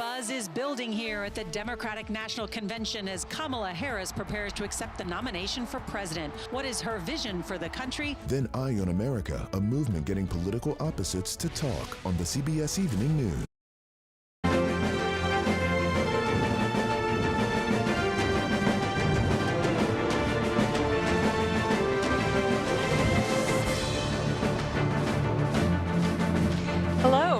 buzz is building here at the Democratic National Convention as Kamala Harris prepares to accept the nomination for president. What is her vision for the country? Then Eye on America, a movement getting political opposites to talk on the CBS Evening News.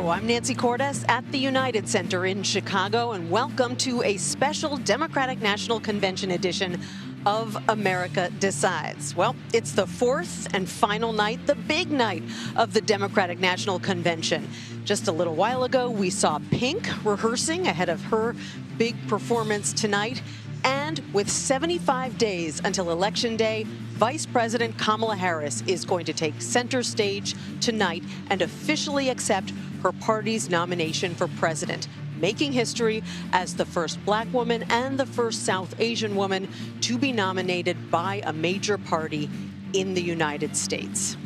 I'm Nancy Cordes at the United Center in Chicago, and welcome to a special Democratic National Convention edition of America Decides. Well, it's the fourth and final night, the big night of the Democratic National Convention. Just a little while ago, we saw Pink rehearsing ahead of her big performance tonight. And with 75 days until Election Day, Vice President Kamala Harris is going to take center stage tonight and officially accept her party's nomination for president, making history as the first Black woman and the first South Asian woman to be nominated by a major party in the United States.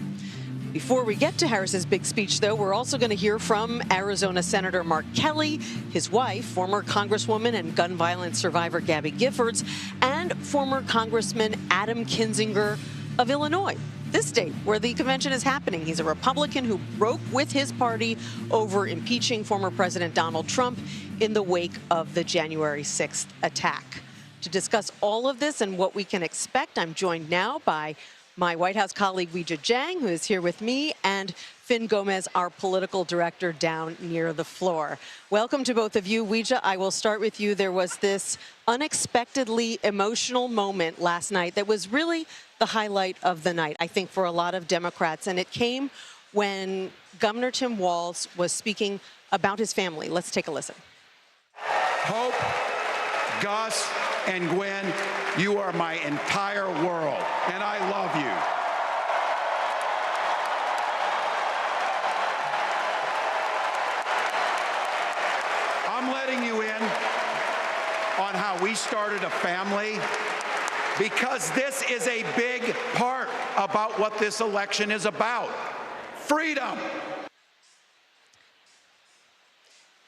Before we get to Harris's big speech, though, we're also going to hear from Arizona Senator Mark Kelly, his wife, former Congresswoman and gun violence survivor Gabby Giffords, and former Congressman Adam Kinzinger of Illinois, this state where the convention is happening. He's a Republican who broke with his party over impeaching former President Donald Trump in the wake of the January 6th attack. To discuss all of this and what we can expect, I'm joined now by my White House colleague, Weijia Jiang, who is here with me, and Finn Gomez, our political director, down near the floor. Welcome to both of you. Weijia, I will start with you. There was this unexpectedly emotional moment last night that was really the highlight of the night, I think, for a lot of Democrats, and it came when Governor Tim Walz was speaking about his family. Let's take a listen. Hope, Gus, and Gwen, you are my entire world, and I love you. I'm letting you in on how we started a family, because this is a big part about what this election is about. Freedom.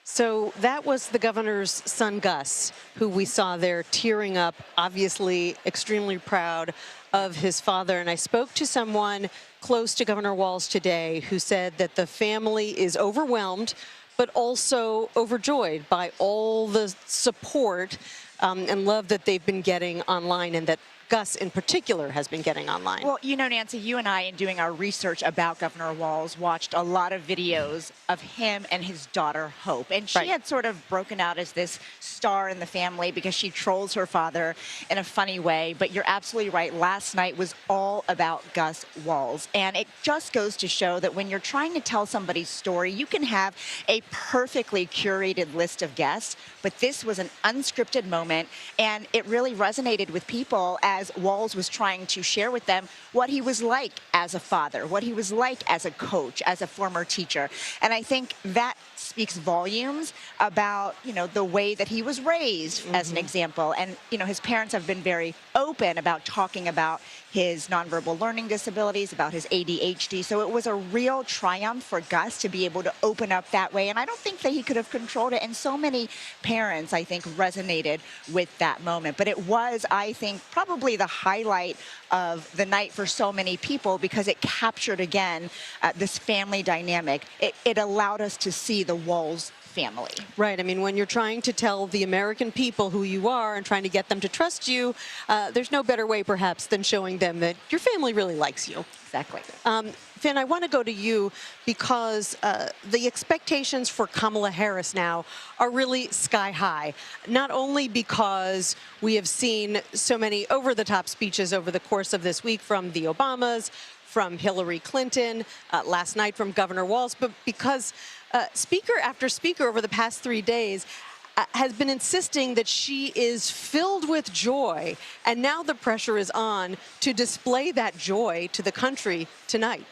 So that was the governor's son, Gus, who we saw there tearing up, obviously extremely proud of his father. And I spoke to someone close to Governor Walz today who said that the family is overwhelmed, but also overjoyed by all the support and love that they've been getting online, and that Gus in particular has been getting online. Well, you know, Nancy, you and I, in doing our research about Governor Walz, watched a lot of videos of him and his daughter, Hope. And she had sort of broken out as this star in the family because she trolls her father in a funny way. But you're absolutely right. Last night was all about Gus Walz. And it just goes to show that when you're trying to tell somebody's story, you can have a perfectly curated list of guests. But this was an unscripted moment, and it really resonated with people as Walz was trying to share with them what he was like as a father, what he was like as a coach, as a former teacher. And I think that speaks volumes about, you know, the way that he was raised, as an example. And, you know, his parents have been very open about talking about his nonverbal learning disabilities, about his ADHD. So it was a real triumph for Gus to be able to open up that way. And I don't think that he could have controlled it. And so many parents, I think, resonated with that moment. But it was, I think, probably the highlight of the night for so many people, because it captured, again, this family dynamic. It allowed us to see the Walz family. Right. I mean, when you're trying to tell the American people who you are and trying to get them to trust you, there's no better way, perhaps, than showing them that your family really likes you. Exactly. Finn, I want to go to you because the expectations for Kamala Harris now are really sky high, not only because we have seen so many over-the-top speeches over the course of this week from the Obamas, from Hillary Clinton, last night from Governor Walz, but because speaker after speaker over the past 3 days has been insisting that she is filled with joy, and now the pressure is on to display that joy to the country tonight.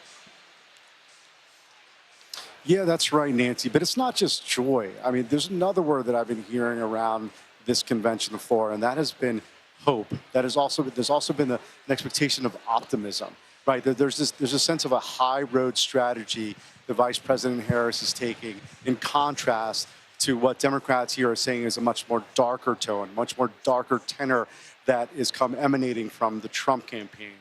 Yeah, that's right, Nancy. But it's not just joy. I mean, there's another word that I've been hearing around this convention before, and that has been hope. There's also been an expectation of optimism, right? There's a sense of a high road strategy that Vice President Harris is taking in contrast to what Democrats here are saying is a much more darker tone, much more darker tenor that is emanating from the Trump campaign.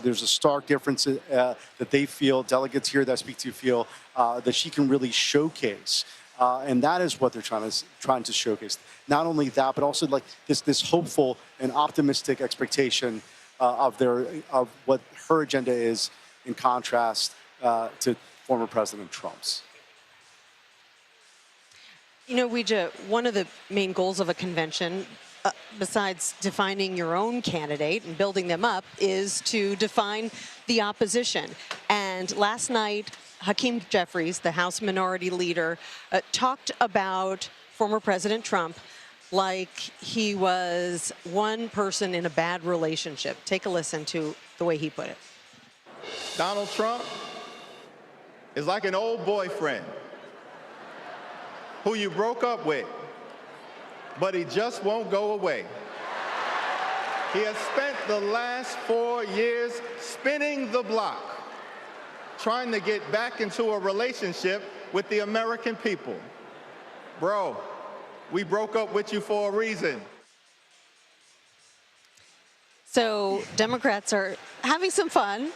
There's a stark difference that they feel, delegates here that speak to feel, that she can really showcase. And that is what they're trying to showcase. Not only that, but also like this hopeful and optimistic expectation of what her agenda is, in contrast to former President Trump's. You know, Weija, one of the main goals of a convention, besides defining your own candidate and building them up, is to define the opposition. And last night, Hakeem Jeffries, the House Minority Leader, talked about former President Trump like he was one person in a bad relationship. Take a listen to the way he put it. Donald Trump is like an old boyfriend who you broke up with, but he just won't go away. He has spent the last 4 years spinning the block, trying to get back into a relationship with the American people. Bro, we broke up with you for a reason. So Democrats are having some fun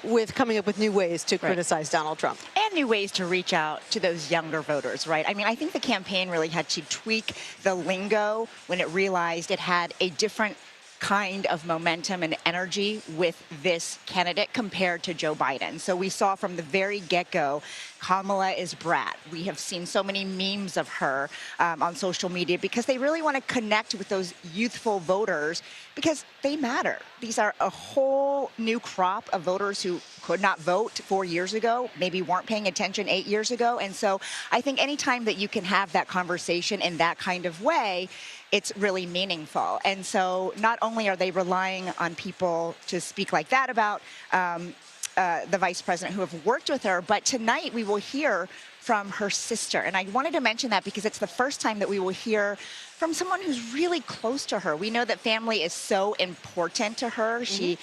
with coming up with new ways to criticize Donald Trump. And new ways to reach out to those younger voters, right? I mean, I think the campaign really had to tweak the lingo when it realized it had a different kind of momentum and energy with this candidate compared to Joe Biden. So we saw from the very get-go, Kamala is brat. We have seen so many memes of her on social media because they really want to connect with those youthful voters because they matter. These are a whole new crop of voters who could not vote 4 years ago, maybe weren't paying attention 8 years ago. And so I think anytime that you can have that conversation in that kind of way, it's really meaningful. And so not only are they relying on people to speak like that about the vice president who have worked with her, but tonight we will hear from her sister. And I wanted to mention that because it's the first time that we will hear from someone who's really close to her. We know that family is so important to her. Mm-hmm. She,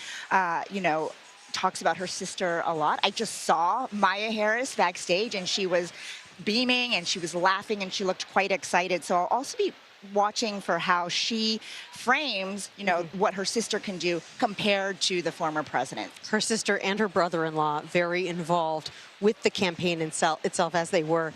talks about her sister a lot. I just saw Maya Harris backstage and she was beaming and she was laughing and she looked quite excited. So I'll also be watching for how she frames, what her sister can do compared to the former president. Her sister and her brother-in-law very involved with the campaign itself as they were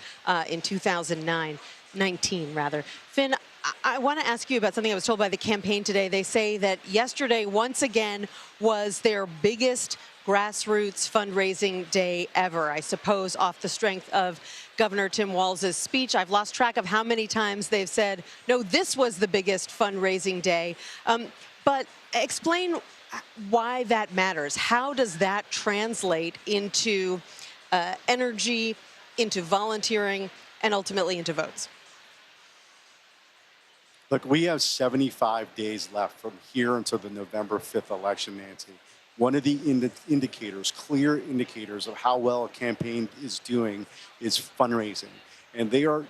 in 2019 rather. Finn, I want to ask you about something I was told by the campaign today. They say that yesterday, once again, was their biggest grassroots fundraising day ever, I suppose, off the strength of Governor Tim Walz's speech. I've lost track of how many times they've said, no, this was the biggest fundraising day. But explain why that matters. How does that translate into energy, into volunteering, and ultimately into votes? Look, we have 75 days left from here until the November 5th election, Nancy. One of the indicators, clear indicators of how well a campaign is doing is fundraising. And their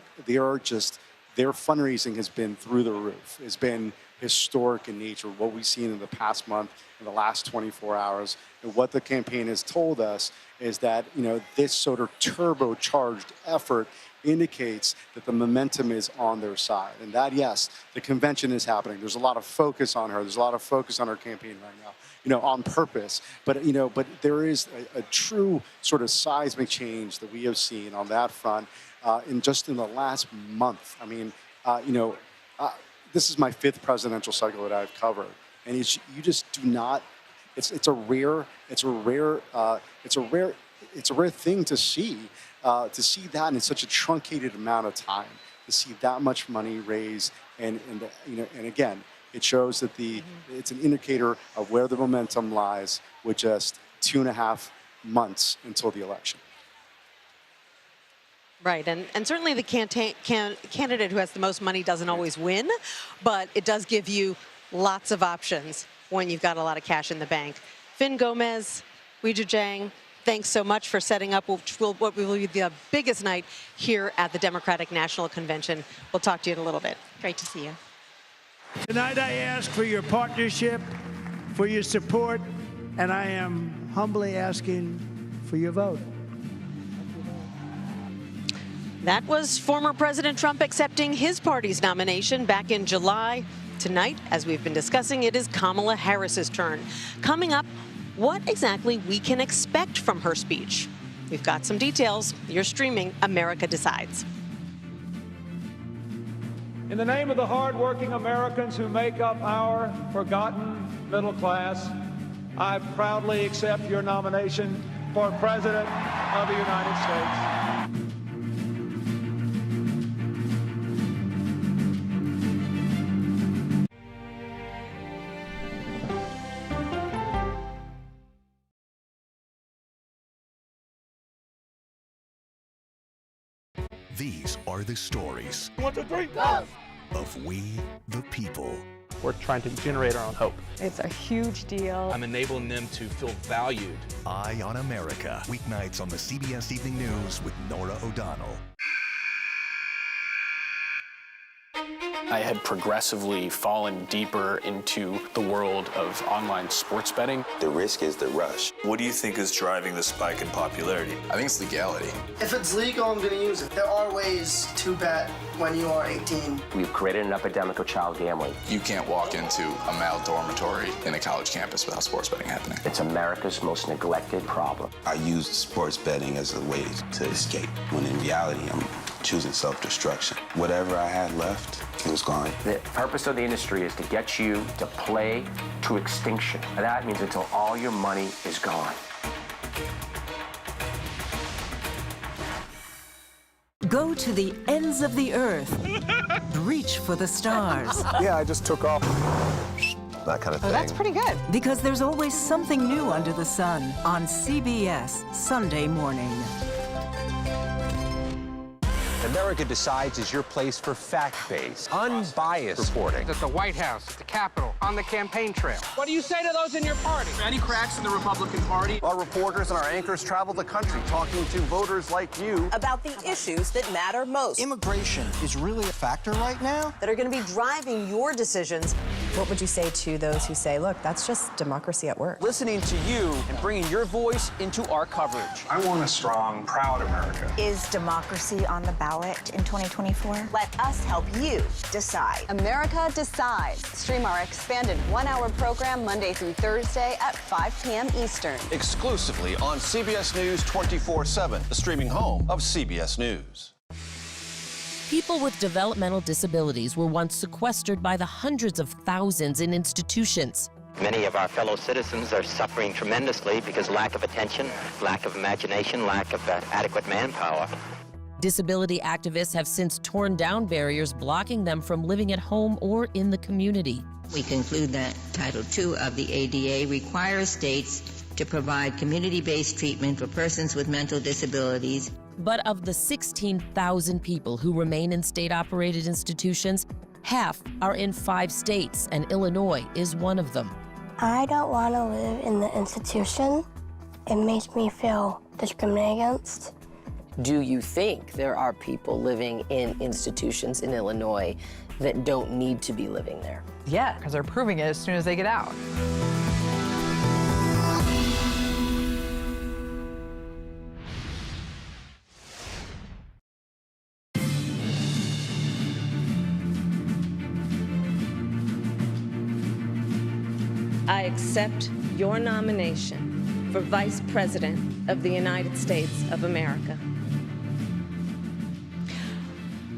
fundraising has been through the roof. It's been historic in nature, what we've seen in the past month, in the last 24 hours. And what the campaign has told us is that, this sort of turbocharged effort indicates that the momentum is on their side. And that, yes, the convention is happening. There's a lot of focus on her. There's a lot of focus on her campaign right now, on purpose. But, but there is a true sort of seismic change that we have seen on that front in the last month. I mean, this is my 5th presidential cycle that I've covered. And you just do not, it's a rare thing to see. To see that in such a truncated amount of time, to see that much money raised, and again, it shows that it's an indicator of where the momentum lies with just 2.5 months until the election. Right, and certainly the candidate who has the most money doesn't always win, but it does give you lots of options when you've got a lot of cash in the bank. Finn Gomez, Weija Jiang, thanks so much for setting up what will be the biggest night here at the Democratic National Convention. We'll talk to you in a little bit. Great to see you. Tonight I ask for your partnership, for your support, and I am humbly asking for your vote. That was former President Trump accepting his party's nomination back in July. Tonight, as we've been discussing, it is Kamala Harris's turn. Coming up, what exactly we can expect from her speech. We've got some details. You're streaming America Decides. In the name of the hardworking Americans who make up our forgotten middle class, I proudly accept your nomination for President of the United States. These are the stories 1, 2, 3, go! of we, the people. We're trying to generate our own hope. It's a huge deal. I'm enabling them to feel valued. Eye on America. Weeknights on the CBS Evening News with Norah O'Donnell. I had progressively fallen deeper into the world of online sports betting. The risk is the rush. What do you think is driving the spike in popularity? I think it's legality. If it's legal, I'm going to use it. There are ways to bet when you are 18. We've created an epidemic of child gambling. You can't walk into a male dormitory in a college campus without sports betting happening. It's America's most neglected problem. I used sports betting as a way to escape, when in reality, I'm choosing self-destruction. Whatever I had left, it was gone. The purpose of the industry is to get you to play to extinction. And that means until all your money is gone. Go to the ends of the earth. Reach for the stars. Yeah, I just took off. That kind of thing. Oh, that's pretty good. Because there's always something new under the sun on CBS Sunday morning. America Decides is your place for fact-based, unbiased reporting. At the White House, at the Capitol, on the campaign trail. What do you say to those in your party? Any cracks in the Republican Party? Our reporters and our anchors travel the country talking to voters like you about the issues that matter most. Immigration is really a factor right now that are going to be driving your decisions. What would you say to those who say, look, that's just democracy at work? Listening to you and bringing your voice into our coverage. I want a strong, proud America. Is democracy on the ballot in 2024? Let us help you decide. America Decides. Stream our expanded one-hour program Monday through Thursday at 5 p.m. Eastern. Exclusively on CBS News 24/7, the streaming home of CBS News. People with developmental disabilities were once sequestered by the hundreds of thousands in institutions. Many of our fellow citizens are suffering tremendously because lack of attention, lack of imagination, lack of adequate manpower. Disability activists have since torn down barriers blocking them from living at home or in the community. We conclude that Title II of the ADA requires states to provide community-based treatment for persons with mental disabilities. But of the 16,000 people who remain in state-operated institutions, half are in 5 states, and Illinois is one of them. I don't want to live in the institution. It makes me feel discriminated against. Do you think there are people living in institutions in Illinois that don't need to be living there? Yeah, because they're proving it as soon as they get out. I accept your nomination for Vice President of the United States of America.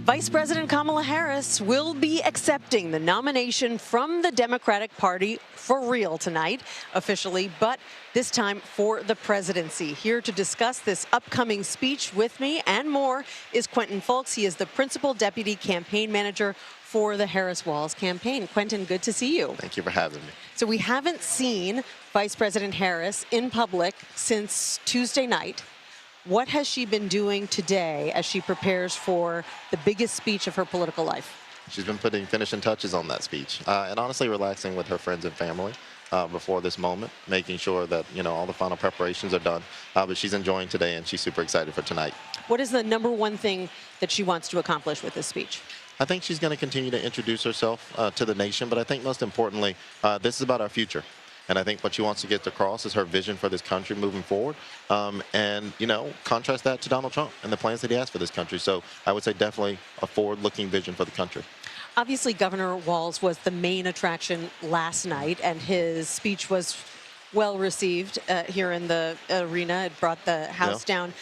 Vice President Kamala Harris will be accepting the nomination from the Democratic Party for real tonight, officially, but this time for the presidency. Here to discuss this upcoming speech with me and more is Quentin Fulks. He is the Principal Deputy Campaign Manager for the Harris-Walz campaign. Quentin, good to see you. Thank you for having me. So we haven't seen Vice President Harris in public since Tuesday night. What has she been doing today as she prepares for the biggest speech of her political life? She's been putting finishing touches on that speech and honestly relaxing with her friends and family before this moment, making sure that, you know, all the final preparations are done. But she's enjoying today and she's super excited for tonight. What is the number one thing that she wants to accomplish with this speech? I think she's going to continue to introduce herself to the nation, but I think most importantly, this is about our future. And I think what she wants to get across is her vision for this country moving forward. And, contrast that to Donald Trump and the plans that he has for this country. So I would say definitely a forward-looking vision for the country. Obviously, Governor Walz was the main attraction last night, and his speech was well received here in the arena. It brought the House down.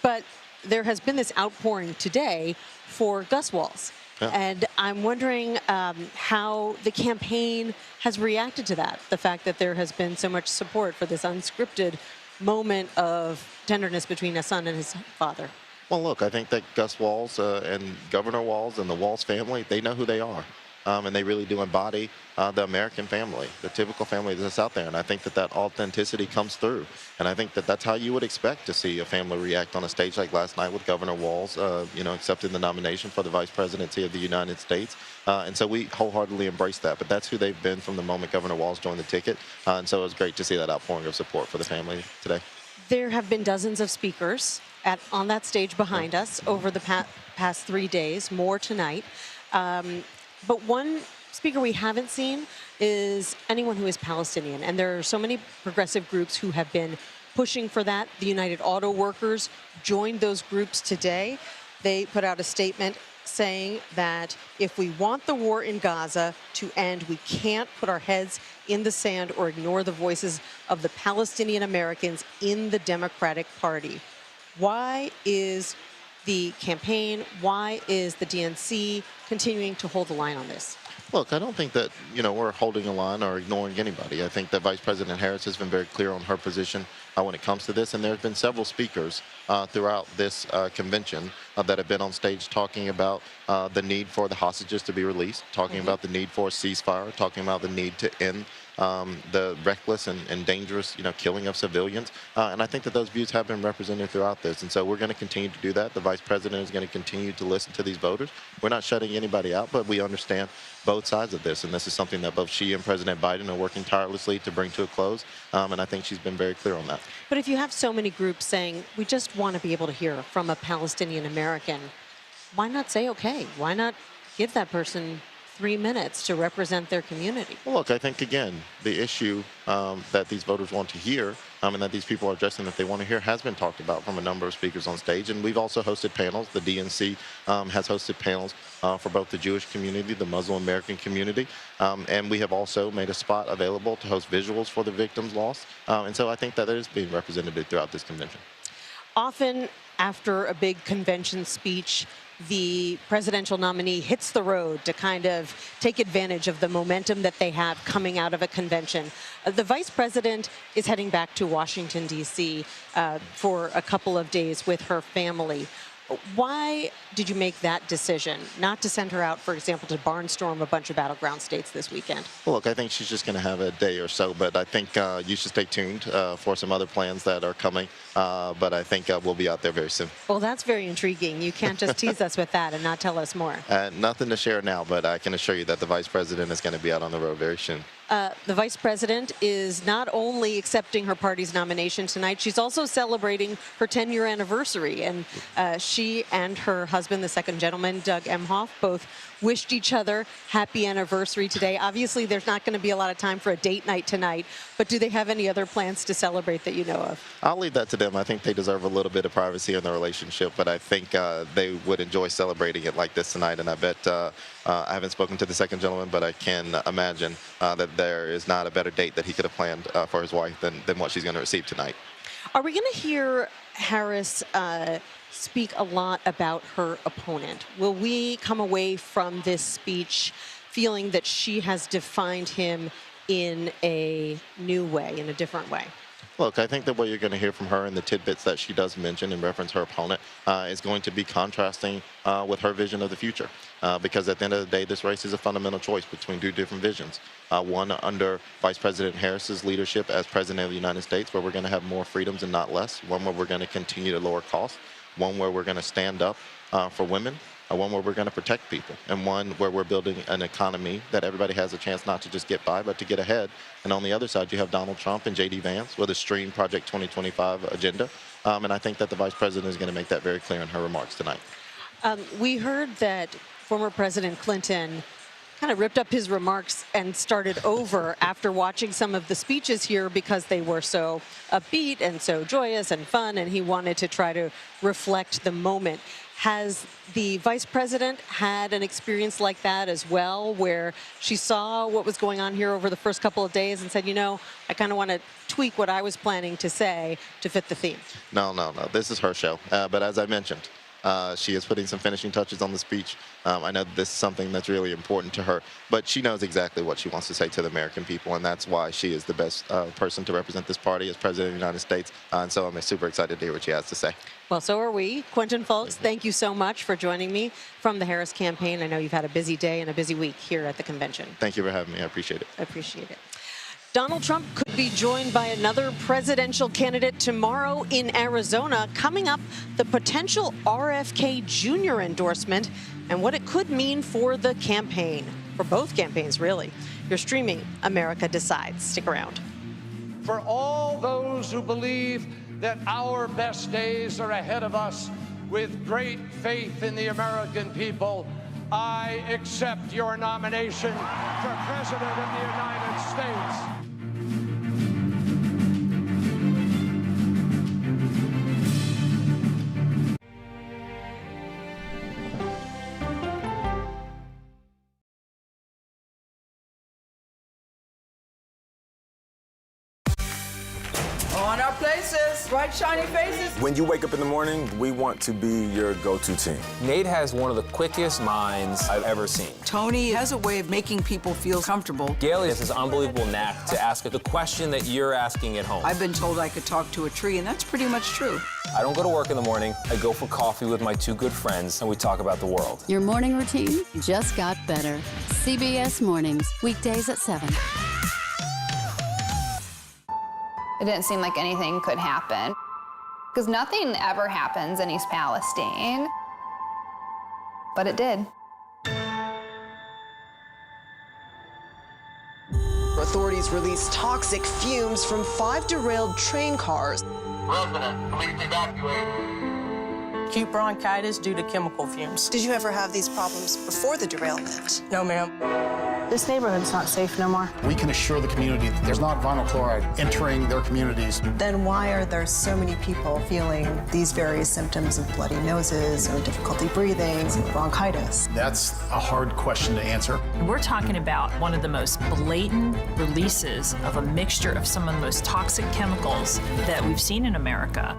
But there has been this outpouring today for Gus Walz. Yeah. And I'm wondering how the campaign has reacted to that, the fact that there has been so much support for this unscripted moment of tenderness between a son and his father. Well, look, I think that Gus Walz and Governor Walz and the Walz family, they know who they are. And they really do embody the American family, the typical family that's out there. And I think that that authenticity comes through. And I think that that's how you would expect to see a family react on a stage like last night with Governor Walz, accepting the nomination for the vice presidency of the United States. And so we wholeheartedly embrace that. But that's who they've been from the moment Governor Walz joined the ticket. And so it was great to see that outpouring of support for the family today. There have been dozens of speakers on that stage behind us over the past 3 days, more tonight. But one speaker we haven't seen is anyone who is Palestinian. And there are so many progressive groups who have been pushing for that. The United Auto Workers joined those groups today. They put out a statement saying that if we want the war in Gaza to end, we can't put our heads in the sand or ignore the voices of the Palestinian Americans in the Democratic Party. Why is the campaign, why is the DNC continuing to hold the line on this? Look, I don't think that, we're holding a line or ignoring anybody. I think that Vice President Harris has been very clear on her position when it comes to this. And there have been several speakers throughout this convention that have been on stage talking about the need for the hostages to be released, talking about the need for a ceasefire, talking about the need to end the reckless and dangerous, killing of civilians. And I think that those views have been represented throughout this. And so we're going to continue to do that. The vice president is going to continue to listen to these voters. We're not shutting anybody out, but we understand both sides of this. And this is something that both she and President Biden are working tirelessly to bring to a close. And I think she's been very clear on that. But if you have so many groups saying, we just want to be able to hear from a Palestinian American, why not say, okay, why not give that person 3 minutes to represent their community? Well, look, I think, again, the issue that these voters want to hear and that these people are addressing that they want to hear has been talked about from a number of speakers on stage. And we've also hosted panels. The DNC has hosted panels for both the Jewish community, the Muslim American community. And we have also made a spot available to host visuals for the victims lost. And so I think that is being represented throughout this convention. Often after a big convention speech, the presidential nominee hits the road to kind of take advantage of the momentum that they have coming out of a convention. The vice president is heading back to Washington, D.C. For a couple of days with her family. Why did you make that decision not to send her out, for example, to barnstorm a bunch of battleground states this weekend? Well, look, I think she's just going to have a day or so, but I think you should stay tuned for some other plans that are coming. But I think we'll be out there very soon. Well, that's very intriguing. You can't just tease us with that and not tell us more. Nothing to share now, but I can assure you that the vice president is going to be out on the road very soon. The vice president is not only accepting her party's nomination tonight, she's also celebrating her 10-year anniversary. And she and her husband, the second gentleman, Doug Emhoff, both wished each other happy anniversary today. Obviously, there's not going to be a lot of time for a date night tonight, but do they have any other plans to celebrate that you know of? I'll leave that to them. I think they deserve a little bit of privacy in their relationship, but I think they would enjoy celebrating it like this tonight. And I bet I haven't spoken to the second gentleman, but I can imagine that there is not a better date that he could have planned for his wife than what she's going to receive tonight. Are we going to hear Harris speak a lot about her opponent? Will we come away from this speech feeling that she has defined him in a new way, in a different way? Look, I think that what you're going to hear from her and the tidbits that she does mention in reference to her opponent is going to be contrasting with her vision of the future. Because at the end of the day, this race is a fundamental choice between two different visions. One under Vice President Harris's leadership as President of the United States, where we're going to have more freedoms and not less. One where we're going to continue to lower costs. One where we're going to stand up for women. One where we're going to protect people, and one where we're building an economy that everybody has a chance not to just get by, but to get ahead. And on the other side, you have Donald Trump and J.D. Vance with a Stream Project 2025 agenda. And I think that the vice president is going to make that very clear in her remarks tonight. We heard that former President Clinton kind of ripped up his remarks and started over after watching some of the speeches here because they were so upbeat and so joyous and fun, and he wanted to try to reflect the moment. Has the vice president had an experience like that as well, where she saw what was going on here over the first couple of days and said, you know, I kind of want to tweak what I was planning to say to fit the theme? No. This is her show. But as I mentioned, she is putting some finishing touches on the speech. I know this is something that's really important to her, but she knows exactly what she wants to say to the American people, and that's why she is the best person to represent this party as President of the United States. And so I'm super excited to hear what she has to say. Well, so are we. Quentin Fulks, thank you so much for joining me from the Harris campaign. I know you've had a busy day and a busy week here at the convention. Thank you for having me. I appreciate it. I appreciate it. Donald Trump could be joined by another presidential candidate tomorrow in Arizona. Coming up, the potential RFK Jr. endorsement and what it could mean for the campaign, for both campaigns, really. You're streaming America Decides. Stick around. For all those who believe that our best days are ahead of us, with great faith in the American people, I accept your nomination for President of the United States. On our places, bright, shiny faces. When you wake up in the morning, we want to be your go-to team. Nate has one of the quickest minds I've ever seen. Tony has a way of making people feel comfortable. Gail has this unbelievable knack to ask the question that you're asking at home. I've been told I could talk to a tree, and that's pretty much true. I don't go to work in the morning. I go for coffee with my two good friends, and we talk about the world. Your morning routine just got better. CBS Mornings, weekdays at 7. It didn't seem like anything could happen, because nothing ever happens in East Palestine, but it did. Authorities released toxic fumes from 5 derailed train cars. Resident, please evacuate. Acute bronchitis due to chemical fumes. Did you ever have these problems before the derailment? No, ma'am. This neighborhood's not safe no more. We can assure the community that there's not vinyl chloride entering their communities. Then why are there so many people feeling these various symptoms of bloody noses or difficulty breathing and bronchitis? That's a hard question to answer. We're talking about one of the most blatant releases of a mixture of some of the most toxic chemicals that we've seen in America.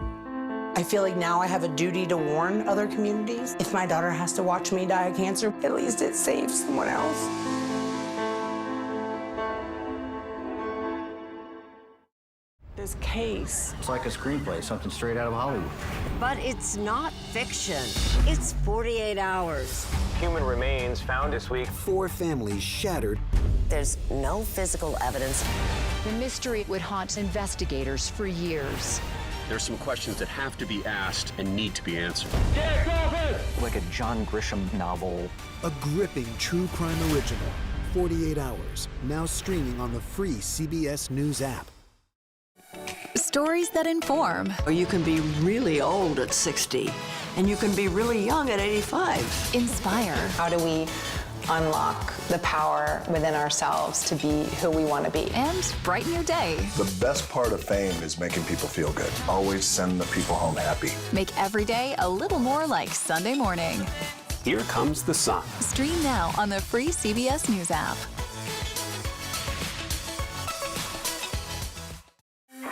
I feel like now I have a duty to warn other communities. If my daughter has to watch me die of cancer, at least it saves someone else. This case. It's like a screenplay, something straight out of Hollywood. But it's not fiction. It's 48 hours. Human remains found this week. 4 families shattered. There's no physical evidence. The mystery would haunt investigators for years. There's some questions that have to be asked and need to be answered. Like a John Grisham novel. A gripping true crime original. 48 hours. Now streaming on the free CBS News app. Stories that inform. You can be really old at 60, and you can be really young at 85. Inspire. How do we unlock the power within ourselves to be who we want to be? And brighten your day. The best part of fame is making people feel good. Always send the people home happy. Make every day a little more like Sunday morning. Here comes the sun. Stream now on the free CBS News app.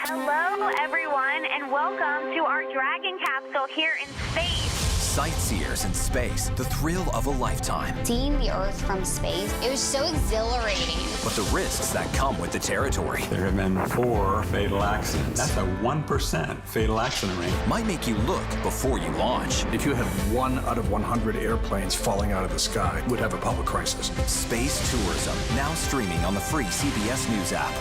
Hello, everyone, and welcome to our Dragon capsule here in space. Sightseers in space, the thrill of a lifetime. Seeing the Earth from space, it was so exhilarating. But the risks that come with the territory. There have been 4 fatal accidents. That's a 1% fatal accident rate. Might make you look before you launch. If you had 1 out of 100 airplanes falling out of the sky, we'd have a public crisis. Space tourism, now streaming on the free CBS News app.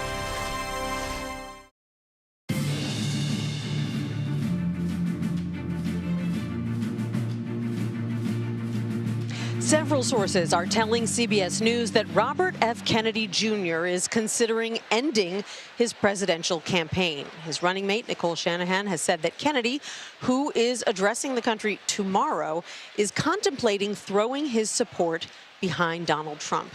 Several sources are telling CBS News that Robert F. Kennedy Jr. is considering ending his presidential campaign. His running mate, Nicole Shanahan, has said that Kennedy, who is addressing the country tomorrow, is contemplating throwing his support behind Donald Trump.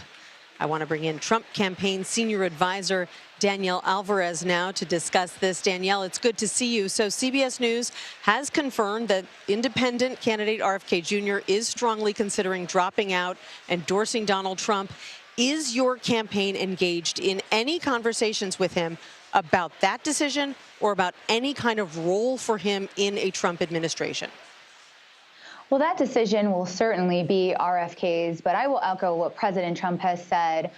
I want to bring in Trump campaign senior advisor Danielle Alvarez now to discuss this. Danielle, it's good to see you. So CBS News has confirmed that independent candidate RFK Jr. is strongly considering dropping out, endorsing Donald Trump. Is your campaign engaged in any conversations with him about that decision or about any kind of role for him in a Trump administration? Well, that decision will certainly be RFK's, but I will echo what President Trump has said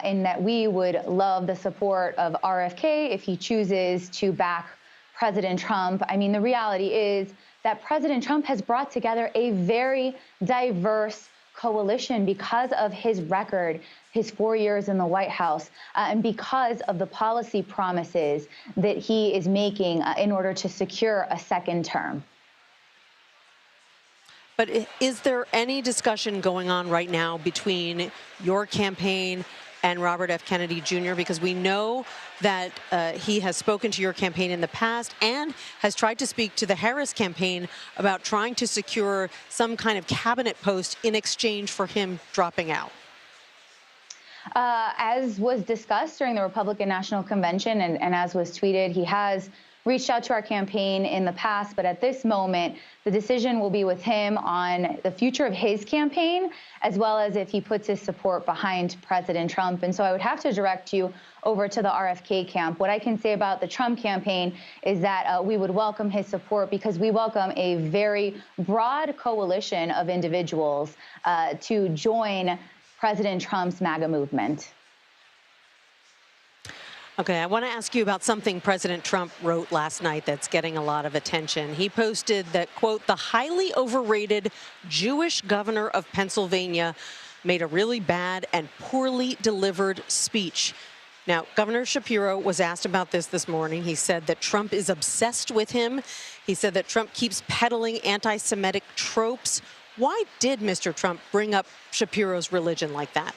in that we would love the support of RFK if he chooses to back President Trump. I mean, the reality is that President Trump has brought together a very diverse coalition because of his record, his 4 years in the White House, and because of the policy promises that he is making in order to secure a second term. But is there any discussion going on right now between your campaign and Robert F. Kennedy Jr.? Because we know that he has spoken to your campaign in the past and has tried to speak to the Harris campaign about trying to secure some kind of cabinet post in exchange for him dropping out. As was discussed during the Republican National Convention and as was tweeted, he has reached out to our campaign in the past, but at this moment, the decision will be with him on the future of his campaign, as well as if he puts his support behind President Trump. And so I would have to direct you over to the RFK camp. What I can say about the Trump campaign is that we would welcome his support because we welcome a very broad coalition of individuals to join President Trump's MAGA movement. Okay, I want to ask you about something President Trump wrote last night that's getting a lot of attention. He posted that, quote, the highly overrated Jewish governor of Pennsylvania made a really bad and poorly delivered speech. Now, Governor Shapiro was asked about this morning. He said that Trump is obsessed with him. He said that Trump keeps peddling anti-Semitic tropes. Why did Mr. Trump bring up Shapiro's religion like that?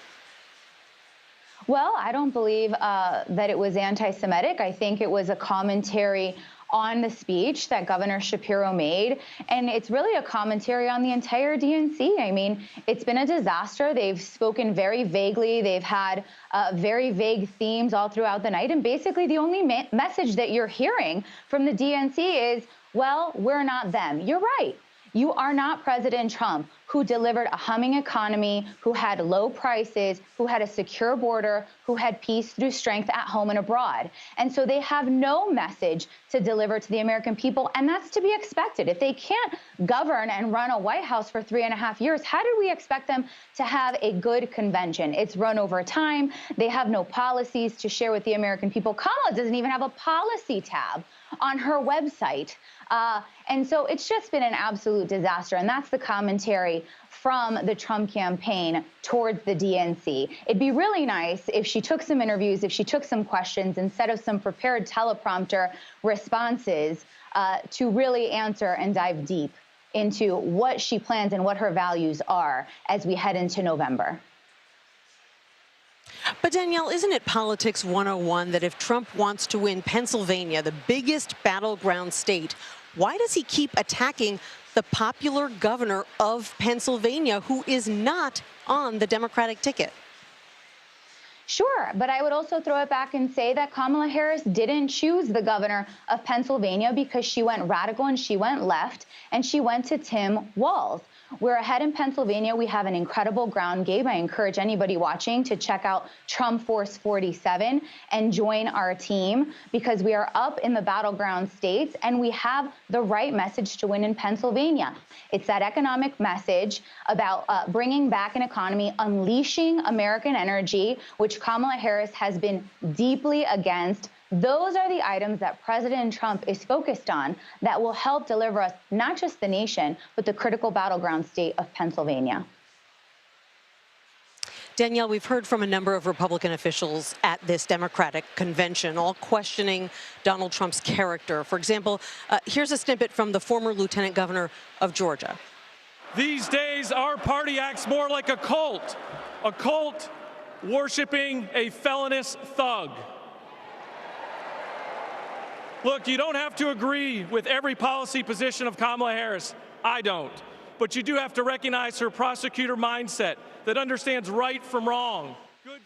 Well, I don't believe that it was anti-Semitic. I think it was a commentary on the speech that Governor Shapiro made. And it's really a commentary on the entire DNC. I mean, it's been a disaster. They've spoken very vaguely. They've had very vague themes all throughout the night. And basically the only message that you're hearing from the DNC is, well, we're not them. You're right. You are not President Trump, who delivered a humming economy, who had low prices, who had a secure border, who had peace through strength at home and abroad. And so they have no message to deliver to the American people, and that's to be expected. If they can't govern and run a White House for 3.5 years, how did we expect them to have a good convention? It's run over time. They have no policies to share with the American people. Kamala doesn't even have a policy tab on her website. And so it's just been an absolute disaster. And that's the commentary from the Trump campaign towards the DNC. It'd be really nice if she took some interviews, if she took some questions instead of some prepared teleprompter responses to really answer and dive deep into what she plans and what her values are as we head into November. But Danielle, isn't it politics 101 that if Trump wants to win Pennsylvania, the biggest battleground state, why does he keep attacking the popular governor of Pennsylvania who is not on the Democratic ticket? Sure, but I would also throw it back and say that Kamala Harris didn't choose the governor of Pennsylvania because she went radical and she went left and she went to Tim Walz. We're ahead in Pennsylvania. We have an incredible ground game. I encourage anybody watching to check out Trump Force 47 and join our team because we are up in the battleground states and we have the right message to win in Pennsylvania. It's that economic message about bringing back an economy, unleashing American energy, which Kamala Harris has been deeply against. Those are the items that President Trump is focused on that will help deliver us not just the nation, but the critical battleground state of Pennsylvania. Danielle, we've heard from a number of Republican officials at this Democratic convention, all questioning Donald Trump's character. For example, here's a snippet from the former lieutenant governor of Georgia. These days, our party acts more like a cult worshiping a felonious thug. Look, you don't have to agree with every policy position of Kamala Harris. I don't. But you do have to recognize her prosecutor mindset that understands right from wrong, good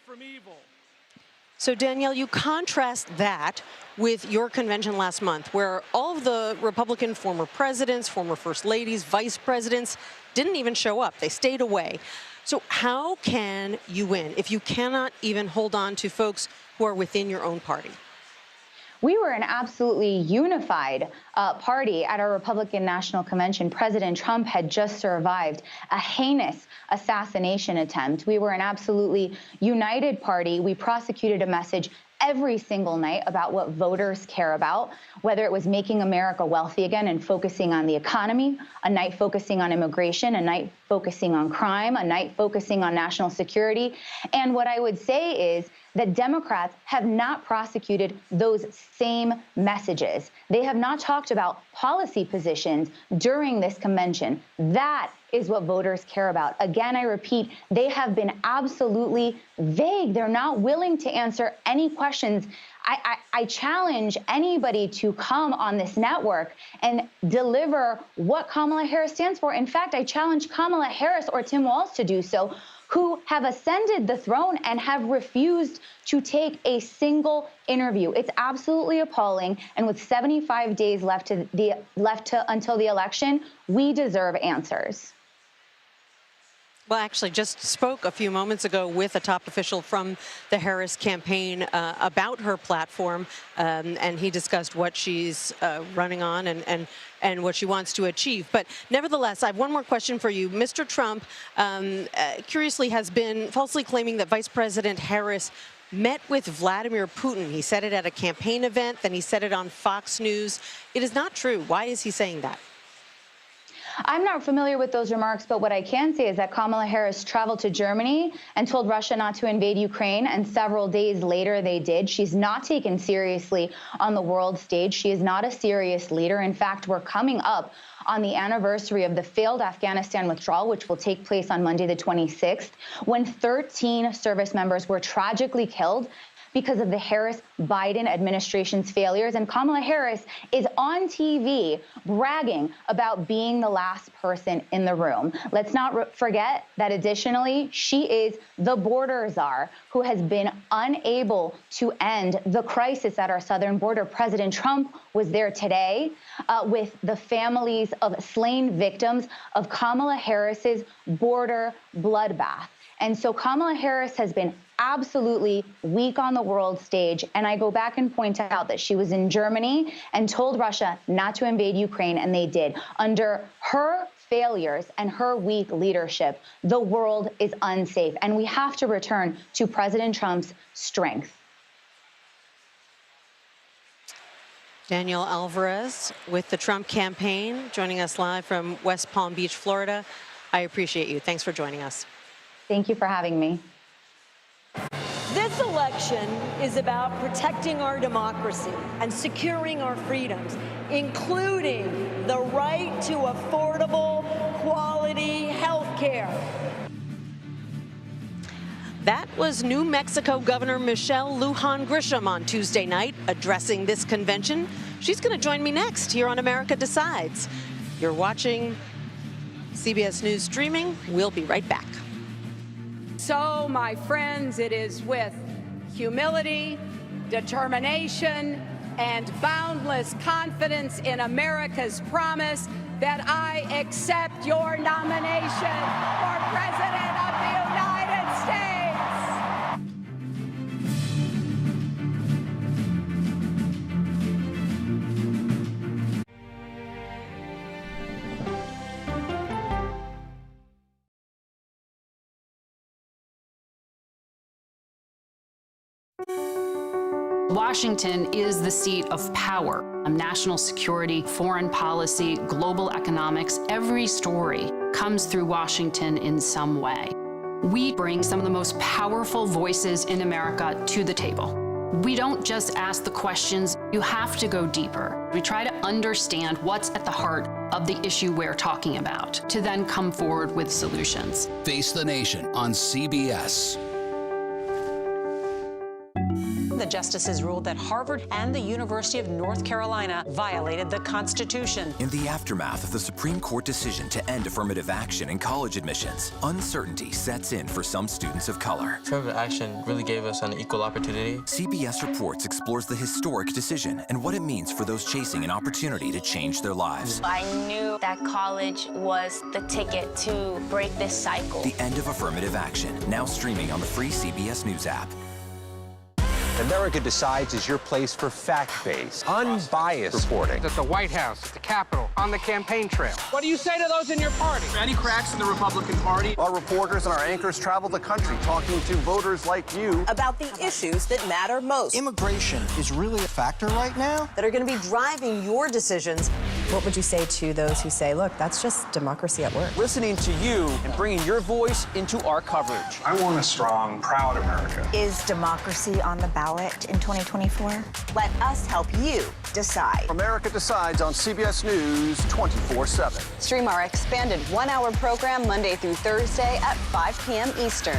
So, Danielle, you contrast that with your convention last month, where all of the Republican former presidents, former first ladies, vice presidents didn't even show up. They stayed away. So how can you win if you cannot even hold on to folks who are within your own party? We were an absolutely unified party at our Republican National Convention. President Trump had just survived a heinous assassination attempt. We were an absolutely united party. We prosecuted a message every single night about what voters care about, whether it was making America wealthy again and focusing on the economy, a night focusing on immigration, a night focusing on crime, a night focusing on national security. And what I would say is that Democrats have not prosecuted those same messages. They have not talked about policy positions during this convention. That is what voters care about. Again, I repeat, they have been absolutely vague. They're not willing to answer any questions. I challenge anybody to come on this network and deliver what Kamala Harris stands for. In fact, I challenge Kamala Harris or Tim Walz to do so, who have ascended the throne and have refused to take a single interview. It's absolutely appalling. And with 75 days left until the election, we deserve answers. Well, actually, just spoke a few moments ago with a top official from the Harris campaign about her platform, and he discussed what she's running on and what she wants to achieve. But nevertheless, I have one more question for you. Mr. Trump, curiously, has been falsely claiming that Vice President Harris met with Vladimir Putin. He said it at a campaign event, then he said it on Fox News. It is not true. Why is he saying that? I'm not familiar with those remarks, but what I can say is that Kamala Harris traveled to Germany and told Russia not to invade Ukraine, and several days later they did. She's not taken seriously on the world stage. She is not a serious leader. In fact, we're coming up on the anniversary of the failed Afghanistan withdrawal, which will take place on Monday the 26th, when 13 service members were tragically killed because of the Harris-Biden administration's failures. And Kamala Harris is on TV bragging about being the last person in the room. Let's not forget that additionally, she is the border czar who has been unable to end the crisis at our southern border. President Trump was there today with the families of slain victims of Kamala Harris's border bloodbath. And so Kamala Harris has been absolutely weak on the world stage. And I go back and point out that she was in Germany and told Russia not to invade Ukraine, and they did. Under her failures and her weak leadership, the world is unsafe. And we have to return to President Trump's strength. Danielle Alvarez with the Trump campaign, joining us live from West Palm Beach, Florida. I appreciate you. Thanks for joining us. Thank you for having me. This election is about protecting our democracy and securing our freedoms, including the right to affordable, quality health care. That was New Mexico Governor Michelle Lujan Grisham on Tuesday night addressing this convention. She's going to join me next here on America Decides. You're watching CBS News Streaming. We'll be right back. So, my friends, it is with humility, determination, and boundless confidence in America's promise that I accept your nomination for President of the United States. Washington is the seat of power. National security, foreign policy, global economics, every story comes through Washington in some way. We bring some of the most powerful voices in America to the table. We don't just ask the questions, you have to go deeper. We try to understand what's at the heart of the issue we're talking about, to then come forward with solutions. Face the Nation on CBS. the justices ruled that Harvard and the University of North Carolina violated the Constitution. In the aftermath of the Supreme Court decision to end affirmative action in college admissions, uncertainty sets in for some students of color. Affirmative action really gave us an equal opportunity. CBS Reports explores the historic decision and what it means for those chasing an opportunity to change their lives. I knew that college was the ticket to break this cycle. The end of affirmative action, now streaming on the free CBS News app. America Decides is your place for fact-based, unbiased reporting. At the White House, at the Capitol, on the campaign trail. What do you say to those in your party? Any cracks in the Republican Party? Our reporters and our anchors travel the country talking to voters like you about the issues that matter most. Immigration is really a factor right now that are going to be driving your decisions. What would you say to those who say, look, that's just democracy at work? Listening to you and bringing your voice into our coverage. I want a strong, proud America. Is democracy on the ballot in 2024? Let us help you decide. America Decides on CBS News 24/7. Stream our expanded one-hour program Monday through Thursday at 5 p.m. Eastern.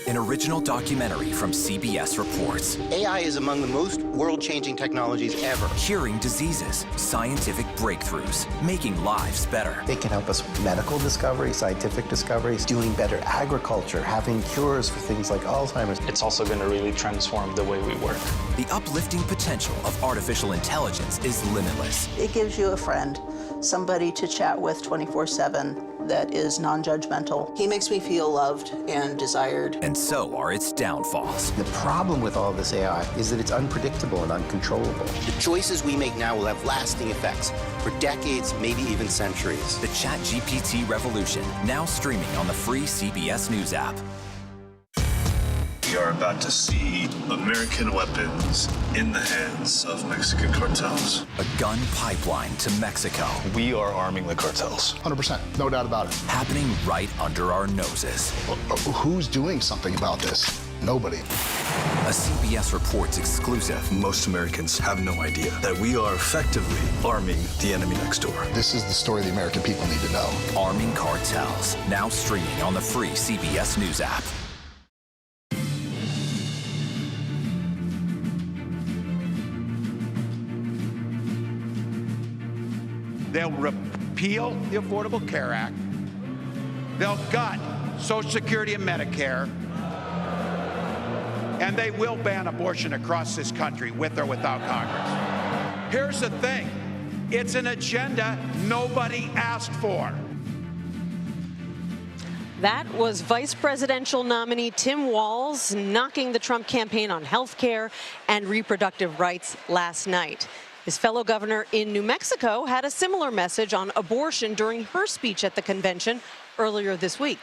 An original documentary from CBS Reports. AI is among the most world-changing technologies ever. Curing diseases, scientific breakthroughs, making lives better. They can help us with medical discoveries, scientific discoveries, doing better agriculture, having cures for things like Alzheimer's. It's also going to really transform the way we work. The uplifting potential of artificial intelligence is limitless. It gives you a friend, somebody to chat with 24/7 that is non-judgmental. He makes me feel loved and desired. And so are its downfalls. The problem with all this AI is that it's unpredictable and uncontrollable. The choices we make now will have lasting effects for decades, maybe even centuries. The ChatGPT revolution, now streaming on the free CBS News app. We are about to see American weapons in the hands of Mexican cartels. A gun pipeline to Mexico. We are arming the cartels. 100%, no doubt about it. Happening right under our noses. Who's doing something about this? Nobody. A CBS Reports exclusive. Most Americans have no idea that we are effectively arming the enemy next door. This is the story the American people need to know. Arming cartels, now streaming on the free CBS News app. They'll repeal the Affordable Care Act. They'll gut Social Security and Medicare. And they will ban abortion across this country, with or without Congress. Here's the thing. It's an agenda nobody asked for. That was Vice Presidential nominee Tim Walz knocking the Trump campaign on health care and reproductive rights last night. His fellow governor in New Mexico had a similar message on abortion during her speech at the convention earlier this week.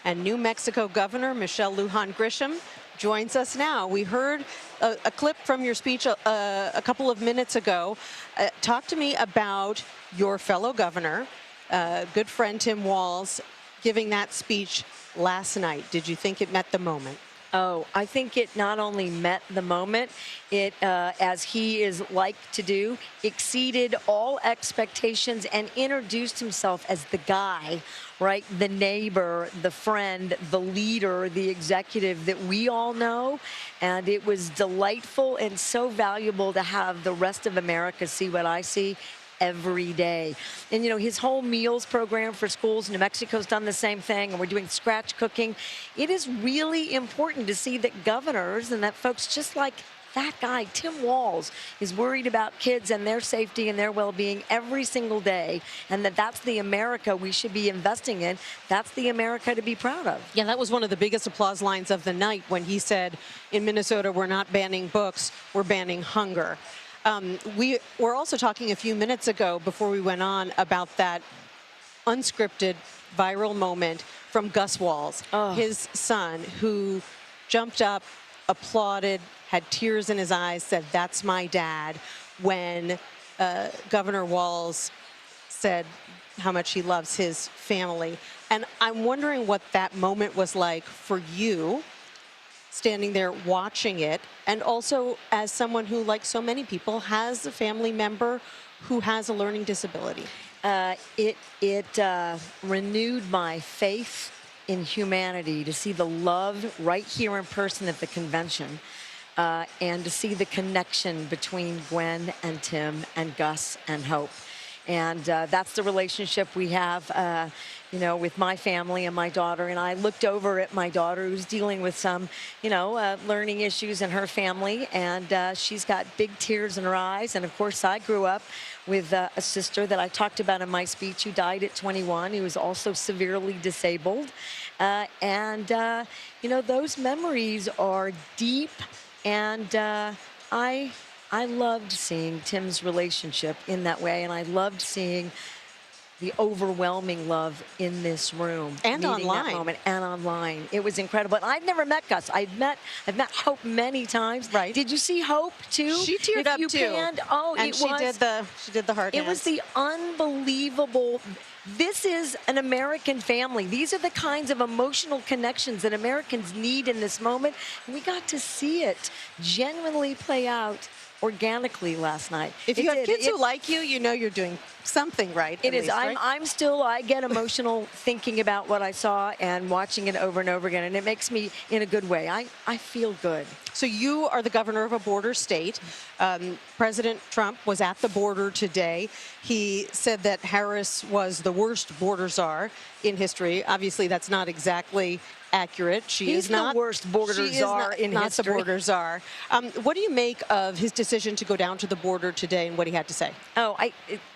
And New Mexico Governor Michelle Lujan Grisham joins us now. We heard a clip from your speech a couple of minutes ago. Talk to me about your fellow governor, good friend Tim Walz, giving that speech last night. Did you think it met the moment? Oh, I think it not only met the moment, it, as he is like to do, exceeded all expectations and introduced himself as the guy, right? The neighbor, the friend, the leader, the executive that we all know. And it was delightful and so valuable to have the rest of America see what I see every day. And, you know, his whole meals program for schools, New Mexico's done the same thing, and we're doing scratch cooking. It is really important to see that governors and that folks just like that guy, Tim Walz, is worried about kids and their safety and their well-being every single day, and that's the America we should be investing in. That's the America to be proud of. Yeah, that was one of the biggest applause lines of the night when he said, in Minnesota, we're not banning books, we're banning hunger. We were also talking a few minutes ago before we went on about that unscripted viral moment from Gus Walz, his son, who jumped up, applauded, had tears in his eyes, said, "That's my dad," when Governor Walz said how much he loves his family. And I'm wondering what that moment was like for you, standing there watching it, and also as someone who, like so many people, has a family member who has a learning disability. it renewed my faith in humanity to see the love right here in person at the convention, and to see the connection between Gwen and Tim and Gus and Hope. And that's the relationship we have, you know, with my family and my daughter. And I looked over at my daughter, who's dealing with some, you know, learning issues in her family. And she's got big tears in her eyes. And, of course, I grew up with a sister that I talked about in my speech who died at 21, who was also severely disabled. You know, those memories are deep. And I loved seeing Tim's relationship in that way, and I loved seeing the overwhelming love in this room. And online. That moment, and online. It was incredible. And I've never met Gus. I've met Hope many times. Right. Did you see Hope too? She teared up too. And she did the heart It was the unbelievable. This is an American family. These are the kinds of emotional connections that Americans need in this moment. And we got to see it genuinely play out organically last night. If you have kids who like you, you know you're doing something right. It is. Right? I get emotional thinking about what I saw and watching it over and over again, and it makes me in a good way. I feel good. So you are the governor of a border state. President Trump was at the border today. He said that Harris was the worst border czar in history. Obviously, that's not exactly accurate. He's the worst border czar in history. Not the border czar. What do you make of his decision to go down to the border today and what he had to say?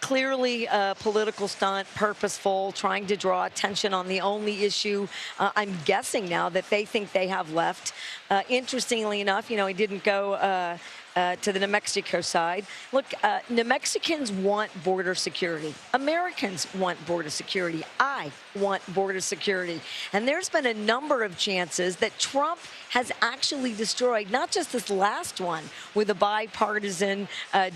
Clearly a political stunt, purposeful, trying to draw attention on the only issue I'm guessing now that they think they have left. Interestingly enough, you know, he didn't go to the New Mexico side. Look, New Mexicans want border security. Americans want border security. I want border security. And there's been a number of chances that Trump has actually destroyed, not just this last one with a bipartisan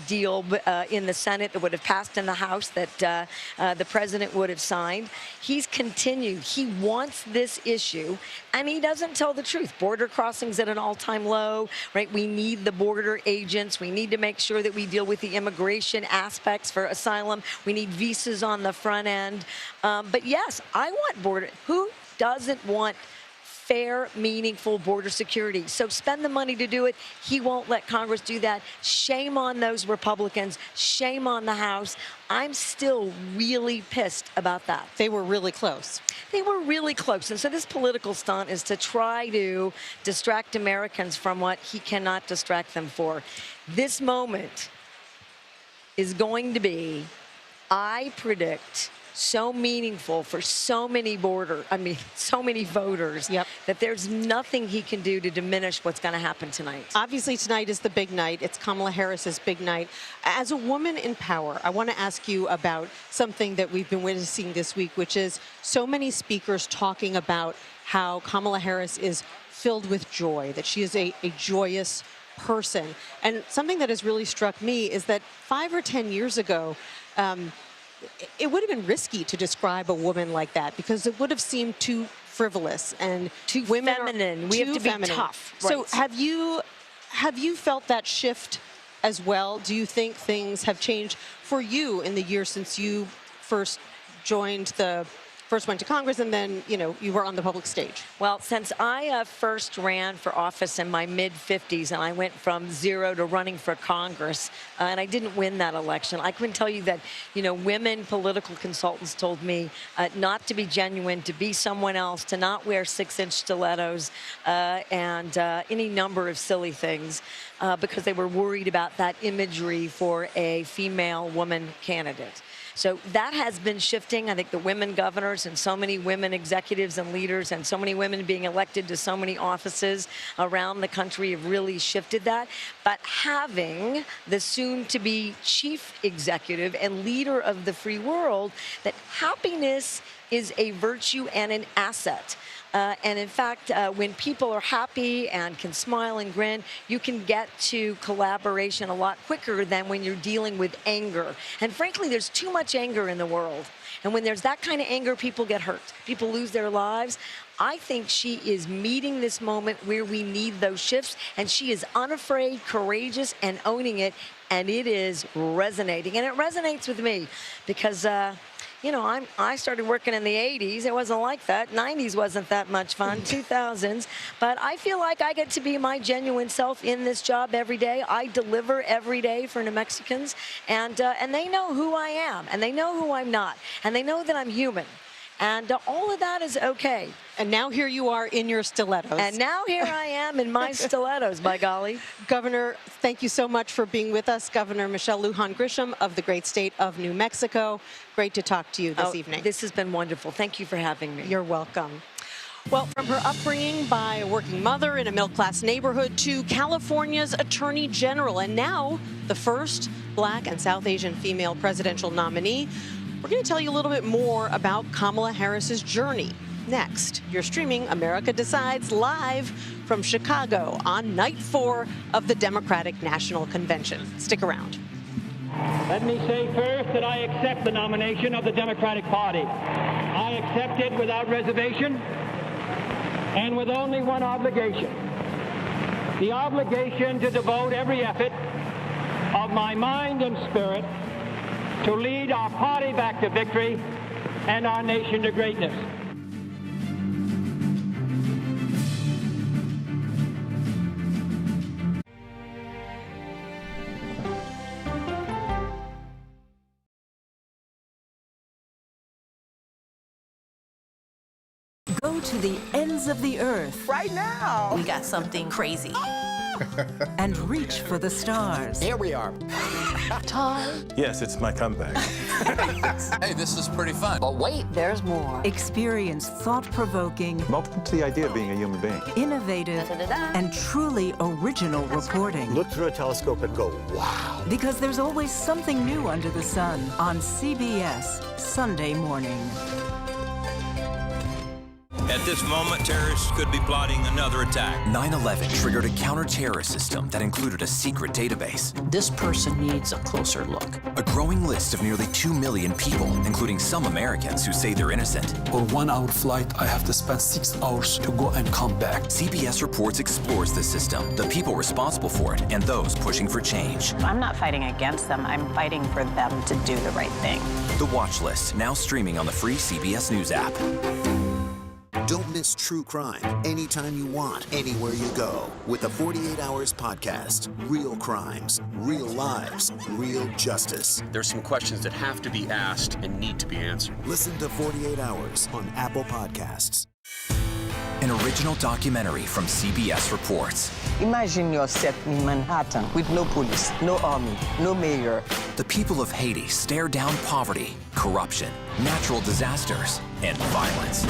deal in the Senate that would have passed in the House that the president would have signed. He's continued. He wants this issue, and he doesn't tell the truth. Border crossings at an all-time low, right? We need the border agents. We need to make sure that we deal with the immigration aspects for asylum. We need visas on the front end. But yes, I want border. Who doesn't want fair, meaningful border security? So spend the money to do it. He won't let Congress do that. Shame on those Republicans. Shame on the House. I'm still really pissed about that. They were really close. They were really close. And so this political stunt is to try to distract Americans from what he cannot distract them for. This moment is going to be, I predict, so meaningful for so many so many voters, that there's nothing he can do to diminish what's going to happen tonight. Obviously, tonight is the big night. It's Kamala Harris's big night. As a woman in power, I want to ask you about something that we've been witnessing this week, which is so many speakers talking about how Kamala Harris is filled with joy, that she is a joyous person. And something that has really struck me is that 5 or 10 years ago, it would have been risky to describe a woman like that because it would have seemed too frivolous and too feminine. We have to be tough. Right. So have you felt that shift as well? Do you think things have changed for you in the years since you first went to Congress and then, you know, you were on the public stage? Well, since I first ran for office in my mid-50s and I went from zero to running for Congress, and I didn't win that election, I can tell you that, you know, women political consultants told me not to be genuine, to be someone else, to not wear 6-inch stilettos and any number of silly things because they were worried about that imagery for a female woman candidate. So that has been shifting. I think the women governors and so many women executives and leaders and so many women being elected to so many offices around the country have really shifted that. But having the soon-to-be chief executive and leader of the free world, that happiness is a virtue and an asset. And in fact, when people are happy and can smile and grin, you can get to collaboration a lot quicker than when you're dealing with anger. And frankly, there's too much anger in the world. And when there's that kind of anger, people get hurt. People lose their lives. I think she is meeting this moment where we need those shifts, and she is unafraid, courageous, and owning it, and it is resonating. And it resonates with me because, you know, I started working in the 80s. It wasn't like that. 90s wasn't that much fun, 2000s. But I feel like I get to be my genuine self in this job every day. I deliver every day for New Mexicans, and they know who I am, and they know who I'm not, and they know that I'm human. And all of that is okay. And now here you are in your stilettos. And now here I am in my stilettos, by golly. Governor, thank you so much for being with us. Governor Michelle Lujan Grisham of the great state of New Mexico. Great to talk to you this evening. This has been wonderful. Thank you for having me. You're welcome. Well, from her upbringing by a working mother in a middle-class neighborhood to California's Attorney General, and now the first Black and South Asian female presidential nominee, we're going to tell you a little bit more about Kamala Harris's journey. Next, you're streaming America Decides live from Chicago on night 4 of the Democratic National Convention. Stick around. Let me say first that I accept the nomination of the Democratic Party. I accept it without reservation and with only one obligation. The obligation to devote every effort of my mind and spirit to lead our party back to victory and our nation to greatness. Go to the ends of the earth. Right now. We got something crazy. And reach for the stars. Here we are. Time. Yes, it's my comeback. Hey, this is pretty fun. But wait, there's more. Experience thought-provoking. Welcome to the idea of being a human being. Innovative and truly original reporting. Look through a telescope and go, wow. Because there's always something new under the sun on CBS Sunday morning. At this moment, terrorists could be plotting another attack. 9/11 triggered a counter-terrorist system that included a secret database. This person needs a closer look. A growing list of nearly 2 million people, including some Americans who say they're innocent. For 1 hour flight, I have to spend 6 hours to go and come back. CBS Reports explores the system, the people responsible for it, and those pushing for change. I'm not fighting against them. I'm fighting for them to do the right thing. The Watch List, now streaming on the free CBS News app. Don't miss true crime anytime you want, anywhere you go. With the 48 Hours podcast. Real crimes, real lives, real justice. There's some questions that have to be asked and need to be answered. Listen to 48 Hours on Apple Podcasts. An original documentary from CBS Reports. Imagine yourself in Manhattan with no police, no army, no mayor. The people of Haiti stare down poverty, corruption, natural disasters, and violence.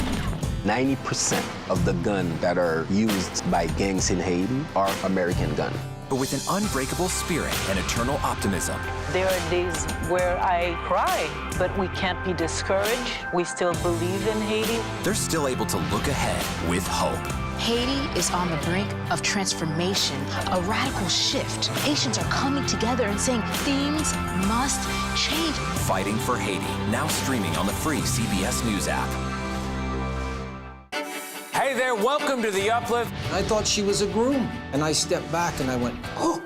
90% of the guns that are used by gangs in Haiti are American guns. But with an unbreakable spirit and eternal optimism. There are days where I cry, but we can't be discouraged. We still believe in Haiti. They're still able to look ahead with hope. Haiti is on the brink of transformation, a radical shift. Nations are coming together and saying things must change. Fighting for Haiti, now streaming on the free CBS News app. Hey there, welcome to The Uplift. I thought she was a groom, and I stepped back and I went, oh,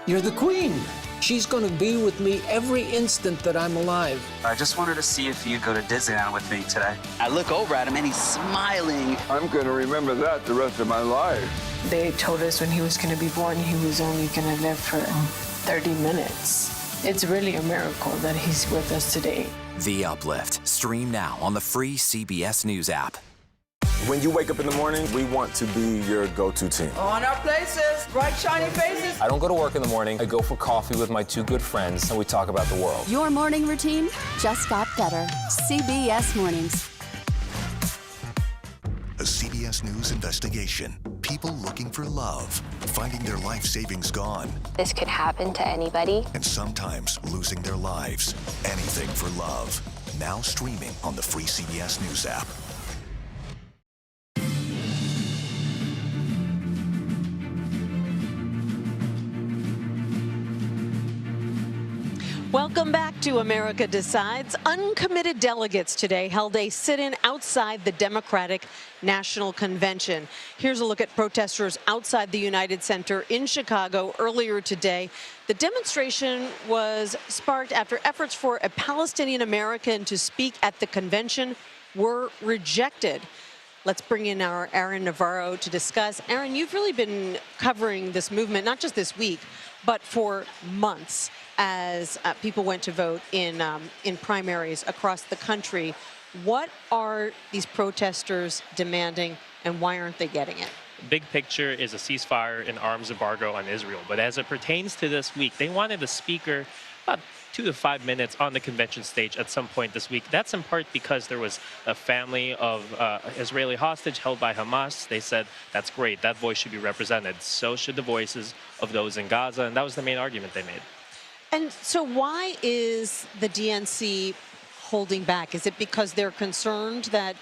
you're the queen. She's going to be with me every instant that I'm alive. I just wanted to see if you'd go to Disneyland with me today. I look over at him and he's smiling. I'm going to remember that the rest of my life. They told us when he was going to be born, he was only going to live for 30 minutes. It's really a miracle that he's with us today. The Uplift. Stream now on the free CBS News app. When you wake up in the morning, we want to be your go-to team. On our places, bright, shiny faces. I don't go to work in the morning. I go for coffee with my 2 good friends, and we talk about the world. Your morning routine just got better. CBS Mornings. A CBS News investigation. People looking for love, finding their life savings gone. This could happen to anybody. And sometimes losing their lives. Anything for love. Now streaming on the free CBS News app. Welcome back to America Decides. Uncommitted delegates today held a sit-in outside the Democratic National Convention. Here's a look at protesters outside the United Center in Chicago earlier today. The demonstration was sparked after efforts for a Palestinian American to speak at the convention were rejected. Let's bring in our Aaron Navarro to discuss. Aaron, you've really been covering this movement, not just this week, but for months, as people went to vote in primaries across the country. What are these protesters demanding, and why aren't they getting it? Big picture is a ceasefire and arms embargo on Israel. But as it pertains to this week, they wanted a speaker about 2 to 5 minutes on the convention stage at some point this week. That's in part because there was a family of Israeli hostage held by Hamas. They said, that's great, that voice should be represented. So should the voices of those in Gaza. And that was the main argument they made. And so why is the DNC holding back? Is it because they're concerned that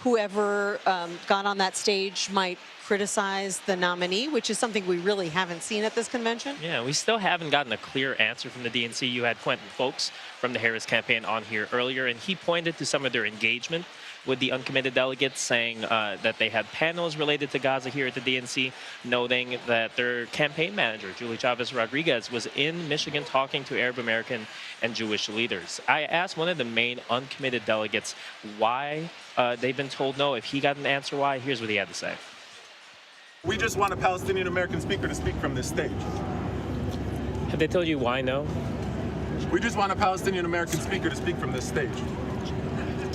whoever got on that stage might criticize the nominee, which is something we really haven't seen at this convention? Yeah, we still haven't gotten a clear answer from the DNC. You had Quentin Folks from the Harris campaign on here earlier, and he pointed to some of their engagement with the uncommitted delegates, saying that they had panels related to Gaza here at the DNC, noting that their campaign manager, Julie Chavez Rodriguez, was in Michigan talking to Arab American and Jewish leaders. I asked one of the main uncommitted delegates why they've been told no. If he got an answer why, here's what he had to say. We just want a Palestinian American speaker to speak from this stage. Have they told you why no? We just want a Palestinian American speaker to speak from this stage.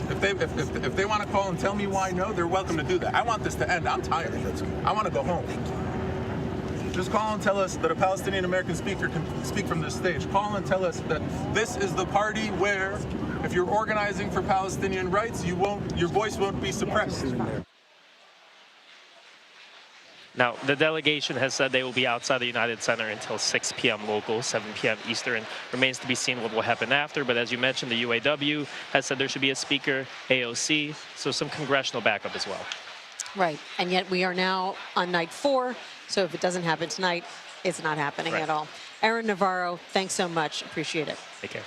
If they want to call and tell me why no, they're welcome to do that. I want this to end. I'm tired. I want to go home. Just call and tell us that a Palestinian American speaker can speak from this stage. Call and tell us that this is the party where, if you're organizing for Palestinian rights, your voice won't be suppressed. Now, the delegation has said they will be outside the United Center until 6 p.m. local, 7 p.m. Eastern. Remains to be seen what will happen after. But as you mentioned, the UAW has said there should be a speaker, AOC, so some congressional backup as well. Right. And yet we are now on night 4. So if it doesn't happen tonight, it's not happening at all. Aaron Navarro, thanks so much. Appreciate it. Take care.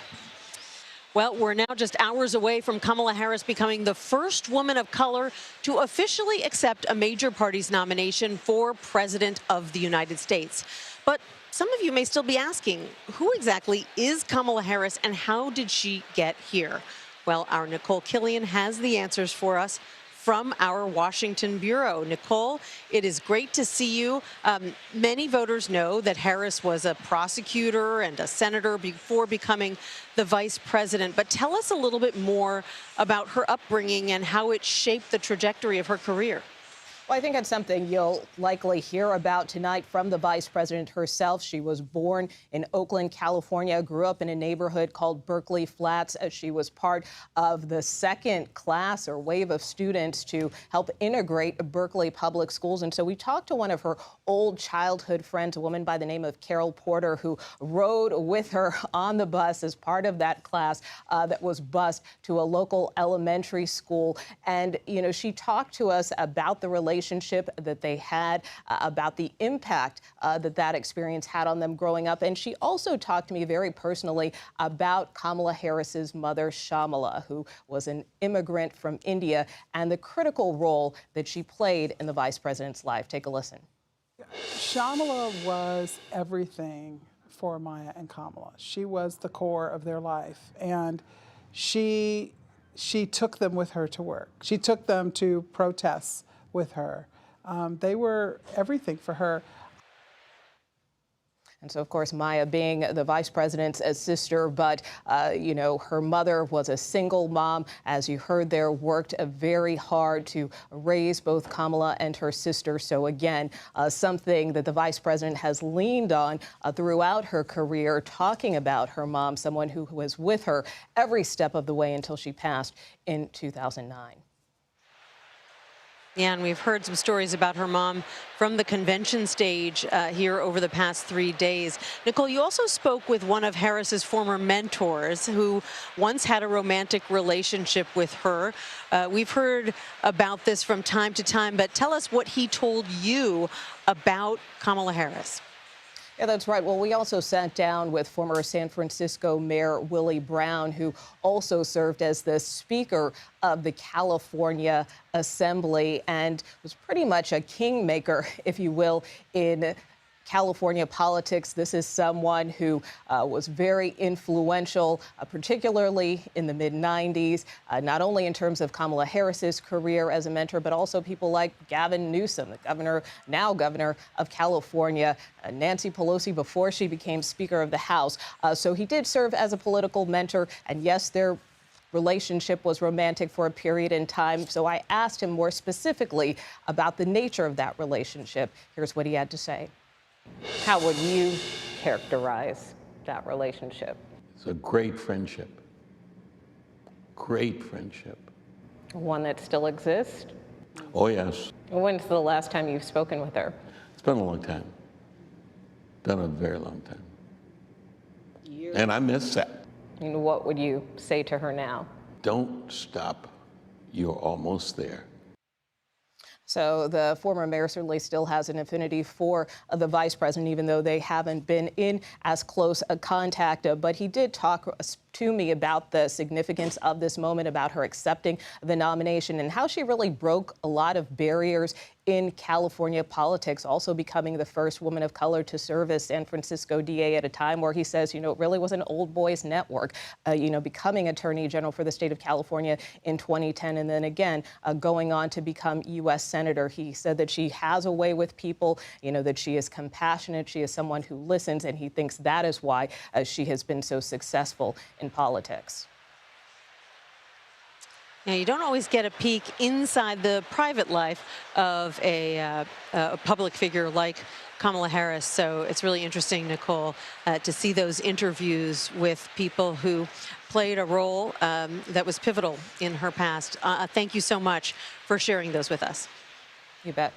Well, we're now just hours away from Kamala Harris becoming the first woman of color to officially accept a major party's nomination for President of the United States. But some of you may still be asking, who exactly is Kamala Harris and how did she get here? Well, our Nicole Killian has the answers for us from our Washington bureau. Nicole, it is great to see you. Many voters know that Harris was a prosecutor and a senator before becoming the vice president. But tell us a little bit more about her upbringing and how it shaped the trajectory of her career. Well, I think it's something you'll likely hear about tonight from the vice president herself. She was born in Oakland, California, grew up in a neighborhood called Berkeley Flats. She was part of the second class or wave of students to help integrate Berkeley public schools. And so we talked to one of her old childhood friends, a woman by the name of Carol Porter, who rode with her on the bus as part of that class that was bused to a local elementary school. And, you know, she talked to us about the relationship that they had, about the impact that experience had on them growing up. And she also talked to me very personally about Kamala Harris's mother, Shamala, who was an immigrant from India, and the critical role that she played in the vice president's life. Take a listen. Shamala was everything for Maya and Kamala. She was the core of their life. And she took them with her to work. She took them to protests with her. They were everything for her. And so, of course, Maya being the vice president's sister, but, you know, her mother was a single mom, as you heard there, worked very hard to raise both Kamala and her sister. So, again, something that the vice president has leaned on throughout her career, talking about her mom, someone who was with her every step of the way until she passed in 2009. Yeah, and we've heard some stories about her mom from the convention stage here over the past 3 days. Nicole, you also spoke with one of Harris's former mentors who once had a romantic relationship with her. We've heard about this from time to time, but tell us what he told you about Kamala Harris. Yeah, that's right. Well, we also sat down with former San Francisco Mayor Willie Brown, who also served as the Speaker of the California Assembly and was pretty much a kingmaker, if you will, in California politics. This is someone who was very influential, particularly in the mid-90s, not only in terms of Kamala Harris's career as a mentor, but also people like Gavin Newsom, the now governor of California, Nancy Pelosi before she became Speaker of the House. So he did serve as a political mentor, and yes, their relationship was romantic for a period in time. So I asked him more specifically about the nature of that relationship. Here's what he had to say. How would you characterize that relationship? It's a great friendship. Great friendship. One that still exists? Oh, yes. When's the last time you've spoken with her? It's been a long time. Been a very long time. And I miss that. And what would you say to her now? Don't stop. You're almost there. So the former mayor certainly still has an affinity for the vice president, even though they haven't been in as close a contact. But he did talk to me about the significance of this moment, about her accepting the nomination and how she really broke a lot of barriers in California politics, also becoming the first woman of color to serve as San Francisco DA at a time where he says, it really was an old boys network, becoming Attorney General for the state of California in 2010. And then again, going on to become U.S. Senator. He said that she has a way with people, that she is compassionate. She is someone who listens. And he thinks that is why she has been so successful in politics. Now, you don't always get a peek inside the private life of a public figure like Kamala Harris, so it's really interesting, Nicole, to see those interviews with people who played a role that was pivotal in her past. Thank you so much for sharing those with us. You bet.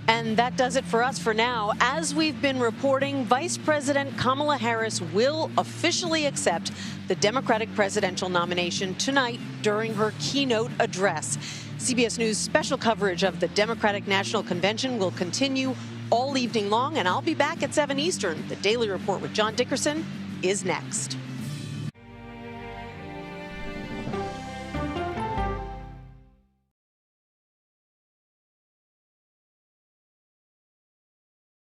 And that does it for us for now. As we've been reporting, Vice President Kamala Harris will officially accept the Democratic presidential nomination tonight during her keynote address. CBS News special coverage of the Democratic National Convention will continue all evening long, and I'll be back at 7 Eastern. The Daily Report with John Dickerson is next.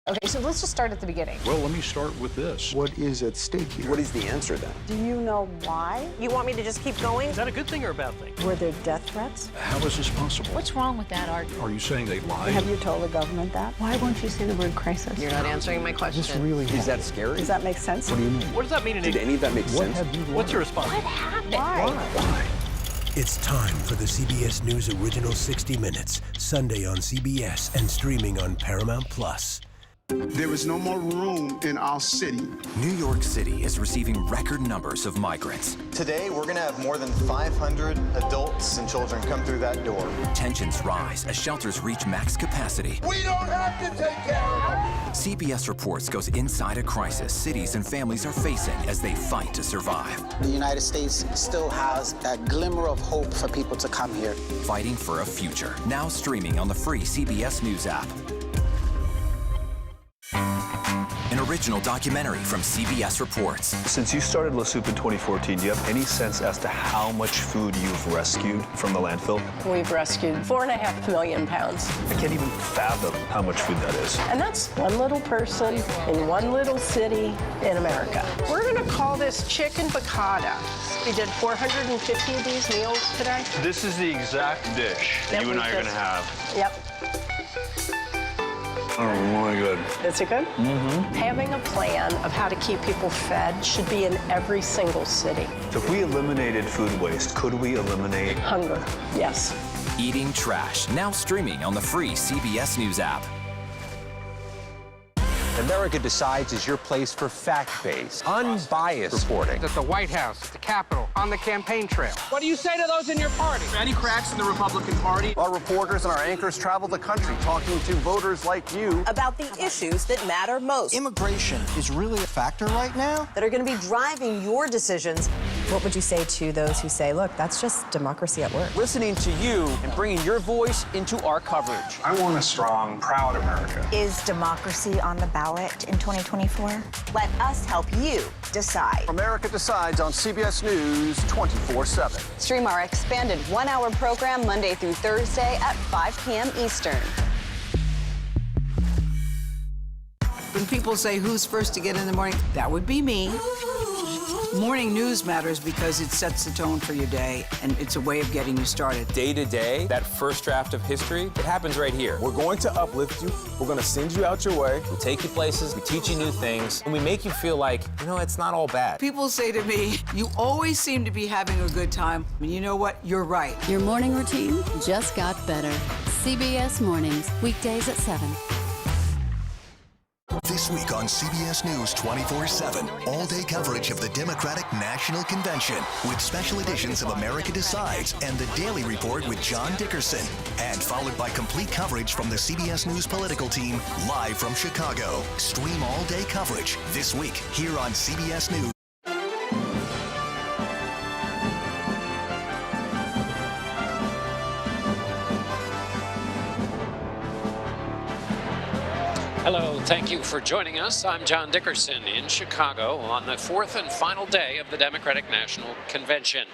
Okay, so let's just start at the beginning. Well, let me start with this. What is at stake here? What is the answer then? Do you know why? You want me to just keep going? Is that a good thing or a bad thing? Were there death threats? How is this possible? What's wrong with that argument? Are you saying they lied? Have you told the government that? Why won't you say the word crisis? You're not answering my question. This really is that scary? Does that make sense? What do you mean? What does that mean? Did any of that make sense? What's your response? What happened? Why? It's time for the CBS News Original 60 Minutes, Sunday on CBS and streaming on Paramount+. There is no more room in our city. New York City is receiving record numbers of migrants. Today, we're going to have more than 500 adults and children come through that door. Tensions rise as shelters reach max capacity. We don't have to take care of them. CBS Reports goes inside a crisis cities and families are facing as they fight to survive. The United States still has a glimmer of hope for people to come here. Fighting for a future. Now streaming on the free CBS News app. An original documentary from CBS Reports. Since you started La Soup in 2014, do you have any sense as to how much food you've rescued from the landfill? We've rescued 4.5 million pounds. I can't even fathom how much food that is. And that's one little person in one little city in America. We're going to call this chicken piccata. We did 450 of these meals today. This is the exact dish that you and I are going to have. Yep. Oh my God. Is it good? Mm-hmm. Having a plan of how to keep people fed should be in every single city. So if we eliminated food waste, could we eliminate hunger? Yes. Eating Trash, now streaming on the free CBS News app. And America Decides is your place for fact-based, unbiased reporting. At the White House, at the Capitol, on the campaign trail. What do you say to those in your party? Any cracks in the Republican Party? Our reporters and our anchors travel the country talking to voters like you About the issues that matter most. Immigration is really a factor right now. That are going to be driving your decisions. What would you say to those who say, look, that's just democracy at work? Listening to you and bringing your voice into our coverage. I want a strong, proud America. Is democracy on the ballot in 2024? Let us help you decide. America Decides on CBS News 24/7. Stream our expanded one-hour program Monday through Thursday at 5 p.m. Eastern. When people say who's first to get in the morning, that would be me. Morning news matters because it sets the tone for your day, and it's a way of getting you started. Day to day, that first draft of history, it happens right here. We're going to uplift you. We're going to send you out your way. We take you places, we teach you new things, and we make you feel like, you know, it's not all bad. People say to me, you always seem to be having a good time. And you know what? You're right. Your morning routine just got better. CBS Mornings, weekdays at 7. This week on CBS News 24/7, all-day coverage of the Democratic National Convention with special editions of America Decides and the Daily Report with John Dickerson, and followed by complete coverage from the CBS News political team live from Chicago. Stream all-day coverage this week here on CBS News. Hello, thank you for joining us. I'm John Dickerson in Chicago on the fourth and final day of the Democratic National Convention.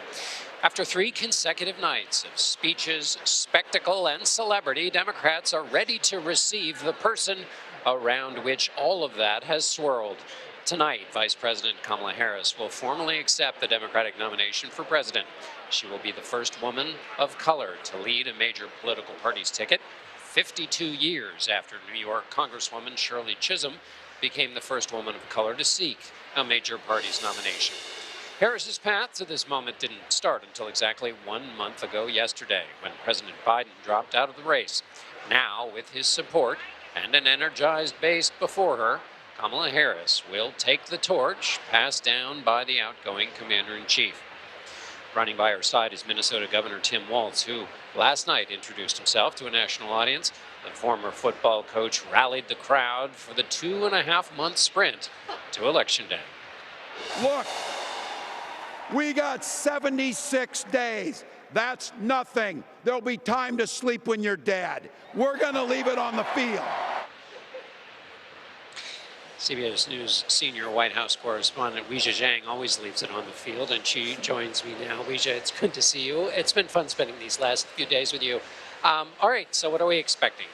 After 3 consecutive nights of speeches, spectacle, and celebrity, Democrats are ready to receive the person around which all of that has swirled. Tonight, Vice President Kamala Harris will formally accept the Democratic nomination for president. She will be the first woman of color to lead a major political party's ticket, 52 years after New York Congresswoman Shirley Chisholm became the first woman of color to seek a major party's nomination. Harris's path to this moment didn't start until exactly 1 month ago yesterday, when President Biden dropped out of the race. Now, with his support and an energized base before her, Kamala Harris will take the torch passed down by the outgoing commander-in-chief. Running by her side is Minnesota Governor Tim Walz, who last night introduced himself to a national audience. The former football coach rallied the crowd for the 2.5-month sprint to Election Day. Look, we got 76 days. That's nothing. There'll be time to sleep when you're dead. We're going to leave it on the field. CBS News senior White House correspondent Weijia Zhang always leaves it on the field, and she joins me now. Weijia, it's good to see you. It's been fun spending these last few days with you. All right, so what are we expecting?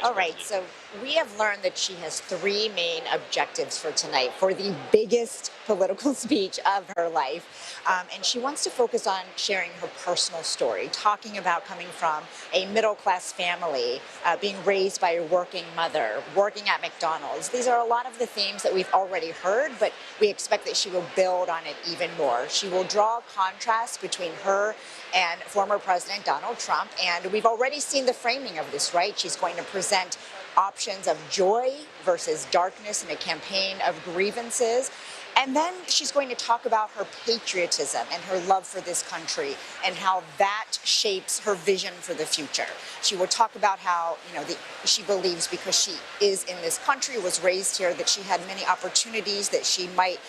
All right, so we have learned that she has 3 main objectives for tonight, for the biggest political speech of her life. And she wants to focus on sharing her personal story, talking about coming from a middle-class family, being raised by a working mother, working at McDonald's. These are a lot of the themes that we've already heard, but we expect that she will build on it even more. She will draw a contrast between her and former President Donald Trump, and we've already seen the framing of this, right? She's going to present options of joy versus darkness in a campaign of grievances. And then she's going to talk about her patriotism and her love for this country and how that shapes her vision for the future. She will talk about how, she believes because she is in this country, was raised here, that she had many opportunities that she might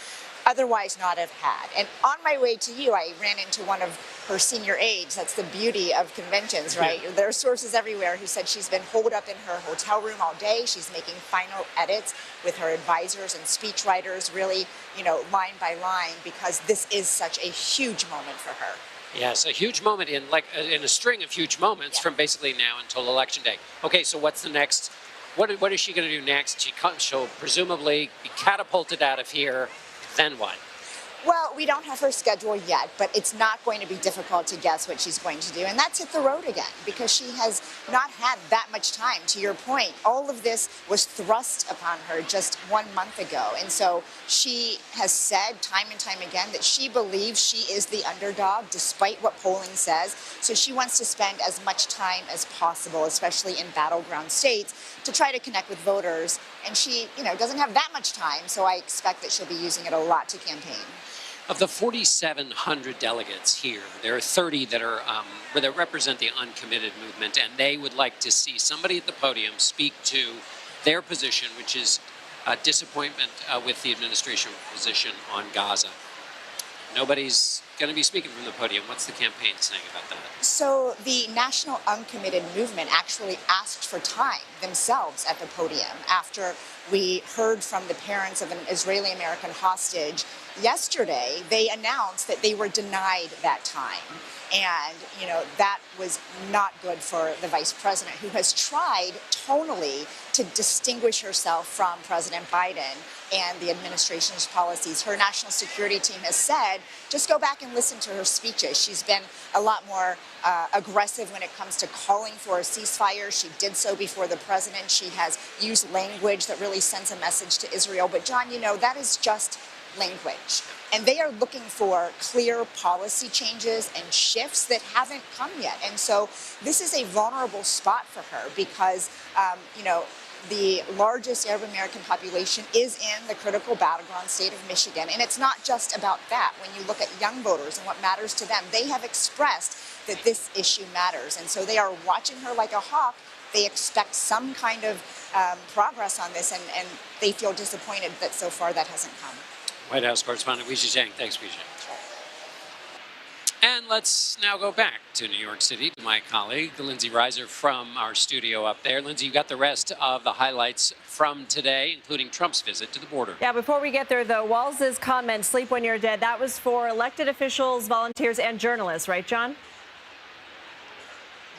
otherwise not have had. And on my way to you, I ran into one of her senior aides. That's the beauty of conventions, right? Yeah. There are sources everywhere who said she's been holed up in her hotel room all day. She's making final edits with her advisors and speechwriters, really, line by line, because this is such a huge moment for her. Yes, a huge moment in a string of huge moments from basically now until Election Day. Okay, so what's the next? What is she going to do next? She'll presumably be catapulted out of here. Then what? Well, we don't have her schedule yet, but it's not going to be difficult to guess what she's going to do. And that's hit the road again, because she has not had that much time. To your point, all of this was thrust upon her just 1 month ago. And so she has said time and time again that she believes she is the underdog, despite what polling says. So she wants to spend as much time as possible, especially in battleground states, to try to connect with voters. And she, doesn't have that much time, so I expect that she'll be using it a lot to campaign. Of the 4,700 delegates here, there are 30 that are that represent the uncommitted movement, and they would like to see somebody at the podium speak to their position, which is disappointment with the administration position on Gaza. Nobody's going to be speaking from the podium. What's the campaign saying about that? So the National Uncommitted Movement actually asked for time themselves at the podium after we heard from the parents of an Israeli-American hostage yesterday. They announced that they were denied that time. And, that was not good for the vice president, who has tried tonally to distinguish herself from President Biden and the administration's policies. Her national security team has said, just go back and listen to her speeches. She's been a lot more aggressive when it comes to calling for a ceasefire. She did so before the president. She has used language that really sends a message to Israel. But, John, that is just language. And they are looking for clear policy changes and shifts that haven't come yet. And so this is a vulnerable spot for her because, the largest Arab American population is in the critical battleground state of Michigan. And it's not just about that. When you look at young voters and what matters to them, they have expressed that this issue matters. And so they are watching her like a hawk. They expect some kind of progress on this, and they feel disappointed that so far that hasn't come. White House correspondent Weijia Zhang. Thanks, Weijia. And let's now go back to New York City to my colleague, Lindsay Reiser, from our studio up there. Lindsay, you got the rest of the highlights from today, including Trump's visit to the border. Yeah, before we get there, though, Walz's comment, sleep when you're dead, that was for elected officials, volunteers, and journalists, right, John?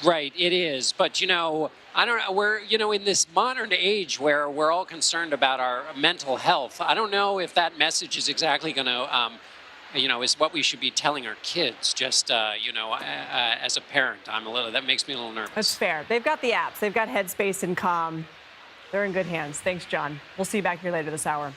Right, it is. But, I don't know, we're, in this modern age where we're all concerned about our mental health, I don't know if that message is exactly going to, is what we should be telling our kids. Just, as a parent, that makes me a little nervous. That's fair. They've got the apps. They've got Headspace and Calm. They're in good hands. Thanks, John. We'll see you back here later this hour.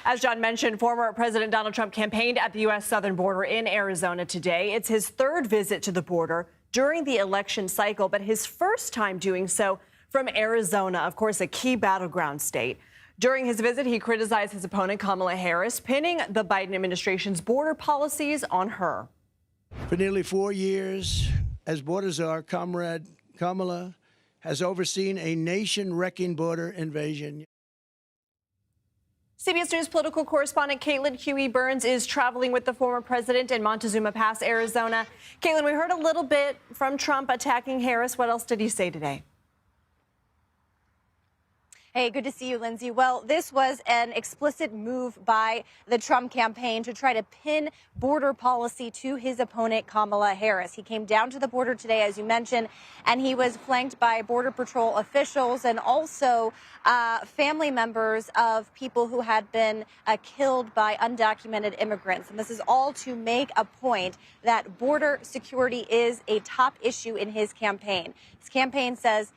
As John mentioned, former President Donald Trump campaigned at the U.S. southern border in Arizona today. It's his third visit to the border during the election cycle, but his first time doing so from Arizona, of course, a key battleground state. During his visit, he criticized his opponent, Kamala Harris, pinning the Biden administration's border policies on her. For nearly 4 years, as border czar, Comrade Kamala has overseen a nation-wrecking border invasion. CBS News political correspondent Caitlin Huey Burns is traveling with the former president in Montezuma Pass, Arizona. Caitlin, we heard a little bit from Trump attacking Harris. What else did he say today? Hey, good to see you, Lindsay. Well, this was an explicit move by the Trump campaign to try to pin border policy to his opponent, Kamala Harris. He came down to the border today, as you mentioned, and he was flanked by Border Patrol officials and also family members of people who had been killed by undocumented immigrants. And this is all to make a point that border security is a top issue in his campaign. His campaign says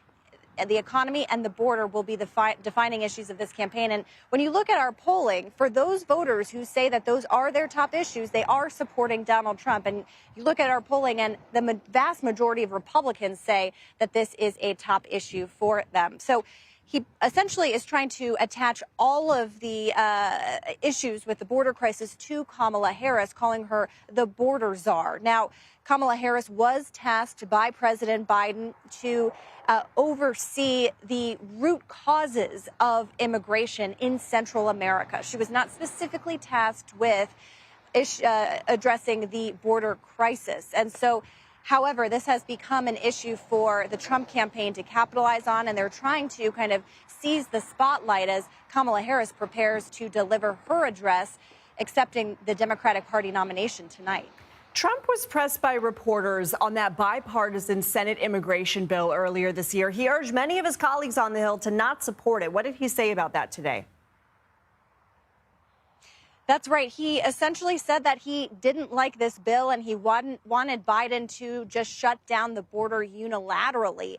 the economy and the border will be the defining issues of this campaign. And when you look at our polling, for those voters who say that those are their top issues, they are supporting Donald Trump. And you look at our polling, and the vast majority of Republicans say that this is a top issue for them. So he essentially is trying to attach all of the issues with the border crisis to Kamala Harris, calling her the border czar. Now, Kamala Harris was tasked by President Biden to oversee the root causes of immigration in Central America. She was not specifically tasked with addressing the border crisis. And so, however, this has become an issue for the Trump campaign to capitalize on, and they're trying to kind of seize the spotlight as Kamala Harris prepares to deliver her address, accepting the Democratic Party nomination tonight. Trump was pressed by reporters on that bipartisan Senate immigration bill earlier this year. He urged many of his colleagues on the Hill to not support it. What did he say about that today? That's right. He essentially said that he didn't like this bill and he wanted Biden to just shut down the border unilaterally.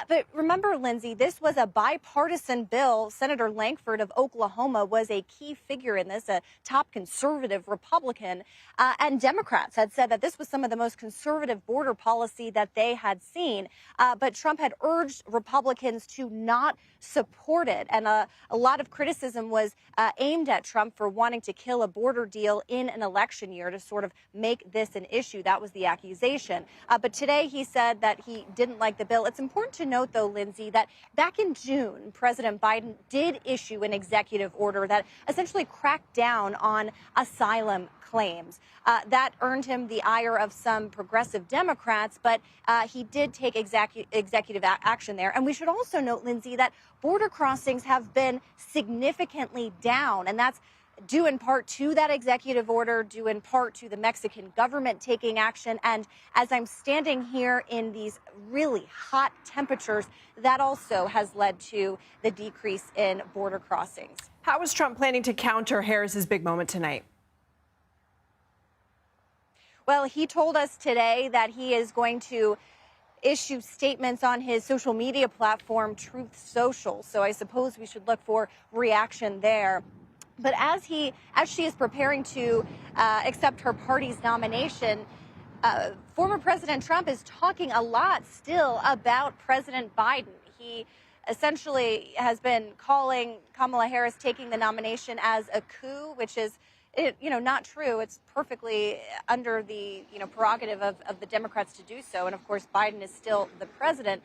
But remember, Lindsay, this was a bipartisan bill. Senator Lankford of Oklahoma was a key figure in this, a top conservative Republican. And Democrats had said that this was some of the most conservative border policy that they had seen. But Trump had urged Republicans to not support it. And a lot of criticism was aimed at Trump for wanting to kill a border deal in an election year to sort of make this an issue. That was the accusation. But today he said that he didn't like the bill. It's important to note, though, Lindsay, that back in June, President Biden did issue an executive order that essentially cracked down on asylum claims. That earned him the ire of some progressive Democrats, but he did take executive action there. And we should also note, Lindsay, that border crossings have been significantly down, and that's due in part to that executive order, due in part to the Mexican government taking action. And as I'm standing here in these really hot temperatures, that also has led to the decrease in border crossings. How is Trump planning to counter Harris's big moment tonight? Well, he told us today that he is going to issue statements on his social media platform, Truth Social. So I suppose we should look for reaction there. But as she is preparing to accept her party's nomination, former President Trump is talking a lot still about President Biden. He essentially has been calling Kamala Harris taking the nomination as a coup, which is not true. It's perfectly under the, prerogative of the Democrats to do so. And of course, Biden is still the president.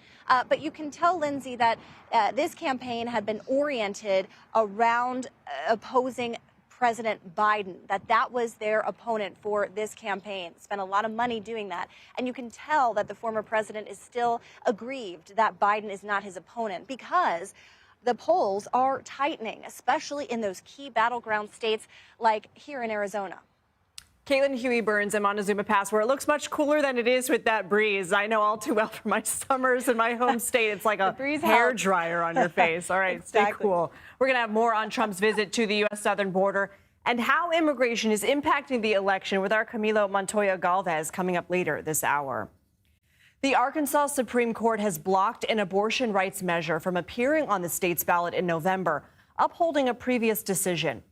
But you can tell, Lindsay, that this campaign had been oriented around opposing President Biden, that was their opponent for this campaign. Spent a lot of money doing that. And you can tell that the former president is still aggrieved that Biden is not his opponent, because the polls are tightening, especially in those key battleground states like here in Arizona. Caitlin Huey Burns in Montezuma Pass, where it looks much cooler than it is with that breeze. I know all too well from my summers in my home state. It's like a hair dryer on your face. All right, Stay cool. We're going to have more on Trump's visit to the U.S. southern border and how immigration is impacting the election with our Camilo Montoya Galvez coming up later this hour. The Arkansas Supreme Court has blocked an abortion rights measure from appearing on the state's ballot in November, upholding a previous decision.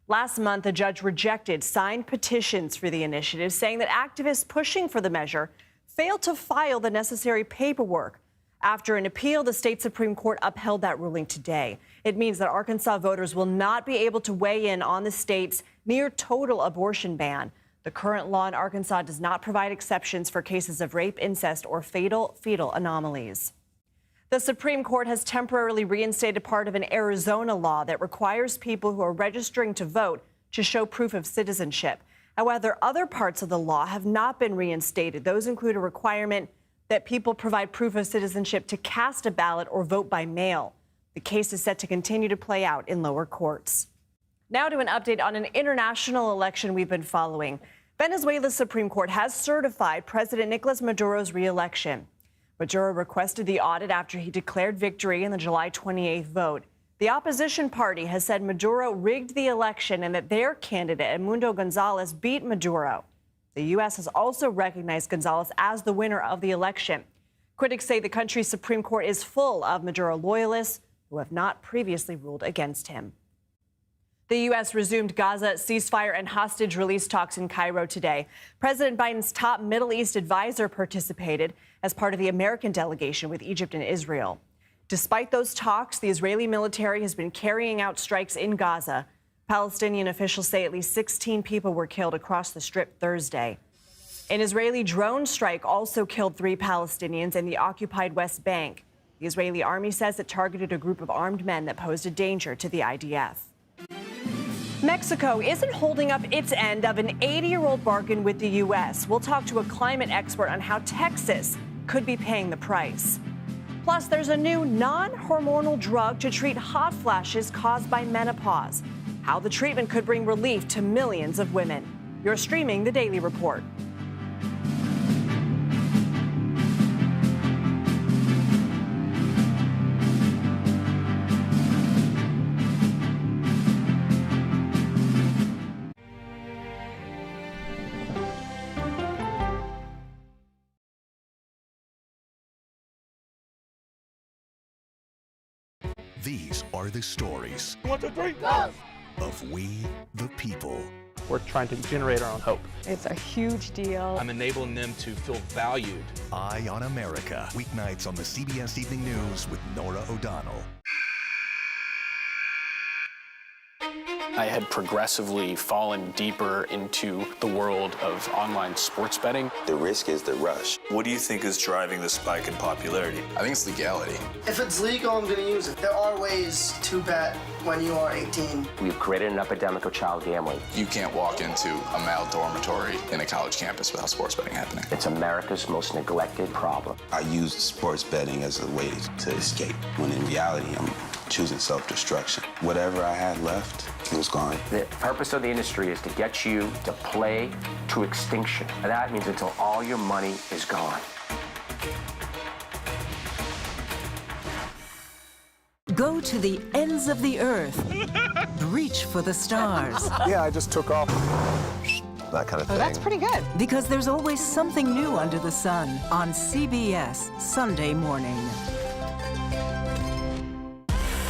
Last month, a judge rejected signed petitions for the initiative, saying that activists pushing for the measure failed to file the necessary paperwork. After an appeal, the state Supreme Court upheld that ruling today. It means that Arkansas voters will not be able to weigh in on the state's near total abortion ban. The current law in Arkansas does not provide exceptions for cases of rape, incest, or fatal fetal anomalies. The Supreme Court has temporarily reinstated part of an Arizona law that requires people who are registering to vote to show proof of citizenship. However, other parts of the law have not been reinstated. Those include a requirement that people provide proof of citizenship to cast a ballot or vote by mail. The case is set to continue to play out in lower courts. Now to an update on an international election we've been following. Venezuela's Supreme Court has certified President Nicolas Maduro's re-election. Maduro requested the audit after he declared victory in the July 28th vote. The opposition party has said Maduro rigged the election and that their candidate, Edmundo Gonzalez, beat Maduro. The U.S. has also recognized Gonzalez as the winner of the election. Critics say the country's Supreme Court is full of Maduro loyalists who have not previously ruled against him. The U.S. resumed Gaza ceasefire and hostage release talks in Cairo today. President Biden's top Middle East advisor participated as part of the American delegation with Egypt and Israel. Despite those talks, the Israeli military has been carrying out strikes in Gaza. Palestinian officials say at least 16 people were killed across the Strip Thursday. An Israeli drone strike also killed 3 Palestinians in the occupied West Bank. The Israeli army says it targeted a group of armed men that posed a danger to the IDF. Mexico isn't holding up its end of an 80-year-old bargain with the U.S. We'll talk to a climate expert on how Texas could be paying the price. Plus, there's a new non-hormonal drug to treat hot flashes caused by menopause. How the treatment could bring relief to millions of women. You're streaming The Daily Report. These are the stories 1, 2, 3, go! of We the People. We're trying to generate our own hope. It's a huge deal. I'm enabling them to feel valued. Eye on America. Weeknights on the CBS Evening News with Norah O'Donnell. I had progressively fallen deeper into the world of online sports betting. The risk is the rush. What do you think is driving the spike in popularity? I think it's legality. If it's legal, I'm going to use it. There are ways to bet when you are 18. We've created an epidemic of child gambling. You can't walk into a male dormitory in a college campus without sports betting happening. It's America's most neglected problem. I use sports betting as a way to escape, when in reality, I'm choosing self-destruction. Whatever I had left, it was gone. The purpose of the industry is to get you to play to extinction. And that means until all your money is gone. Go to the ends of the earth. Reach for the stars. Yeah, I just took off. That kind of thing. Oh, that's pretty good. Because there's always something new under the sun on CBS Sunday morning.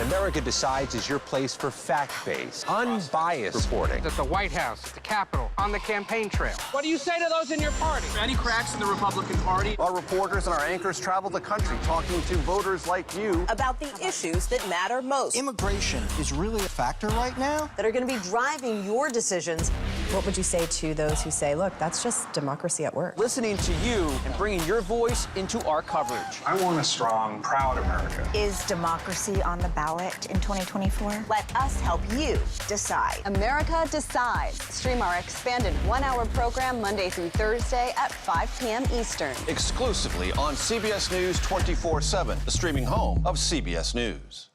America Decides is your place for fact-based, unbiased reporting. At the White House, at the Capitol, on the campaign trail. What do you say to those in your party? Any cracks in the Republican Party? Our reporters and our anchors travel the country talking to voters like you about the issues that matter most. Immigration is really a factor right now that are going to be driving your decisions. What would you say to those who say, look, that's just democracy at work? Listening to you and bringing your voice into our coverage. I want a strong, proud America. Is democracy on the ballot in 2024? Let us help you decide. America Decides. Stream our expanded one-hour program Monday through Thursday at 5 p.m. Eastern. Exclusively on CBS News 24/7, the streaming home of CBS News.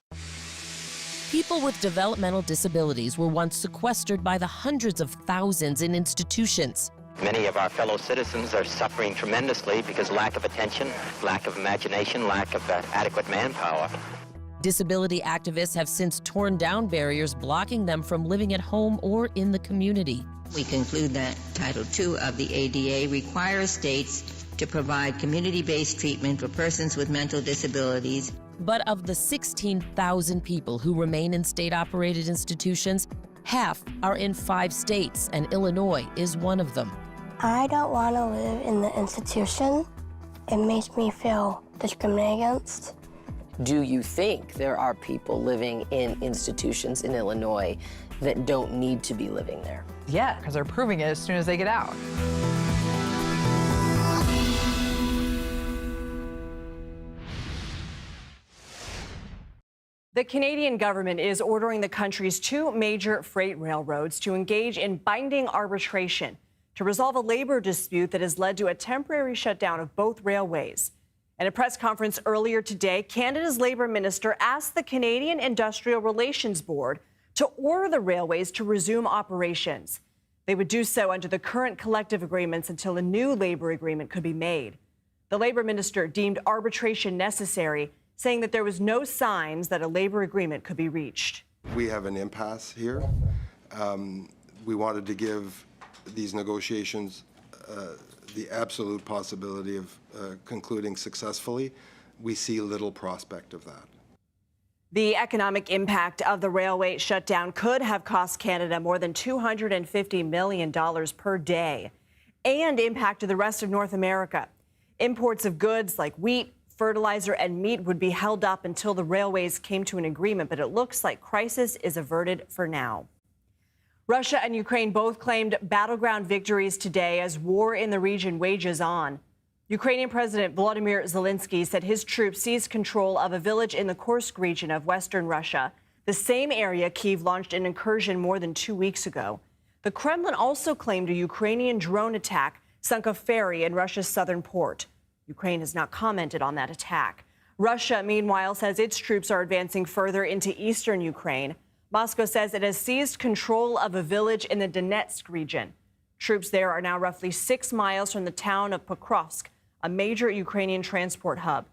People with developmental disabilities were once sequestered by the hundreds of thousands in institutions. Many of our fellow citizens are suffering tremendously because lack of attention, lack of imagination, lack of adequate manpower. Disability activists have since torn down barriers blocking them from living at home or in the community. We conclude that Title II of the ADA requires states to provide community-based treatment for persons with mental disabilities. But of the 16,000 people who remain in state-operated institutions, half are in 5 states, and Illinois is one of them. I don't want to live in the institution. It makes me feel discriminated against. Do you think there are people living in institutions in Illinois that don't need to be living there? Yeah, because they're proving it as soon as they get out. The Canadian government is ordering the country's 2 major freight railroads to engage in binding arbitration to resolve a labor dispute that has led to a temporary shutdown of both railways. In a press conference earlier today, Canada's Labour Minister asked the Canadian Industrial Relations Board to order the railways to resume operations. They would do so under the current collective agreements until a new labor agreement could be made. The Labour Minister deemed arbitration necessary, saying that there was no signs that a labor agreement could be reached. We have an impasse here. We wanted to give these negotiations the absolute possibility of concluding successfully. We see little prospect of that. The economic impact of the railway shutdown could have cost Canada more than $250 million per day and impacted the rest of North America. Imports of goods like wheat, fertilizer, and meat would be held up until the railways came to an agreement, but it looks like crisis is averted for now. Russia and Ukraine both claimed battleground victories today as war in the region wages on. Ukrainian President Volodymyr Zelensky said his troops seized control of a village in the Kursk region of western Russia, the same area Kyiv launched an incursion more than 2 weeks ago. The Kremlin also claimed a Ukrainian drone attack sunk a ferry in Russia's southern port. Ukraine has not commented on that attack. Russia, meanwhile, says its troops are advancing further into eastern Ukraine. Moscow says it has seized control of a village in the Donetsk region. Troops there are now roughly 6 miles from the town of Pokrovsk, a major Ukrainian transport hub.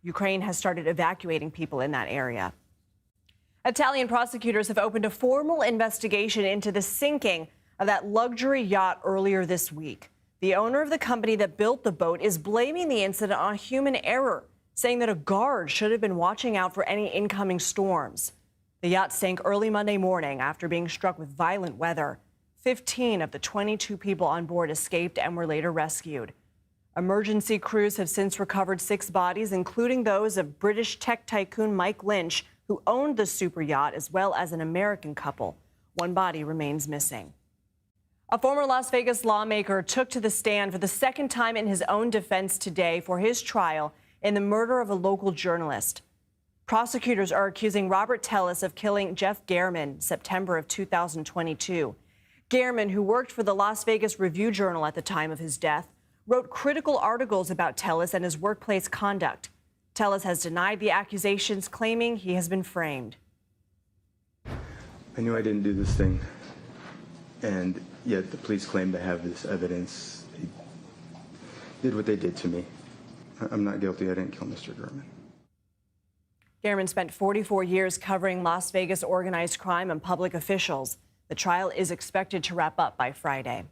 Ukraine has started evacuating people in that area. Italian prosecutors have opened a formal investigation into the sinking of that luxury yacht earlier this week. The owner of the company that built the boat is blaming the incident on human error, saying that a guard should have been watching out for any incoming storms. The yacht sank early Monday morning after being struck with violent weather. 15 of the 22 people on board escaped and were later rescued. Emergency crews have since recovered 6 bodies, including those of British tech tycoon Mike Lynch, who owned the super yacht, as well as an American couple. 1 body remains missing. A former Las Vegas lawmaker took to the stand for the second time in his own defense today for his trial in the murder of a local journalist. Prosecutors are accusing Robert Tellis of killing Jeff Gehrman September of 2022. Gehrman, who worked for the Las Vegas Review-Journal at the time of his death, wrote critical articles about Tellis and his workplace conduct. Tellis has denied the accusations, claiming he has been framed. I knew I didn't do this thing, and yet the police claim they have this evidence. They did what they did to me. I'm not guilty. I didn't kill Mr. Gehrman. Gehrman spent 44 years covering Las Vegas organized crime and public officials. The trial is expected to wrap up by Friday.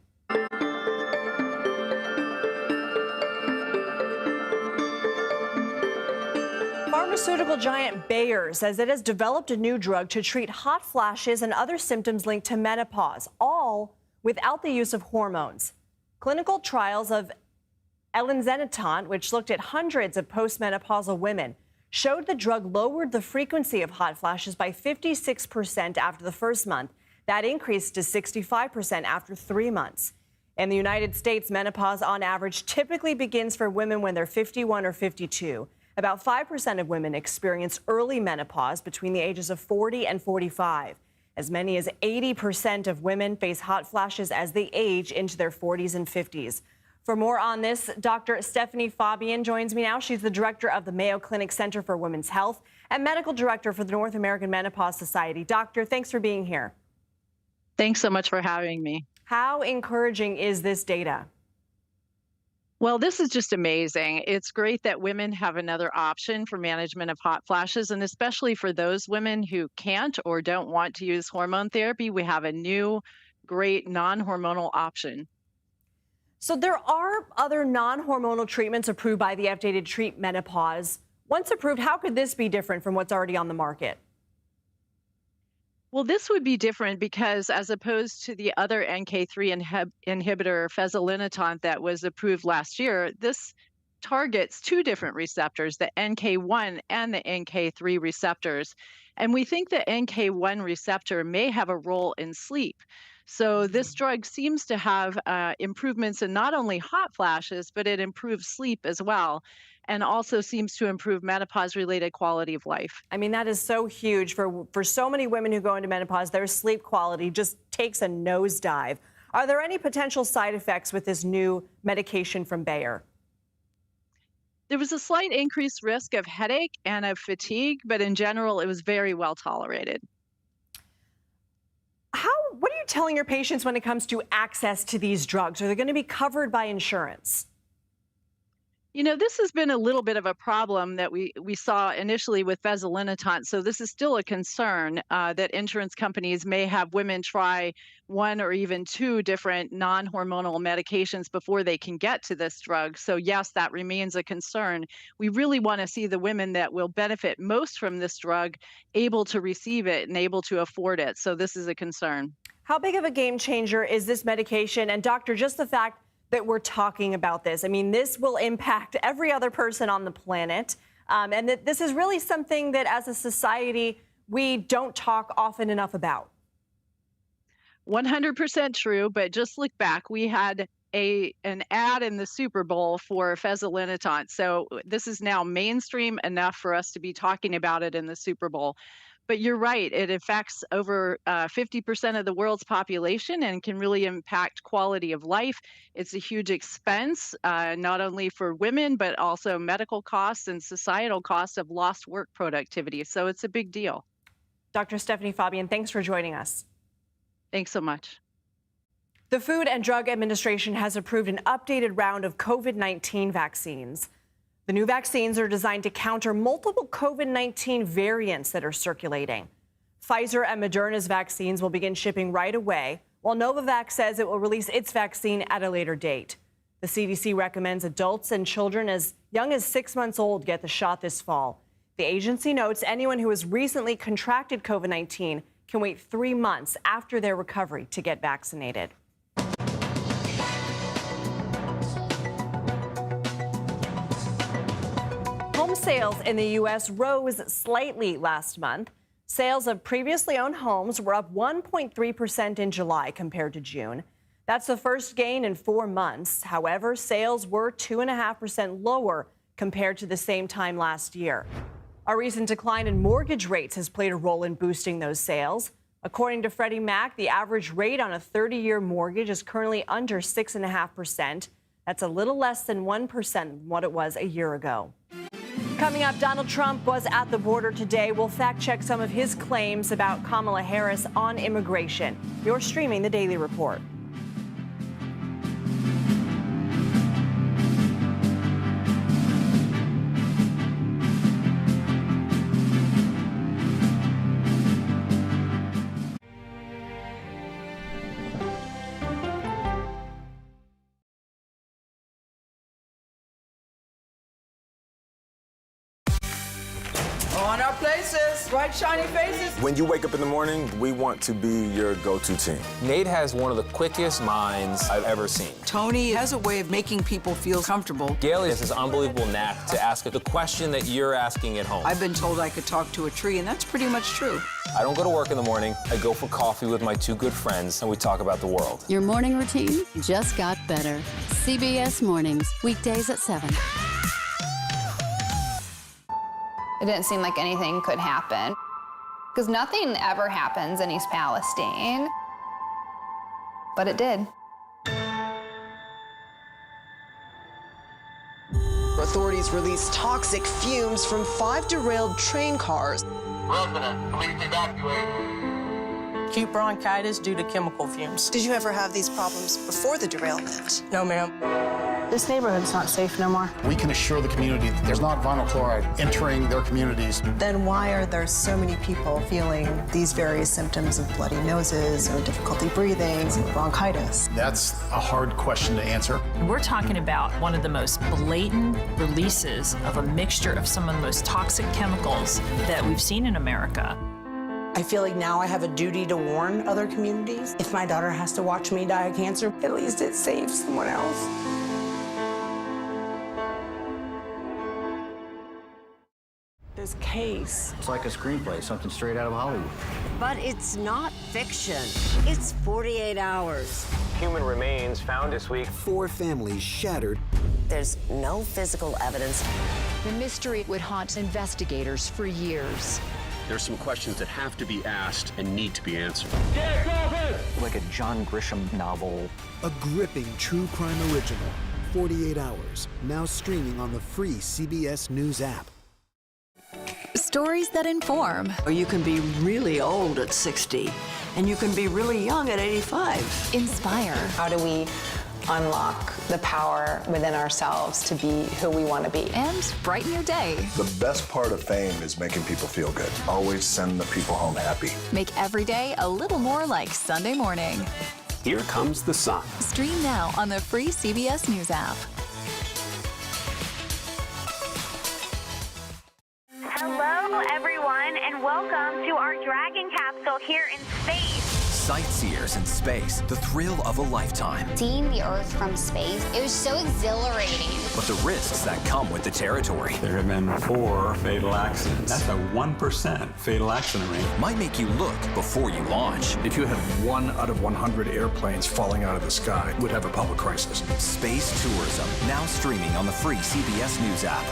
Pharmaceutical giant Bayer says it has developed a new drug to treat hot flashes and other symptoms linked to menopause, all without the use of hormones. Clinical trials of elinzanetant, which looked at hundreds of postmenopausal women, showed the drug lowered the frequency of hot flashes by 56% after the first month. That increased to 65% after 3 months. In the United States, menopause on average typically begins for women when they're 51 or 52. About 5% of women experience early menopause between the ages of 40 and 45. As many as 80% of women face hot flashes as they age into their 40s and 50s. For more on this, Dr. Stephanie Fabian joins me now. She's the director of the Mayo Clinic Center for Women's Health and medical director for the North American Menopause Society. Doctor, thanks for being here. Thanks so much for having me. How encouraging is this data? Well, this is just amazing. It's great that women have another option for management of hot flashes, and especially for those women who can't or don't want to use hormone therapy, we have a new, great non-hormonal option. So there are other non-hormonal treatments approved by the FDA to treat menopause. Once approved, how could this be different from what's already on the market? Well, this would be different because as opposed to the other NK3 inhibitor, fezolinetant, that was approved last year, this targets 2 different receptors, the NK1 and the NK3 receptors. And we think the NK1 receptor may have a role in sleep. So this drug seems to have improvements in not only hot flashes, but it improves sleep as well, and also seems to improve menopause-related quality of life. I mean, that is so huge for so many women who go into menopause. Their sleep quality just takes a nosedive. Are there any potential side effects with this new medication from Bayer? There was a slight increased risk of headache and of fatigue, but in general, it was very well tolerated. What are you telling your patients when it comes to access to these drugs? Are they going to be covered by insurance? You know, this has been a little bit of a problem that we saw initially with fezolinetant. So this is still a concern that insurance companies may have women try 1 or even 2 different non-hormonal medications before they can get to this drug. So yes, that remains a concern. We really want to see the women that will benefit most from this drug able to receive it and able to afford it. So this is a concern. How big of a game changer is this medication? And doctor, just the fact that we're talking about this. I mean, this will impact every other person on the planet. And that this is really something that as a society, we don't talk often enough about. 100% true, but just look back. We had an ad in the Super Bowl for fezolinetant. So this is now mainstream enough for us to be talking about it in the Super Bowl. But you're right, it affects over 50% of the world's population and can really impact quality of life. It's a huge expense, not only for women, but also medical costs and societal costs of lost work productivity. So it's a big deal. Dr. Stephanie Fabian, thanks for joining us. Thanks so much. The Food and Drug Administration has approved an updated round of COVID-19 vaccines. The new vaccines are designed to counter multiple COVID-19 variants that are circulating. Pfizer and Moderna's vaccines will begin shipping right away, while Novavax says it will release its vaccine at a later date. The CDC recommends adults and children as young as 6 months old get the shot this fall. The agency notes anyone who has recently contracted COVID-19 can wait 3 months after their recovery to get vaccinated. Home sales in the U.S. rose slightly last month. Sales of previously owned homes were up 1.3% in July compared to June. That's the first gain in 4 months. However, sales were 2.5% lower compared to the same time last year. A recent decline in mortgage rates has played a role in boosting those sales. According to Freddie Mac, the average rate on a 30-year mortgage is currently under 6.5%. That's a little less than 1% what it was a year ago. Coming up, Donald Trump was at the border today. We'll fact-check some of his claims about Kamala Harris on immigration. You're streaming the Daily Report. On our places, bright, shiny faces. When you wake up in the morning, we want to be your go-to team. Nate has one of the quickest minds I've ever seen. Tony has a way of making people feel comfortable. Gail has this unbelievable knack to ask the question that you're asking at home. I've been told I could talk to a tree, and that's pretty much true. I don't go to work in the morning. I go for coffee with my two good friends, and we talk about the world. Your morning routine just got better. CBS Mornings, weekdays at 7. It didn't seem like anything could happen, because nothing ever happens in East Palestine, but it did. Authorities released toxic fumes from 5 derailed train cars. Resident, please evacuate. Acute bronchitis due to chemical fumes. Did you ever have these problems before the derailment? No, ma'am. This neighborhood's not safe no more. We can assure the community that there's not vinyl chloride entering their communities. Then why are there so many people feeling these various symptoms of bloody noses or difficulty breathing, bronchitis? That's a hard question to answer. We're talking about one of the most blatant releases of a mixture of some of the most toxic chemicals that we've seen in America. I feel like now I have a duty to warn other communities. If my daughter has to watch me die of cancer, at least it saves someone else. This case. It's like a screenplay, something straight out of Hollywood. But it's not fiction. It's 48 hours. Human remains found this week. 4 families shattered. There's no physical evidence. The mystery would haunt investigators for years. There's some questions that have to be asked and need to be answered. Like a John Grisham novel. A gripping true crime original. 48 hours. Now streaming on the free CBS News app. Stories that inform. You can be really old at 60, and you can be really young at 85. Inspire. How do we unlock the power within ourselves to be who we want to be? And brighten your day. The best part of fame is making people feel good. Always send the people home happy. Make every day a little more like Sunday morning. Here comes the sun. Stream now on the free CBS News app. Hello, everyone, and welcome to our Dragon capsule here in space. Sightseers in space, the thrill of a lifetime. Seeing the Earth from space, it was so exhilarating. But the risks that come with the territory. There have been 4 fatal accidents. That's a 1% fatal accident rate. Might make you look before you launch. If you had 1 out of 100 airplanes falling out of the sky, we'd have a public crisis. Space tourism, now streaming on the free CBS News app.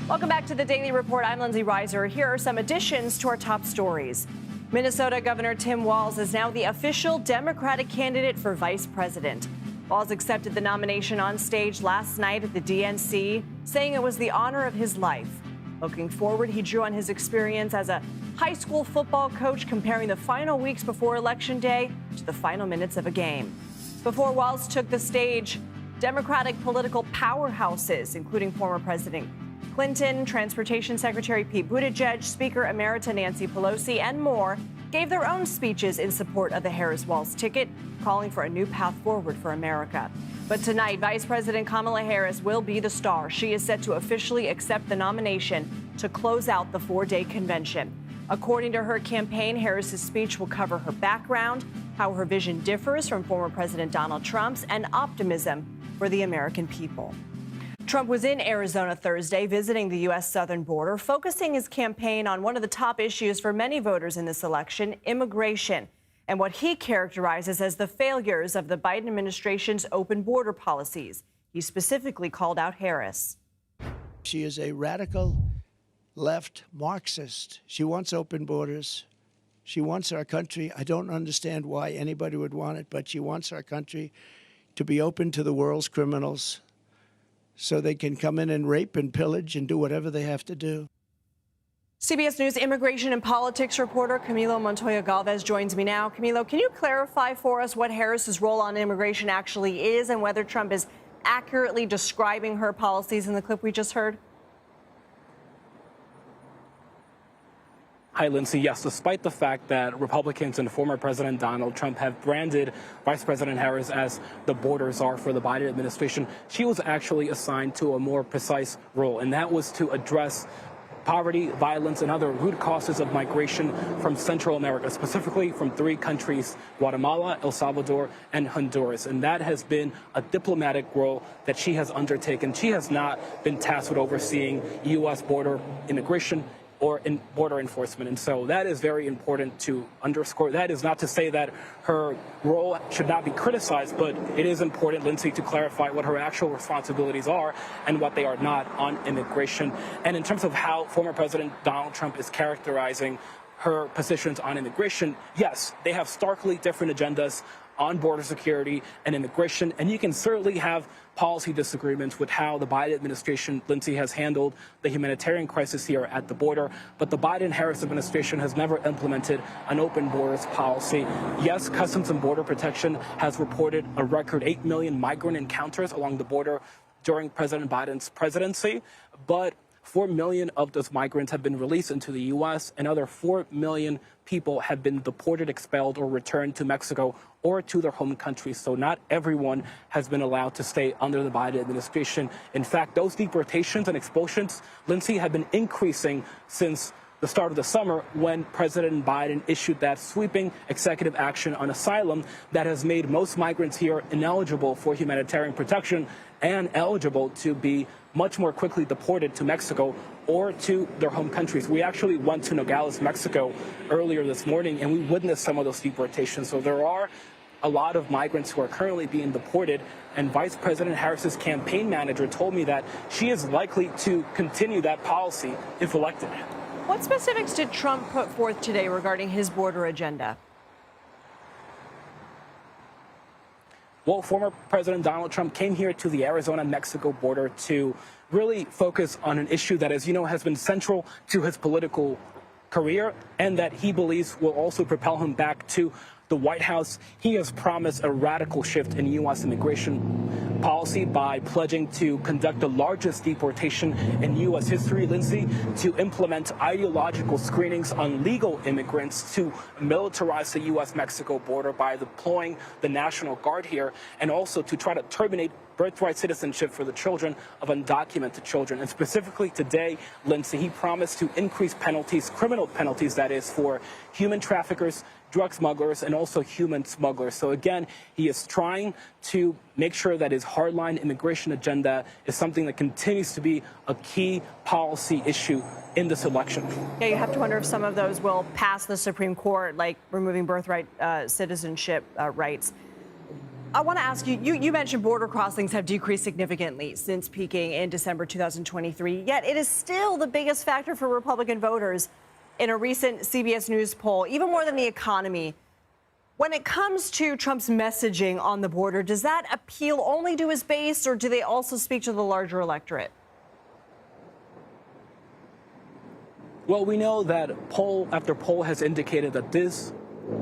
Welcome back to the Daily Report. I'm Lindsay Reiser. Here are some additions to our top stories. Minnesota Governor Tim Walz is now the official Democratic candidate for vice president. Walz accepted the nomination on stage last night at the DNC, saying it was the honor of his life. Looking forward, he drew on his experience as a high school football coach, comparing the final weeks before Election Day to the final minutes of a game. Before Walz took the stage, Democratic political powerhouses, including former President Clinton, Transportation Secretary Pete Buttigieg, Speaker Emerita Nancy Pelosi, and more gave their own speeches in support of the Harris-Walz ticket, calling for a new path forward for America. But tonight, Vice President Kamala Harris will be the star. She is set to officially accept the nomination to close out the four-day convention. According to her campaign, Harris's speech will cover her background, how her vision differs from former President Donald Trump's, and optimism for the American people. Trump was in Arizona Thursday visiting the U.S. southern border, focusing his campaign on one of the top issues for many voters in this election, immigration, and what he characterizes as the failures of the Biden administration's open border policies. He specifically called out Harris. She is a radical left Marxist. She wants open borders. She wants our country. I don't understand why anybody would want it, but she wants our country to be open to the world's criminals so they can come in and rape and pillage and do whatever they have to do. CBS News immigration and politics reporter Camilo Montoya Galvez joins me now. Camilo, can you clarify for us what Harris's role on immigration actually is and whether Trump is accurately describing her policies in the clip we just heard? Hi, Lindsay. Yes, despite the fact that Republicans and former President Donald Trump have branded Vice President Harris as the border czar for the Biden administration, she was actually assigned to a more precise role, and that was to address poverty, violence, and other root causes of migration from Central America, specifically from three countries, Guatemala, El Salvador, and Honduras. And that has been a diplomatic role that she has undertaken. She has not been tasked with overseeing U.S. border immigration or in border enforcement. And so that is very important to underscore. That is not to say that her role should not be criticized, but it is important, Lindsay, to clarify what her actual responsibilities are and what they are not on immigration. And in terms of how former President Donald Trump is characterizing her positions on immigration, yes, they have starkly different agendas on border security and immigration, and you can certainly have policy disagreements with how the Biden administration, Lindsay, has handled the humanitarian crisis here at the border, but the Biden-Harris administration has never implemented an open borders policy. Yes, Customs and Border Protection has reported a record 8 million migrant encounters along the border during President Biden's presidency, but 4 million of those migrants have been released into the U.S., and other 4 million people have been deported, expelled, or returned to Mexico or to their home countries. So not everyone has been allowed to stay under the Biden administration. In fact, those deportations and expulsions, Lindsay, have been increasing since the start of the summer when President Biden issued that sweeping executive action on asylum that has made most migrants here ineligible for humanitarian protection and eligible to be much more quickly deported to Mexico or to their home countries. We actually went to Nogales, Mexico earlier this morning, and we witnessed some of those deportations. So there are a lot of migrants who are currently being deported, and Vice President Harris's campaign manager told me that she is likely to continue that policy if elected. What specifics did Trump put forth today regarding his border agenda? Well, former President Donald Trump came here to the Arizona-Mexico border to really focus on an issue that, as you know, has been central to his political career and that he believes will also propel him back to the White House. He has promised a radical shift in U.S. immigration policy by pledging to conduct the largest deportation in U.S. history, Lindsay, to implement ideological screenings on legal immigrants, to militarize the U.S.-Mexico border by deploying the National Guard here, and also to try to terminate birthright citizenship for the children of undocumented children. And specifically today, Lindsay, he promised to increase penalties, criminal penalties, that is, for human traffickers, drug smugglers, and also human smugglers. So again, he is trying to make sure that his hardline immigration agenda is something that continues to be a key policy issue in this election. Yeah, you have to wonder if some of those will pass the Supreme Court, like removing birthright citizenship rights. I want to ask you, you mentioned border crossings have decreased significantly since peaking in December 2023, yet it is still the biggest factor for Republican voters in a recent CBS News poll, even more than the economy. When it comes to Trump's messaging on the border, does that appeal only to his base, or do they also speak to the larger electorate? Well, we know that poll after poll has indicated that this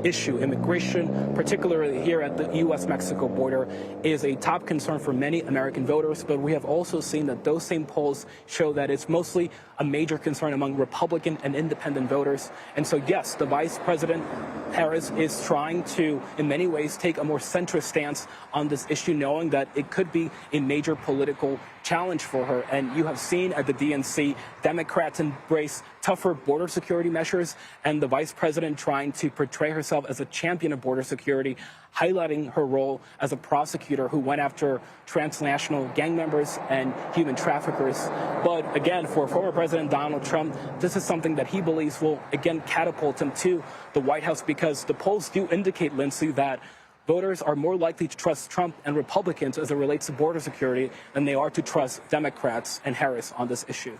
issue. Immigration, particularly here at the U.S.-Mexico border, is a top concern for many American voters, but we have also seen that those same polls show that it's mostly a major concern among Republican and independent voters. And so, yes, the Vice President Harris is trying to, in many ways, take a more centrist stance on this issue, knowing that it could be a major political challenge for her. And you have seen at the DNC, Democrats embrace tougher border security measures, and the vice president trying to portray herself as a champion of border security, highlighting her role as a prosecutor who went after transnational gang members and human traffickers. But again, for former President Donald Trump, this is something that he believes will again catapult him to the White House, because the polls do indicate, Lindsay, that voters are more likely to trust Trump and Republicans as it relates to border security than they are to trust Democrats and Harris on this issue.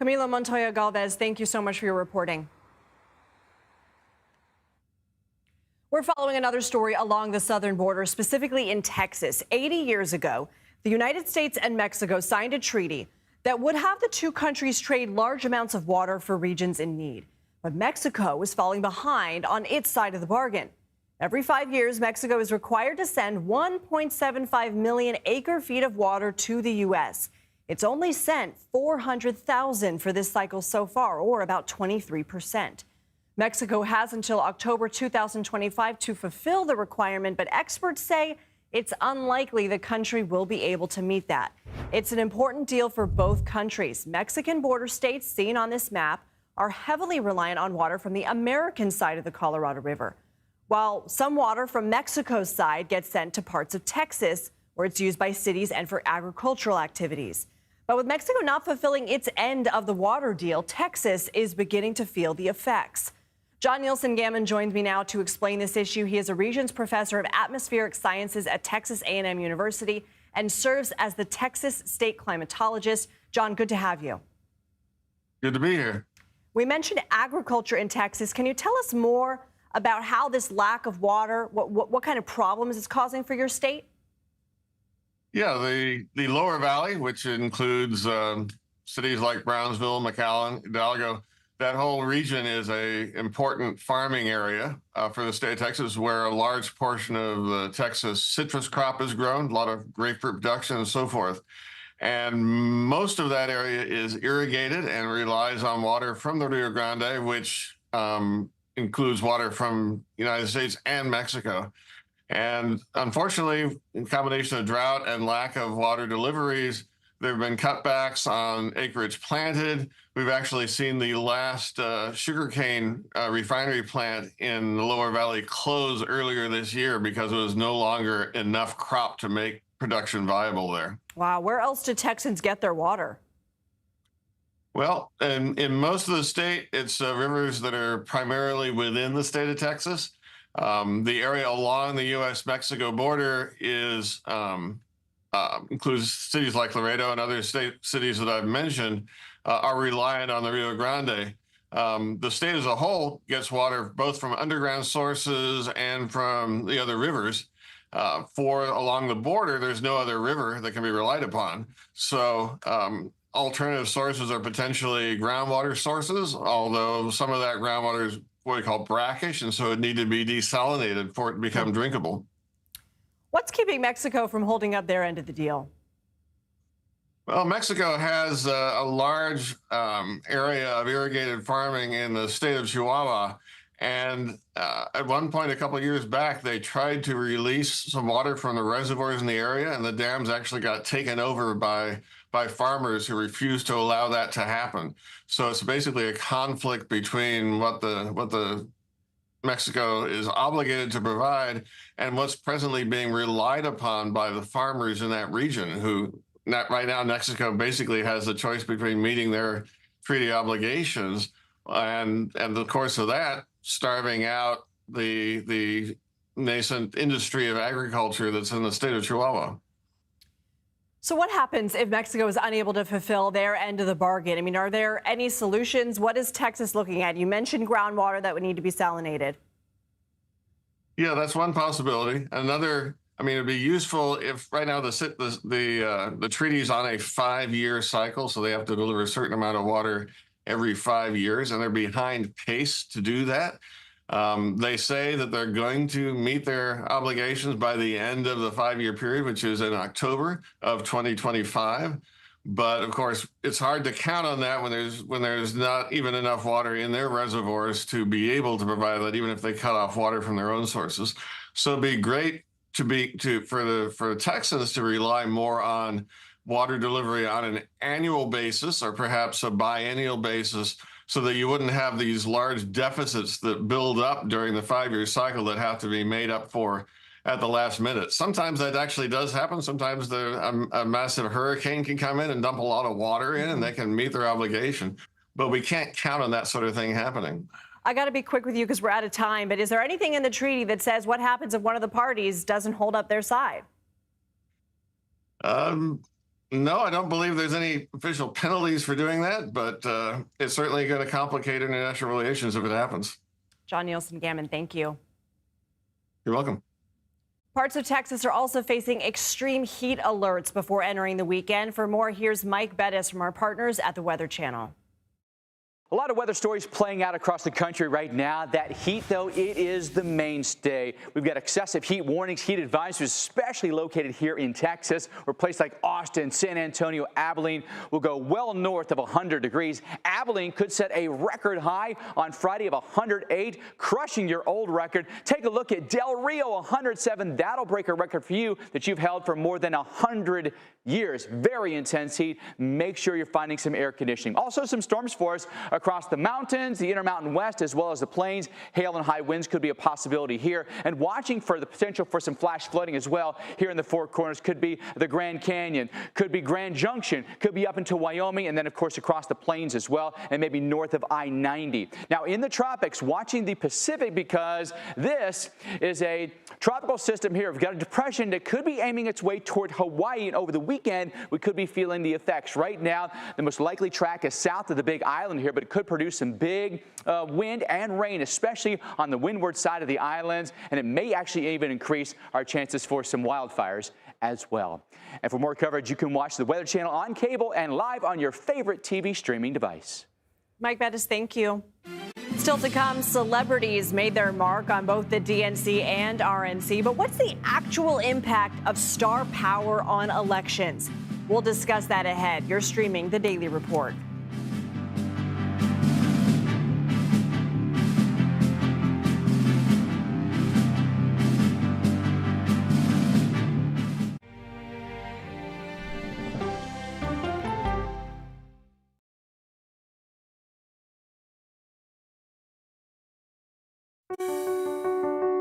Camila Montoya Galvez, thank you so much for your reporting. We're following another story along the southern border, specifically in Texas. 80 years ago, the United States and Mexico signed a treaty that would have the two countries trade large amounts of water for regions in need. But Mexico was falling behind on its side of the bargain. Every 5 years, Mexico is required to send 1.75 million acre-feet of water to the U.S. It's only sent 400,000 for this cycle so far, or about 23%. Mexico has until October 2025 to fulfill the requirement, but experts say it's unlikely the country will be able to meet that. It's an important deal for both countries. Mexican border states seen on this map are heavily reliant on water from the American side of the Colorado River, while some water from Mexico's side gets sent to parts of Texas, where it's used by cities and for agricultural activities. But with Mexico not fulfilling its end of the water deal, Texas is beginning to feel the effects. John Nielsen Gammon joins me now to explain this issue. He is a Regents Professor of Atmospheric Sciences at Texas A&M University and serves as the Texas State Climatologist. John, good to have you. Good to be here. We mentioned agriculture in Texas. Can you tell us more about how this lack of water, what kind of problems it's causing for your state? Yeah, the lower valley, which includes cities like Brownsville, McAllen, Hidalgo, that whole region is a important farming area for the state of Texas, where a large portion of the Texas citrus crop is grown, a lot of grapefruit production and so forth. And most of that area is irrigated and relies on water from the Rio Grande, which includes water from the United States and Mexico. And unfortunately, in combination of drought and lack of water deliveries, there have been cutbacks on acreage planted. We've actually seen the last sugarcane refinery plant in the lower valley close earlier this year because it was no longer enough crop to make production viable there. Wow, where else do Texans get their water? Well, in most of the state, it's rivers that are primarily within the state of Texas. The area along the U.S.-Mexico border is includes cities like Laredo and other cities that I've mentioned are reliant on the Rio Grande. The state as a whole gets water both from underground sources and from the other rivers. For along the border, there's no other river that can be relied upon. So alternative sources are potentially groundwater sources, although some of that groundwater is what we call brackish, and so it needed to be desalinated for it to become drinkable. What's keeping Mexico from holding up their end of the deal? Well, Mexico has a large area of irrigated farming in the state of Chihuahua. And at one point, a couple of years back, they tried to release some water from the reservoirs in the area, and the dams actually got taken over by farmers who refused to allow that to happen. So it's basically a conflict between what the Mexico is obligated to provide and what's presently being relied upon by the farmers in that region, who right now Mexico basically has the choice between meeting their treaty obligations and the course of that, starving out the nascent industry of agriculture that's in the state of Chihuahua. So what happens if Mexico is unable to fulfill their end of the bargain? I mean, are there any solutions? What is Texas looking at? You mentioned groundwater that would need to be salinated. Yeah, that's one possibility. Another, I mean, it'd be useful if right now the treaty's on a 5-year cycle, so they have to deliver a certain amount of water every 5 years, and they're behind pace to do that. They say that they're going to meet their obligations by the end of the 5-year period, which is in October of 2025. But of course, it's hard to count on that when there's not even enough water in their reservoirs to be able to provide that, even if they cut off water from their own sources. So it'd be great for Texans to rely more on water delivery on an annual basis or perhaps a biennial basis, so that you wouldn't have these large deficits that build up during the 5-year cycle that have to be made up for at the last minute. Sometimes that actually does happen. Sometimes a massive hurricane can come in and dump a lot of water in, and they can meet their obligation. But we can't count on that sort of thing happening. I got to be quick with you because we're out of time, but is there anything in the treaty that says what happens if one of the parties doesn't hold up their side? No, I don't believe there's any official penalties for doing that, but it's certainly going to complicate international relations if it happens. John Nielsen-Gammon, thank you. You're welcome. Parts of Texas are also facing extreme heat alerts before entering the weekend. For more, here's Mike Bettis from our partners at the Weather Channel. A lot of weather stories playing out across the country right now. That heat, though, it is the mainstay. We've got excessive heat warnings, heat advisories, especially located here in Texas, where places like Austin, San Antonio, Abilene will go well north of 100 degrees. Abilene could set a record high on Friday of 108, crushing your old record. Take a look at Del Rio, 107. That'll break a record for you that you've held for more than 100 years. Very intense heat. Make sure you're finding some air conditioning. Also, some storms for us across the mountains, the Intermountain West, as well as the plains. Hail and high winds could be a possibility here. And watching for the potential for some flash flooding as well here in the Four Corners. Could be the Grand Canyon, could be Grand Junction, could be up into Wyoming, and then, of course, across the plains as well, and maybe north of I-90. Now, in the tropics, watching the Pacific, because this is a tropical system here. We've got a depression that could be aiming its way toward Hawaii, and over the weekend, we could be feeling the effects. Right now, the most likely track is south of the Big Island here, but it could produce some big wind and rain, especially on the windward side of the islands, and it may actually even increase our chances for some wildfires as well. And for more coverage, you can watch the Weather Channel on cable and live on your favorite TV streaming device. Mike Bettis, thank you. Still to come, celebrities made their mark on both the DNC and RNC, but what's the actual impact of star power on elections? We'll discuss that ahead. You're streaming The Daily Report.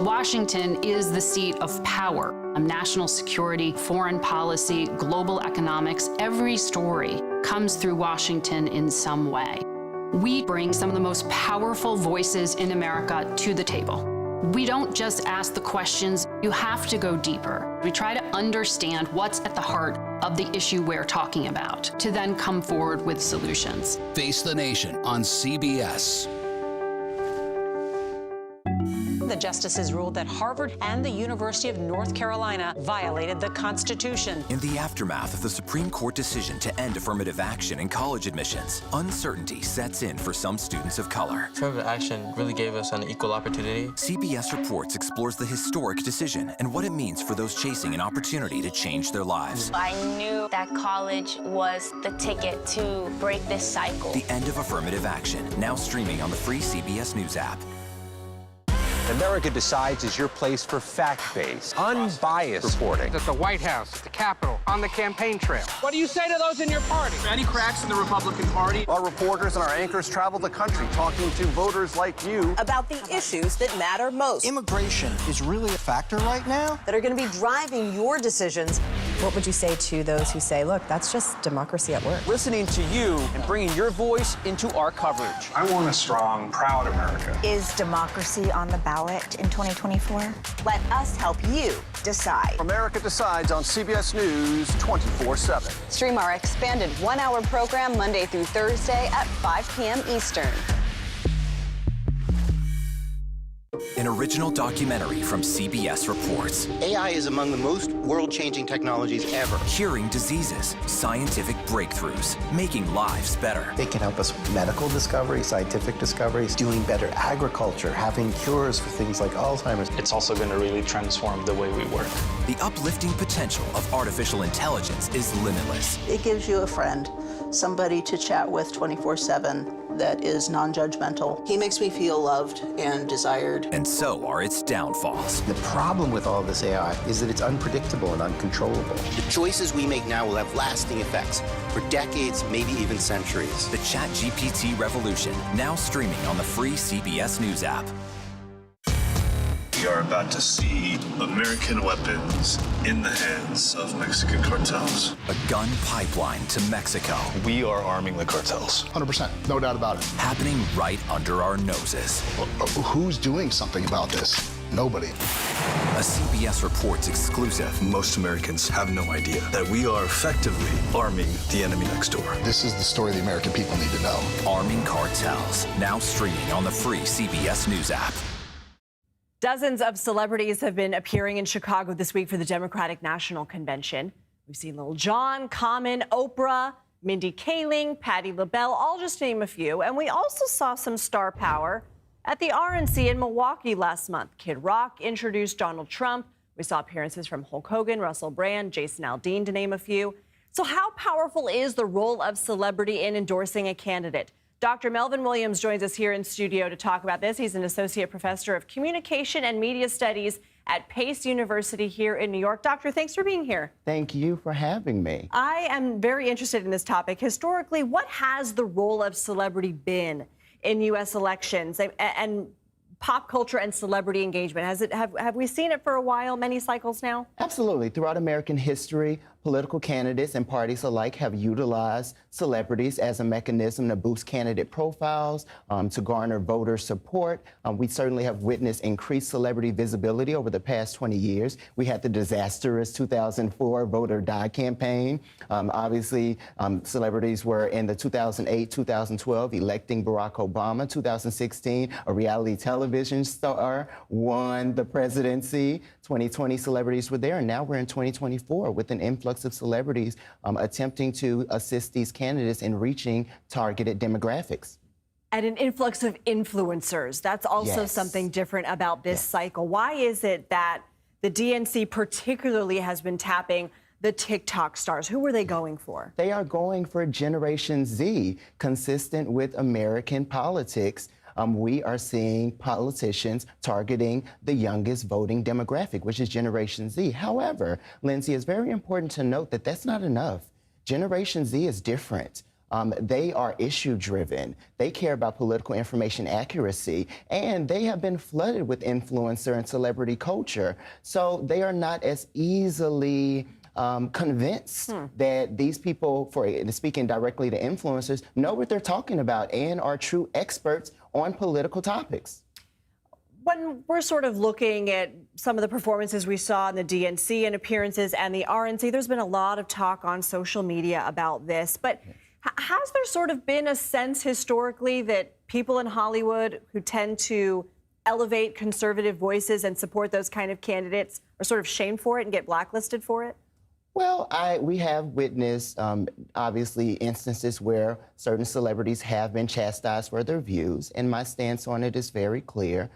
Washington is the seat of power. National security, foreign policy, global economics, every story comes through Washington in some way. We bring some of the most powerful voices in America to the table. We don't just ask the questions, you have to go deeper. We try to understand what's at the heart of the issue we're talking about, to then come forward with solutions. Face the Nation on CBS. The justices ruled that Harvard and the University of North Carolina violated the Constitution. In the aftermath of the Supreme Court decision to end affirmative action in college admissions, uncertainty sets in for some students of color. Affirmative action really gave us an equal opportunity. CBS Reports explores the historic decision and what it means for those chasing an opportunity to change their lives. I knew that college was the ticket to break this cycle. The end of affirmative action, now streaming on the free CBS News app. America Decides is your place for fact-based, unbiased reporting. At the White House, at the Capitol, on the campaign trail. What do you say to those in your party? Any cracks in the Republican Party? Our reporters and our anchors travel the country talking to voters like you about the issues that matter most. Immigration is really a factor right now that are going to be driving your decisions. What would you say to those who say, look, that's just democracy at work? Listening to you and bringing your voice into our coverage. I want a strong, proud America. Is democracy on the ballot in 2024? Let us help you decide. America Decides on CBS News 24/7. Stream our expanded one-hour program Monday through Thursday at 5 p.m. Eastern. An original documentary from CBS reports. AI is among the most world-changing technologies ever. Curing diseases, scientific breakthroughs, making lives better. They can help us with medical discoveries, scientific discoveries, doing better agriculture, having cures for things like Alzheimer's. It's also going to really transform the way we work. The uplifting potential of artificial intelligence is limitless. It gives you a friend, somebody to chat with 24/7 that is non-judgmental. He makes me feel loved and desired. And so are its downfalls. The problem with all this AI is that it's unpredictable and uncontrollable. The choices we make now will have lasting effects for decades, maybe even centuries. The ChatGPT revolution, now streaming on the free CBS News app. We are about to see American weapons in the hands of Mexican cartels. A gun pipeline to Mexico. We are arming the cartels. 100%, no doubt about it. Happening right under our noses. Who's doing something about this? Nobody. A CBS Reports exclusive. Most Americans have no idea that we are effectively arming the enemy next door. This is the story the American people need to know. Arming cartels, now streaming on the free CBS News app. Dozens of celebrities have been appearing in Chicago this week for the Democratic National Convention. We've seen Lil Jon, Common, Oprah, Mindy Kaling, Patti LaBelle, all just to name a few. And we also saw some star power at the RNC in Milwaukee last month. Kid Rock introduced Donald Trump. We saw appearances from Hulk Hogan, Russell Brand, Jason Aldean, to name a few. So how powerful is the role of celebrity in endorsing a candidate? Dr. Melvin Williams joins us here in studio to talk about this. He's an associate professor of communication and media studies at Pace University here in New York. Doctor, thanks for being here. Thank you for having me. I am very interested in this topic. Historically, what has the role of celebrity been in U.S. elections and pop culture and celebrity engagement? Have we seen it for a while, many cycles now? Absolutely. Throughout American history, political candidates and parties alike have utilized celebrities as a mechanism to boost candidate profiles, to garner voter support. We certainly have witnessed increased celebrity visibility over the past 20 years. We had the disastrous 2004 Vote or Die campaign. Obviously, celebrities were in the 2008-2012 electing Barack Obama. 2016, a reality television star won the presidency. 2020 celebrities were there, and now we're in 2024 with an influx of celebrities attempting to assist these candidates in reaching targeted demographics. And an influx of influencers. That's also something different about this cycle. Why is it that the DNC particularly has been tapping the TikTok stars? Who were they going for? They are going for Generation Z, consistent with American politics. We are seeing politicians targeting the youngest voting demographic, which is Generation Z. However, Lindsay, it's very important to note that that's not enough. Generation Z is different. They are issue-driven. They care about political information accuracy, and they have been flooded with influencer and celebrity culture. So they are not as easily convinced that these people, speaking directly to influencers, know what they're talking about and are true experts on political topics. When we're sort of looking at some of the performances we saw in the DNC and appearances and the RNC, there's been a lot of talk on social media about this. But has there sort of been a sense historically that people in Hollywood who tend to elevate conservative voices and support those kind of candidates are sort of shamed for it and get blacklisted for it? Well, we have witnessed, obviously, instances where certain celebrities have been chastised for their views, and my stance on it is very clear.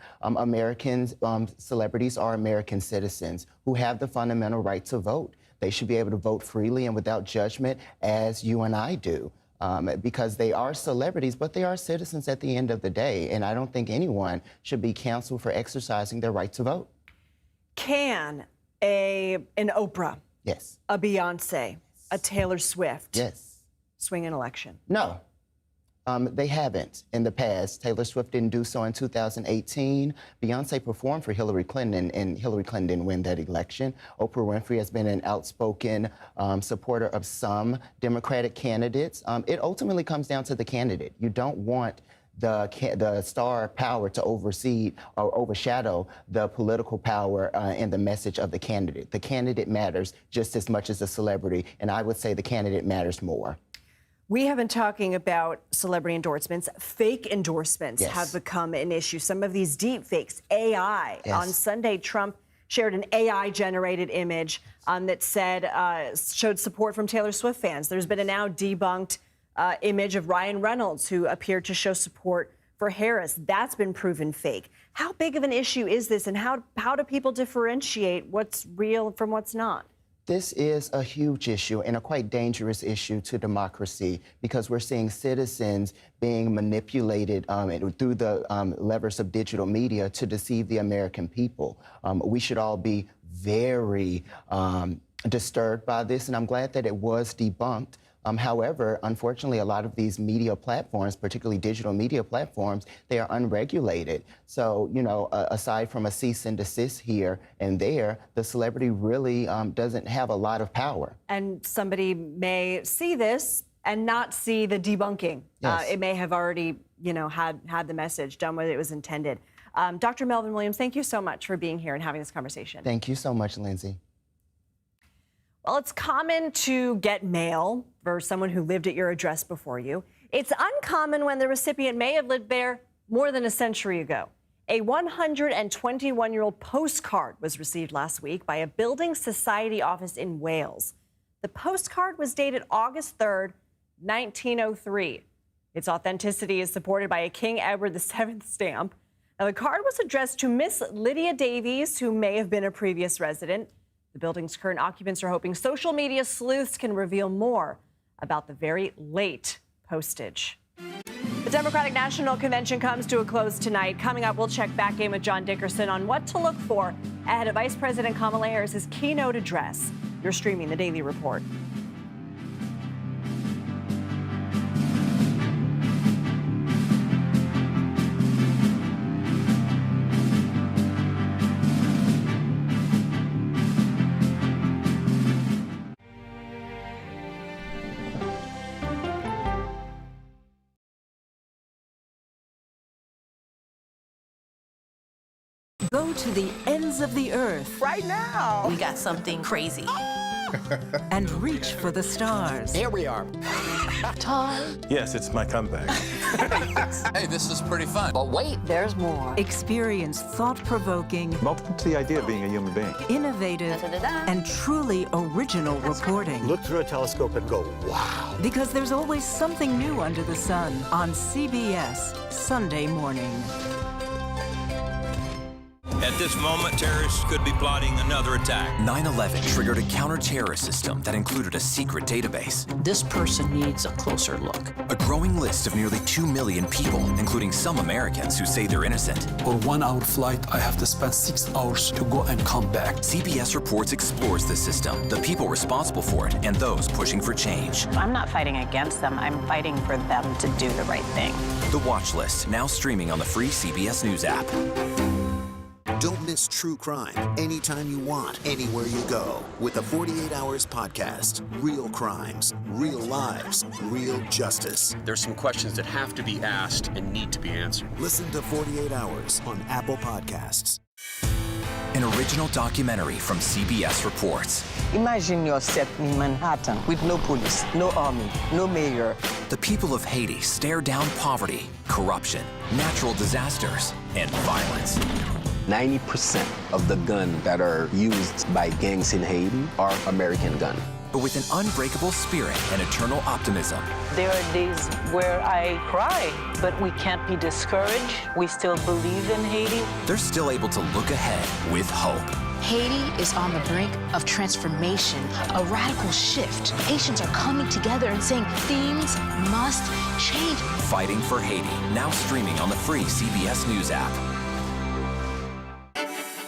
Celebrities are American citizens who have the fundamental right to vote. They should be able to vote freely and without judgment, as you and I do, because they are celebrities, but they are citizens at the end of the day, and I don't think anyone should be canceled for exercising their right to vote. Can an Oprah, yes, a Beyonce, a Taylor Swift, yes, swing an election? No. They haven't in the past. Taylor Swift didn't do so in 2018. Beyonce performed for Hillary Clinton, and Hillary Clinton didn't win that election. Oprah Winfrey has been an outspoken supporter of some Democratic candidates. It ultimately comes down to the candidate. You don't want the star power to oversee or overshadow the political power and the message of the candidate. The candidate matters just as much as the celebrity, and I would say the candidate matters more. We have been talking about celebrity endorsements. Fake endorsements Yes. have become an issue. Some of these deep fakes, AI. Yes. On Sunday, Trump shared an AI-generated image that showed support from Taylor Swift fans. There's been a now debunked image of Ryan Reynolds, who appeared to show support for Harris. That's been proven fake. How big of an issue is this, and how do people differentiate what's real from what's not? This is a huge issue and a quite dangerous issue to democracy, because we're seeing citizens being manipulated through the levers of digital media to deceive the American people. We should all be very disturbed by this, and I'm glad that it was debunked. However, unfortunately, a lot of these media platforms, particularly digital media platforms, they are unregulated. So, you know, aside from a cease and desist here and there, the celebrity really doesn't have a lot of power. And somebody may see this and not see the debunking. Yes. It may have already, you know, had the message done what it was intended. Dr. Melvin Williams, thank you so much for being here and having this conversation. Thank you so much, Lindsay. Well, it's common to get mail for someone who lived at your address before you. It's uncommon when the recipient may have lived there more than a century ago. A 121-year-old postcard was received last week by a building society office in Wales. The postcard was dated August 3rd, 1903. Its authenticity is supported by a King Edward VII stamp. Now, the card was addressed to Miss Lydia Davies, who may have been a previous resident. The building's current occupants are hoping social media sleuths can reveal more about the very late postage. The Democratic National Convention comes to a close tonight. Coming up, we'll check back in with John Dickerson on what to look for ahead of Vice President Kamala Harris's keynote address. You're streaming The Daily Report. Go to the ends of the earth. Right now. We got something crazy. And reach for the stars. Here we are. Time. Yes, it's my comeback. Hey, this is pretty fun. But wait, there's more. Experience thought-provoking, Welcome to the idea of being a human being. innovative, and truly original reporting. Look through a telescope and go, wow. Because there's always something new under the sun on CBS Sunday morning. At this moment, terrorists could be plotting another attack. 9/11 triggered a counter-terrorist system that included a secret database. This person needs a closer look. A growing list of nearly 2 million people, including some Americans who say they're innocent. For 1 hour flight, I have to spend 6 hours to go and come back. CBS Reports explores the system, the people responsible for it, and those pushing for change. I'm not fighting against them. I'm fighting for them to do the right thing. The Watch List, now streaming on the free CBS News app. Don't miss true crime anytime you want, anywhere you go. With the 48 Hours podcast. Real crimes, real lives, real justice. There's some questions that have to be asked and need to be answered. Listen to 48 Hours on Apple Podcasts. An original documentary from CBS Reports. Imagine yourself in Manhattan with no police, no army, no mayor. The people of Haiti stare down poverty, corruption, natural disasters, and violence. 90% of the guns that are used by gangs in Haiti are American guns. But with an unbreakable spirit and eternal optimism. There are days where I cry, but we can't be discouraged. We still believe in Haiti. They're still able to look ahead with hope. Haiti is on the brink of transformation, a radical shift. Haitians are coming together and saying things must change. Fighting for Haiti, now streaming on the free CBS News app.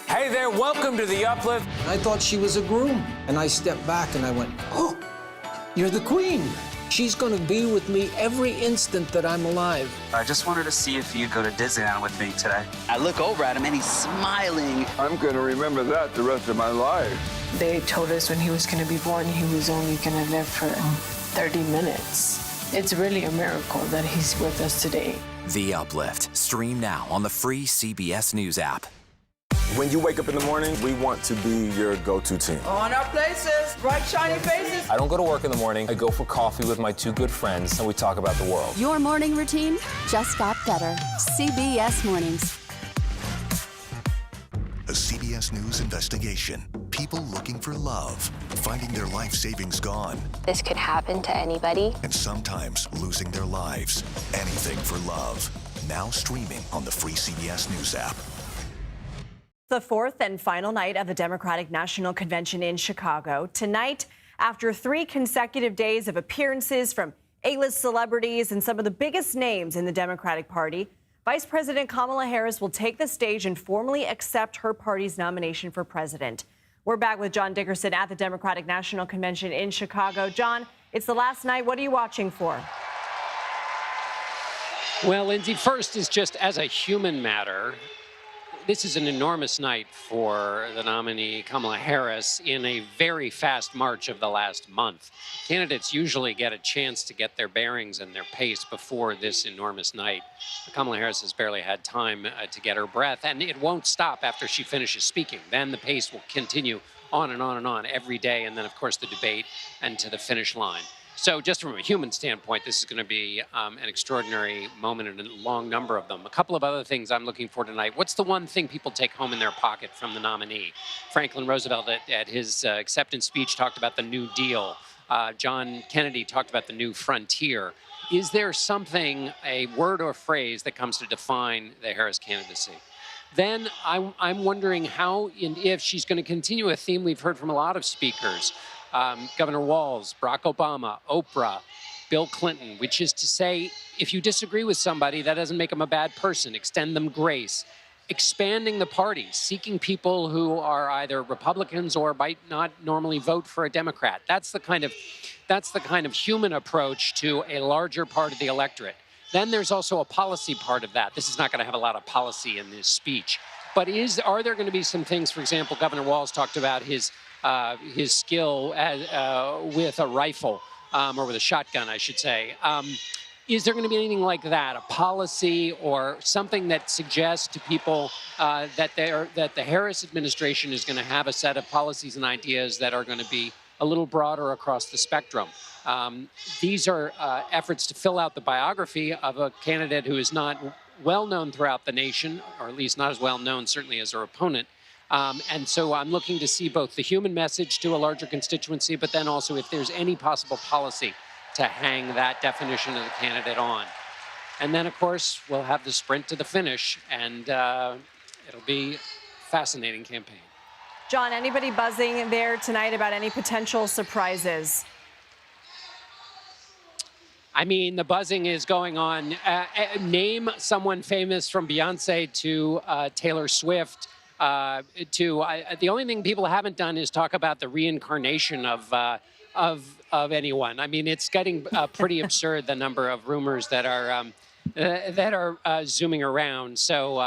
Hey there, welcome to The Uplift. I thought she was a groom, and I stepped back and I went, oh, you're the queen. She's gonna be with me every instant that I'm alive. I just wanted to see if you'd go to Disneyland with me today. I look over at him and he's smiling. I'm gonna remember that the rest of my life. They told us when he was gonna be born, he was only gonna live for 30 minutes. It's really a miracle that he's with us today. The Uplift, stream now on the free CBS News app. When you wake up in the morning, we want to be your go-to team. On our places, bright, shiny faces. I don't go to work in the morning. I go for coffee with my two good friends, and we talk about the world. Your morning routine just got better. CBS Mornings. A CBS News investigation. People looking for love, finding their life savings gone. This could happen to anybody. And sometimes losing their lives. Anything for love. Now streaming on the free CBS News app. The fourth and final night of the Democratic National Convention in Chicago. Tonight, after 3 consecutive days of appearances from A-list celebrities and some of the biggest names in the Democratic Party, Vice President Kamala Harris will take the stage and formally accept her party's nomination for president. We're back with John Dickerson at the Democratic National Convention in Chicago. John, it's the last night. What are you watching for? Well, Lindsay, first is just as a human matter, this is an enormous night for the nominee Kamala Harris in a very fast march of the last month. Candidates usually get a chance to get their bearings and their pace before this enormous night. Kamala Harris has barely had time to get her breath, and it won't stop after she finishes speaking. Then the pace will continue on and on and on every day, and then, of course, the debate and to the finish line. So just from a human standpoint, this is going to be an extraordinary moment in a long number of them. A couple of other things I'm looking for tonight. What's the one thing people take home in their pocket from the nominee? Franklin Roosevelt at his acceptance speech talked about the New Deal. John Kennedy talked about the new frontier. Is there something, a word or phrase that comes to define the Harris candidacy? Then I'm wondering how and if she's going to continue a theme we've heard from a lot of speakers. Governor Walz, Barack Obama, Oprah, Bill Clinton, which is to say, if you disagree with somebody, that doesn't make them a bad person. Extend them grace. Expanding the party, seeking people who are either Republicans or might not normally vote for a Democrat. That's the kind of human approach to a larger part of the electorate. Then there's also a policy part of that. This is not going to have a lot of policy in this speech. But are there going to be some things, for example, Governor Walz talked about his skill with a rifle, or with a shotgun, I should say. Is there going to be anything like that, a policy or something that suggests to people that the Harris administration is going to have a set of policies and ideas that are going to be a little broader across the spectrum? These are efforts to fill out the biography of a candidate who is not well known throughout the nation, or at least not as well known certainly as her opponent. And so I'm looking to see both the human message to a larger constituency, but then also if there's any possible policy to hang that definition of the candidate on. And then, of course, we'll have the sprint to the finish, and it'll be a fascinating campaign. John, anybody buzzing there tonight about any potential surprises? I mean, the buzzing is going on. Name someone famous from Beyonce to Taylor Swift. The only thing people haven't done is talk about the reincarnation of anyone. I mean, it's getting pretty absurd, the number of rumors that are zooming around. So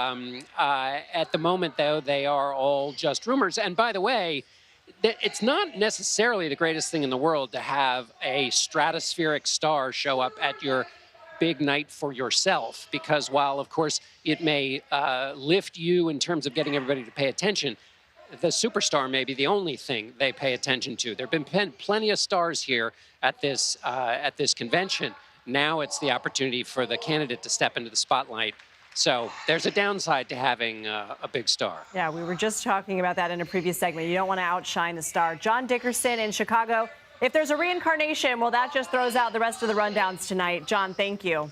at the moment, though, they are all just rumors. And by the way, it's not necessarily the greatest thing in the world to have a stratospheric star show up at your big night for yourself, because while, of course, it may lift you in terms of getting everybody to pay attention, the superstar may be the only thing they pay attention to. There have been plenty of stars here at this convention. Now it's the opportunity for the candidate to step into the spotlight. So there's a downside to having a big star. Yeah, we were just talking about that in a previous segment. You don't want to outshine the star. John Dickerson in Chicago. If there's a reincarnation, well, that just throws out the rest of the rundowns tonight. John, thank you.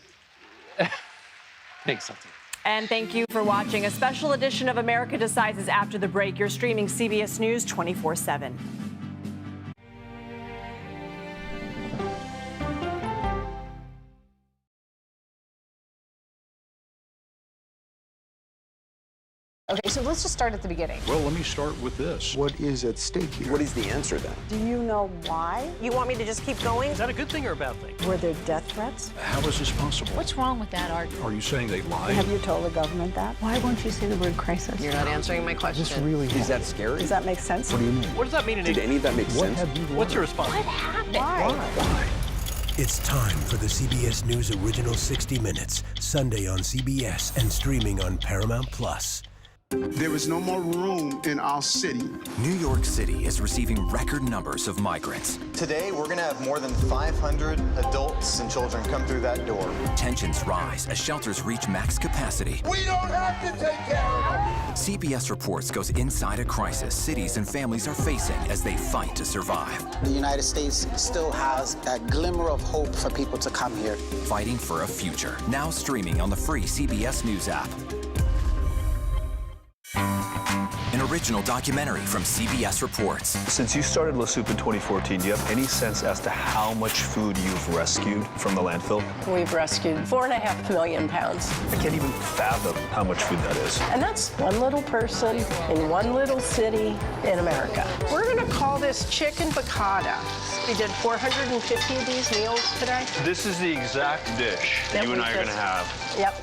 Thanks, Sultan. And thank you for watching. A special edition of America Decides is after the break. You're streaming CBS News 24/7. Okay, so let's just start at the beginning. Well, let me start with this. What is at stake here? What is the answer then? Do you know why? You want me to just keep going? Is that a good thing or a bad thing? Were there death threats? How is this possible? What's wrong with that argument? Are you saying they lied? Have you told the government that? Why won't you say the word crisis? You're not answering my question. This really Is that scary? Does that make sense? What do you mean? What does that mean? Did any of that make sense? What's your response? What happened? Why? It's time for the CBS News Original 60 Minutes, Sunday on CBS and streaming on Paramount+. There is no more room in our city. New York City is receiving record numbers of migrants. Today, we're going to have more than 500 adults and children come through that door. Tensions rise as shelters reach max capacity. We don't have to take care of them. CBS Reports goes inside a crisis cities and families are facing as they fight to survive. The United States still has that glimmer of hope for people to come here. Fighting for a future. Now streaming on the free CBS News app. An original documentary from CBS Reports. Since you started La Soup in 2014, do you have any sense as to how much food you've rescued from the landfill? We've rescued 4.5 million pounds. I can't even fathom how much food that is. And that's one little person in one little city in America. We're going to call this chicken piccata. We did 450 of these meals today. This is the exact dish you and I are going to have. Yep.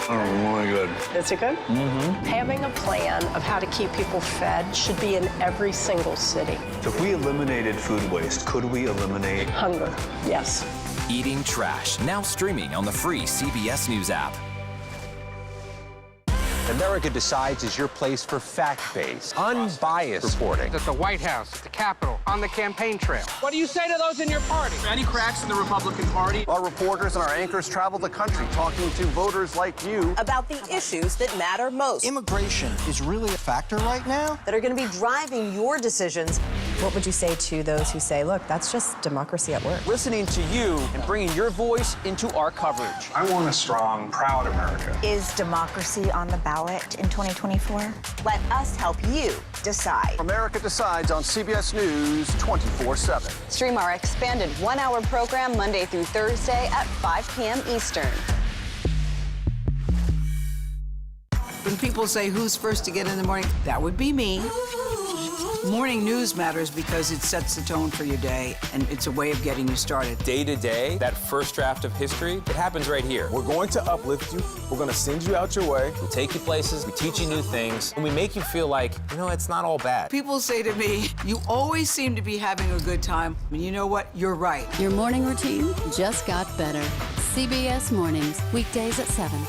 Oh, really good. Is it good? Mm-hmm. Having a plan of how to keep people fed should be in every single city. So if we eliminated food waste, could we eliminate hunger? Yes. Eating Trash, now streaming on the free CBS News app. America Decides is your place for fact-based, unbiased reporting. At the White House, at the Capitol, on the campaign trail. What do you say to those in your party? Any cracks in the Republican Party? Our reporters and our anchors travel the country talking to voters like you about the issues that matter most. Immigration is really a factor right now that are going to be driving your decisions. What would you say to those who say, look, that's just democracy at work? Listening to you and bringing your voice into our coverage. I want a strong, proud America. Is democracy on the ballot in 2024? Let us help you decide. America Decides on CBS News 24/7. Stream our expanded one-hour program Monday through Thursday at 5 p.m. Eastern. When people say who's first to get in the morning, that would be me. Morning news matters because it sets the tone for your day, and it's a way of getting you started. Day to day, that first draft of history, it happens right here. We're going to uplift you. We're going to send you out your way. We take you places, we teach you new things, and we make you feel like, you know, it's not all bad. People say to me, you always seem to be having a good time. And you know what? You're right. Your morning routine just got better. CBS Mornings, weekdays at 7.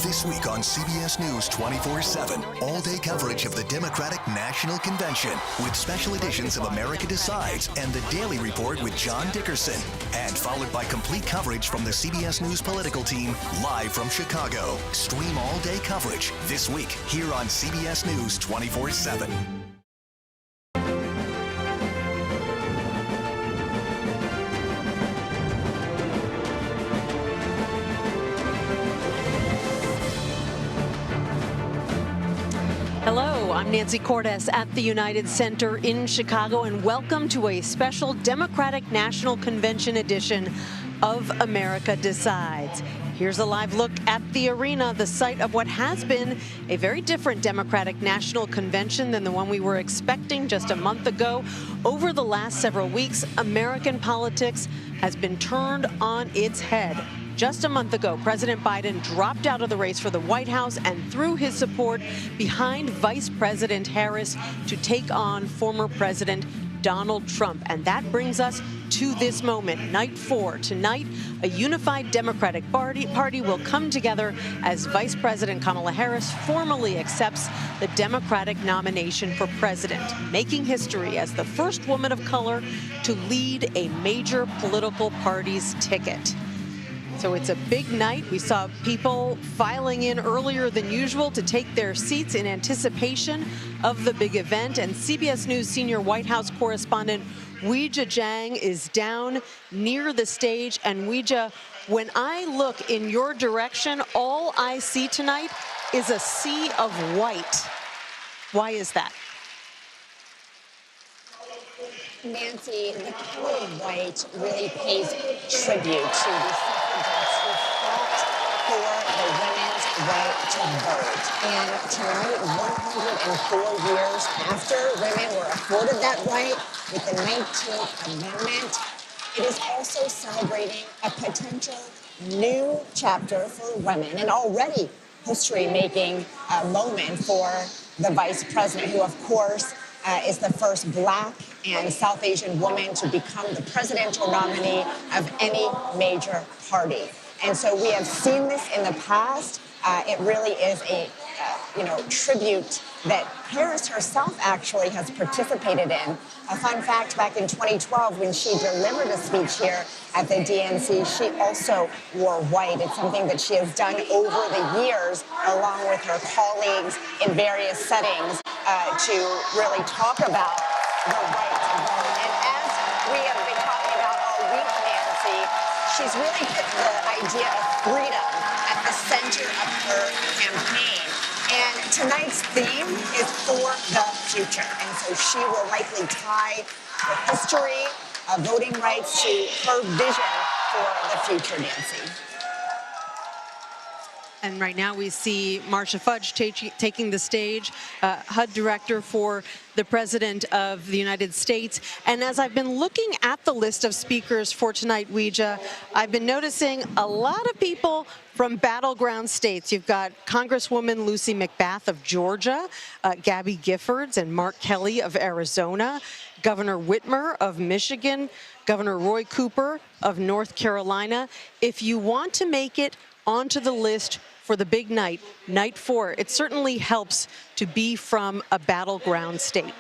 This week on CBS News 24/7, all-day coverage of the Democratic National Convention with special editions of America Decides and the Daily Report with John Dickerson, and followed by complete coverage from the CBS News political team live from Chicago. Stream all-day coverage this week here on CBS News 24/7. Hello, I'm Nancy Cordes at the United Center in Chicago, and welcome to a special Democratic National Convention edition of America Decides. Here's a live look at the arena, the site of what has been a very different Democratic National Convention than the one we were expecting just a month ago. Over the last several weeks, American politics has been turned on its head. Just a month ago, President Biden dropped out of the race for the White House and threw his support behind Vice President Harris to take on former President Donald Trump. And that brings us to this moment, night 4. Tonight, a unified Democratic Party will come together as Vice President Kamala Harris formally accepts the Democratic nomination for president, making history as the first woman of color to lead a major political party's ticket. So it's a big night. We saw people filing in earlier than usual to take their seats in anticipation of the big event. And CBS News senior White House correspondent Weijia Jiang is down near the stage. And Weijia, when I look in your direction, all I see tonight is a sea of white. Why is that? Nancy, the color of white really pays tribute to the suffragettes who fought for the women's right to vote. And tonight, 104 years after women were afforded that right with the 19th Amendment, it is also celebrating a potential new chapter for women, and already history-making moment for the vice president, who, of course, is the first Black and South Asian woman to become the presidential nominee of any major party. And so we have seen this in the past. It really is a tribute that Harris herself actually has participated in. A fun fact, back in 2012, when she delivered a speech here at the DNC, she also wore white. It's something that she has done over the years, along with her colleagues in various settings, to really talk about the right to vote. And as we have been talking about all week, Nancy, she's really put the idea of freedom at the center of her campaign. And tonight's theme is for the future. And so she will likely tie the history of voting rights to her vision for the future, Nancy. And right now we see Marcia Fudge taking the stage, HUD director for the President of the United States. And as I've been looking at the list of speakers for tonight, Weija, I've been noticing a lot of people from battleground states. You've got Congresswoman Lucy McBath of Georgia, Gabby Giffords and Mark Kelly of Arizona, Governor Whitmer of Michigan, Governor Roy Cooper of North Carolina. If you want to make it onto the list for the big night, night 4, it certainly helps to be from a battleground state.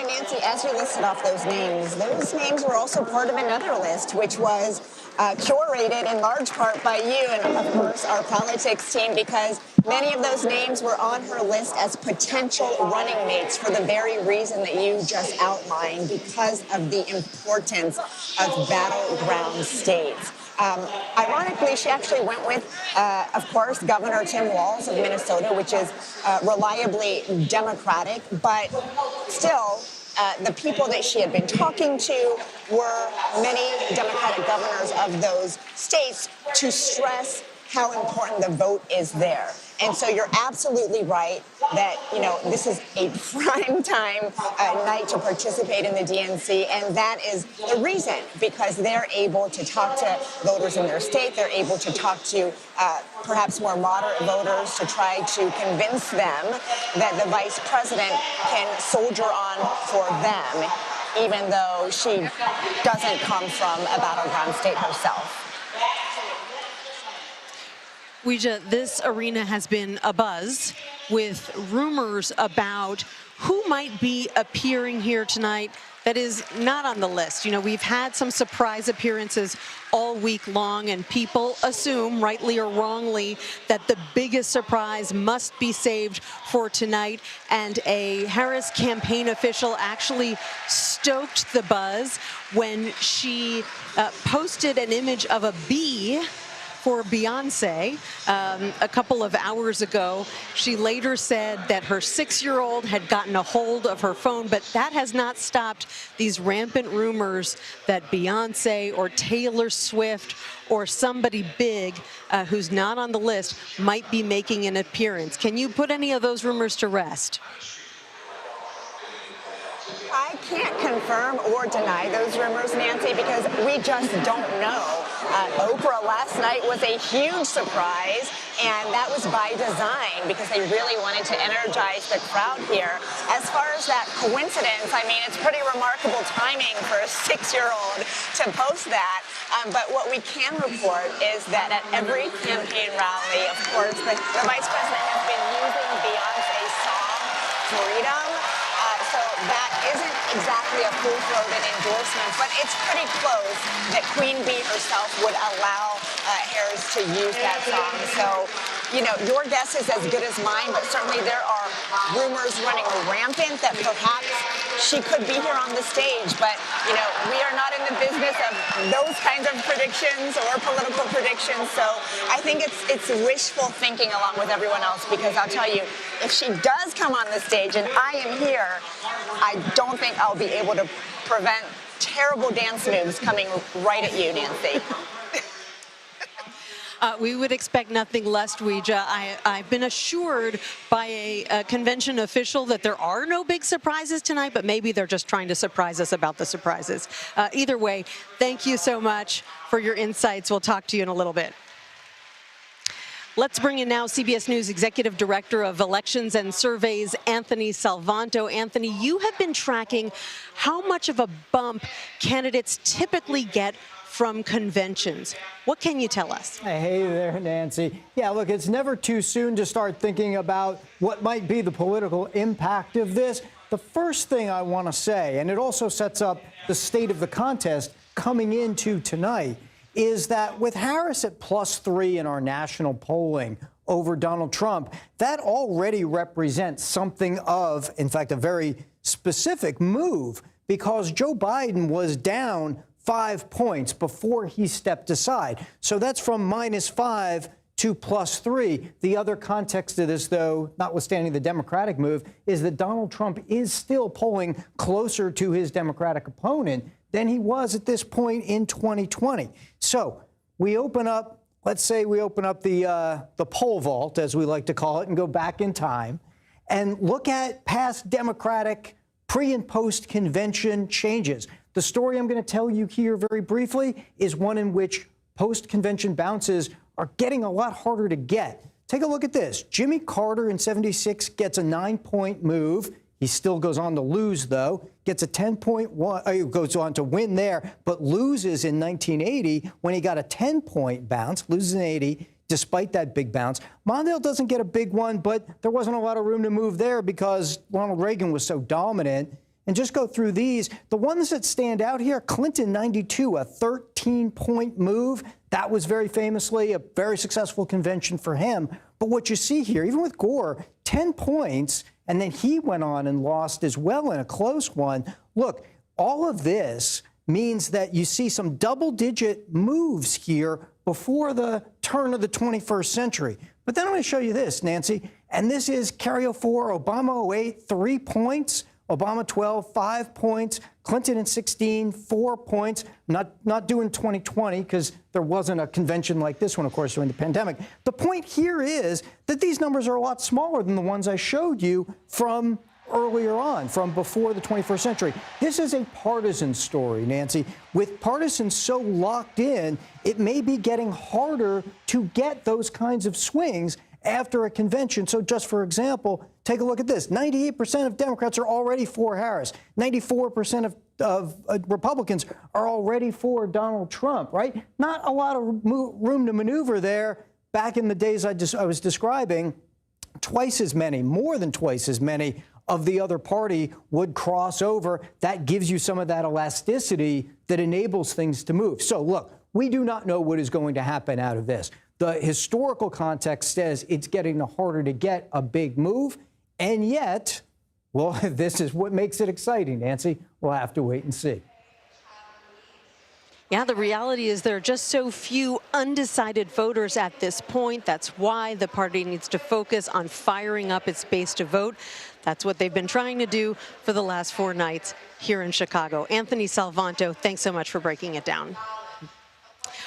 And Nancy, as you listed off those names were also part of another list, which was curated in large part by you and, of course, our politics team, because many of those names were on her list as potential running mates for the very reason that you just outlined, because of the importance of battleground states. Ironically, she actually went with, of course, Governor Tim Walz of Minnesota, which is reliably Democratic, but still, the people that she had been talking to were many Democratic governors of those states to stress how important the vote is there. And so you're absolutely right that, this is a prime time night to participate in the DNC, and that is the reason, because they're able to talk to voters in their state. They're able to talk to perhaps more moderate voters to try to convince them that the vice president can soldier on for them, even though she doesn't come from a battleground state herself. Weija, this arena has been abuzz with rumors about who might be appearing here tonight that is not on the list. We've had some surprise appearances all week long, and people assume, rightly or wrongly, that the biggest surprise must be saved for tonight. And a Harris campaign official actually stoked the buzz when she posted an image of a bee for Beyonce a couple of hours ago. She later said that her 6-year-old had gotten a hold of her phone, but that has not stopped these rampant rumors that Beyonce or Taylor Swift or somebody big who's not on the list might be making an appearance. Can you put any of those rumors to rest? I can't confirm or deny those rumors, Nancy, because we just don't know. Oprah last night was a huge surprise, and that was by design because they really wanted to energize the crowd here. As far as that coincidence, it's pretty remarkable timing for a 6-year-old to post that. But what we can report is that at every campaign rally, of course, the vice president has been using Beyonce's song, Freedom. So that isn't exactly a full-throated endorsement, but it's pretty close that Queen Bee herself would allow Harris to use that song. So, your guess is as good as mine, but certainly there are rumors running rampant that perhaps she could be here on the stage. But, we are not in the business of those kinds of predictions or political predictions. So I think it's wishful thinking along with everyone else, because I'll tell you, if she does come on the stage and I am here, I don't think I'll be able to prevent terrible dance moves coming right at you, Nancy. We would expect nothing less, Weija. I've been assured by a convention official that there are no big surprises tonight, but maybe they're just trying to surprise us about the surprises. Either way, thank you so much for your insights. We'll talk to you in a little bit. Let's bring in now CBS News Executive Director of Elections and Surveys, Anthony Salvanto. Anthony, you have been tracking how much of a bump candidates typically get from conventions. What can you tell us? Hey there, Nancy. Yeah, look, it's never too soon to start thinking about what might be the political impact of this. The first thing I want to say, and it also sets up the state of the contest coming into tonight, is that with Harris at +3 in our national polling over Donald Trump, that already represents something of, in fact, a very specific move, because Joe Biden was down 5 points before he stepped aside. So that's from -5 to +3. The other context to this, though, notwithstanding the Democratic move, is that Donald Trump is still polling closer to his Democratic opponent than he was at this point in 2020. So we open up, let's say we open up the poll vault, as we like to call it, and go back in time and look at past Democratic pre- and post-convention changes. The story I'm going to tell you here very briefly is one in which post-convention bounces are getting a lot harder to get. Take a look at this. Jimmy Carter in '76 gets a 9-point move. He still goes on to lose, though, gets a 10.1, goes on to win there, but loses in 1980 when he got a 10-point bounce, loses in 80, despite that big bounce. Mondale doesn't get a big one, but there wasn't a lot of room to move there because Ronald Reagan was so dominant. And just go through these. The ones that stand out here, Clinton, 92, a 13-point move. That was very famously a very successful convention for him. But what you see here, even with Gore, 10 points, and then he went on and lost as well in a close one. Look, all of this means that you see some double-digit moves here before the turn of the 21st century. But then I'm going to show you this, Nancy, and this is Kerry 04, Obama 08, 3 points. Obama 12, 5 points. Clinton in 16, 4 points. Not doing 2020 because there wasn't a convention like this one, of course, during the pandemic. The point here is that these numbers are a lot smaller than the ones I showed you from earlier on, from before the 21st century. This is a partisan story, Nancy. With partisans so locked in, it may be getting harder to get those kinds of swings after a convention. So just for example, take a look at this. 98% of Democrats are already for Harris. 94% of Republicans are already for Donald Trump, right? Not a lot of room to maneuver there. Back in the days I was describing, twice as many, more than twice as many of the other party would cross over. That gives you some of that elasticity that enables things to move. So look, we do not know what is going to happen out of this. The historical context says it's getting harder to get a big move. And yet, well, this is what makes it exciting, Nancy. We'll have to wait and see. Yeah, the reality is there are just so few undecided voters at this point. That's why the party needs to focus on firing up its base to vote. That's what they've been trying to do for the last 4 nights here in Chicago. Anthony Salvanto, thanks so much for breaking it down.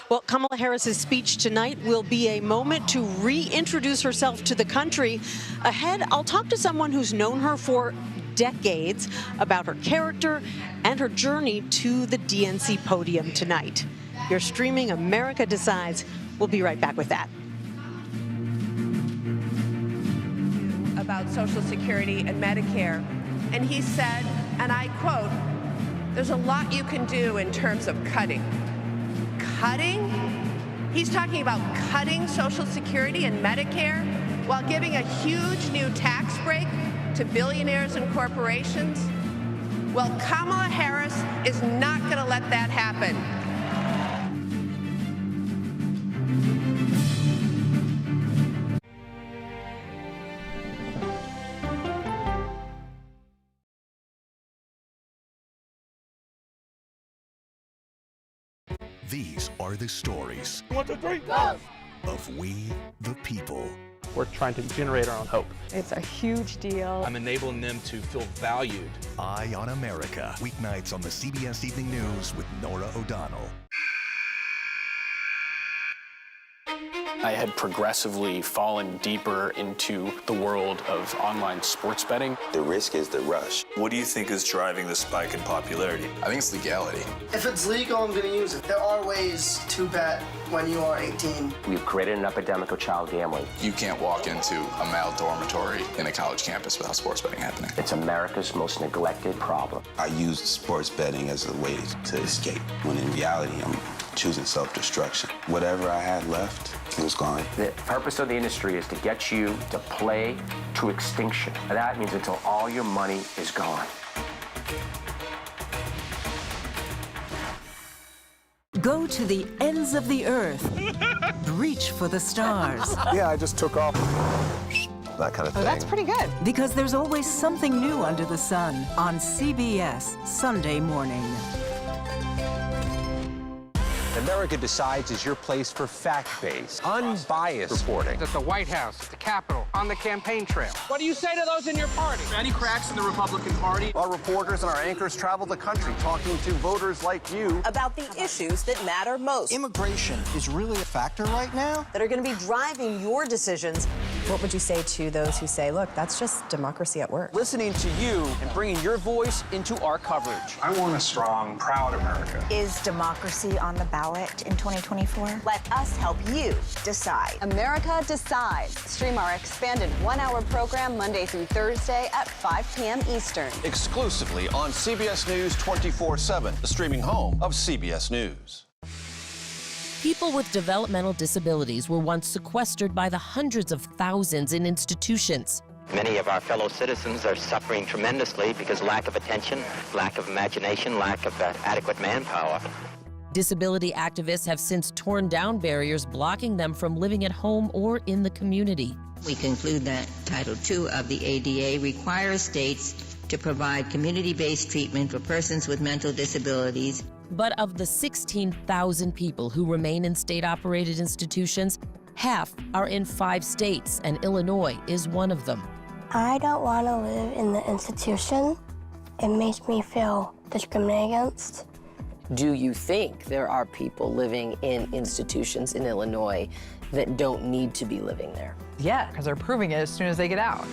Well, Kamala Harris's speech tonight will be a moment to reintroduce herself to the country. Ahead, I'll talk to someone who's known her for decades about her character and her journey to the DNC podium tonight. You're streaming America Decides. We'll be right back with that. About Social Security and Medicare. And he said, and I quote, "There's a lot you can do in terms of cutting." Cutting? He's talking about cutting Social Security and Medicare while giving a huge new tax break to billionaires and corporations? Well, Kamala Harris is not going to let that happen. These are the stories 1, 2, 3, go! of We the People. We're trying to generate our own hope. It's a huge deal. I'm enabling them to feel valued. Eye on America. Weeknights on the CBS Evening News with Norah O'Donnell. I had progressively fallen deeper into the world of online sports betting. The risk is the rush. What do you think is driving the spike in popularity? I think it's legality. If it's legal, I'm going to use it. There are ways to bet when you are 18. We've created an epidemic of child gambling. You can't walk into a male dormitory in a college campus without sports betting happening. It's America's most neglected problem. I use sports betting as a way to escape, when in reality, I'm choosing self-destruction. Whatever I had left, it was gone. The purpose of the industry is to get you to play to extinction. And that means until all your money is gone. Go to the ends of the earth. Reach for the stars. Yeah, I just took off. That kind of thing. Oh, that's pretty good. Because there's always something new under the sun on CBS Sunday morning. America Decides is your place for fact-based, unbiased reporting. At the White House, at the Capitol, on the campaign trail. What do you say to those in your party? Any cracks in the Republican Party? Our reporters and our anchors travel the country talking to voters like you about the issues that matter most. Immigration is really a factor right now that are going to be driving your decisions. What would you say to those who say, look, that's just democracy at work? listening to you and bringing your voice into our coverage. I want a strong, proud America. Is democracy on the ballot in 2024? Let us help you decide. America Decides. Stream our expanded one-hour program Monday through Thursday at 5 p.m. Eastern. Exclusively on CBS News 24/7, the streaming home of CBS News. People with developmental disabilities were once sequestered by the hundreds of thousands in institutions. Many of our fellow citizens are suffering tremendously because lack of attention, lack of imagination, lack of adequate manpower. Disability activists have since torn down barriers blocking them from living at home or in the community. We conclude that Title II of the ADA requires states to provide community-based treatment for persons with mental disabilities. But of the 16,000 people who remain in state-operated institutions, half are in 5 states, and Illinois is one of them. I don't want to live in the institution. It makes me feel discriminated against. Do you think there are people living in institutions in Illinois that don't need to be living there? Yeah, because they're proving it as soon as they get out.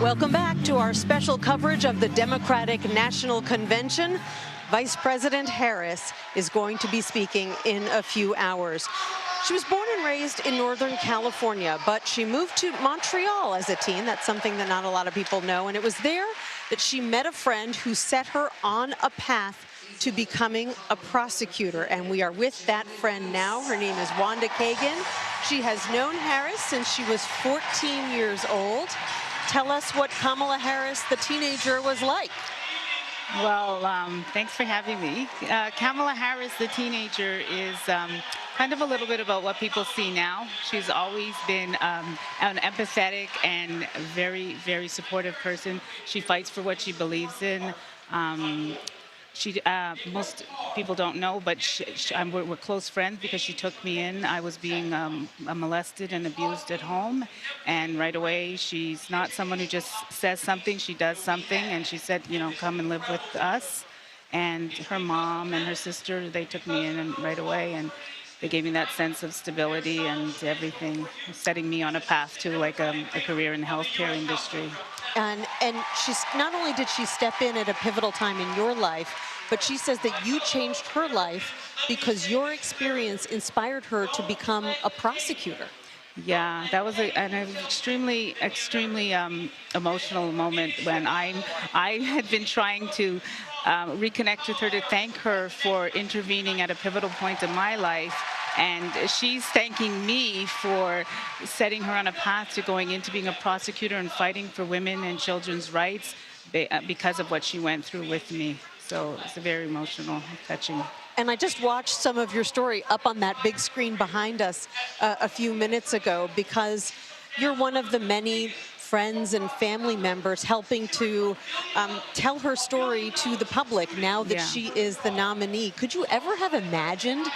Welcome back to our special coverage of the Democratic National Convention. Vice President Harris is going to be speaking in a few hours. She was born and raised in Northern California, but she moved to Montreal as a teen. That's something that not a lot of people know. And it was there that she met a friend who set her on a path to becoming a prosecutor. And we are with that friend now. Her name is Wanda Kagan. She has known Harris since she was 14 years old. Tell us what Kamala Harris, the teenager, was like. Well, thanks for having me. Kamala Harris, the teenager, is kind of a little bit about what people see now. She's always been an empathetic and very, very supportive person. She fights for what she believes in. Most people don't know, but we're close friends because she took me in. I was being molested and abused at home, and right away, she's not someone who just says something, she does something, and she said, you know, come and live with us. And her mom and her sister, they took me in and right away, and they gave me that sense of stability and everything, setting me on a path to like a career in the healthcare industry. And she's not only did she step in at a pivotal time in your life, but she says that you changed her life because your experience inspired her to become a prosecutor. Yeah, that was an extremely, extremely emotional moment when I had been trying to reconnect with her to thank her for intervening at a pivotal point in my life. And she's thanking me for setting her on a path to going into being a prosecutor and fighting for women and children's rights because of what she went through with me. So it's very emotional, touching. And I just watched some of your story up on that big screen behind us a few minutes ago, because you're one of the many friends and family members helping to tell her story to the public now that she is the nominee. Could you ever have imagined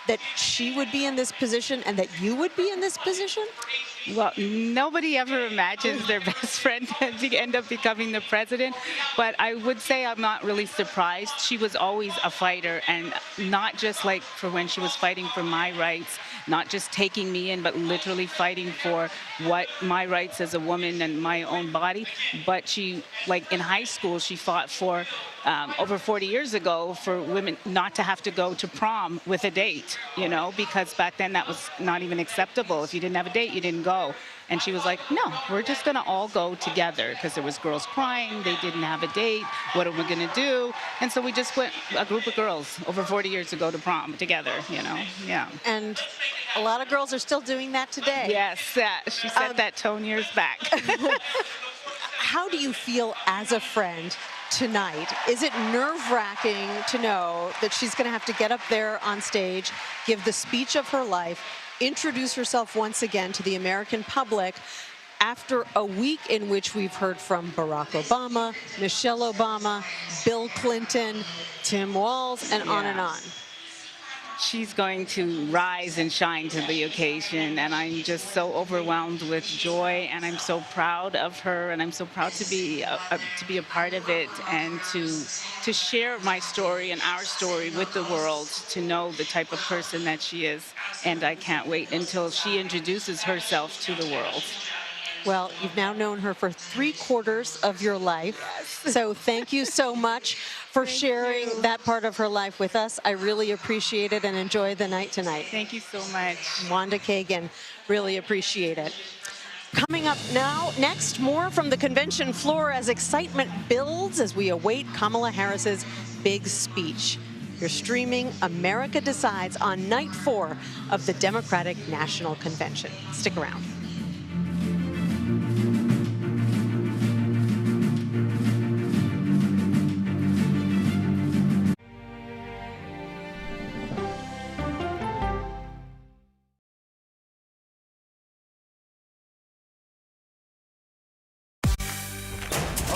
that she would be in this position and that you would be in this position? Well, nobody ever imagines their best friend to end up becoming the president, but I would say I'm not really surprised. She was always a fighter, and not just like for when she was fighting for my rights, not just taking me in, but literally fighting for what my rights as a woman and my own body. But she, like in high school, she fought for over 40 years ago for women not to have to go to prom with a date, you know, because back then that was not even acceptable. If you didn't have a date, you didn't go. And she was like, no, we're just going to all go together, because there was girls crying. They didn't have a date. What are we going to do? And so we just went, a group of girls over 40 years ago to prom together, you know. Yeah. And a lot of girls are still doing that today. Yes, she set that tone years back. How do you feel as a friend tonight? Is it nerve-wracking to know that she's going to have to get up there on stage, give the speech of her life, introduce herself once again to the American public after a week in which we've heard from Barack Obama, Michelle Obama, Bill Clinton, Tim Walz, and on and on? She's going to rise and shine to the occasion, and I'm just so overwhelmed with joy, and I'm so proud of her, and I'm so proud to be a part of it, and to share my story and our story with the world, to know the type of person that she is. And I can't wait until she introduces herself to the world. Well, you've now known her for 3/4 of your life. Yes. So thank you so much for sharing that part of her life with us. I really appreciate it, and enjoy the night tonight. Thank you so much. Wanda Kagan, really appreciate it. Coming up now, next, more from the convention floor as excitement builds as we await Kamala Harris's big speech. You're streaming America Decides on night 4 of the Democratic National Convention. Stick around.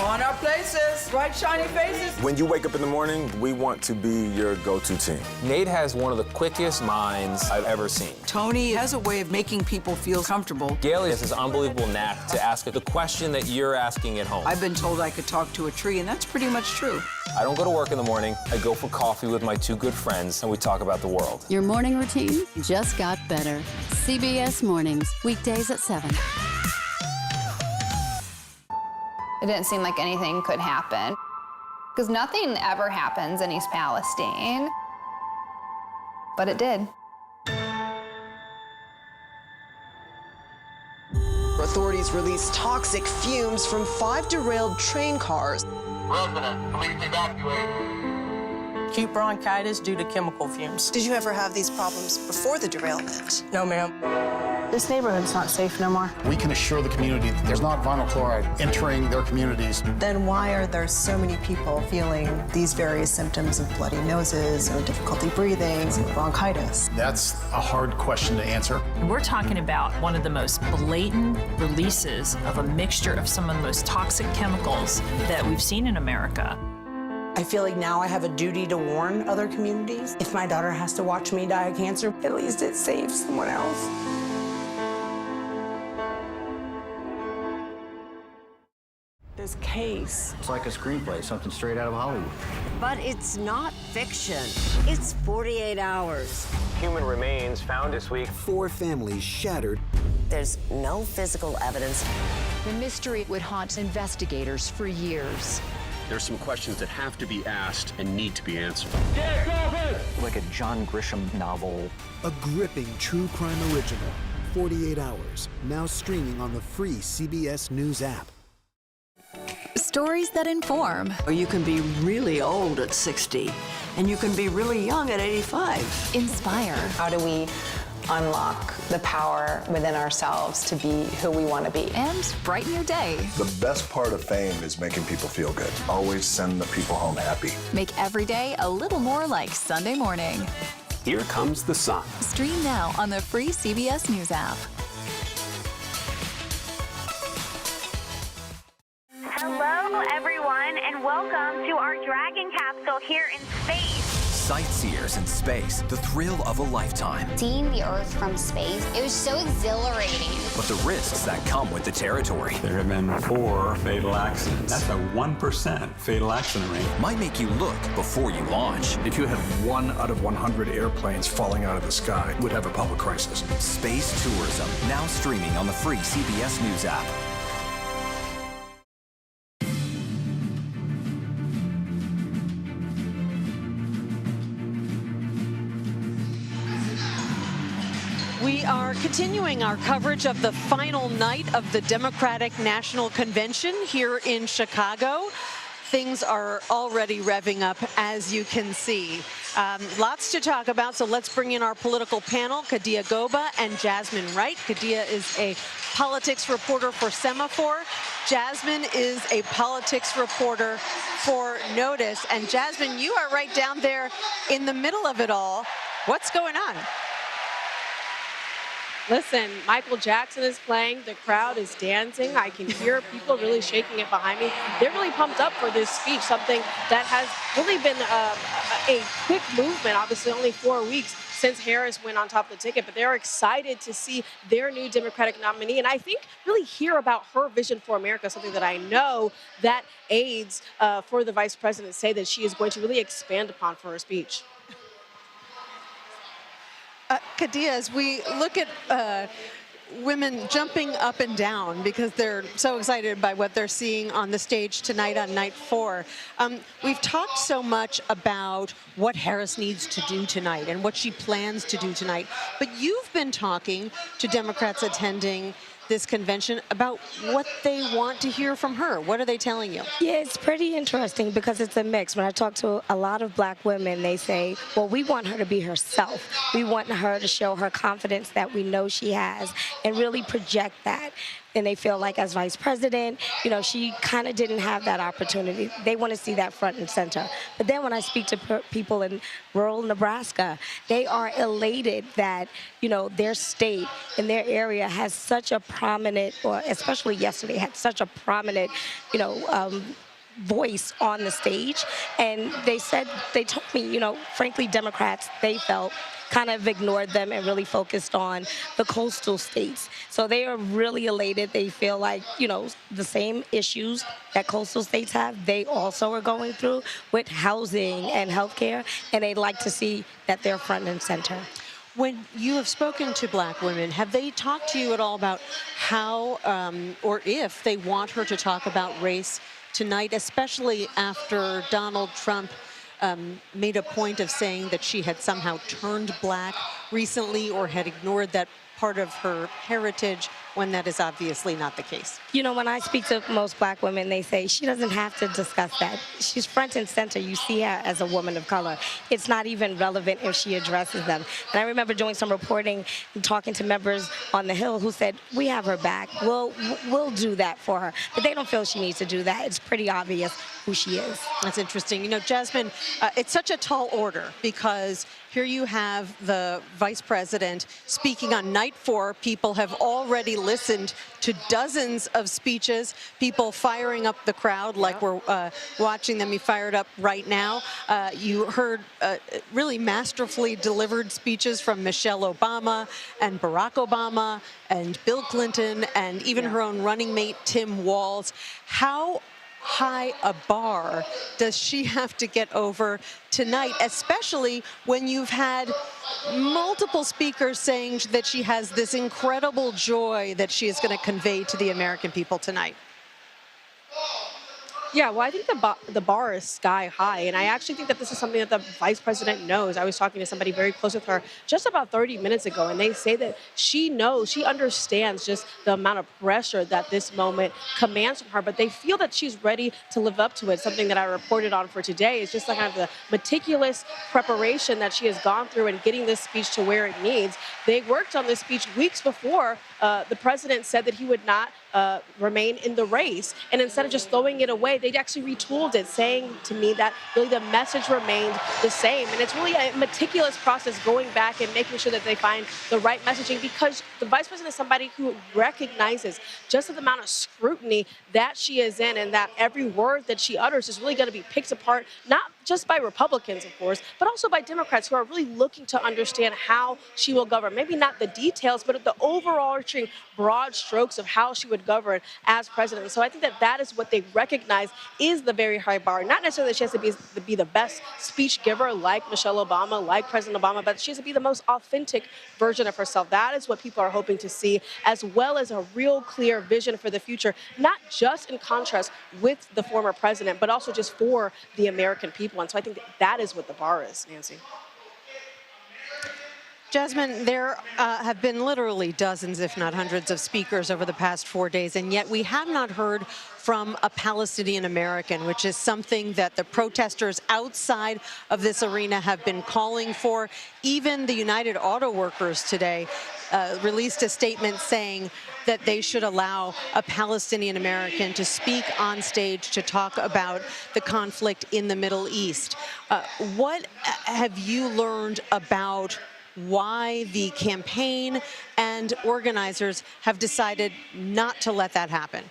On our places, bright, shiny faces. When you wake up in the morning, we want to be your go-to team. Nate has one of the quickest minds I've ever seen. Tony has a way of making people feel comfortable. Gail has this unbelievable knack to ask the question that you're asking at home. I've been told I could talk to a tree, and that's pretty much true. I don't go to work in the morning. I go for coffee with my 2 good friends, and we talk about the world. Your morning routine just got better. CBS Mornings, weekdays at 7. It didn't seem like anything could happen, because nothing ever happens in East Palestine, but it did. Authorities released toxic fumes from 5 derailed train cars. Resident, please evacuate. Acute bronchitis due to chemical fumes. Did you ever have these problems before the derailment? No, ma'am. This neighborhood's not safe no more. We can assure the community that there's not vinyl chloride entering their communities. Then why are there so many people feeling these various symptoms of bloody noses or difficulty breathing, bronchitis? That's a hard question to answer. We're talking about one of the most blatant releases of a mixture of some of the most toxic chemicals that we've seen in America. I feel like now I have a duty to warn other communities. If my daughter has to watch me die of cancer, at least it saves someone else. This case. It's like a screenplay, something straight out of Hollywood. But it's not fiction. It's 48 hours. Human remains found this week. 4 families shattered. There's no physical evidence. The mystery would haunt investigators for years. There's some questions that have to be asked and need to be answered. Like a John Grisham novel. A gripping true crime original. 48 hours. Now streaming on the free CBS News app. Stories that inform. You can be really old at 60, and you can be really young at 85. Inspire. How do we unlock the power within ourselves to be who we want to be? And brighten your day. The best part of fame is making people feel good. Always send the people home happy. Make every day a little more like Sunday morning. Here comes the sun. Stream now on the free CBS News app. Hello, everyone, and welcome to our Dragon capsule here in space. sightseers in space, the thrill of a lifetime. Seeing the Earth from space, it was so exhilarating. But the risks that come with the territory. There have been 4 fatal accidents. That's a 1% fatal accident rate. Might make you look before you launch. If you had 1 out of 100 airplanes falling out of the sky, we'd have a public crisis. Space tourism, now streaming on the free CBS News app. We are continuing our coverage of the final night of the Democratic National Convention here in Chicago. Things are already revving up, as you can see. Lots to talk about, so let's bring in our political panel, Kadia Goba and Jasmine Wright. Kadia is a politics reporter for Semaphore. Jasmine is a politics reporter for Notice. And Jasmine, you are right down there in the middle of it all. What's going on? Listen, Michael Jackson is playing. The crowd is dancing. I can hear people really shaking it behind me. They're really pumped up for this speech, something that has really been a quick movement. Obviously, only 4 weeks since Harris went on top of the ticket, but they're excited to see their new Democratic nominee. And I think really hear about her vision for America, something that I know that aides for the vice president say that she is going to really expand upon for her speech. Kadia, as we look at women jumping up and down because they're so excited by what they're seeing on the stage tonight on night 4. We've talked so much about what Harris needs to do tonight and what she plans to do tonight, but you've been talking to Democrats attending this convention about what they want to hear from her. What are they telling you? Yeah, it's pretty interesting because it's a mix. When I talk to a lot of black women, they say, well, we want her to be herself. We want her to show her confidence that we know she has and really project that. And they feel like as vice president, you know, she kind of didn't have that opportunity. They want to see that front and center. But then when I speak to people in rural Nebraska, they are elated that, you know, their state and their area has such a prominent, or especially yesterday, had such a prominent, you know, voice on the stage. And they said, they told me, you know, frankly, Democrats, they felt kind of ignored them and really focused on the coastal states. So they are really elated. They feel like, you know, the same issues that coastal states have, they also are going through with housing and healthcare, and they'd like to see that they're front and center. When you have spoken to black women, have they talked to you at all about how or if they want her to talk about race tonight, especially after Donald Trump made a point of saying that she had somehow turned black recently or had ignored that part of her heritage, when that is obviously not the case? You know, when I speak to most black women, they say she doesn't have to discuss that. She's front and center. You see her as a woman of color. It's not even relevant if she addresses them. And I remember doing some reporting and talking to members on the Hill who said, we have her back. We'll do that for her. But they don't feel she needs to do that. It's pretty obvious who she is. That's interesting. You know, Jasmine, it's such a tall order because here you have the vice president speaking on night 4. People have already listened to dozens of speeches, people firing up the crowd like we're watching them be fired up right now. You heard really masterfully delivered speeches from Michelle Obama and Barack Obama and Bill Clinton and even her own running mate, Tim Walz. How high a bar does she have to get over tonight, especially when you've had multiple speakers saying that she has this incredible joy that she is going to convey to the American people tonight? Yeah, well, I think the bar is sky high, and I actually think that this is something that the vice president knows. I was talking to somebody very close with her just about 30 minutes ago, and they say that she knows, she understands just the amount of pressure that this moment commands from her, but they feel that she's ready to live up to it. Something that I reported on for today is just like kind of the meticulous preparation that she has gone through in getting this speech to where it needs. They worked on this speech weeks before the president said that he would not remain in the race. And instead of just throwing it away, they actually retooled it, saying to me that really the message remained the same. And it's really a meticulous process going back and making sure that they find the right messaging, because the vice president is somebody who recognizes just the amount of scrutiny that she is in, and that every word that she utters is really going to be picked apart, not just by Republicans, of course, but also by Democrats who are really looking to understand how she will govern. Maybe not the details, but the overarching broad strokes of how she would govern as president. So I think that that is what they recognize is the very high bar. Not necessarily that she has to be the best speech giver like Michelle Obama, like President Obama, but she has to be the most authentic version of herself. That is what people are hoping to see, as well as a real clear vision for the future, not just in contrast with the former president, but also just for the American people. And so I think that is what the bar is, Nancy. Jasmine, there have been literally dozens, if not hundreds, of speakers over the past 4 days, and yet we have not heard from a Palestinian American, which is something that the protesters outside of this arena have been calling for. Even the United Auto Workers today released a statement saying that they should allow a Palestinian American to speak on stage to talk about the conflict in the Middle East. What have you learned about why the campaign and organizers have decided not to let that happen?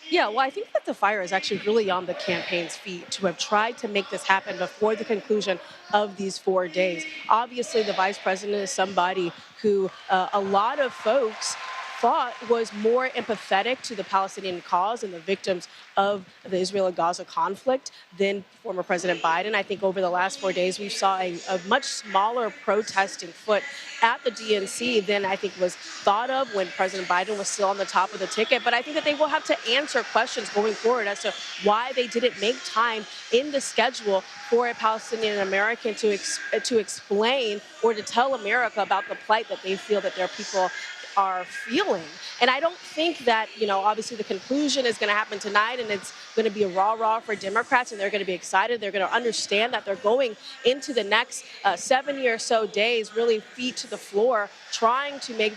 Yeah, well, I think that the fire is actually really on the campaign's feet to have tried to make this happen before the conclusion of these 4 days. Obviously, the vice president is somebody who a lot of folks thought was more empathetic to the Palestinian cause and the victims of the Israel-Gaza conflict than former President Biden. I think over the last 4 days, we saw a much smaller protesting foot at the DNC than I think was thought of when President Biden was still on the top of the ticket. But I think that they will have to answer questions going forward as to why they didn't make time in the schedule for a Palestinian American to explain or to tell America about the plight that they feel that their people are feeling. And I don't think that, obviously the conclusion is going to happen tonight, and it's going to be a rah-rah for Democrats, and they're going to be excited. They're going to understand that they're going into the next 70 or so days really feet to the floor, trying to make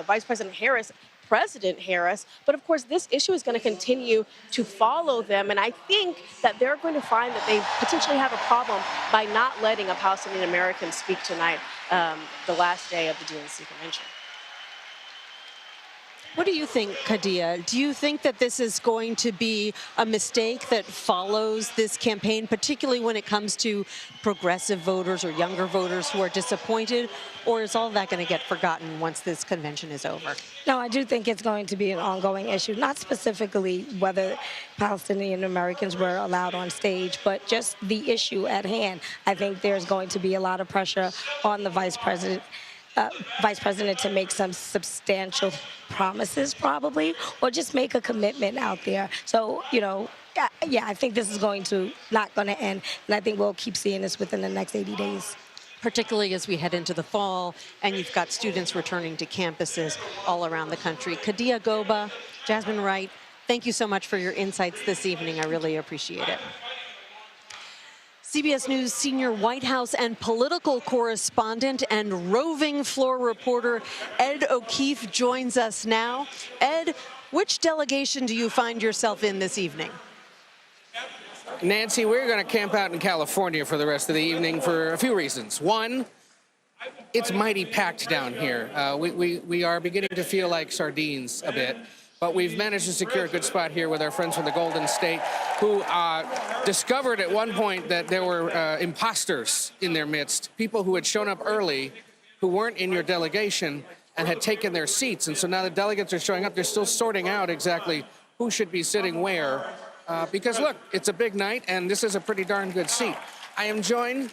Vice President Harris President Harris. But of course, this issue is going to continue to follow them. And I think that they're going to find that they potentially have a problem by not letting a Palestinian American speak tonight, the last day of the DNC convention. What do you think, Kadia? Do you think that this is going to be a mistake that follows this campaign, particularly when it comes to progressive voters or younger voters who are disappointed, or is all that going to get forgotten once this convention is over? No, I do think it's going to be an ongoing issue, not specifically whether Palestinian Americans were allowed on stage, but just the issue at hand. I think there's going to be a lot of pressure on the Vice President to make some substantial promises, probably, or just make a commitment out there. So, yeah, I think this is not going to end, and I think we'll keep seeing this within the next 80 days. Particularly as we head into the fall, and you've got students returning to campuses all around the country. Kadia Goba, Jasmine Wright, thank you so much for your insights this evening. I really appreciate it. CBS News senior White House and political correspondent and roving floor reporter Ed O'Keefe joins us now. Ed, which delegation do you find yourself in this evening? Nancy, we're going to camp out in California for the rest of the evening for a few reasons. One, it's mighty packed down here. We are beginning to feel like sardines a bit. But we've managed to secure a good spot here with our friends from the Golden State, who discovered at one point that there were imposters in their midst, people who had shown up early, who weren't in your delegation and had taken their seats. And so now the delegates are showing up. They're still sorting out exactly who should be sitting where. Because, look, it's a big night, and this is a pretty darn good seat. I am joined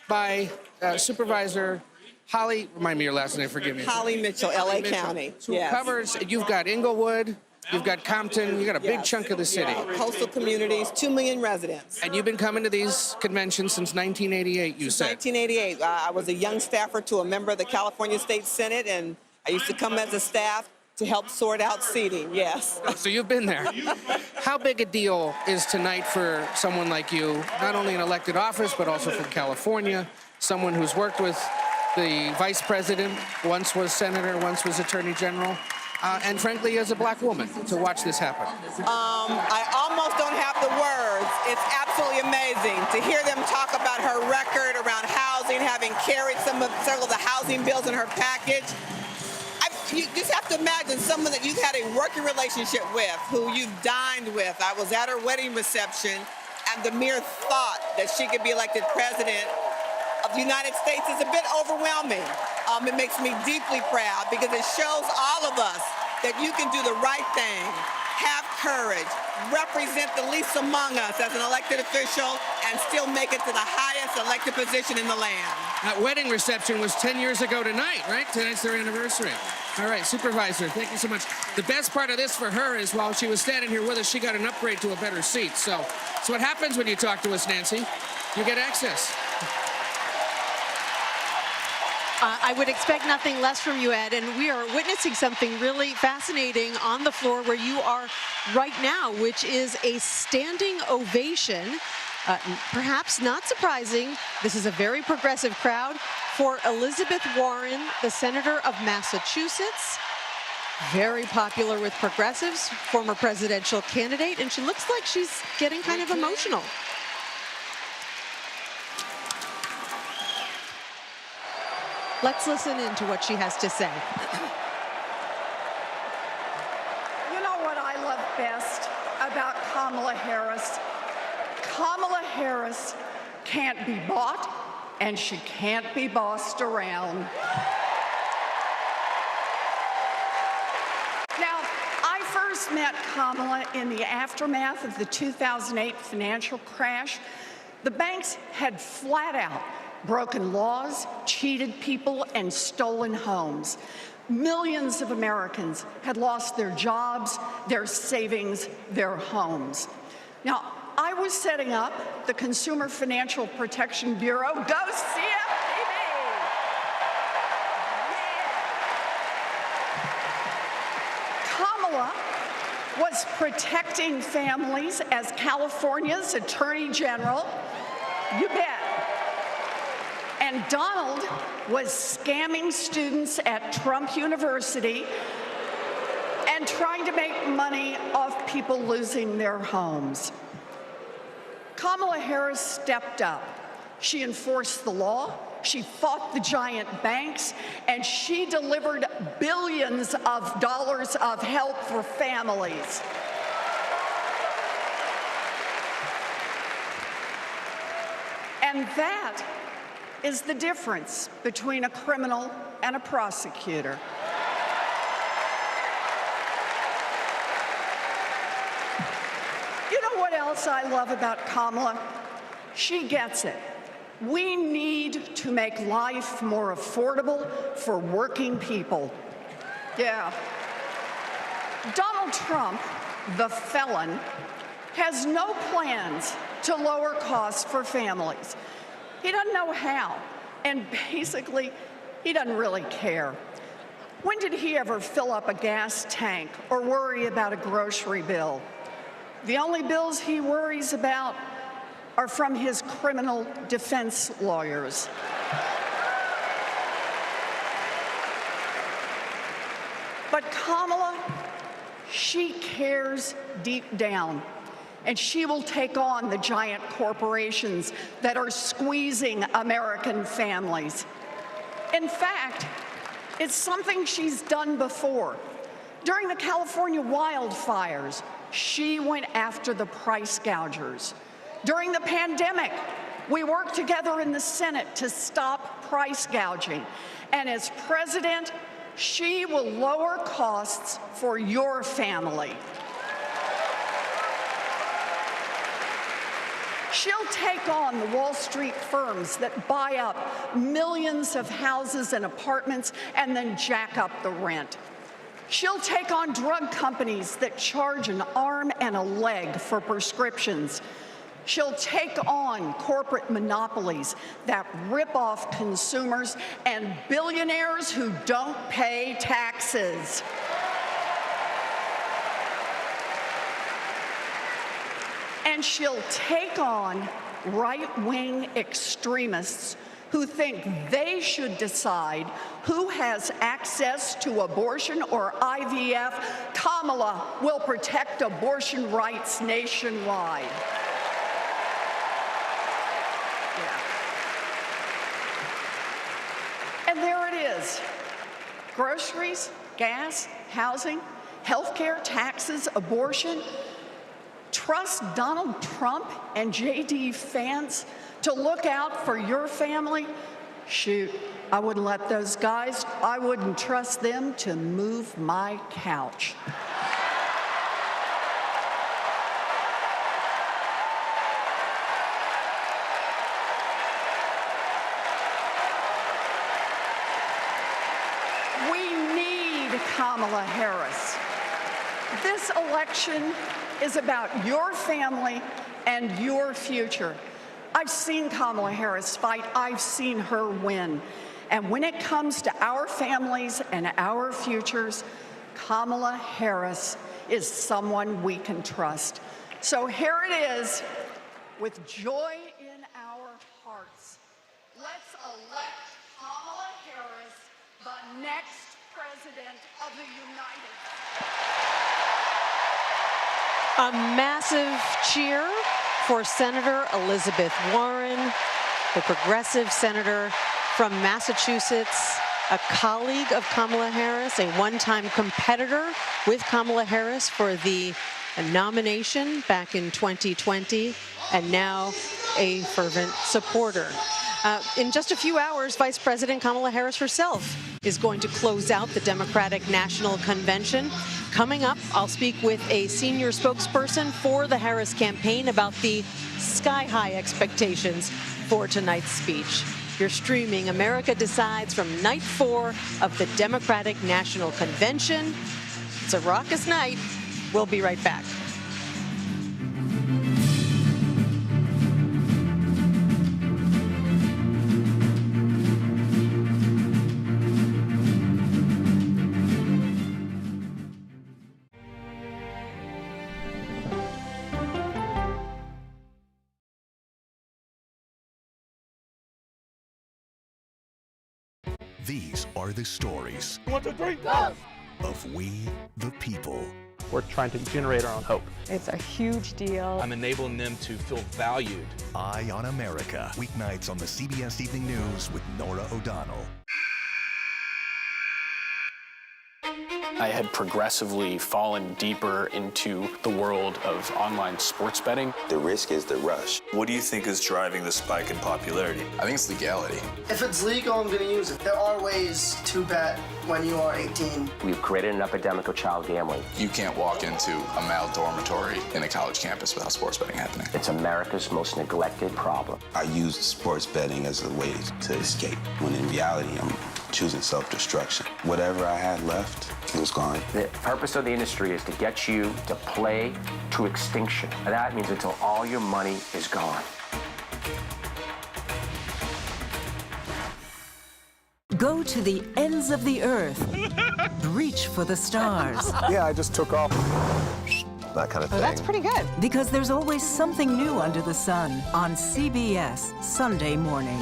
by Supervisor Holly, remind me your last name, forgive me. Holly Mitchell, LA County. Who covers, you've got Inglewood, you've got Compton, you've got a big chunk of the city. Coastal communities, 2 million residents. And you've been coming to these conventions since 1988, you said. 1988. I was a young staffer to a member of the California State Senate, and I used to come as a staff to help sort out seating, yes. So you've been there. How big a deal is tonight for someone like you, not only in elected office, but also from California, someone who's worked with the vice president, once was senator, once was attorney general? and frankly, as a black woman, to watch this happen? I almost don't have the words. It's absolutely amazing to hear them talk about her record around housing, having carried several of the housing bills in her package. You just have to imagine someone that you've had a working relationship with, who you've dined with. I was at her wedding reception, and the mere thought that she could be elected president of the United States is a bit overwhelming. It makes me deeply proud because it shows all of us that you can do the right thing, have courage, represent the least among us as an elected official, and still make it to the highest elected position in the land. That wedding reception was 10 years ago tonight, right? Tonight's their anniversary. All right, Supervisor, thank you so much. The best part of this for her is while she was standing here with us, she got an upgrade to a better seat. So it's what happens when you talk to us, Nancy. You get access. I would expect nothing less from you, Ed, and we are witnessing something really fascinating on the floor where you are right now, which is a standing ovation. Perhaps not surprising, this is a very progressive crowd for Elizabeth Warren, the Senator of Massachusetts. Very popular with progressives, former presidential candidate, and she looks like she's getting kind of emotional. Let's listen in to what she has to say. You know what I love best about Kamala Harris? Kamala Harris can't be bought, and she can't be bossed around. Now, I first met Kamala in the aftermath of the 2008 financial crash. The banks had flat out broken laws, cheated people, and stolen homes. Millions of Americans had lost their jobs, their savings, their homes. Now, I was setting up the Consumer Financial Protection Bureau. Go CFPB! Kamala was protecting families as California's Attorney General. You bet. And Donald was scamming students at Trump University and trying to make money off people losing their homes. Kamala Harris stepped up. She enforced the law, she fought the giant banks, and she delivered billions of dollars of help for families. And that is the difference between a criminal and a prosecutor. You know what else I love about Kamala? She gets it. We need to make life more affordable for working people. Yeah. Donald Trump, the felon, has no plans to lower costs for families. He doesn't know how, and basically, he doesn't really care. When did he ever fill up a gas tank or worry about a grocery bill? The only bills he worries about are from his criminal defense lawyers. But Kamala, she cares deep down. And she will take on the giant corporations that are squeezing American families. In fact, it's something she's done before. During the California wildfires, she went after the price gougers. During the pandemic, we worked together in the Senate to stop price gouging. And as president, she will lower costs for your family. She'll take on the Wall Street firms that buy up millions of houses and apartments and then jack up the rent. She'll take on drug companies that charge an arm and a leg for prescriptions. She'll take on corporate monopolies that rip off consumers and billionaires who don't pay taxes. And she'll take on right-wing extremists who think they should decide who has access to abortion or IVF, Kamala will protect abortion rights nationwide. And there it is. Groceries, gas, housing, healthcare, taxes, abortion. Trust Donald Trump and J.D. Vance to look out for your family? Shoot, I wouldn't let those guys, I wouldn't trust them to move my couch. We need Kamala Harris. This election is about your family and your future. I've seen Kamala Harris fight. I've seen her win. And when it comes to our families and our futures, Kamala Harris is someone we can trust. So here it is, with joy in our hearts. Let's elect Kamala Harris, the next President of the United States. A massive cheer for Senator Elizabeth Warren, the progressive senator from Massachusetts, a colleague of Kamala Harris, a one-time competitor with Kamala Harris for the nomination back in 2020, and now a fervent supporter. In just a few hours, Vice President Kamala Harris herself is going to close out the Democratic National Convention. Coming up, I'll speak with a senior spokesperson for the Harris campaign about the sky-high expectations for tonight's speech. You're streaming America Decides from night 4 of the Democratic National Convention. It's a raucous night. We'll be right back. These are the stories 1, 2, 3, go! Of we, the people. We're trying to generate our own hope. It's a huge deal. I'm enabling them to feel valued. Eye on America. Weeknights on the CBS Evening News with Norah O'Donnell. I had progressively fallen deeper into the world of online sports betting. The risk is the rush. What do you think is driving the spike in popularity? I think it's legality. If it's legal, I'm going to use it. There are ways to bet when you are 18. We've created an epidemic of child gambling. You can't walk into a male dormitory in a college campus without sports betting happening. It's America's most neglected problem. I used sports betting as a way to escape, when in reality, I'm choosing self-destruction. Whatever I had left, it was gone. The purpose of the industry is to get you to play to extinction. And that means until all your money is gone. Go to the ends of the earth. Reach for the stars. Yeah, I just took off. That kind of thing. Oh, that's pretty good. Because there's always something new under the sun on CBS Sunday morning.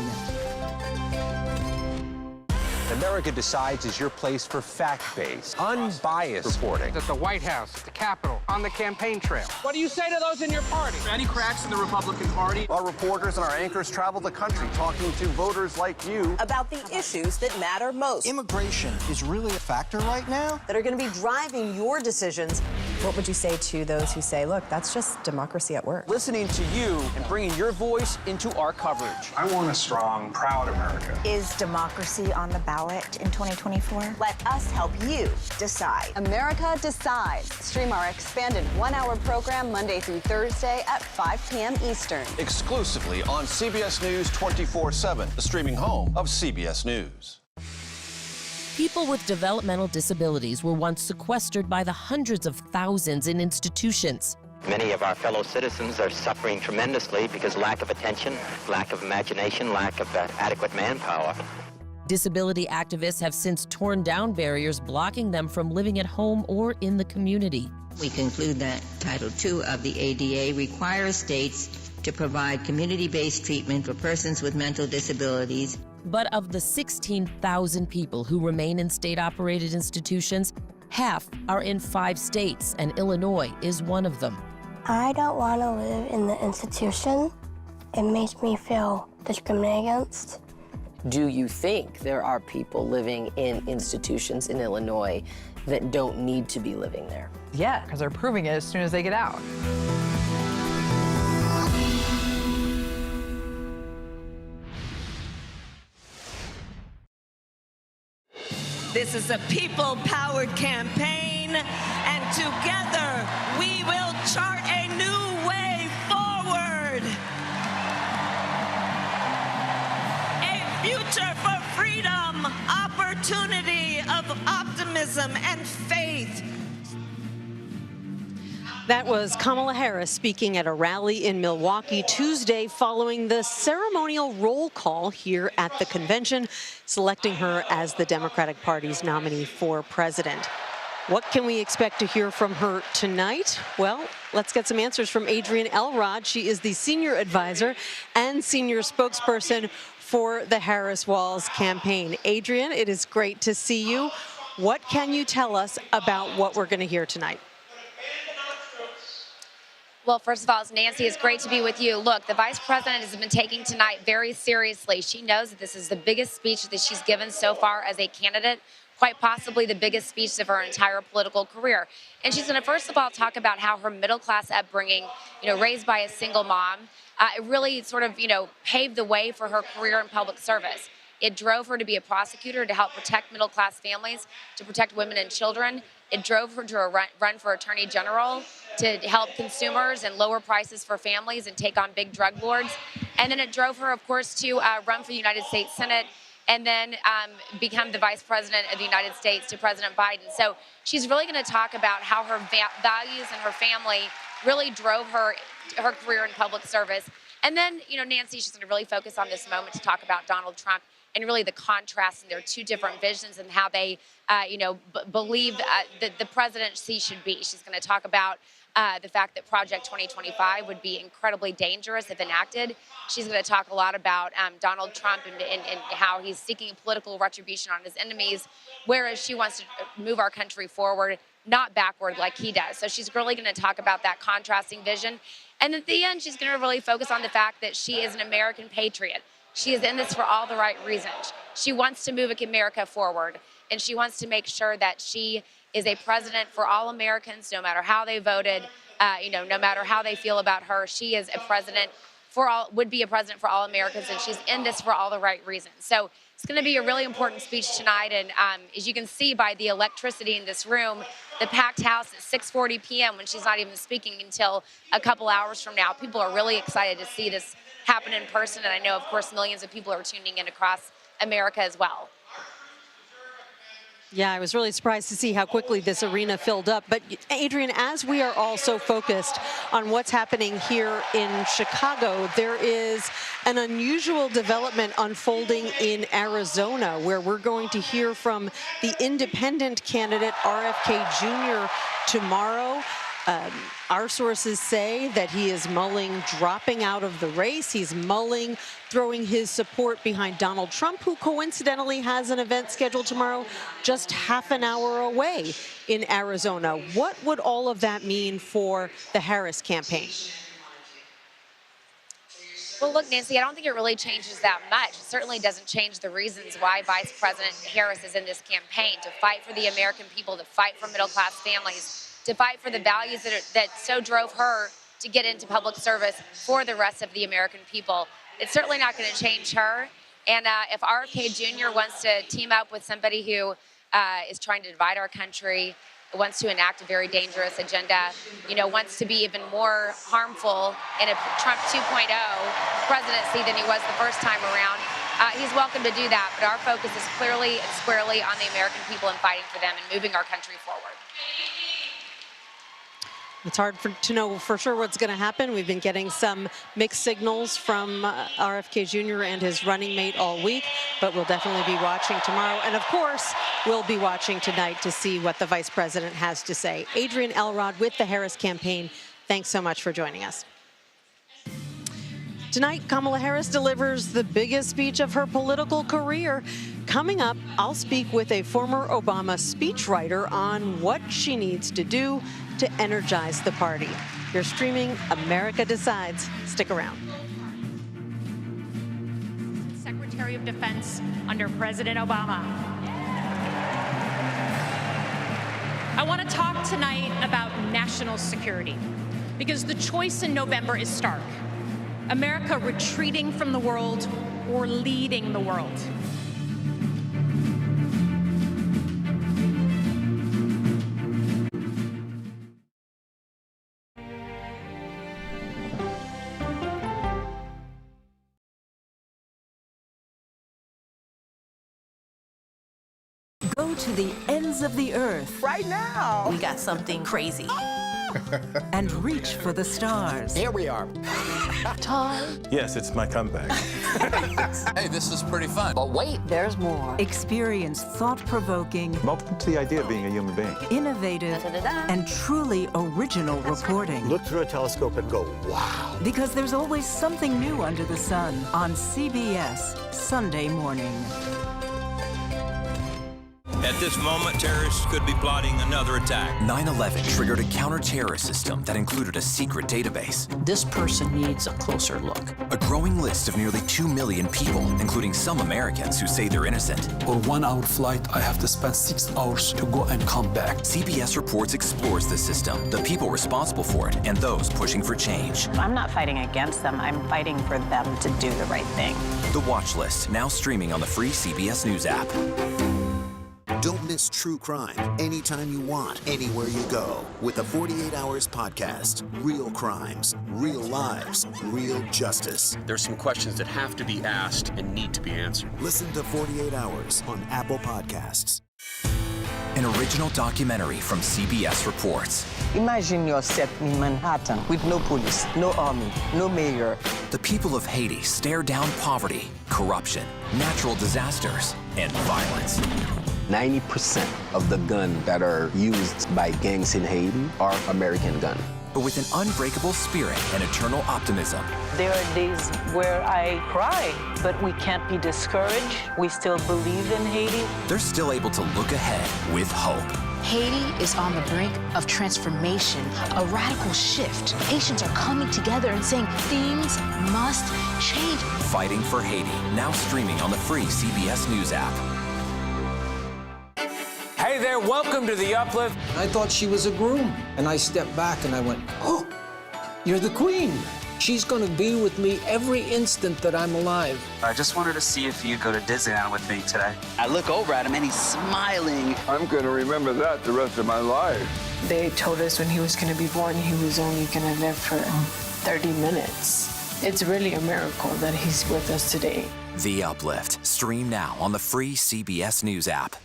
America Decides is your place for fact-based, unbiased reporting. At the White House, at the Capitol, on the campaign trail. What do you say to those in your party? Any cracks in the Republican Party? Our reporters and our anchors travel the country talking to voters like you about the issues that matter most. Immigration is really a factor right now that are going to be driving your decisions. What would you say to those who say, look, that's just democracy at work? Listening to you and bringing your voice into our coverage. I want a strong, proud America. Is democracy on the ballot in 2024? Let us help you decide. America Decides. Stream our expanded 1-hour program Monday through Thursday at 5 p.m. Eastern. Exclusively on CBS News 24/7, the streaming home of CBS News. People with developmental disabilities were once sequestered by the hundreds of thousands in institutions. Many of our fellow citizens are suffering tremendously because lack of attention, lack of imagination, lack of adequate manpower. Disability activists have since torn down barriers blocking them from living at home or in the community. We conclude that Title II of the ADA requires states to provide community-based treatment for persons with mental disabilities. But of the 16,000 people who remain in state-operated institutions, half are in 5 states, and Illinois is one of them. I don't want to live in the institution. It makes me feel discriminated against. Do you think there are people living in institutions in Illinois that don't need to be living there? Yeah, because they're proving it as soon as they get out. This is a people-powered campaign, and together we will chart a new way forward. A future for freedom, opportunity, of optimism and faith. That was Kamala Harris speaking at a rally in Milwaukee Tuesday following the ceremonial roll call here at the convention, selecting her as the Democratic Party's nominee for president. What can we expect to hear from her tonight? Well, let's get some answers from Adrienne Elrod. She is the senior advisor and senior spokesperson for the Harris-Walz campaign. Adrienne, it is great to see you. What can you tell us about what we're going to hear tonight? Well, first of all, Nancy, it's great to be with you. Look, the vice president has been taking tonight very seriously. She knows that this is the biggest speech that she's given so far as a candidate, quite possibly the biggest speech of her entire political career. And she's going to, first of all, talk about how her middle-class upbringing, raised by a single mom, it really sort of, paved the way for her career in public service. It drove her to be a prosecutor to help protect middle-class families, to protect women and children. It drove her to run for attorney general to help consumers and lower prices for families and take on big drug lords. And then it drove her, of course, to run for the United States Senate and then become the vice president of the United States to President Biden. So she's really going to talk about how her values and her family really drove her career in public service. And then, Nancy, she's going to really focus on this moment to talk about Donald Trump and really the contrast in their two different visions and how they, believe that the presidency should be. She's going to talk about the fact that Project 2025 would be incredibly dangerous if enacted. She's going to talk a lot about Donald Trump and how he's seeking political retribution on his enemies, whereas she wants to move our country forward, not backward like he does. So she's really going to talk about that contrasting vision. And at the end, she's going to really focus on the fact that she is an American patriot. She is in this for all the right reasons. She wants to move America forward, and she wants to make sure that she is a president for all Americans, no matter how they voted, no matter how they feel about her. She is a president for all, would be a president for all Americans, and she's in this for all the right reasons. So it's going to be a really important speech tonight, and as you can see by the electricity in this room, the packed house at 6:40 p.m. when she's not even speaking until a couple hours from now. People are really excited to see this happen in person, and I know, of course, millions of people are tuning in across America as well. Yeah, I was really surprised to see how quickly this arena filled up. But Adrienne, as we are also focused on what's happening here in Chicago, there is an unusual development unfolding in Arizona, where we're going to hear from the independent candidate RFK Jr. tomorrow. Our sources say that he is mulling dropping out of the race. He's mulling throwing his support behind Donald Trump, who coincidentally has an event scheduled tomorrow just half an hour away in Arizona. What would all of that mean for the Harris campaign? Well, look, Nancy, I don't think it really changes that much. It certainly doesn't change the reasons why Vice President Harris is in this campaign, to fight for the American people, to fight for middle-class families, to fight for the values that so drove her to get into public service for the rest of the American people. It's certainly not going to change her. And if RFK Jr. wants to team up with somebody who is trying to divide our country, wants to enact a very dangerous agenda, wants to be even more harmful in a Trump 2.0 presidency than he was the first time around, he's welcome to do that. But our focus is clearly and squarely on the American people and fighting for them and moving our country forward. It's hard to know for sure what's going to happen. We've been getting some mixed signals from RFK Jr. and his running mate all week, but we'll definitely be watching tomorrow. And of course, we'll be watching tonight to see what the vice president has to say. Adrienne Elrod with the Harris campaign, thanks so much for joining us. Tonight, Kamala Harris delivers the biggest speech of her political career. Coming up, I'll speak with a former Obama speechwriter on what she needs to do to energize the party. You're streaming America Decides. Stick around. Secretary of Defense under President Obama. I want to talk tonight about national security because the choice in November is stark. America retreating from the world or leading the world. Go to the ends of the earth. Right now. We got something crazy. And reach for the stars. Here we are. Time. Yes, it's my comeback. Hey, this is pretty fun. But wait, there's more. Experience thought-provoking, I'm open to the idea of being a human being. innovative, and truly original reporting. Look through a telescope and go, wow. Because there's always something new under the sun on CBS Sunday morning. At this moment, terrorists could be plotting another attack. 9/11 triggered a counter-terrorist system that included a secret database. This person needs a closer look. A growing list of nearly 2 million people, including some Americans who say they're innocent. For 1 hour flight, I have to spend 6 hours to go and come back. CBS Reports explores the system, the people responsible for it, and those pushing for change. I'm not fighting against them. I'm fighting for them to do the right thing. The Watch List, now streaming on the free CBS News app. Don't miss true crime anytime you want, anywhere you go. With the 48 Hours podcast. Real crimes, real lives, real justice. There's some questions that have to be asked and need to be answered. Listen to 48 Hours on Apple Podcasts. An original documentary from CBS Reports. Imagine yourself in Manhattan with no police, no army, no mayor. The people of Haiti stare down poverty, corruption, natural disasters, and violence. 90% of the guns that are used by gangs in Haiti are American guns. But with an unbreakable spirit and eternal optimism. There are days where I cry, but we can't be discouraged. We still believe in Haiti. They're still able to look ahead with hope. Haiti is on the brink of transformation, a radical shift. Haitians are coming together and saying things must change. Fighting for Haiti, now streaming on the free CBS News app. Hey there, welcome to The Uplift. I thought she was a groom, and I stepped back and I went, oh, you're the queen. She's going to be with me every instant that I'm alive. I just wanted to see if you'd go to Disneyland with me today. I look over at him and he's smiling. I'm going to remember that the rest of my life. They told us when he was going to be born, he was only going to live for 30 minutes. It's really a miracle that he's with us today. The Uplift. Stream now on the free CBS News app.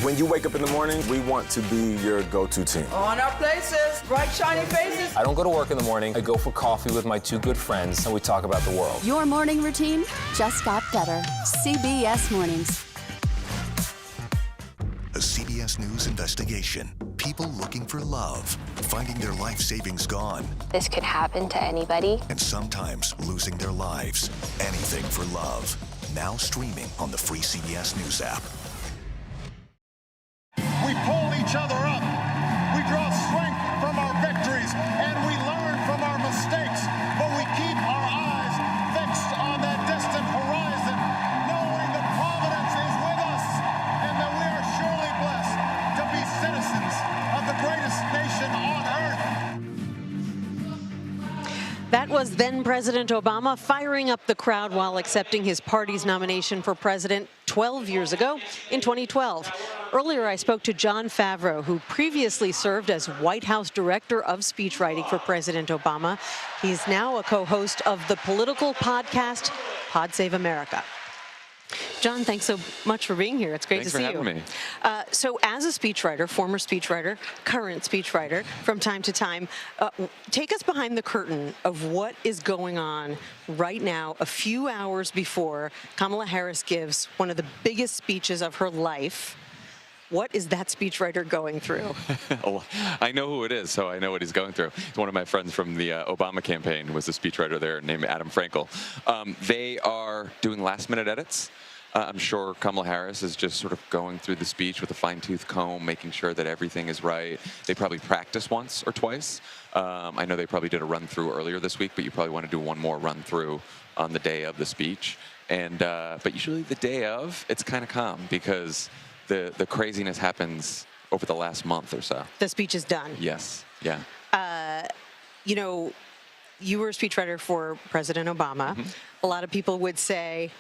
When you wake up in the morning, we want to be your go-to team. On our places, bright, shiny faces. I don't go to work in the morning. I go for coffee with my 2 good friends, and we talk about the world. Your morning routine just got better. CBS Mornings. A CBS News investigation. People looking for love, finding their life savings gone. This could happen to anybody. And sometimes losing their lives. Anything for love. Now streaming on the free CBS News app. We pull each other up. We draw strength from our victories, and we learn from our mistakes. But we keep our eyes fixed on that distant horizon, knowing that Providence is with us, and that we are surely blessed to be citizens of the greatest nation on earth. That was then President Obama firing up the crowd while accepting his party's nomination for president 12 years ago in 2012. Earlier, I spoke to Jon Favreau, who previously served as White House Director of Speechwriting for President Obama. He's now a co-host of the political podcast, Pod Save America. John, thanks so much for being here. It's great to see you. Thanks for having me. So as a speechwriter, former speechwriter, current speechwriter from time to time, take us behind the curtain of what is going on right now, a few hours before Kamala Harris gives one of the biggest speeches of her life. What is that speechwriter going through? Oh, I know who it is, so I know what he's going through. It's one of my friends from the Obama campaign who was a speechwriter there named Adam Frankel. They are doing last-minute edits. I'm sure Kamala Harris is just sort of going through the speech with a fine-tooth comb, making sure that everything is right. They probably practiced once or twice. I know they probably did a run-through earlier this week, but you probably want to do one more run-through on the day of the speech. And but usually the day of, it's kind of calm because the craziness happens over the last month or so. The speech is done. Yes. Yeah. You know, you were a speechwriter for President Obama. Mm-hmm. A lot of people would say,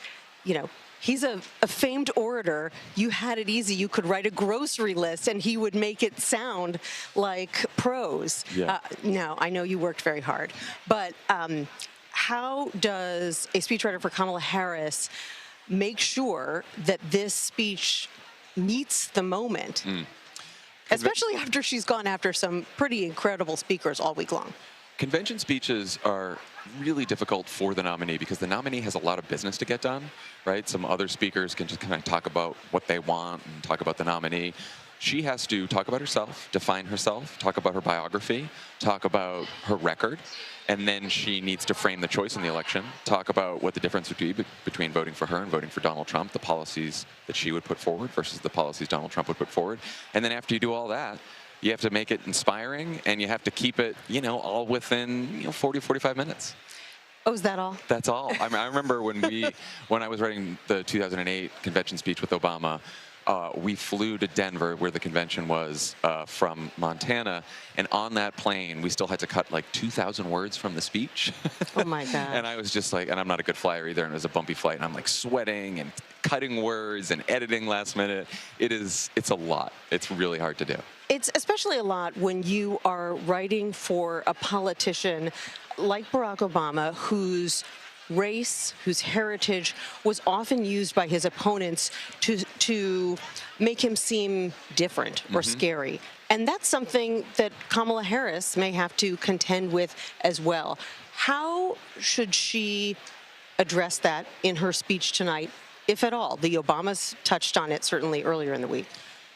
you know, he's a famed orator. You had it easy. You could write a grocery list and he would make it sound like prose. Yeah. Now, I know you worked very hard, but how does a speechwriter for Kamala Harris make sure that this speech meets the moment, especially after she's gone after some pretty incredible speakers all week long? Convention speeches are really difficult for the nominee because the nominee has a lot of business to get done, right? Some other speakers can just kind of talk about what they want and talk about the nominee. She has to talk about herself, define herself, talk about her biography, talk about her record, and then she needs to frame the choice in the election, talk about what the difference would be between voting for her and voting for Donald Trump, the policies that she would put forward versus the policies Donald Trump would put forward. And then after you do all that, you have to make it inspiring, and you have to keep it, you know, all within 40, 45 minutes. Oh, is that all? That's all. I remember when I was writing the 2008 convention speech with Obama, we flew to Denver, where the convention was, from Montana, and on that plane, we still had to cut like 2,000 words from the speech. Oh my God. And I was just like, and I'm not a good flyer either, and it was a bumpy flight, and I'm like sweating and cutting words and editing last minute. It's a lot. It's really hard to do. It's especially a lot when you are writing for a politician like Barack Obama, whose race, whose heritage was often used by his opponents to make him seem different or scary. And that's something that Kamala Harris may have to contend with as well. How should she address that in her speech tonight, if at all? The Obamas touched on it certainly earlier in the week.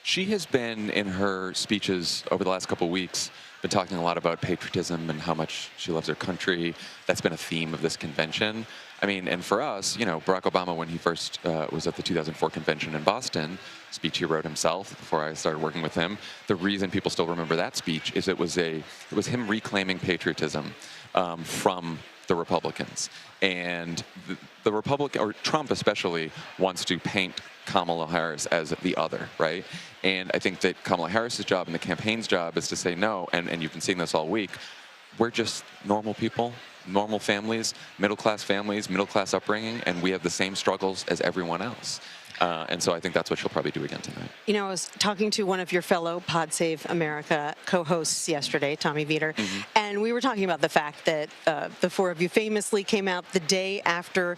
She has been, in her speeches over the last couple of weeks, been talking a lot about patriotism and how much she loves her country. That's been a theme of this convention. I mean, and for us, you know, Barack Obama, when he first was at the 2004 convention in Boston, speech he wrote himself before I started working with him, the reason people still remember that speech is it was him reclaiming patriotism from the Republicans. And the Republican, or Trump especially, wants to paint Kamala Harris as the other, right? And I think that Kamala Harris's job and the campaign's job is to say no, and you've been seeing this all week, we're just normal people, normal families, middle-class upbringing, and we have the same struggles as everyone else. And so I think that's what she'll probably do again tonight. You know, I was talking to one of your fellow Pod Save America co-hosts yesterday, Tommy Vietor, and we were talking about the fact that the four of you famously came out the day after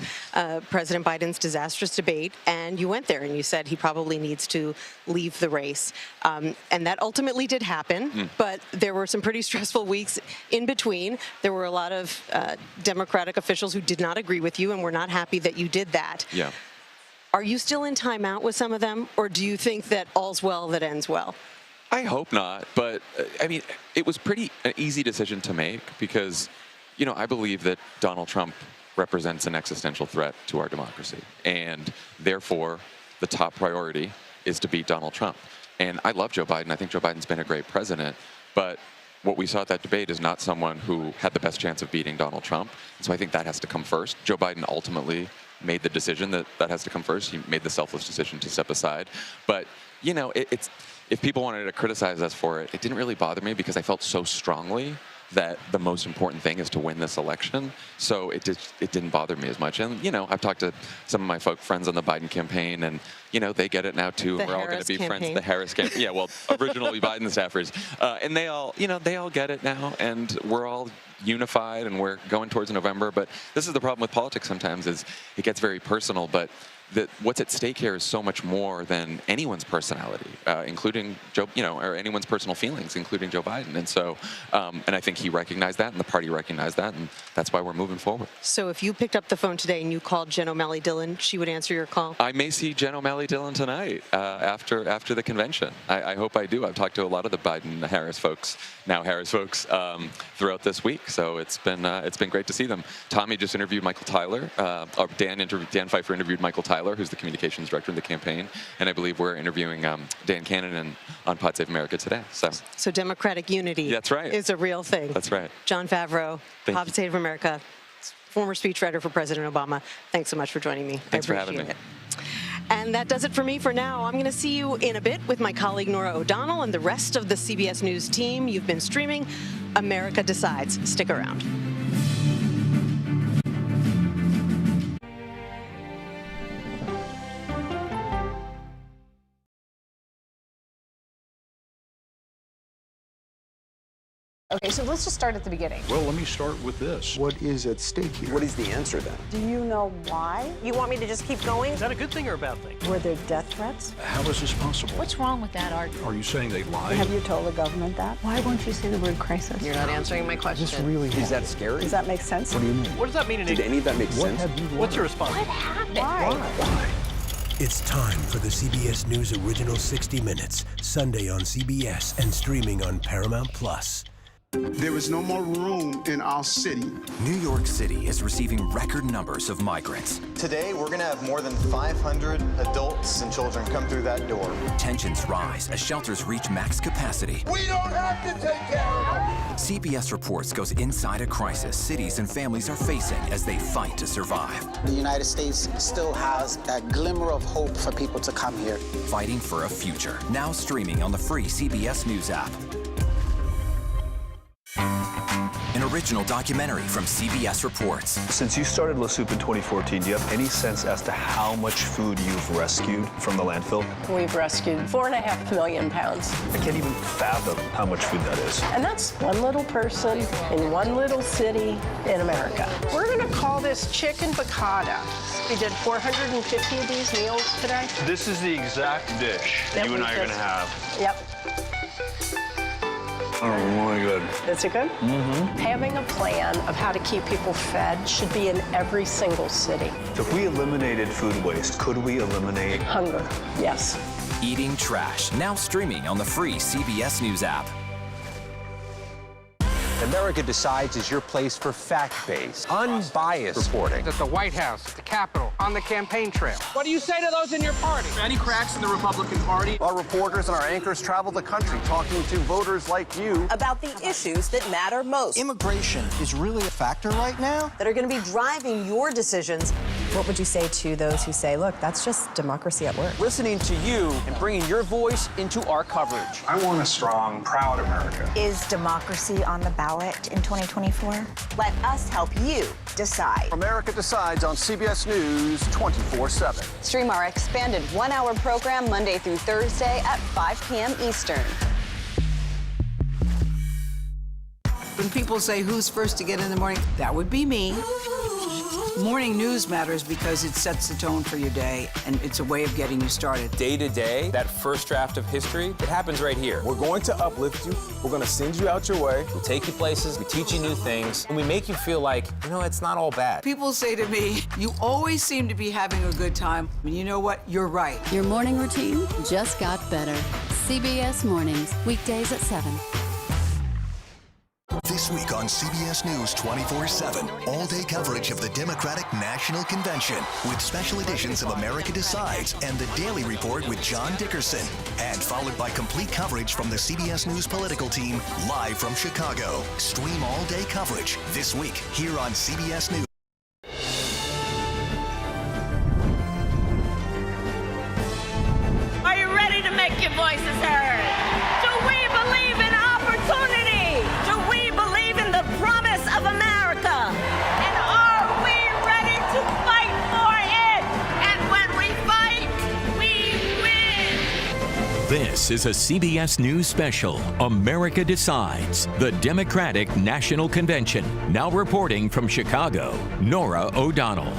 President Biden's disastrous debate, and you went there and you said he probably needs to leave the race. And that ultimately did happen, but there were some pretty stressful weeks in between. There were a lot of Democratic officials who did not agree with you and were not happy that you did that. Yeah. Are you still in timeout with some of them, or do you think that all's well that ends well? I hope not, but I mean, it was an easy decision to make because, you know, I believe that Donald Trump represents an existential threat to our democracy, and therefore the top priority is to beat Donald Trump. And I love Joe Biden. I think Joe Biden's been a great president, but what we saw at that debate is not someone who had the best chance of beating Donald Trump. So I think that has to come first. Joe Biden ultimately made the decision that has to come first. He made the selfless decision to step aside. But, you know, if people wanted to criticize us for it, it didn't really bother me because I felt so strongly that the most important thing is to win this election. So it didn't bother me as much. And, you know, I've talked to some of my friends on the Biden campaign, and, you know, they get it now too. And we're all going to be friends. The Harris campaign. Yeah, well, originally Biden staffers. And they all, you know, they all get it now. And we're all unified and we're going towards November. But this is the problem with politics sometimes, is it gets very personal. But what's at stake here is so much more than anyone's personality, including Joe, or anyone's personal feelings, including Joe Biden. And so, and I think he recognized that, and the party recognized that, and that's why we're moving forward. So if you picked up the phone today and you called Jen O'Malley Dillon, she would answer your call? I may see Jen O'Malley Dillon tonight after the convention. I hope I do. I've talked to a lot of the Biden-Harris folks, throughout this week. So it's been great to see them. Tommy just interviewed Michael Tyler. Dan Pfeiffer interviewed Michael Tyler, who's the communications director of the campaign, and I believe we're interviewing Dan Cannon on Pod Save America today. So Democratic unity is a real thing. That's right. John Favreau, Pod Save America, former speechwriter for President Obama. Thanks so much for joining me. Thanks for having me. And that does it for me for now. I'm going to see you in a bit with my colleague Nora O'Donnell and the rest of the CBS News team. You've been streaming America Decides. Stick around. Okay, so let's just start at the beginning. Well, let me start with this. What is at stake here? What is the answer then? Do you know why? You want me to just keep going? Is that a good thing or a bad thing? Were there death threats? How is this possible? What's wrong with that argument? Are you saying they lied? Have you told the government that? Why won't you say the word crisis? You're not answering my question. This really Is that scary? Does that make sense? What do you mean? What does that mean in Did any of that make sense? What's your response? What happened? Why? It's time for the CBS News Original 60 Minutes, Sunday on CBS and streaming on Paramount+. There is no more room in our city. New York City is receiving record numbers of migrants. Today, we're going to have more than 500 adults and children come through that door. Tensions rise as shelters reach max capacity. We don't have to take care of them. CBS Reports goes inside a crisis cities and families are facing as they fight to survive. The United States still has that glimmer of hope for people to come here. Fighting for a future. Now streaming on the free CBS News app. An original documentary from CBS Reports. Since you started La Soup in 2014, do you have any sense as to how much food you've rescued from the landfill? We've rescued 4.5 million pounds. I can't even fathom how much food that is. And that's one little person in one little city in America. We're going to call this chicken piccata. We did 450 of these meals today. This is the exact dish that you and I are going to have. Yep. Oh, really good. Is it good? Mm-hmm. Having a plan of how to keep people fed should be in every single city. So if we eliminated food waste, could we eliminate hunger? Yes. Eating Trash, now streaming on the free CBS News app. America Decides is your place for fact-based, unbiased reporting. At the White House, at the Capitol, on the campaign trail. What do you say to those in your party? Any cracks in the Republican Party? Our reporters and our anchors travel the country talking to voters like you about the issues that matter most. Immigration is really a factor right now that are going to be driving your decisions. What would you say to those who say, look, that's just democracy at work? Listening to you and bringing your voice into our coverage. I want a strong, proud America. Is democracy on the ballot in 2024? Let us help you decide. America Decides on CBS News 24/7. Stream our expanded one-hour program Monday through Thursday at 5 p.m. Eastern. When people say who's first to get in the morning, that would be me. Morning news matters because it sets the tone for your day, and it's a way of getting you started. Day to day, that first draft of history, it happens right here. We're going to uplift you. We're going to send you out your way. We'll take you places, we teach you new things, and we make you feel like, it's not all bad. People say to me, you always seem to be having a good time. And you know what? You're right. Your morning routine just got better. CBS Mornings, weekdays at 7. This week on CBS News 24/7, all-day coverage of the Democratic National Convention with special editions of America Decides and the Daily Report with John Dickerson, and followed by complete coverage from the CBS News political team live from Chicago. Stream all-day coverage this week here on CBS News. Are you ready to make your voices heard? Do we believe in opportunity? Do we believe in the promise of America? And are we ready to fight for it? And when we fight, we win. This This is a CBS News special, America Decides, the Democratic National Convention. Now reporting from Chicago, Norah O'Donnell.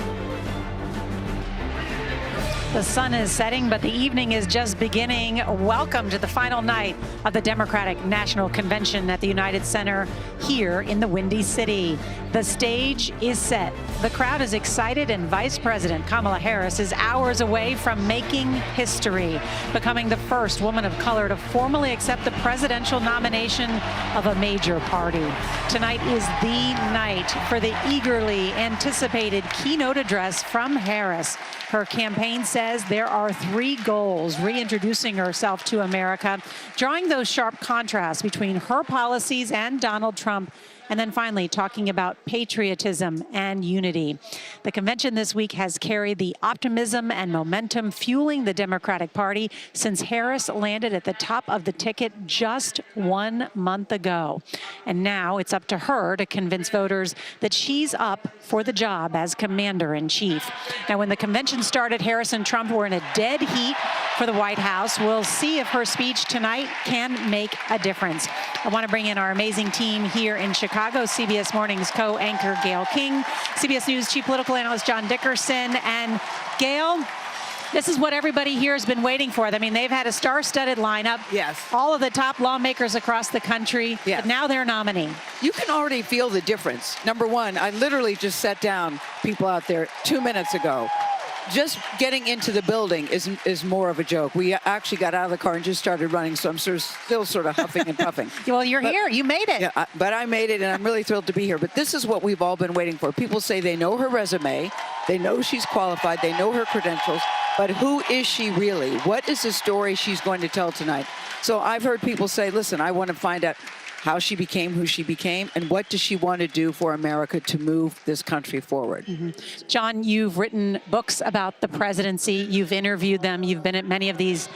The sun is setting, but the evening is just beginning. Welcome to the final night of the Democratic National Convention at the United Center here in the Windy City. The stage is set. The crowd is excited, and Vice President Kamala Harris is hours away from making history, becoming the first woman of color to formally accept the presidential nomination of a major party. Tonight is the night for the eagerly anticipated keynote address from Harris. Her campaign says there are 3 goals: reintroducing herself to America, drawing those sharp contrasts between her policies and Donald Trump, and then finally talking about patriotism and unity. The convention this week has carried the optimism and momentum fueling the Democratic Party since Harris landed at the top of the ticket just 1 month ago. And now it's up to her to convince voters that she's up for the job as commander-in-chief. Now, when the convention started, Harris and Trump were in a dead heat for the White House. We'll see if her speech tonight can make a difference. I want to bring in our amazing team here in Chicago. CBS Mornings co-anchor Gayle King, CBS News chief political analyst John Dickerson. And Gayle, this is what everybody here has been waiting for. I mean, they've had a star-studded lineup. Yes. All of the top lawmakers across the country. Yes. But now they're nominating. You can already feel the difference. Number one, I literally just sat down people out there 2 minutes ago. Just getting into the building is more of a joke. We actually got out of the car and just started running, so I'm still sort of huffing and puffing. Well, you're here. You made it. Yeah, but I made it, and I'm really thrilled to be here. But this is what we've all been waiting for. People say they know her resume, they know she's qualified, they know her credentials, but who is she really? What is the story she's going to tell tonight? So I've heard people say, listen, I want to find out how she became who she became, and what does she want to do for America to move this country forward. Mm-hmm. John, you've written books about the presidency. You've interviewed them. You've been at many of these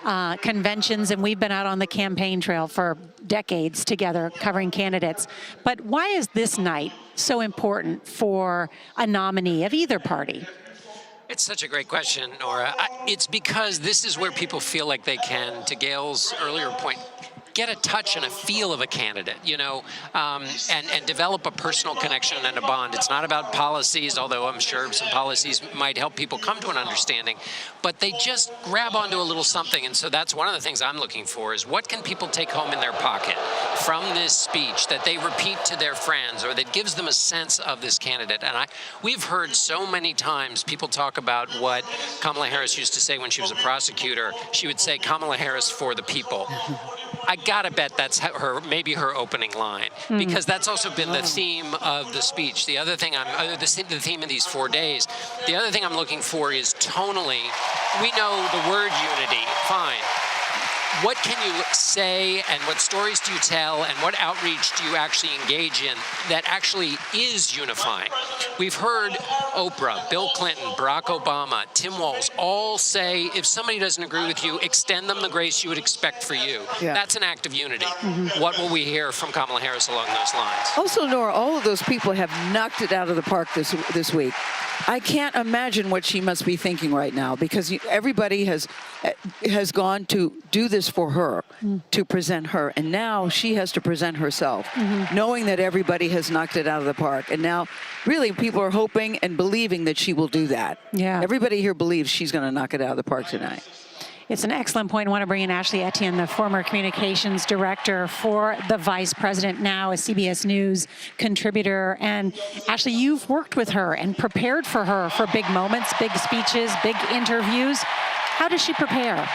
conventions, and we've been out on the campaign trail for decades together covering candidates. But why is this night so important for a nominee of either party? It's such a great question, Nora. It's because this is where people feel like they can, to Gayle's earlier point, get a touch and a feel of a candidate, you know, and develop a personal connection and a bond. It's not about policies, although I'm sure some policies might help people come to an understanding, but they just grab onto a little something. And so that's one of the things I'm looking for, is what can people take home in their pocket from this speech that they repeat to their friends, or that gives them a sense of this candidate. And we've heard so many times people talk about what Kamala Harris used to say when she was a prosecutor. She would say, Kamala Harris for the people. I gotta bet that's maybe her opening line, because that's also been the theme of the speech. The other thing the theme of these 4 days, the other thing I'm looking for is tonally, we know the word unity, fine. What can you say, and what stories do you tell, and what outreach do you actually engage in that actually is unifying? We've heard Oprah, Bill Clinton, Barack Obama, Tim Walz all say, if somebody doesn't agree with you, extend them the grace you would expect for you. Yeah. That's an act of unity. Mm-hmm. What will we hear from Kamala Harris along those lines? Also, Nora, all of those people have knocked it out of the park this week. I can't imagine what she must be thinking right now, because everybody has gone to do this for her, to present her, and now she has to present herself, knowing that everybody has knocked it out of the park. And now, really, people are hoping and believing that she will do that. Yeah. Everybody here believes she's going to knock it out of the park tonight. It's an excellent point. I want to bring in Ashley Etienne, the former communications director for the vice president, now a CBS News contributor. And Ashley, you've worked with her and prepared for her for big moments, big speeches, big interviews. How does she prepare?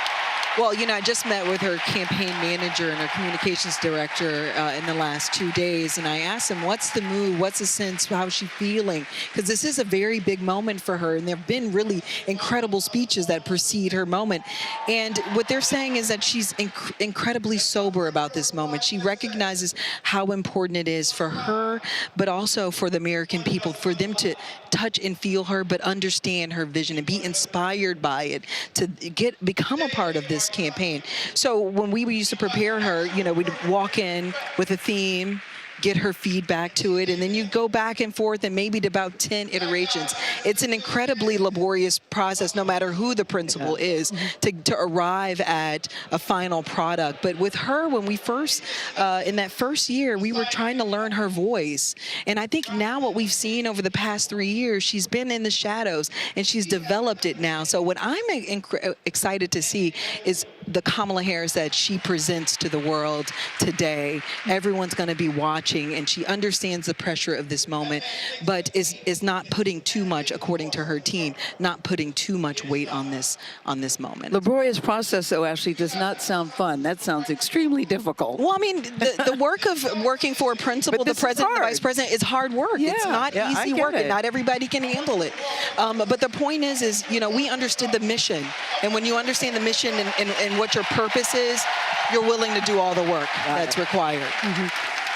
Well, you know, I just met with her campaign manager and her communications director in the last 2 days, and I asked them, what's the mood, what's the sense, how's she feeling? Because this is a very big moment for her, and there have been really incredible speeches that precede her moment. And what they're saying is that she's incredibly sober about this moment. She recognizes how important it is for her, but also for the American people, for them to touch and feel her, but understand her vision and be inspired by it, to become a part of this campaign. So when we used to prepare her, you know, we'd walk in with a theme, get her feedback to it, and then you go back and forth and maybe to about 10 iterations. It's an incredibly laborious process, no matter who the principal is, to arrive at a final product. But with her, when we first, in that first year, we were trying to learn her voice. And I think now what we've seen over the past 3 years, she's been in the shadows and she's developed it now. So what I'm excited to see is the Kamala Harris that she presents to the world today. Everyone's going to be watching, and she understands the pressure of this moment, but is not putting too much, according to her team, not putting too much weight on this moment. Laborious process, though, Ashley, does not sound fun. That sounds extremely difficult. Well, I mean, the work of working for a principal, the president, the vice president, is hard work. Yeah, it's not easy work, and not everybody can handle it. But the point is, you know, we understood the mission, and when you understand the mission and what your purpose is, you're willing to do all the work that's required.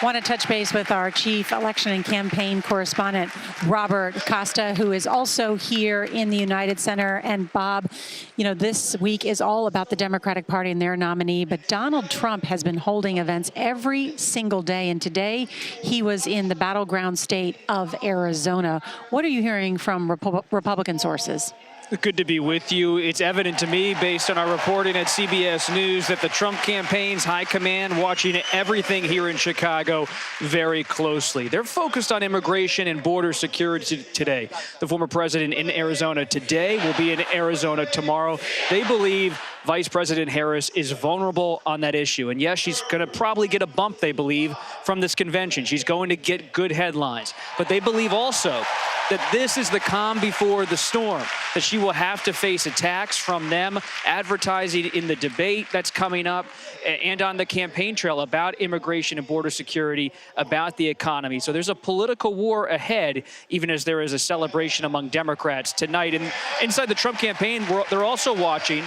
Want to touch base with our chief election and campaign correspondent, Robert Costa, who is also here in the United Center. And Bob, you know, this week is all about the Democratic Party and their nominee, but Donald Trump has been holding events every single day. And today he was in the battleground state of Arizona. What are you hearing from Republican sources? Good to be with you. It's evident to me, based on our reporting at CBS News, that the Trump campaign's high command watching everything here in Chicago very closely. They're focused on immigration and border security today. The former president in Arizona today will be in Arizona tomorrow. They believe Vice President Harris is vulnerable on that issue. And yes, she's going to probably get a bump, they believe, from this convention. She's going to get good headlines. But they believe also that this is the calm before the storm, that she will have to face attacks from them, advertising in the debate that's coming up, and on the campaign trail about immigration and border security, about the economy. So there's a political war ahead, even as there is a celebration among Democrats tonight. And inside the Trump campaign, they're also watching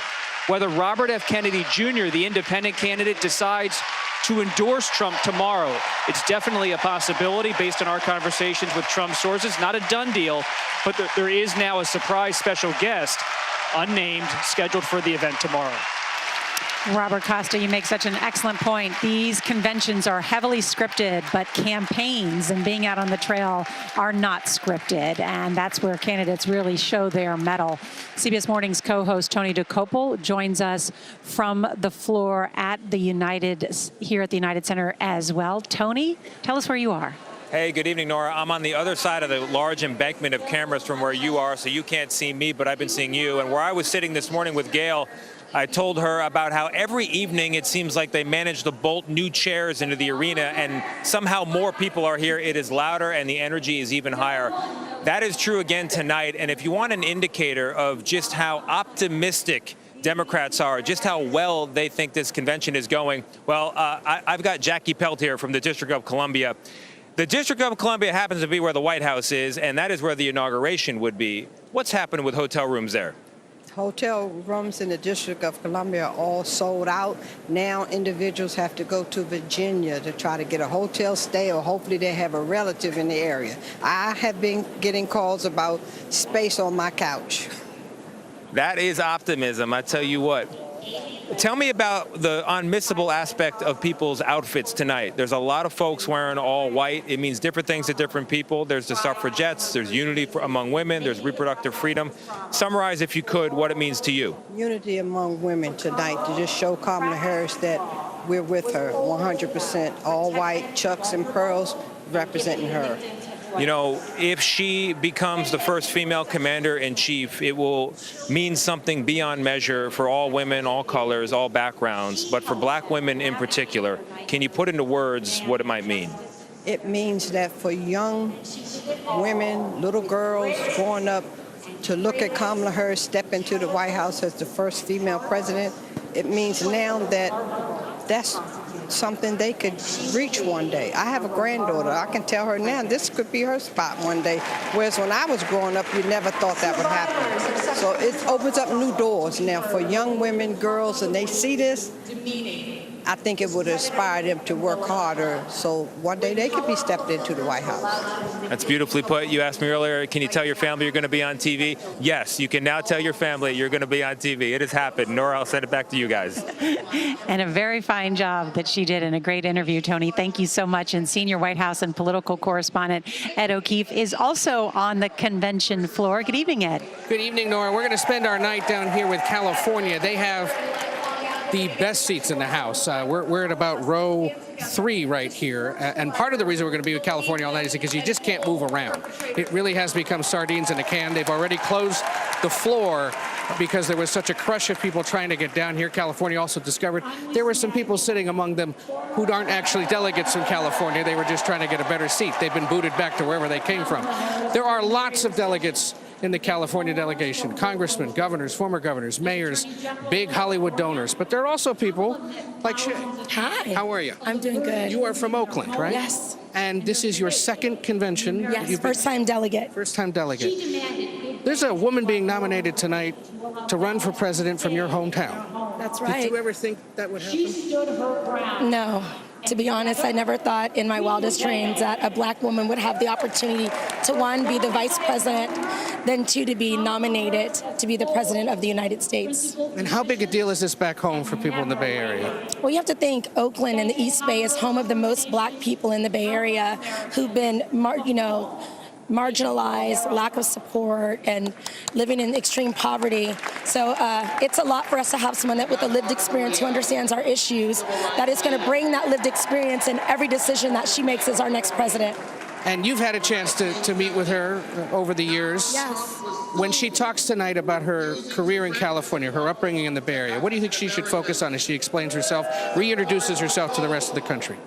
whether Robert F. Kennedy Jr., the independent candidate, decides to endorse Trump tomorrow. It's definitely a possibility based on our conversations with Trump sources. Not a done deal, but there is now a surprise special guest, unnamed, scheduled for the event tomorrow. Robert Costa, you make such an excellent point. These conventions are heavily scripted, but campaigns and being out on the trail are not scripted, and that's where candidates really show their mettle. CBS Mornings co-host Tony DeCopel joins us from the floor at the here at the United Center as well. Tony, tell us where you are. Hey, good evening, Nora. I'm on the other side of the large embankment of cameras from where you are, so you can't see me, but I've been seeing you. And where I was sitting this morning with Gail, I told her about how every evening it seems like they manage to bolt new chairs into the arena, and somehow more people are here. It is louder and the energy is even higher. That is true again tonight. And if you want an indicator of just how optimistic Democrats are, just how well they think this convention is going, well, I've got Jackie Pelt here from the District of Columbia. The District of Columbia happens to be where the White House is, and that is where the inauguration would be. What's happened with hotel rooms there? Hotel rooms in the District of Columbia are all sold out. Now individuals have to go to Virginia to try to get a hotel stay, or hopefully they have a relative in the area. I have been getting calls about space on my couch. That is optimism, I tell you what. Tell me about the unmissable aspect of people's outfits tonight. There's a lot of folks wearing all white. It means different things to different people. There's the suffragettes, there's unity among women, there's reproductive freedom. Summarize, if you could, what it means to you. Unity among women tonight, to just show Kamala Harris that we're with her 100%. All white, chucks and pearls representing her. You know, if she becomes the first female commander-in-chief, it will mean something beyond measure for all women, all colors, all backgrounds. But for black women in particular, can you put into words what it might mean? It means that for young women, little girls growing up, to look at Kamala Harris step into the White House as the first female president, it means now that that's something they could reach one day. I have a granddaughter. I can tell her now this could be her spot one day. Whereas when I was growing up, you never thought that would happen. So it opens up new doors now for young women, girls, and they see this. I think it would inspire them to work harder so one day they could be stepped into the White House. That's beautifully put. You asked me earlier, can you tell your family you're going to be on TV? Yes, you can now tell your family you're going to be on TV. It has happened. Nora, I'll send it back to you guys. And a very fine job that she did in a great interview, Tony. Thank you so much. And senior White House and political correspondent Ed O'Keefe is also on the convention floor. Good evening, Ed. Good evening, Nora. We're going to spend our night down here with California. They have the best seats in the House. We're at about row 3 right here. And part of the reason we're going to be with California all night is because you just can't move around. It really has become sardines in a can. They've already closed the floor because there was such a crush of people trying to get down here. California also discovered there were some people sitting among them who aren't actually delegates from California. They were just trying to get a better seat. They've been booted back to wherever they came from. There are lots of delegates in the California delegation, congressmen, governors, former governors, mayors, big Hollywood donors. But there are also people like Shay. Hi. How are you? I'm doing good. You are from Oakland, right? Yes. And this is your second convention. Yes, first-time delegate. First-time delegate. There's a woman being nominated tonight to run for president from your hometown. That's right. Did you ever think that would happen? No. To be honest, I never thought in my wildest dreams that a black woman would have the opportunity to, one, be the vice president, then two, to be nominated to be the president of the United States. And how big a deal is this back home for people in the Bay Area? Well, you have to think Oakland and the East Bay is home of the most black people in the Bay Area who've been, marginalized, lack of support, and living in extreme poverty. So it's a lot for us to have someone that with a lived experience who understands our issues, that is going to bring that lived experience in every decision that she makes as our next president. And you've had a chance to meet with her over the years. Yes. When she talks tonight about her career in California, her upbringing in the Bay Area, what do you think she should focus on as she explains herself, reintroduces herself to the rest of the country?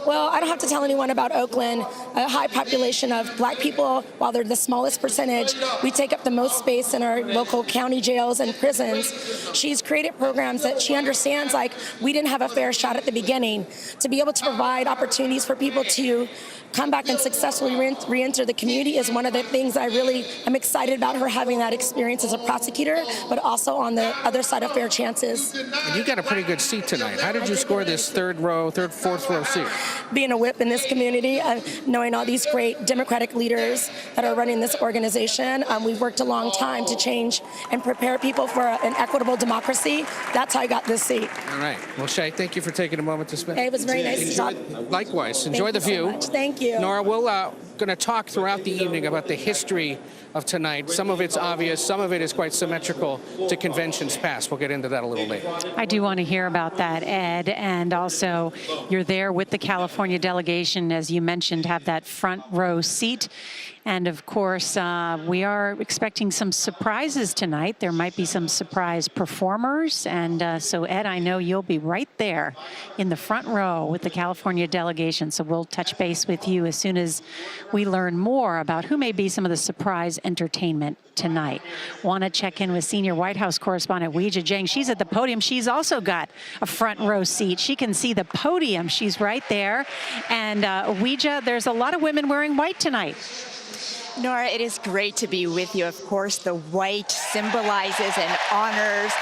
Well, I don't have to tell anyone about Oakland, a high population of black people. While they're the smallest percentage, we take up the most space in our local county jails and prisons. She's created programs that she understands, like we didn't have a fair shot at the beginning, to be able to provide opportunities for people to come back and successfully re-enter the community is one of the things I really am excited about, her having that experience as a prosecutor, but also on the other side of fair chances. And you got a pretty good seat tonight. How did you score this fourth row seat? Being a whip in this community, knowing all these great Democratic leaders that are running this organization, we've worked a long time to change and prepare people for an equitable democracy. That's how I got this seat. All right. Well, Shay, thank you for taking a moment to spend. Hey, it was very nice to talk. Likewise. Enjoy the view. So much. Thank you. Nora, we're going to talk throughout the evening about the history of tonight. Some of it's obvious, some of it is quite symmetrical to conventions past. We'll get into that a little later. I do want to hear about that, Ed. And also, you're there with the California delegation, as you mentioned, have that front row seat. And of course, we are expecting some surprises tonight. There might be some surprise performers. And so, Ed, I know you'll be right there in the front row with the California delegation. So we'll touch base with you as soon as we learn more about who may be some of the surprise entertainment tonight. Want to check in with senior White House correspondent Weijia Jiang. She's at the podium. She's also got a front row seat. She can see the podium. She's right there. And Weijia, there's a lot of women wearing white tonight. Nora, it is great to be with you. Of course, the white symbolizes and honors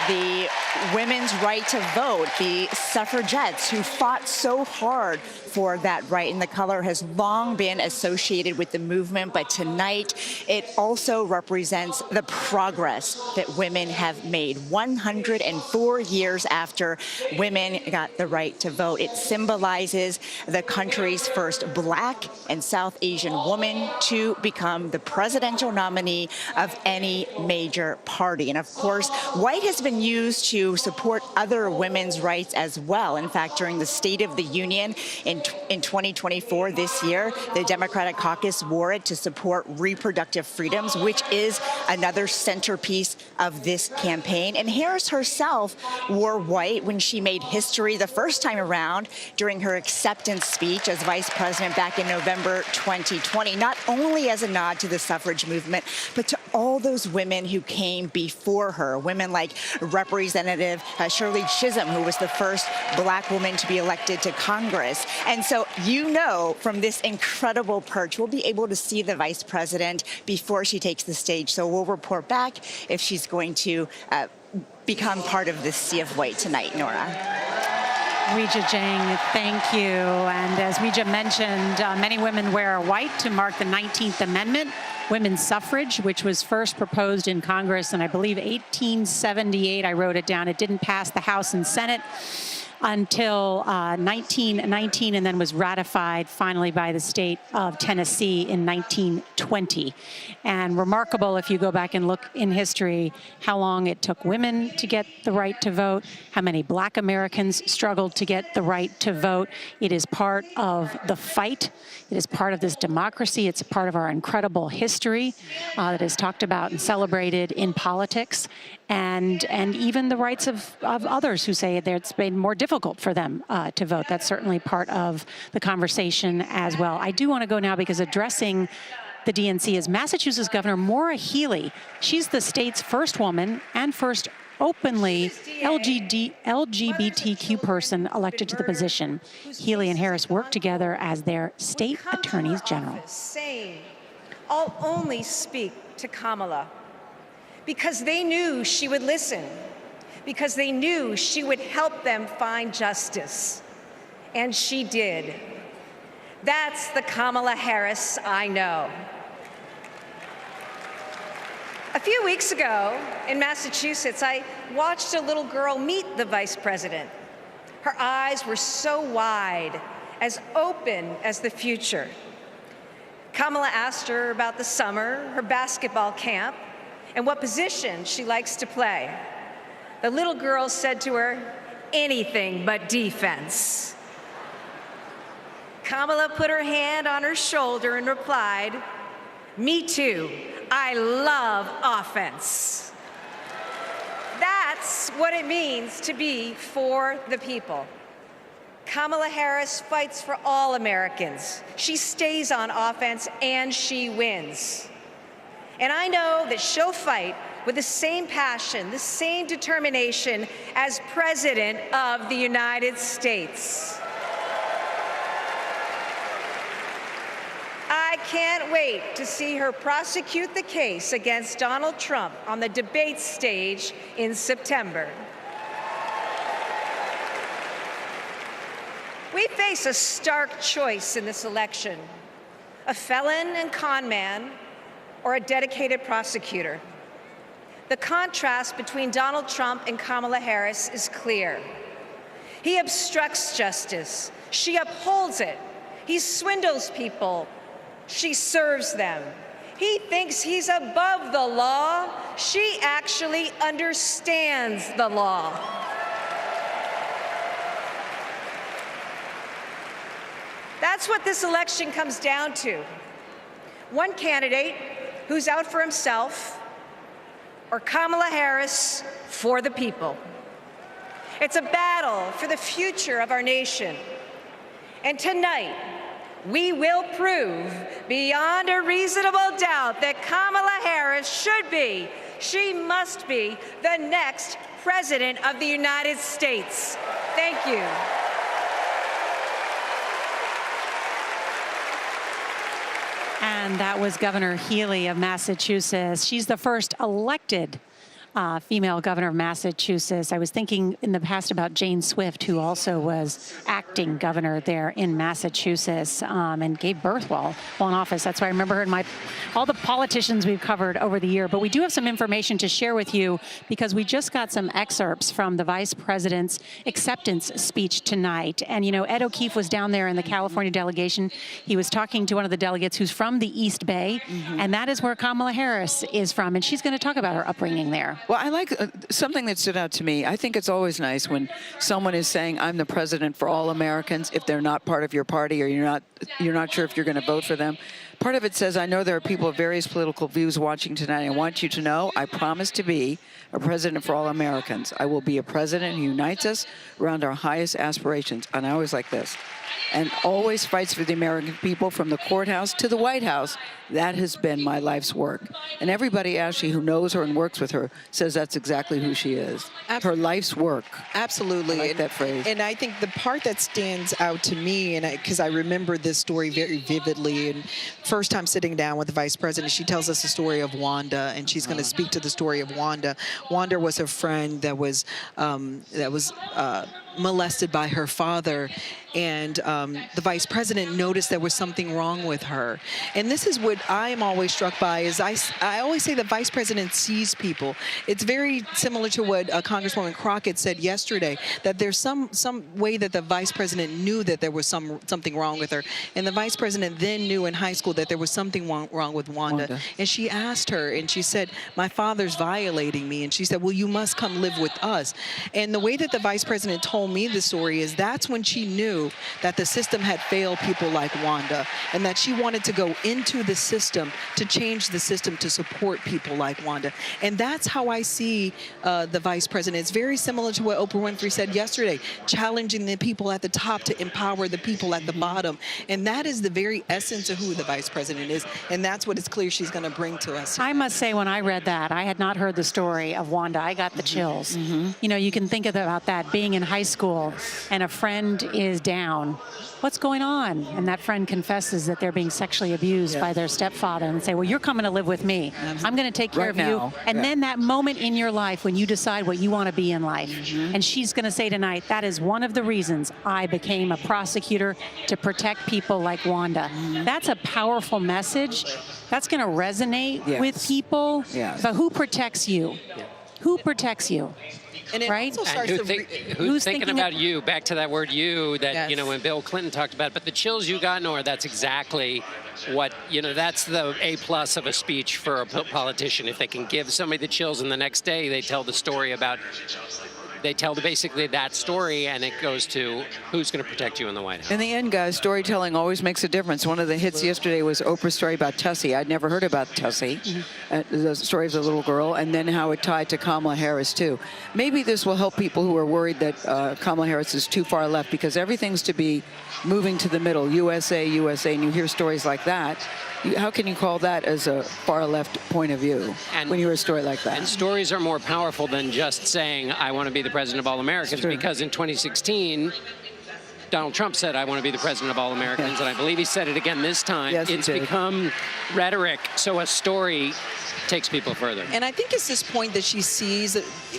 the women's right to vote, the suffragettes who fought so hard for that right, and the color has long been associated with the movement, but tonight it also represents the progress that women have made 104 years after women got the right to vote. It symbolizes the country's first Black and South Asian woman to become the presidential nominee of any major party. And of course, white has been used to support other women's rights as well. In fact, during the State of the Union in 2024, this year, the Democratic caucus wore it to support reproductive freedoms, which is another centerpiece of this campaign. And Harris herself wore white when she made history the first time around during her acceptance speech as vice president back in November 2020, not only as a nod to the suffrage movement, but to all those women who came before her, women like Representative Shirley Chisholm, who was the first Black woman to be elected to Congress. And so, you know, from this incredible perch, we'll be able to see the vice president before she takes the stage. So we'll report back if she's going to become part of this sea of white tonight, Nora. Weijia Jiang, thank you. And as Weijia mentioned, many women wear white to mark the 19th Amendment, women's suffrage, which was first proposed in Congress in, I believe, 1878. I wrote it down. It didn't pass the House and Senate until 1919, and then was ratified finally by the state of Tennessee in 1920. And remarkable, if you go back and look in history, how long it took women to get the right to vote, how many Black Americans struggled to get the right to vote. It is part of the fight. It is part of this democracy. It's part of our incredible history that is talked about and celebrated in politics. And even the rights of others who say that it's been more difficult for them to vote. That's certainly part of the conversation as well. I do want to go now because addressing the DNC is Massachusetts Governor Maura Healey. She's the state's first woman and first openly LGBTQ person elected to the position. Healey and Harris work together as their state attorneys general. Saying, I'll only speak to Kamala, because they knew she would listen, because they knew she would help them find justice. And she did. That's the Kamala Harris I know. A few weeks ago in Massachusetts, I watched a little girl meet the vice president. Her eyes were so wide, as open as the future. Kamala asked her about the summer, her basketball camp, and what position she likes to play. The little girl said to her, anything but defense. Kamala put her hand on her shoulder and replied, me too, I love offense. That's what it means to be for the people. Kamala Harris fights for all Americans. She stays on offense and she wins. And I know that she'll fight with the same passion, the same determination as President of the United States. I can't wait to see her prosecute the case against Donald Trump on the debate stage in September. We face a stark choice in this election: a felon and con man, or a dedicated prosecutor. The contrast between Donald Trump and Kamala Harris is clear. He obstructs justice. She upholds it. He swindles people. She serves them. He thinks he's above the law. She actually understands the law. That's what this election comes down to. One candidate who's out for himself, or Kamala Harris for the people. It's a battle for the future of our nation. And tonight, we will prove beyond a reasonable doubt that Kamala Harris should be, she must be, the next President of the United States. Thank you. And that was Governor Healey of Massachusetts. She's the first elected female governor of Massachusetts. I was thinking in the past about Jane Swift, who also was acting governor there in Massachusetts and gave birth while in office. That's why I remember her in all the politicians we've covered over the year. But we do have some information to share with you because we just got some excerpts from the vice president's acceptance speech tonight. And, you know, Ed O'Keefe was down there in the California delegation. He was talking to one of the delegates who's from the East Bay, and that is where Kamala Harris is from. And she's going to talk about her upbringing there. Well, I like something that stood out to me. I think it's always nice when someone is saying, I'm the president for all Americans, if they're not part of your party or you're not sure if you're going to vote for them. Part of it says, I know there are people of various political views watching tonight. I want you to know I promise to be a president for all Americans. I will be a president who unites us around our highest aspirations. And I always like this. And always fights for the American people from the courthouse to the White House. That has been my life's work. And everybody actually who knows her and works with her says that's exactly who she is. Her life's work. Absolutely. I like that phrase. And I think the part that stands out to me, and because I remember this story very vividly, and first time sitting down with the vice president, she tells us the story of Wanda, and she's going to speak to the story of Wanda. Wanda was a friend that was molested by her father, and the vice president noticed there was something wrong with her. And this is what I am always struck by, is I always say the vice president sees people. It's very similar to what Congresswoman Crockett said yesterday, that there's some way that the vice president knew that there was something wrong with her. And the vice president then knew in high school that there was something wrong with Wanda. And she asked her, and she said, my father's violating me. And she said, well, you must come live with us. And the way that the vice president told me the story is that's when she knew that the system had failed people like Wanda, and that she wanted to go into the system to change the system to support people like Wanda. And that's how I see the vice president. It's very similar to what Oprah Winfrey said yesterday, challenging the people at the top to empower the people at the bottom. And that is the very essence of who the vice president is. And that's what it's clear she's going to bring to us. I must say, when I read that, I had not heard the story of Wanda. I got the chills. You know, you can think about that, being in high school and a friend is down. What's going on? And that friend confesses that they're being sexually abused by their stepfather, and say, well, you're coming to live with me. I'm going to take care of you. And then that moment in your life when you decide what you want to be in life. And she's going to say tonight, that is one of the reasons I became a prosecutor, to protect people like Wanda. That's a powerful message. That's going to resonate with people. But who protects you? Who protects you? And it right? also starts who's thinking about you? Back to that word "you" that you know when Bill Clinton talked about. But the chills you got, Nora, that's exactly what that's the A+ of a speech for a politician. If they can give somebody the chills, and the next day they tell the story about. They tell basically that story, and it goes to who's going to protect you in the White House. In the end, guys, storytelling always makes a difference. One of the hits yesterday was Oprah's story about Tussie. I'd never heard about Tussie, the story of the little girl, and then how it tied to Kamala Harris, too. Maybe this will help people who are worried that Kamala Harris is too far left, because everything's to be moving to the middle, USA, USA, and you hear stories like that. How can you call that as a far-left point of view when you hear a story like that? And stories are more powerful than just saying, I want to be the president of all Americans, because in 2016, Donald Trump said, I want to be the president of all Americans, and I believe he said it again this time. It's become rhetoric, so a story takes people further. And I think it's this point that she sees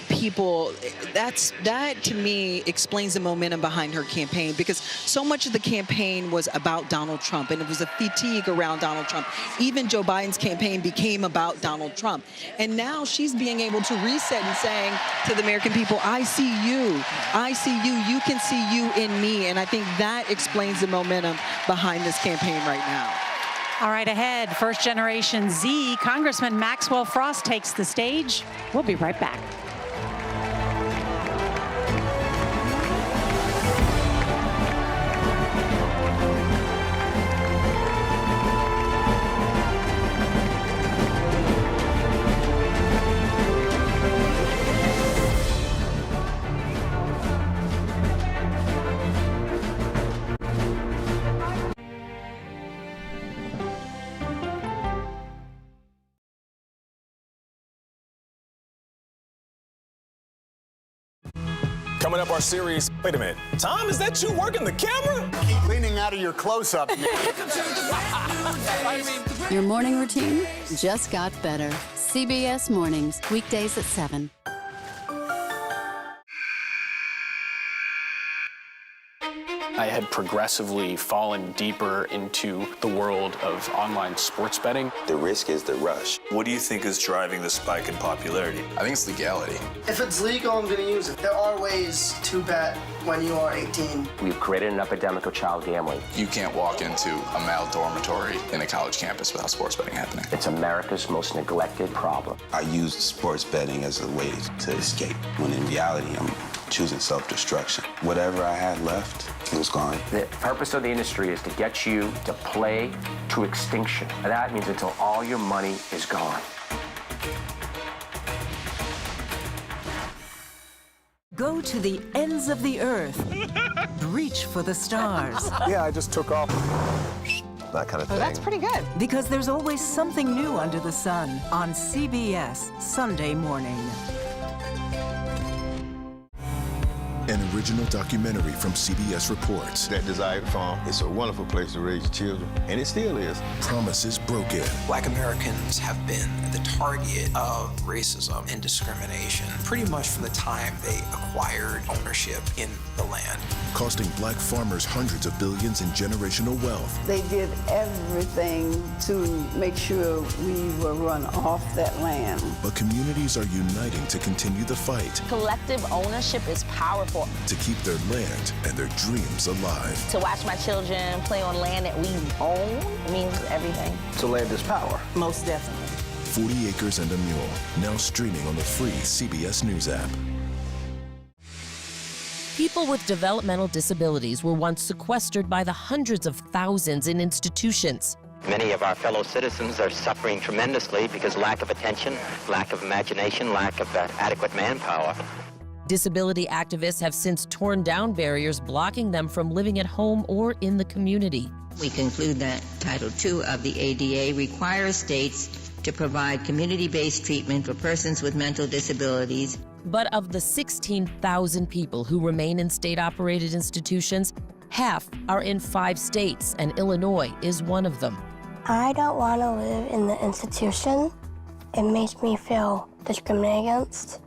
people, that to me explains the momentum behind her campaign, because so much of the campaign was about Donald Trump, and it was a fatigue around Donald Trump. Even Joe Biden's campaign became about Donald Trump. And now she's being able to reset and saying to the American people, I see you, I see you, you can see you in me. And I think that explains the momentum behind this campaign right now. All right, ahead, First Generation Z, Congressman Maxwell Frost takes the stage. We'll be right back. Coming up, our series. Wait a minute. Tom, is that you working the camera? Keep leaning out of your close-up. Your morning routine just got better. CBS Mornings, weekdays at 7. I had progressively fallen deeper into the world of online sports betting. The risk is the rush. What do you think is driving the spike in popularity? I think it's legality. If it's legal, I'm going to use it. There are ways to bet when you are 18. We've created an epidemic of child gambling. You can't walk into a male dormitory in a college campus without sports betting happening. It's America's most neglected problem. I used sports betting as a way to escape, when in reality, I'm choosing self-destruction. Whatever I had left, it was gone. The purpose of the industry is to get you to play to extinction. And that means until all your money is gone. Go to the ends of the earth. Reach for the stars. Yeah, I just took off. That kind of thing. Oh, that's pretty good. Because there's always something new under the sun on CBS Sunday morning. In original documentary from CBS Reports. That desired farm, it's a wonderful place to raise children, and it still is. Promises broken. Black Americans have been the target of racism and discrimination pretty much from the time they acquired ownership in the land. Costing black farmers hundreds of billions in generational wealth. They did everything to make sure we were run off that land. But communities are uniting to continue the fight. Collective ownership is powerful. To keep their land and their dreams alive. To watch my children play on land that we own means everything. So land is power. Most definitely. 40 Acres and a Mule, now streaming on the free CBS News app. People with developmental disabilities were once sequestered by the hundreds of thousands in institutions. Many of our fellow citizens are suffering tremendously because lack of attention, lack of imagination, lack of adequate manpower. Disability activists have since torn down barriers blocking them from living at home or in the community. We conclude that Title II of the ADA requires states to provide community-based treatment for persons with mental disabilities. But of the 16,000 people who remain in state-operated institutions, half are in 5 states, and Illinois is one of them. I don't want to live in the institution. It makes me feel discriminated against.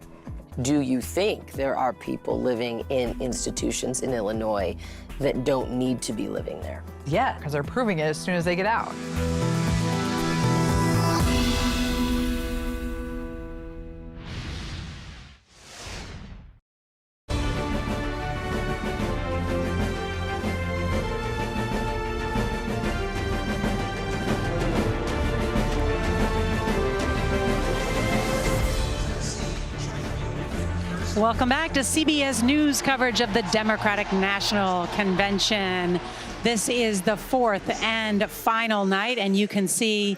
Do you think there are people living in institutions in Illinois that don't need to be living there? Yeah, because they're proving it as soon as they get out. Welcome back to CBS News coverage of the Democratic National Convention. This is the 4th and final night, and you can see,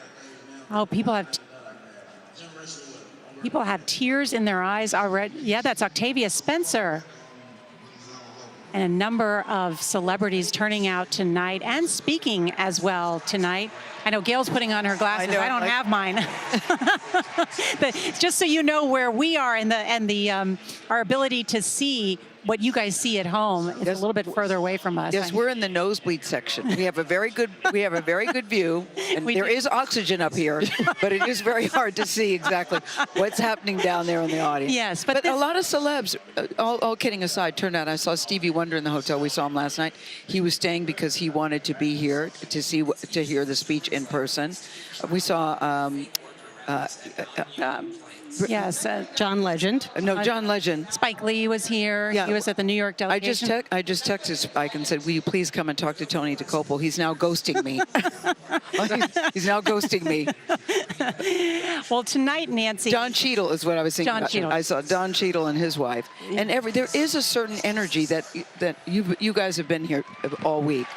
oh, people have tears in their eyes already. Yeah, that's Octavia Spencer. And a number of celebrities turning out tonight and speaking as well tonight. I know Gail's putting on her glasses. I don't have mine. But just so you know where we are and our ability to see what you guys see at home is a little bit further away from us. Yes, we're in the nosebleed section. We have a very good view, and there is oxygen up here, but it is very hard to see exactly what's happening down there in the audience. Yes, but a lot of celebs, all kidding aside, turned out. I saw Stevie Wonder in the hotel. We saw him last night. He was staying because he wanted to be here to hear the speech in person. We saw. Yes, John Legend. No, John Legend. Spike Lee was here. Yeah. He was at the New York delegation. I just texted Spike and said, will you please come and talk to Tony DeCopel? He's now ghosting me. He's now ghosting me. Well, tonight, Nancy. Don Cheadle is what I was thinking about. I saw Don Cheadle and his wife. And there is a certain energy that you guys have been here all week.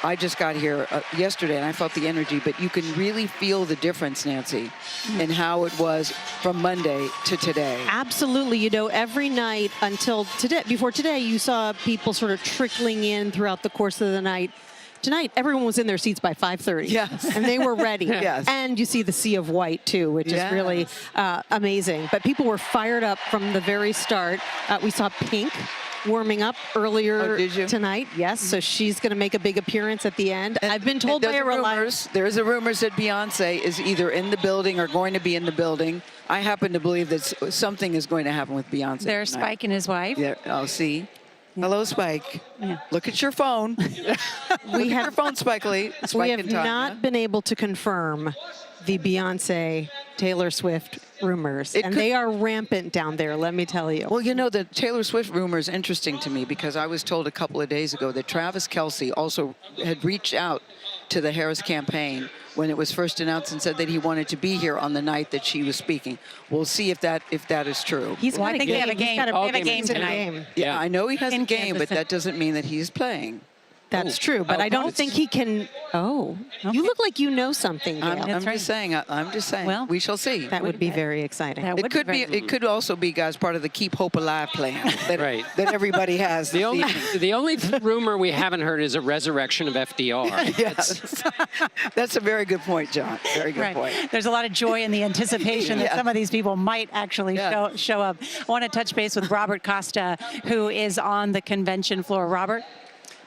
I just got here yesterday, and I felt the energy, but you can really feel the difference, Nancy, in how it was from Monday to today. Absolutely. You know, every night until today, before today, you saw people sort of trickling in throughout the course of the night. Tonight, everyone was in their seats by 5:30. Yes. And they were ready. Yes. And you see the sea of white, too, which is really amazing. But people were fired up from the very start. We saw Pink warming up earlier tonight. Yes, so she's going to make a big appearance at the end. And I've been told by there's a rumors that Beyonce is either in the building or going to be in the building. I happen to believe that something is going to happen with Beyonce. There's tonight. Spike and his wife. Yeah, I'll see. Hello, Spike. Yeah. Look at your phone. Look at your phone, Spike Lee. We have not been able to confirm the Beyonce, Taylor Swift rumors. They are rampant down there, let me tell you. Well, you know, the Taylor Swift rumor is interesting to me because I was told a couple of days ago that Travis Kelce also had reached out to the Harris campaign when it was first announced and said that he wanted to be here on the night that she was speaking. We'll see if that is true. I think they have a game. They have a game tonight. Yeah, I know he has a game, but that doesn't mean that he's playing. That's true, but I don't think he can. Oh, you look like you know something, Gail. I'm just saying. I'm just saying. Well, we shall see. That would be very exciting. It could be. It could also be, guys, part of the Keep Hope Alive plan that, that everybody has. The only rumor we haven't heard is a resurrection of FDR. Yes. That's a very good point, John. Very good point. There's a lot of joy in the anticipation that some of these people might actually show up. I want to touch base with Robert Costa, who is on the convention floor. Robert?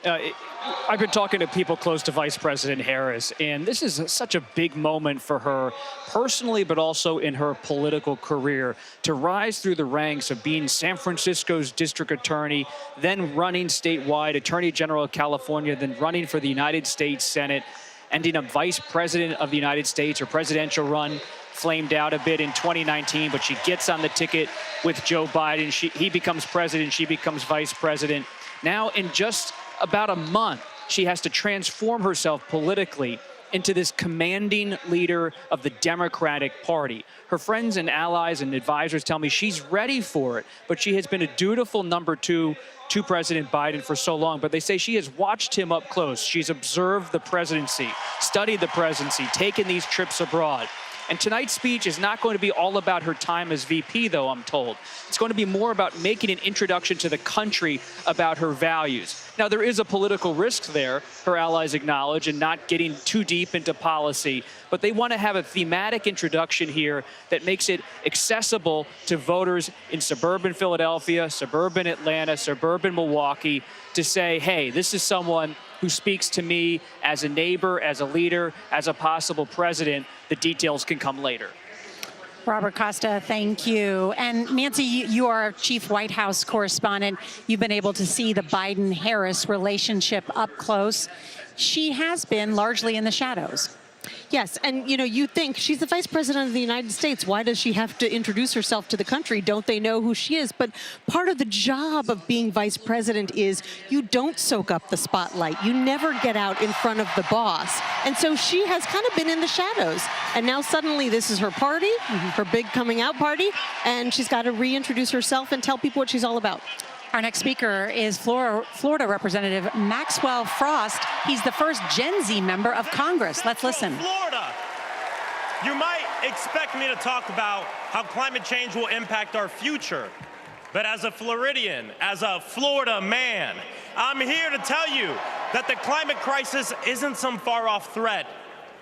I've been talking to people close to Vice President Harris, and this is such a big moment for her personally, but also in her political career, to rise through the ranks of being San Francisco's district attorney, then running statewide, Attorney General of California, then running for the United States Senate, ending up Vice President of the United States. Her presidential run flamed out a bit in 2019, but she gets on the ticket with Joe Biden. He becomes president, she becomes vice president. Now, in just about a month, she has to transform herself politically into this commanding leader of the Democratic Party. Her friends and allies and advisors tell me she's ready for it, but she has been a dutiful number two to President Biden for so long. But they say she has watched him up close. She's observed the presidency, studied the presidency, taken these trips abroad. And tonight's speech is not going to be all about her time as VP, though, I'm told. It's going to be more about making an introduction to the country about her values. Now, there is a political risk there, her allies acknowledge, and not getting too deep into policy. But they want to have a thematic introduction here that makes it accessible to voters in suburban Philadelphia, suburban Atlanta, suburban Milwaukee, to say, hey, this is someone who speaks to me as a neighbor, as a leader, as a possible president. The details can come later. Robert Costa, thank you. And Nancy, you are chief White House correspondent. You've been able to see the Biden-Harris relationship up close. She has been largely in the shadows. Yes, and you think she's the vice president of the United States. Why does she have to introduce herself to the country? Don't they know who she is? But part of the job of being vice president is you don't soak up the spotlight. You never get out in front of the boss. And so she has kind of been in the shadows. And now suddenly this is her party, her big coming out party, and she's got to reintroduce herself and tell people what she's all about. Our next speaker is Florida Representative Maxwell Frost. He's the first Gen Z member of Congress. Let's listen. Florida, you might expect me to talk about how climate change will impact our future. But as a Floridian, as a Florida man, I'm here to tell you that the climate crisis isn't some far-off threat.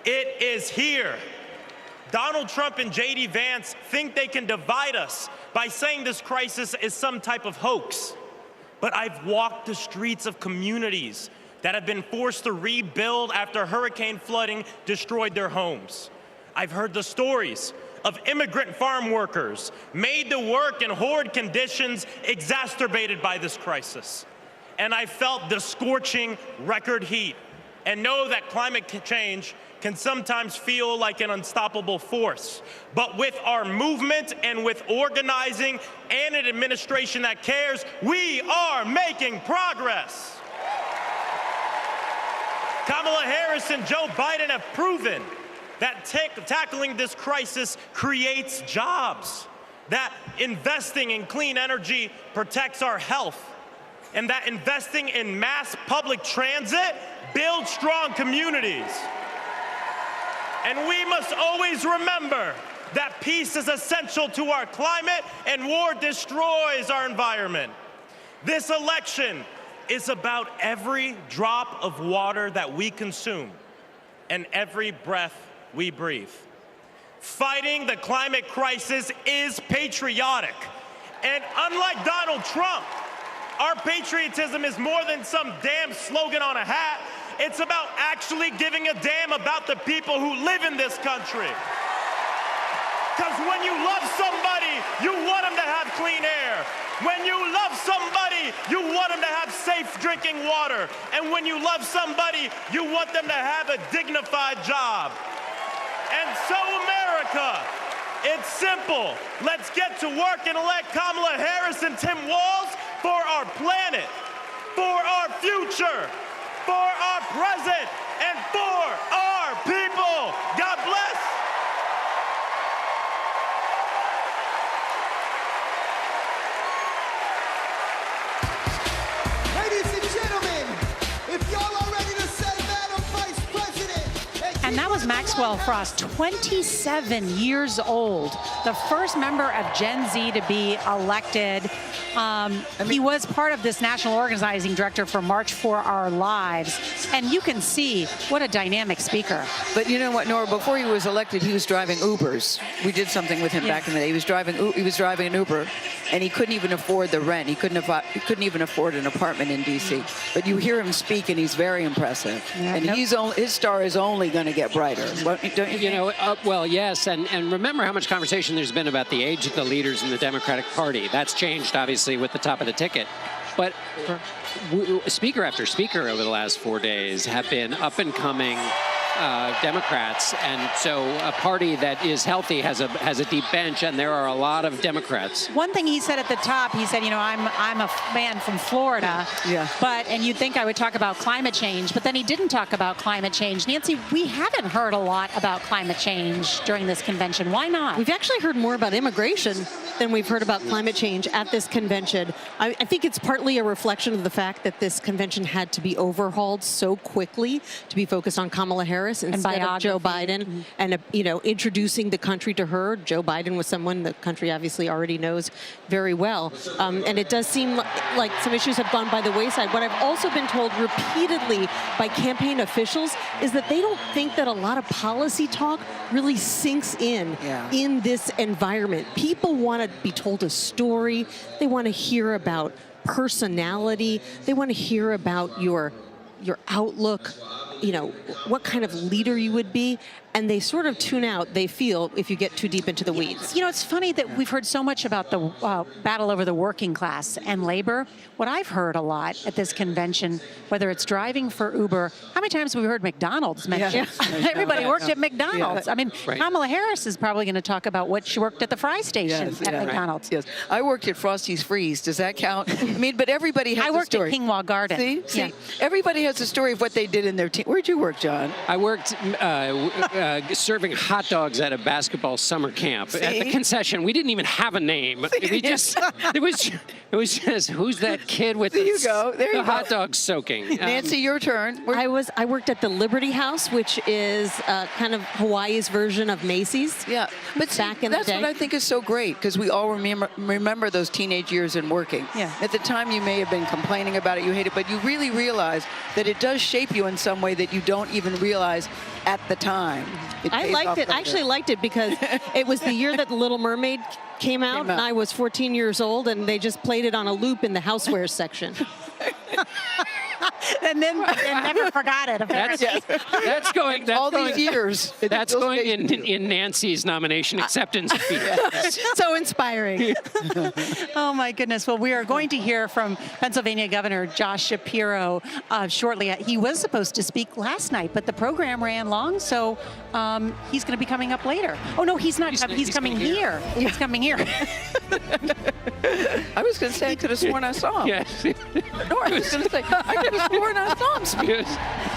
It is here. Donald Trump and J.D. Vance think they can divide us by saying this crisis is some type of hoax. But I've walked the streets of communities that have been forced to rebuild after hurricane flooding destroyed their homes. I've heard the stories of immigrant farm workers made to work in horrid conditions exacerbated by this crisis. And I felt the scorching record heat and know that climate change can sometimes feel like an unstoppable force. But with our movement and with organizing and an administration that cares, we are making progress. Kamala Harris and Joe Biden have proven that tackling this crisis creates jobs, that investing in clean energy protects our health, and that investing in mass public transit builds strong communities. And we must always remember that peace is essential to our climate and war destroys our environment. This election is about every drop of water that we consume and every breath we breathe. Fighting the climate crisis is patriotic. And unlike Donald Trump, our patriotism is more than some damn slogan on a hat. It's about actually giving a damn about the people who live in this country. Because when you love somebody, you want them to have clean air. When you love somebody, you want them to have safe drinking water. And when you love somebody, you want them to have a dignified job. And so, America, it's simple. Let's get to work and elect Kamala Harris and Tim Walz for our planet, for our future, for our present, and for our people. God bless. Ladies and gentlemen, if y'all are And that was Maxwell Frost, 27 years old, the first member of Gen Z to be elected. He was part of this national organizing director for March for Our Lives. And you can see what a dynamic speaker. But you know what, Nora, before he was elected, he was driving Ubers. We did something with him back in the day. He was driving an Uber, and he couldn't even afford the rent. He couldn't even afford an apartment in D.C. But you hear him speak, and he's very impressive. Yeah, and his star is only going to get brighter. Don't you think? You know, well, yes, and remember how much conversation there's been about the age of the leaders in the Democratic Party. That's changed, obviously, with the top of the ticket. But speaker after speaker over the last 4 days have been up-and-coming Democrats, and so a party that is healthy has a deep bench, and there are a lot of Democrats. One thing he said at the top, he said, you know, I'm a man from Florida, and you'd think I would talk about climate change, but then he didn't talk about climate change. Nancy, we haven't heard a lot about climate change during this convention. Why not? We've actually heard more about immigration than we've heard about climate change at this convention. I think it's partly a reflection of the fact that this convention had to be overhauled so quickly to be focused on Kamala Harris instead of Joe Biden, and you know, introducing the country to her. Joe Biden was someone the country obviously already knows very well, and it does seem like some issues have gone by the wayside. What I've also been told repeatedly by campaign officials is that they don't think that a lot of policy talk really sinks in this environment. People want to be told a story. They want to hear about personality. They want to hear about your outlook, you know, what kind of leader you would be, and they sort of tune out, they feel, if you get too deep into the weeds. You know, it's funny that we've heard so much about the battle over the working class and labor. What I've heard a lot at this convention, whether it's driving for Uber, how many times have we heard McDonald's mentioned? Everybody worked at McDonald's. I mean, Kamala Harris is probably going to talk about what she worked at the fry station at McDonald's. Yes, I worked at Frosty's Freeze. Does that count? I mean, but everybody has a story. I worked at Kingwa Garden. See? Everybody has a story of what they did in their team. Where'd you work, John? I worked serving hot dogs at a basketball summer camp at the concession. We didn't even have a name. We just it was just who's that kid with the hot dogs soaking? Nancy, your turn. I worked at the Liberty House, which is kind of Hawaii's version of Macy's. Yeah, but back in the day. That's what I think is so great, because we all remember those teenage years in working. Yeah. At the time, you may have been complaining about it, you hate it, but you really realize that it does shape you in some way that you don't even realize at the time. I liked it. I actually liked it because it was the year that The Little Mermaid came out, and I was 14 years old, and they just played it on a loop in the housewares section. And then never forgot it. That's going all these years. That's going in Nancy's nomination acceptance speech. So inspiring. Oh my goodness. Well, we are going to hear from Pennsylvania Governor Josh Shapiro shortly. He was supposed to speak last night, but the program ran long, so he's going to be coming up later. Oh no, he's not. He's coming here. He's coming here. I was going to say I could have sworn I saw him. Yes. No, I was going to say I could have sworn I saw him speak.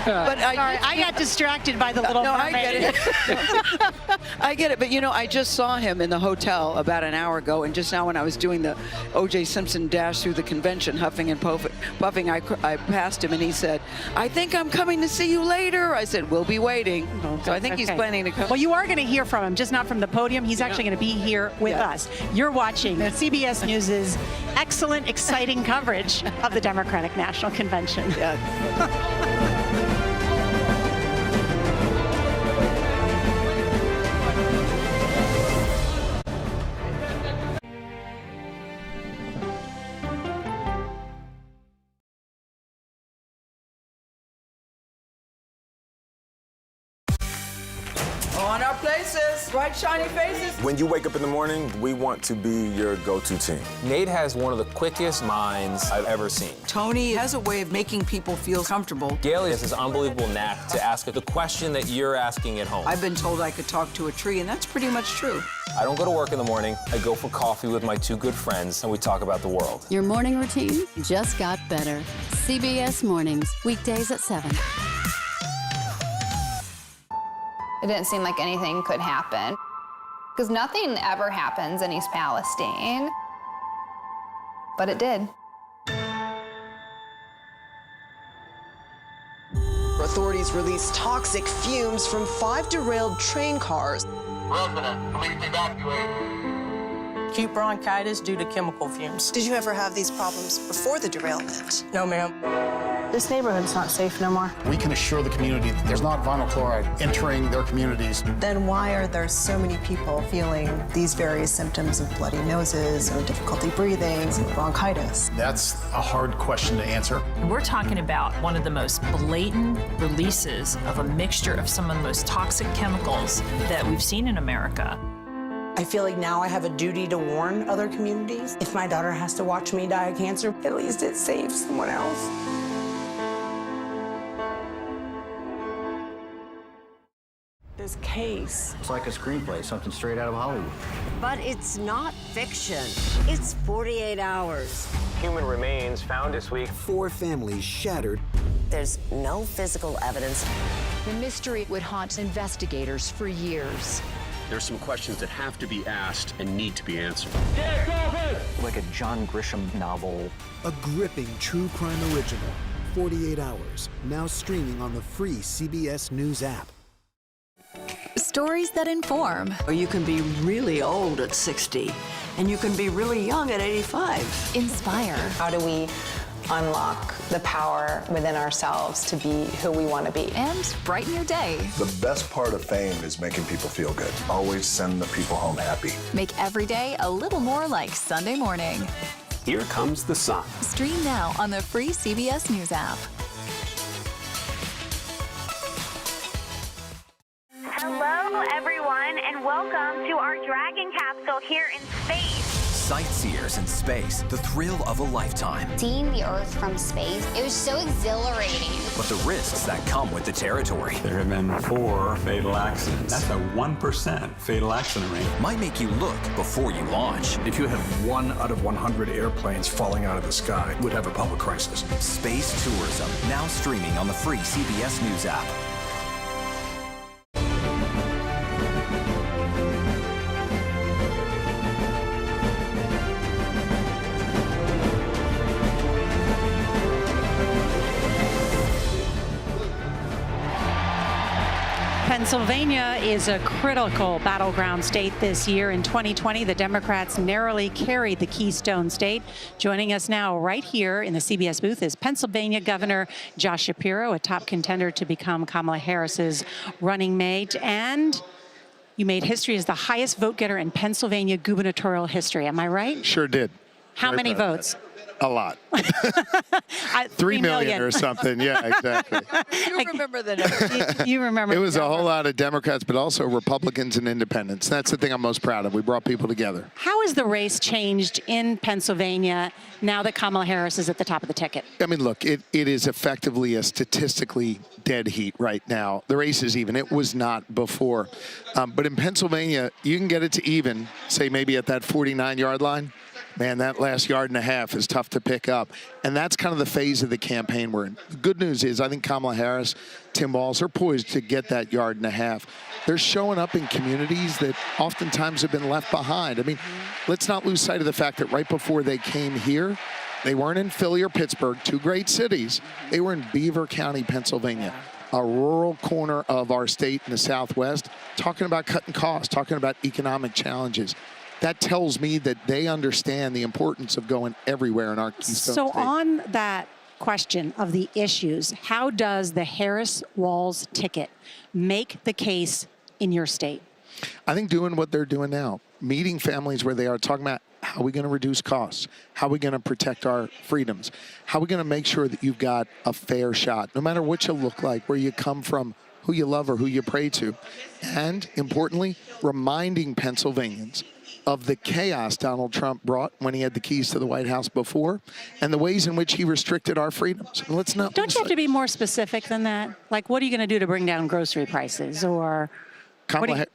But I got distracted by the Little Mermaid. I get it. I get it. But, you know, I just saw him in the hotel about an hour ago, and just now when I was doing the O.J. Simpson dash through the convention, huffing and puffing, I passed him, and he said, "I think I'm coming to see you later." I said, "We'll be waiting." So I think he's planning to come. Well, you are going to hear from him, just not from the podium. He's actually going to be here with us. You're watching CBS News' excellent, exciting coverage of the Democratic National Convention. On our places, bright, shiny faces. When you wake up in the morning, we want to be your go-to team. Nate has one of the quickest minds I've ever seen. Tony has a way of making people feel comfortable. Gail has this unbelievable knack to ask the question that you're asking at home. I've been told I could talk to a tree, and that's pretty much true. I don't go to work in the morning. I go for coffee with my two good friends, and we talk about the world. Your morning routine just got better. CBS Mornings, weekdays at 7. It didn't seem like anything could happen, because nothing ever happens in East Palestine, but it did. Authorities released toxic fumes from 5 derailed train cars. Resident, please evacuate. Acute bronchitis due to chemical fumes. Did you ever have these problems before the derailment? No, ma'am. This neighborhood's not safe no more. We can assure the community that there's not vinyl chloride entering their communities. Then why are there so many people feeling these various symptoms of bloody noses or difficulty breathing, bronchitis? That's a hard question to answer. We're talking about one of the most blatant releases of a mixture of some of the most toxic chemicals that we've seen in America. I feel like now I have a duty to warn other communities. If my daughter has to watch me die of cancer, at least it saves someone else. This case. It's like a screenplay, something straight out of Hollywood. But it's not fiction. It's 48 hours. Human remains found this week. 4 families shattered. There's no physical evidence. The mystery would haunt investigators for years. There's some questions that have to be asked and need to be answered. Like a John Grisham novel. A gripping true crime original. 48 hours. Now streaming on the free CBS News app. Stories that inform. You can be really old at 60, and you can be really young at 85. Inspire. How do we unlock the power within ourselves to be who we want to be? And brighten your day. The best part of fame is making people feel good. Always send the people home happy. Make every day a little more like Sunday morning. Here comes the sun. Stream now on the free CBS News app. Hello, everyone, and welcome to our Dragon capsule here in space. Sightseers in space, the thrill of a lifetime. Seeing the Earth from space, it was so exhilarating. But the risks that come with the territory. There have been 4 fatal accidents. That's a 1% fatal accident rate. Might make you look before you launch. If you had 1 out of 100 airplanes falling out of the sky, we'd have a public crisis. Space tourism, now streaming on the free CBS News app. Pennsylvania is a critical battleground state this year. In 2020, the Democrats narrowly carried the Keystone State. Joining us now right here in the CBS booth is Pennsylvania Governor Josh Shapiro, a top contender to become Kamala Harris's running mate. And you made history as the highest vote getter in Pennsylvania gubernatorial history. Am I right? Sure did. How many votes? A lot. 3 million or something. Yeah, exactly. You remember the number. You remember. It was a whole lot of Democrats, but also Republicans and independents. That's the thing I'm most proud of. We brought people together. How has the race changed in Pennsylvania now that Kamala Harris is at the top of the ticket? I mean, look, it is effectively a statistically dead heat right now. The race is even. It was not before. But in Pennsylvania, you can get it to even, say maybe at that 49-yard line. Man, that last yard and a half is tough to pick up. And that's kind of the phase of the campaign we're in. The good news is I think Kamala Harris, Tim Walz are poised to get that yard and a half. They're showing up in communities that oftentimes have been left behind. I mean, let's not lose sight of the fact that right before they came here, they weren't in Philly or Pittsburgh, 2 great cities. They were in Beaver County, Pennsylvania, a rural corner of our state in the Southwest, talking about cutting costs, talking about economic challenges. That tells me that they understand the importance of going everywhere in our Keystone So State. on that question of the issues, how does the Harris-Walz ticket make the case in your state? I think doing what they're doing now, meeting families where they are, talking about how are we going to reduce costs, how are we going to protect our freedoms, how are we going to make sure that you've got a fair shot, no matter what you look like, where you come from, who you love or who you pray to, and importantly, reminding Pennsylvanians of the chaos Donald Trump brought when he had the keys to the White House before, and the ways in which he restricted our freedoms. And let's not. Don't you have to be more specific than that? Like, what are you going to do to bring down grocery prices, or? Pardon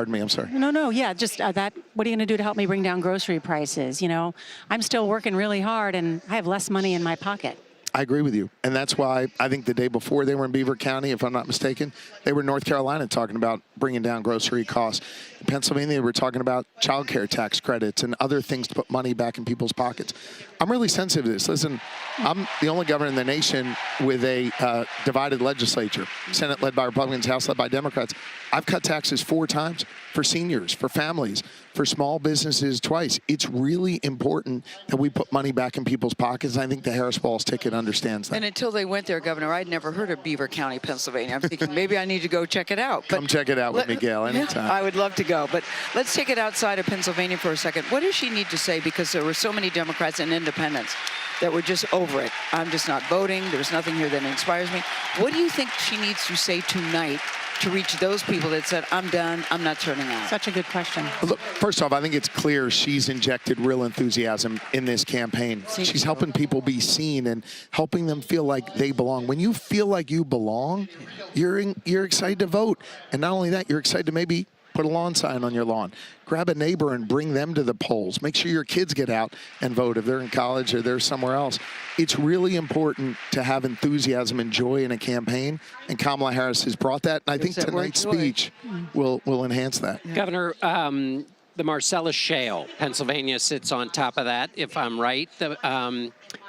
me, I'm sorry. No, yeah, just that. What are you going to do to help me bring down grocery prices? You know, I'm still working really hard, and I have less money in my pocket. I agree with you. And that's why I think the day before they were in Beaver County, if I'm not mistaken, they were in North Carolina talking about bringing down grocery costs. In Pennsylvania, we're talking about child care tax credits and other things to put money back in people's pockets. I'm really sensitive to this. Listen, I'm the only governor in the nation with a divided legislature, Senate led by Republicans, House led by Democrats. I've cut taxes 4 times for seniors, for families, for small businesses twice. It's really important that we put money back in people's pockets. I think the Harris-Walz ticket understands that. And until they went there, Governor, I'd never heard of Beaver County, Pennsylvania. I'm thinking maybe I need to go check it out. Come check it out with Miguel anytime. I would love to go. But let's take it outside of Pennsylvania for a second. What does she need to say? Because there were so many Democrats and independents that were just over it. I'm just not voting. There's nothing here that inspires me. What do you think she needs to say tonight to reach those people that said, I'm done, I'm not turning out? Such a good question. Look, first off, I think it's clear she's injected real enthusiasm in this campaign. She's helping people be seen and helping them feel like they belong. When you feel like you belong, you're excited to vote. And not only that, you're excited to maybe put a lawn sign on your lawn. Grab a neighbor and bring them to the polls. Make sure your kids get out and vote if they're in college or they're somewhere else. It's really important to have enthusiasm and joy in a campaign, and Kamala Harris has brought that. And I think tonight's speech will enhance that. Governor, the Marcellus Shale, Pennsylvania sits on top of that. If I'm right, the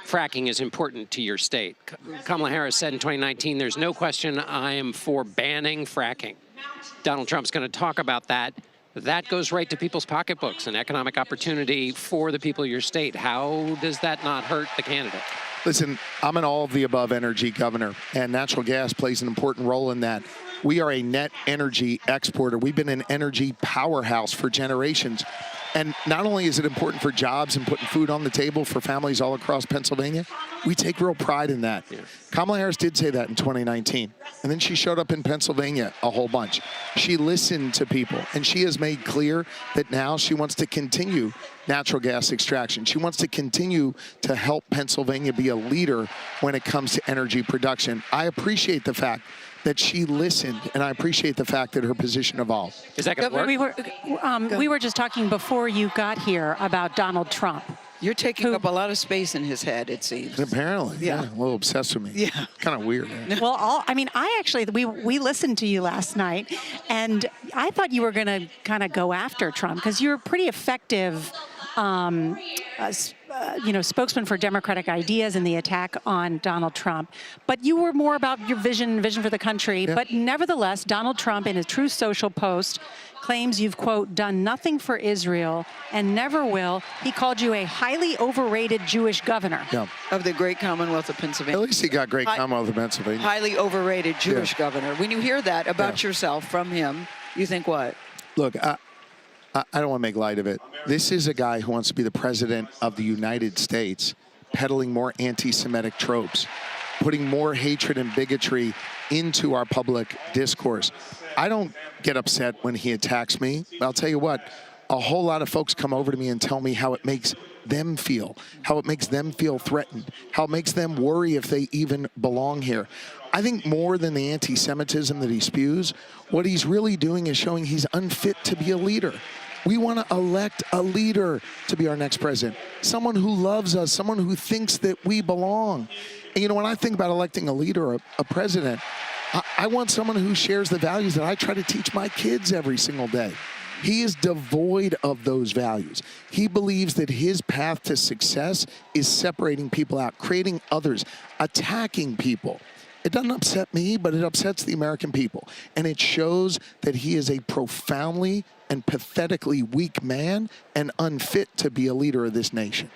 fracking is important to your state. Kamala Harris said in 2019, there's no question I am for banning fracking. Donald Trump's going to talk about that. That goes right to people's pocketbooks and economic opportunity for the people of your state. How does that not hurt the candidate? Listen, I'm an all-of-the-above energy governor, and natural gas plays an important role in that. We are a net energy exporter. We've been an energy powerhouse for generations. And not only is it important for jobs and putting food on the table for families all across Pennsylvania, we take real pride in that. Yeah. Kamala Harris did say that in 2019. And then she showed up in Pennsylvania a whole bunch. She listened to people, and she has made clear that now she wants to continue natural gas extraction. She wants to continue to help Pennsylvania be a leader when it comes to energy production. I appreciate the fact that she listened, and I appreciate the fact that her position evolved. Is that going to work? We were just talking before you got here about Donald Trump. You're taking up a lot of space in his head, it seems. Apparently, yeah. A little obsessed with me. Yeah. Kind of weird. Well, we listened to you last night, and I thought you were going to kind of go after Trump because you're pretty effective spokesman for democratic ideas in the attack on Donald Trump. But you were more about your vision for the country. Yeah. But nevertheless, Donald Trump, in his Truth Social post, claims you've, quote, done nothing for Israel and never will. He called you a highly overrated Jewish governor. Yeah. Of the great Commonwealth of Pennsylvania. At least he got great Commonwealth of Pennsylvania. Highly overrated Jewish governor. When you hear that about yourself from him, you think what? Look, I don't want to make light of it. This is a guy who wants to be the president of the United States, peddling more anti-Semitic tropes, putting more hatred and bigotry into our public discourse. I don't get upset when he attacks me, but I'll tell you what, a whole lot of folks come over to me and tell me how it makes them feel, how it makes them feel threatened, how it makes them worry if they even belong here. I think more than the anti-Semitism that he spews, what he's really doing is showing he's unfit to be a leader. We want to elect a leader to be our next president, someone who loves us, someone who thinks that we belong. And, when I think about electing a leader, a president, I want someone who shares the values that I try to teach my kids every single day. He is devoid of those values. He believes that his path to success is separating people out, creating others, attacking people. It doesn't upset me, but it upsets the American people. And it shows that he is a profoundly and pathetically weak man and unfit to be a leader of this nation.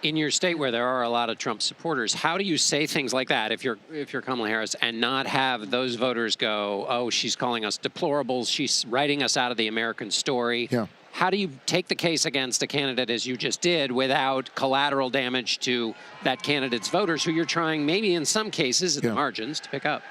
In your state where there are a lot of Trump supporters, how do you say things like that if you're Kamala Harris and not have those voters go, oh, she's calling us deplorables, she's writing us out of the American story? Yeah. How do you take the case against a candidate as you just did without collateral damage to that candidate's voters who you're trying maybe in some cases in the margins to pick up?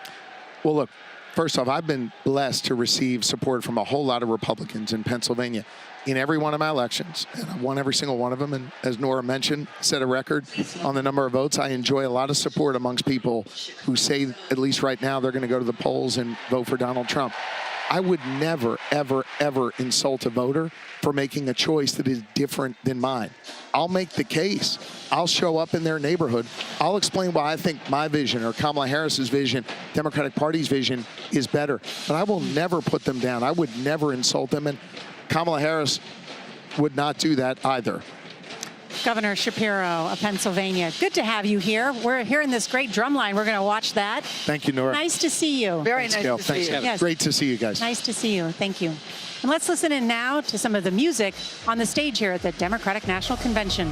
Well, look, first off, I've been blessed to receive support from a whole lot of Republicans in Pennsylvania in every one of my elections, and I won every single one of them. And as Nora mentioned, set a record on the number of votes. I enjoy a lot of support amongst people who say, at least right now, they're going to go to the polls and vote for Donald Trump. I would never, ever, ever insult a voter for making a choice that is different than mine. I'll make the case. I'll show up in their neighborhood. I'll explain why I think my vision or Kamala Harris's vision, Democratic Party's vision is better. But I will never put them down. I would never insult them. And Kamala Harris would not do that either. Governor Shapiro of Pennsylvania, good to have you here. We're hearing this great drum line. We're going to watch that. Thank you, Nora. Nice to see you. Very nice to see you. Yes. Great to see you guys. Nice to see you. Thank you. And let's listen in now to some of the music on the stage here at the Democratic National Convention.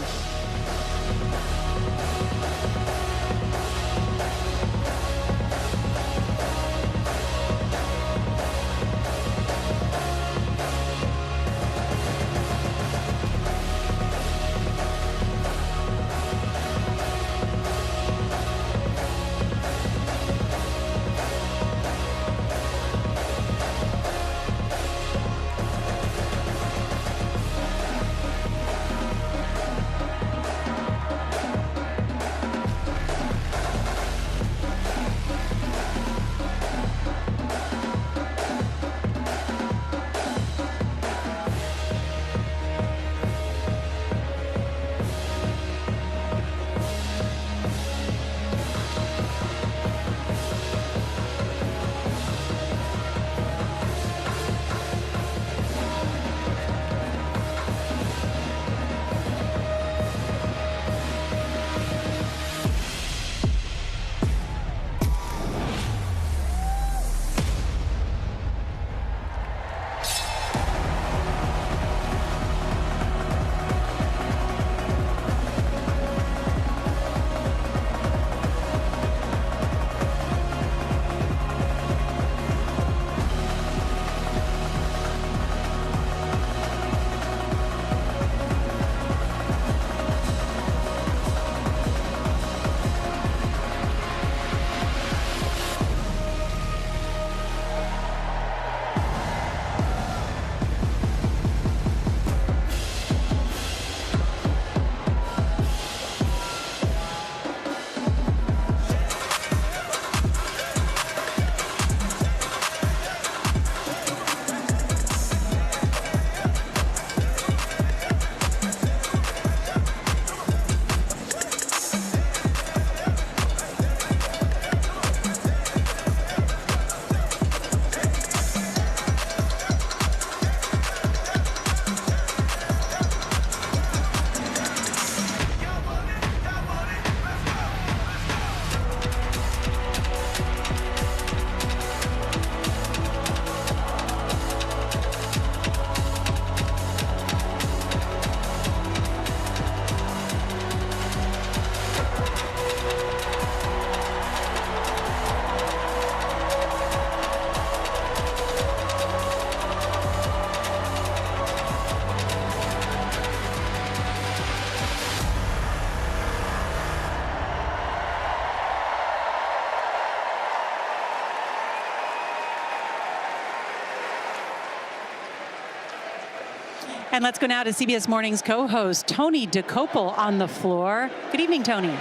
And let's go now to CBS Morning's co-host, Tony DeCopel, on the floor. Good evening, Tony.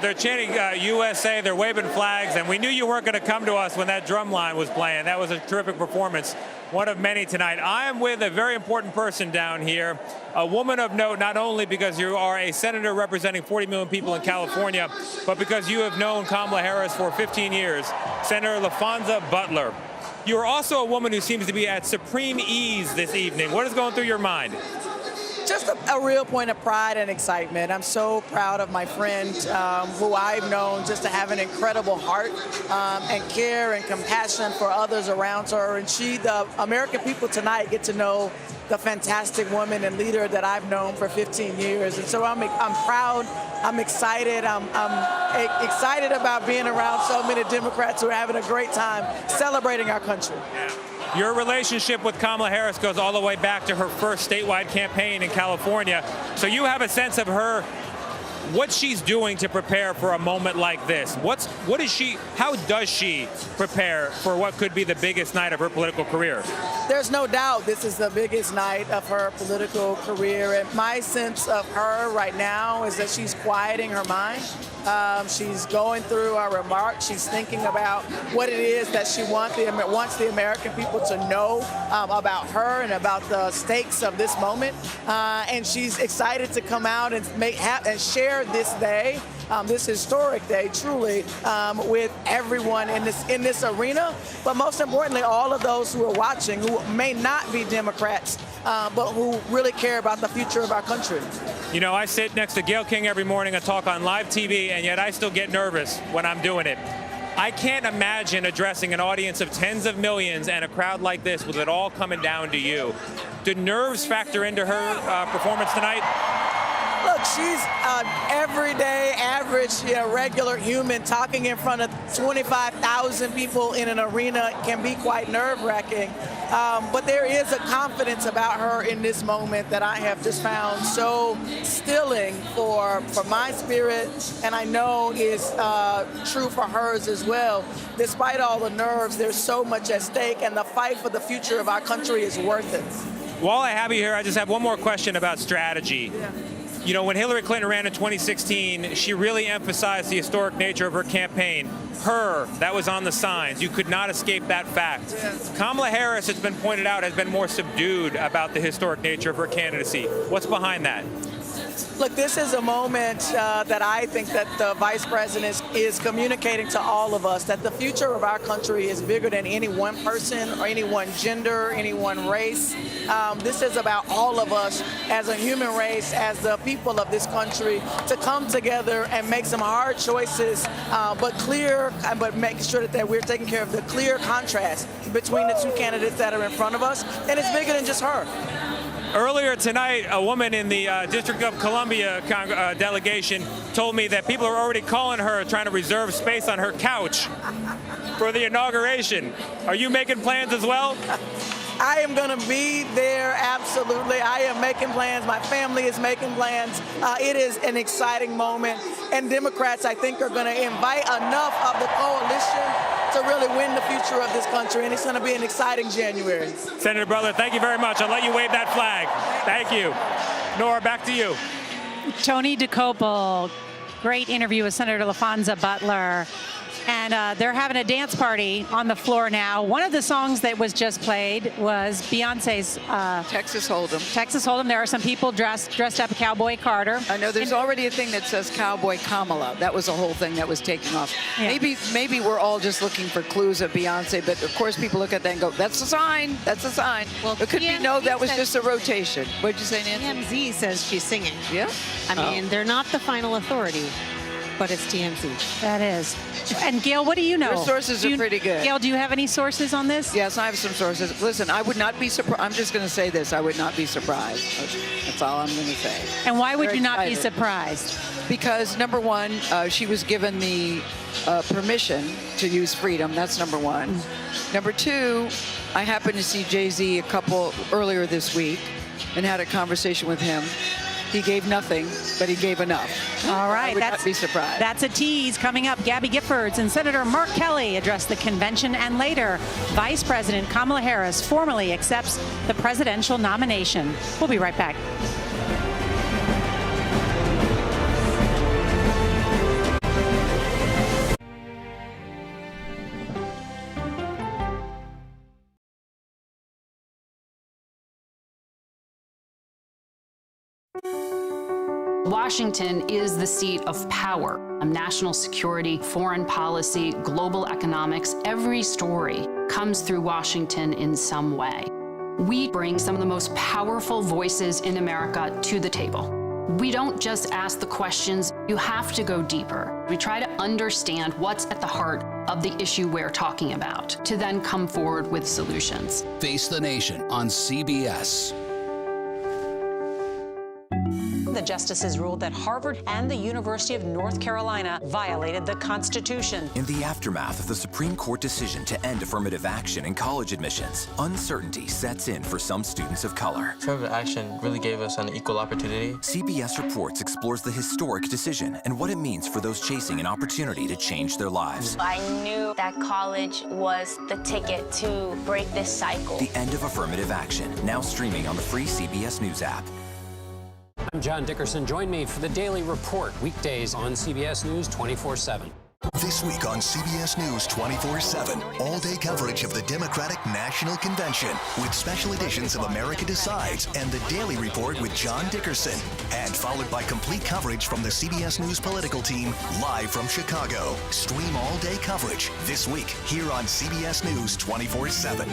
They're chanting USA, they're waving flags, and we knew you weren't going to come to us when that drum line was playing. That was a terrific performance, one of many tonight. I am with a very important person down here, a woman of note, not only because you are a senator representing 40 million people in California, but because you have known Kamala Harris for 15 years, Senator LaFonza Butler. You are also a woman who seems to be at supreme ease this evening. What is going through your mind? Just a real point of pride and excitement. I'm so proud of my friend who I've known just to have an incredible heart and care and compassion for others around her. And the American people tonight get to know the fantastic woman and leader that I've known for 15 years. And so I'm proud, I'm excited, I'm excited about being around so many Democrats who are having a great time celebrating our country. Your relationship with Kamala Harris goes all the way back to her first statewide campaign in California. So you have a sense of her, what she's doing to prepare for a moment like this. How does she prepare for what could be the biggest night of her political career? There's no doubt this is the biggest night of her political career. And my sense of her right now is that she's quieting her mind. She's going through her remarks. She's thinking about what it is that she wants the American people to know about her and about the stakes of this moment. And she's excited to come out and and share this day, this historic day, truly, with everyone in this arena. But most importantly, all of those who are watching, who may not be Democrats, but who really care about the future of our country. You know, I sit next to Gayle King every morning and talk on live TV, and yet I still get nervous when I'm doing it. I can't imagine addressing an audience of tens of millions and a crowd like this with it all coming down to you. Did nerves factor into her performance tonight? Look, she's an everyday, average, regular human. Talking in front of 25,000 people in an arena can be quite nerve-wracking. But there is a confidence about her in this moment that I have just found so stilling for my spirit, and I know is true for hers as well. Despite all the nerves, there's so much at stake, and the fight for the future of our country is worth it. While I have you here, I just have one more question about strategy. Yeah. You know, when Hillary Clinton ran in 2016, she really emphasized the historic nature of her campaign. That was on the signs. You could not escape that fact. Yes. Kamala Harris, it's been pointed out, has been more subdued about the historic nature of her candidacy. What's behind that? Look, this is a moment that I think that the vice president is communicating to all of us that the future of our country is bigger than any one person or any one gender, any one race. This is about all of us as a human race, as the people of this country, to come together and make some hard choices, but making sure that we're taking care of the clear contrast between the two candidates that are in front of us. And it's bigger than just her. Earlier tonight, a woman in the District of Columbia delegation told me that people are already calling her, trying to reserve space on her couch for the inauguration. Are you making plans as well? I am going to be there, absolutely. I am making plans. My family is making plans. It is an exciting moment. And Democrats, I think, are going to invite enough of the coalition to really win the future of this country. And it's going to be an exciting January. Senator Butler, thank you very much. I'll let you wave that flag. Thank you. Nora, back to you. Tony DeCopel, great interview with Senator LaFonza Butler. And they're having a dance party on the floor now. One of the songs that was just played was Beyonce's Texas Hold'em. Texas Hold'em. There are some people dressed up Cowboy Carter. I know there's already a thing that says Cowboy Kamala. That was a whole thing that was taking off. Yeah. Maybe we're all just looking for clues of Beyonce, but of course people look at that and go, that's a sign, that's a sign. Well, it could be, no, that was just a rotation. What'd you say, Nancy? TMZ says she's singing. Yeah? I mean, they're not the final authority, but it's TMZ. That is. And Gayle, what do you know? Your sources are pretty good. Gayle, do you have any sources on this? Yes, I have some sources. Listen, I would not be surprised. I'm just going to say this. I would not be surprised. That's all I'm going to say. And why would you not be surprised? Because, number one, she was given the permission to use freedom. That's number one. Number two, I happened to see Jay-Z earlier this week and had a conversation with him. He gave nothing, but he gave enough. All right. I would not be surprised. That's a tease. Coming up, Gabby Giffords and Senator Mark Kelly address the convention, and later, Vice President Kamala Harris formally accepts the presidential nomination. We'll be right back. Washington is the seat of power. National security, foreign policy, global economics, every story comes through Washington in some way. We bring some of the most powerful voices in America to the table. We don't just ask the questions, you have to go deeper. We try to understand what's at the heart of the issue we're talking about, to then come forward with solutions. Face the Nation on CBS. The justices ruled that Harvard and the University of North Carolina violated the Constitution. In the aftermath of the Supreme Court decision to end affirmative action in college admissions, uncertainty sets in for some students of color. Affirmative action really gave us an equal opportunity. CBS Reports explores the historic decision and what it means for those chasing an opportunity to change their lives. I knew that college was the ticket to break this cycle. The end of affirmative action, now streaming on the free CBS News app. I'm John Dickerson. Join me for the Daily Report, weekdays on CBS News 24/7. This week on CBS News 24/7, all-day coverage of the Democratic National Convention with special editions of America Decides and the Daily Report with John Dickerson, and followed by complete coverage from the CBS News political team live from Chicago. Stream all-day coverage this week here on CBS News 24/7.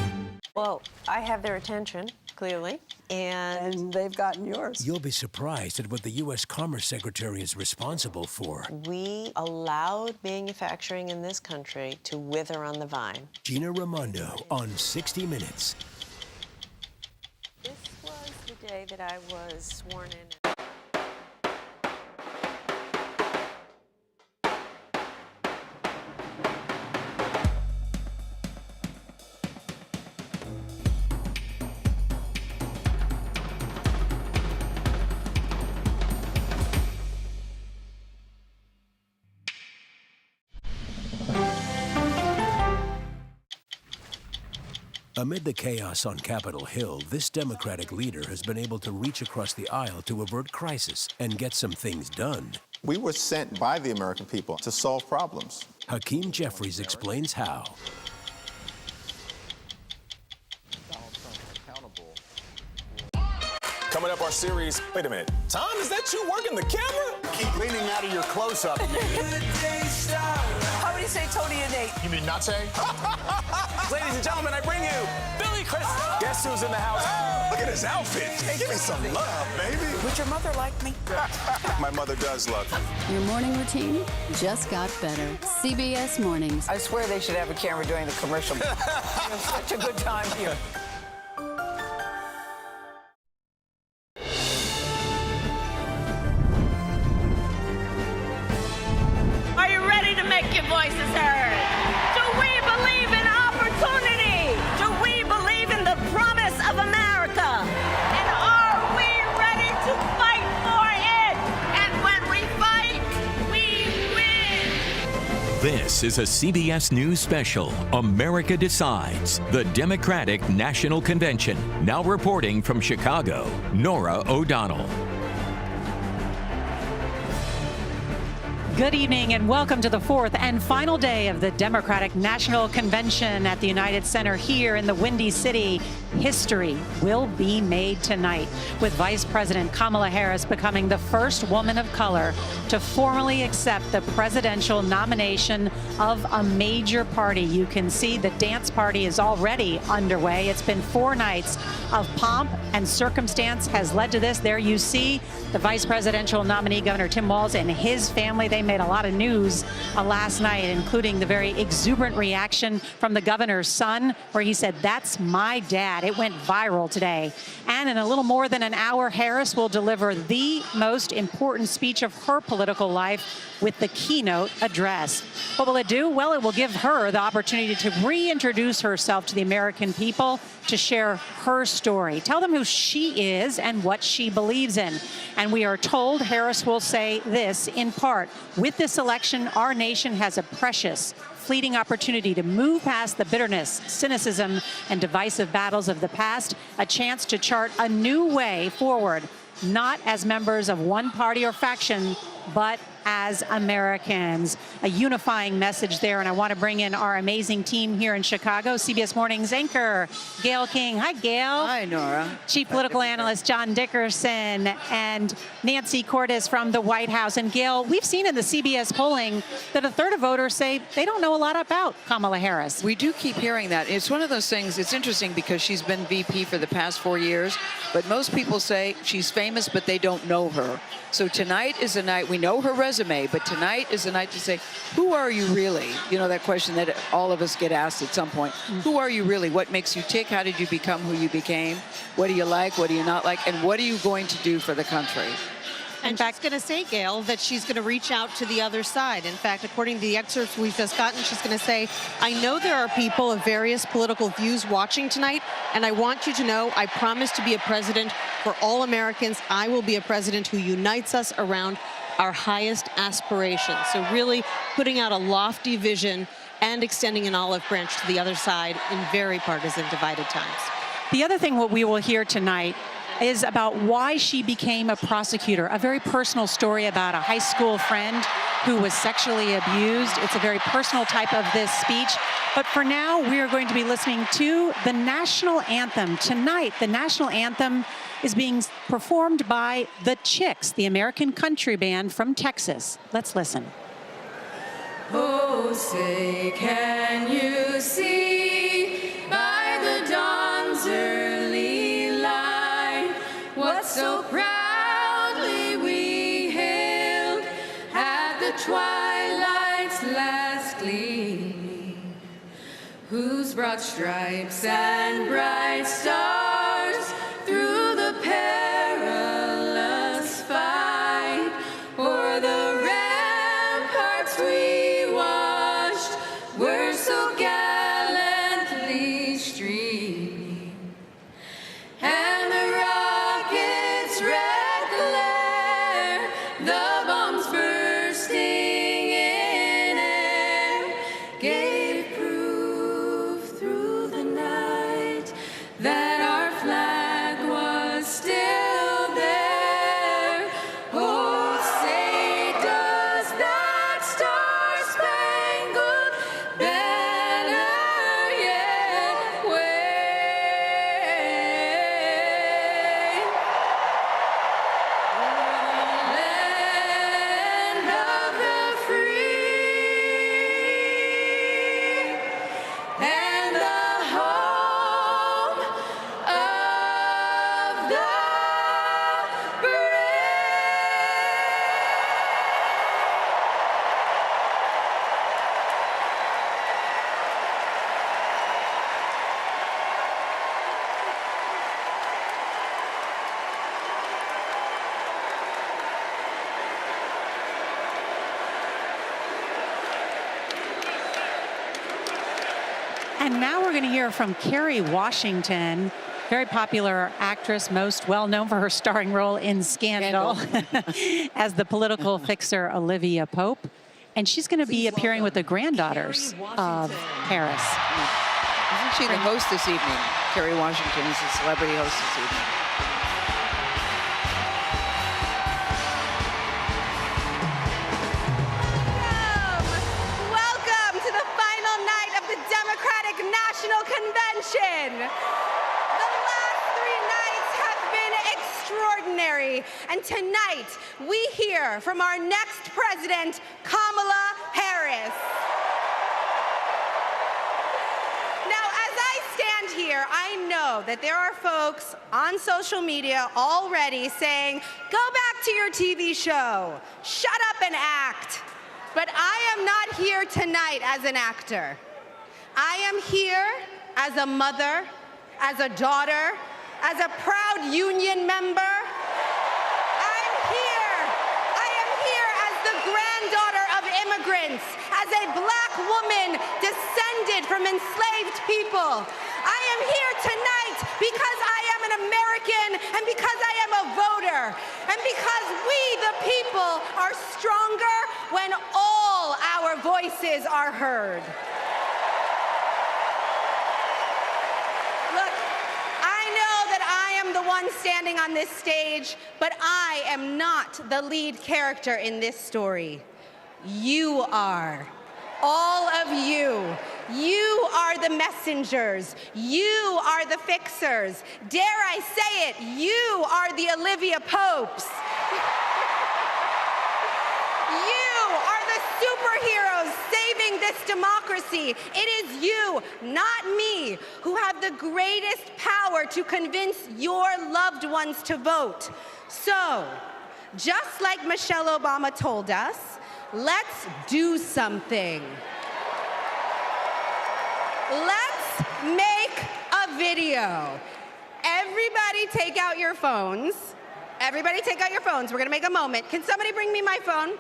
Well, I have their attention, clearly, and they've gotten yours. You'll be surprised at what the U.S. Commerce Secretary is responsible for. We allowed manufacturing in this country to wither on the vine. Gina Raimondo on 60 Minutes. This was the day that I was sworn in. Amid the chaos on Capitol Hill, this Democratic leader has been able to reach across the aisle to avert crisis and get some things done. We were sent by the American people to solve problems. Hakeem Jeffries explains how. Coming up, our series. Wait a minute. Tom, is that you working the camera? Keep leaning out of your close-up. How would you say Tony and Nate? You mean Nate? Ladies and gentlemen, I bring you Billy Crystal. Guess who's in the house? Look at his outfit. Hey, give me some love, baby. Would your mother like me? My mother does love you. Your morning routine just got better. CBS Mornings. I swear they should have a camera during the commercial. We have such a good time here. Are you ready to make your voices heard? Do we believe in opportunity? Do we believe in the promise of America? And are we ready to fight for it? And when we fight, we win. This is a CBS News special, America Decides, the Democratic National Convention. Now reporting from Chicago, Norah O'Donnell. Good evening and welcome to the fourth and final day of the Democratic National Convention at the United Center here in the Windy City. History will be made tonight, with Vice President Kamala Harris becoming the first woman of color to formally accept the presidential nomination of a major party. You can see the dance party is already underway. It's been 4 nights of pomp and circumstance has led to this. There you see the vice presidential nominee, Governor Tim Walz, and his family. They made a lot of news last night, including the very exuberant reaction from the governor's son, where he said, "That's my dad." It went viral today. And in a little more than an hour, Harris will deliver the most important speech of her political life with the keynote address. What will it do? Well, it will give her the opportunity to reintroduce herself to the American people, to share her story, tell them who she is and what she believes in. And we are told Harris will say this in part: with this election, our nation has a precious, fleeting opportunity to move past the bitterness, cynicism, and divisive battles of the past, a chance to chart a new way forward, not as members of one party or faction, but as Americans. A unifying message there, and I want to bring in our amazing team here in Chicago. CBS Mornings anchor Gayle King. Hi, Gayle. Hi, Nora. Chief political analyst John Dickerson and Nancy Cordes from the White House. And Gayle, we've seen in the CBS polling that a third of voters say they don't know a lot about Kamala Harris. We do keep hearing that. It's one of those things, it's interesting because she's been VP for the past 4 years, but most people say she's famous, but they don't know her. So tonight is a night, we know her resume, but tonight is a night to say, who are you really? You know, that question that all of us get asked at some point. Who are you really? What makes you tick? How did you become who you became? What do you like? What do you not like? And what are you going to do for the country? And she's going to say, Gayle, that she's going to reach out to the other side. In fact, according to the excerpts we've just gotten, she's going to say, I know there are people of various political views watching tonight, and I want you to know I promise to be a president for all Americans. I will be a president who unites us around our highest aspirations. So really putting out a lofty vision and extending an olive branch to the other side in very partisan, divided times. The other thing what we will hear tonight is about why she became a prosecutor, a very personal story about a high school friend who was sexually abused. It's a very personal type of this speech. But for now, we are going to be listening to the national anthem. Tonight, the national anthem is being performed by the Chicks, the American country band from Texas. Let's listen. Oh, say, can you see by the dawn's early light what so proudly we hailed at the twilight's last gleaming, whose broad stripes and bright stars through the perilous fight o'er the ramparts we watched were so gallantly streaming, and the rocket's red glare, the bombs bursting in air, gave proof through the night that our flag was still there. Oh, say, does that star-spangled banner yet wave land of the free and the home of the brave? And now we're going to hear from Kerry Washington, very popular actress, most well known for her starring role in Scandal as the political fixer Olivia Pope. And she's going to be appearing with the granddaughters of Harris. Isn't she the host this evening? Kerry Washington is the celebrity host this evening. Welcome to the final night of the Democratic National Convention. The last 3 nights have been extraordinary, and tonight we hear from our next president, Kamala Harris. Now, as I stand here, I know that there are folks on social media already saying, go back to your TV show, shut up and act. But I am not here tonight as an actor. I am here as a mother, as a daughter, as a proud union member. I am here as the granddaughter of immigrants, as a black woman descended from enslaved people. I am here tonight because I am an American and because I am a voter and because we, the people, are stronger when all our voices are heard. Look, I know that I am the one standing on this stage, but I am not the lead character in this story. You are. All of you. You are the messengers. You are the fixers. Dare I say it, you are the Olivia Popes. You are the superheroes saving this democracy. It is you, not me, who have the greatest power to convince your loved ones to vote. So, just like Michelle Obama told us, let's do something. Let's make a video. Everybody take out your phones. Everybody take out your phones. We're gonna make a moment. Can somebody bring me my phone?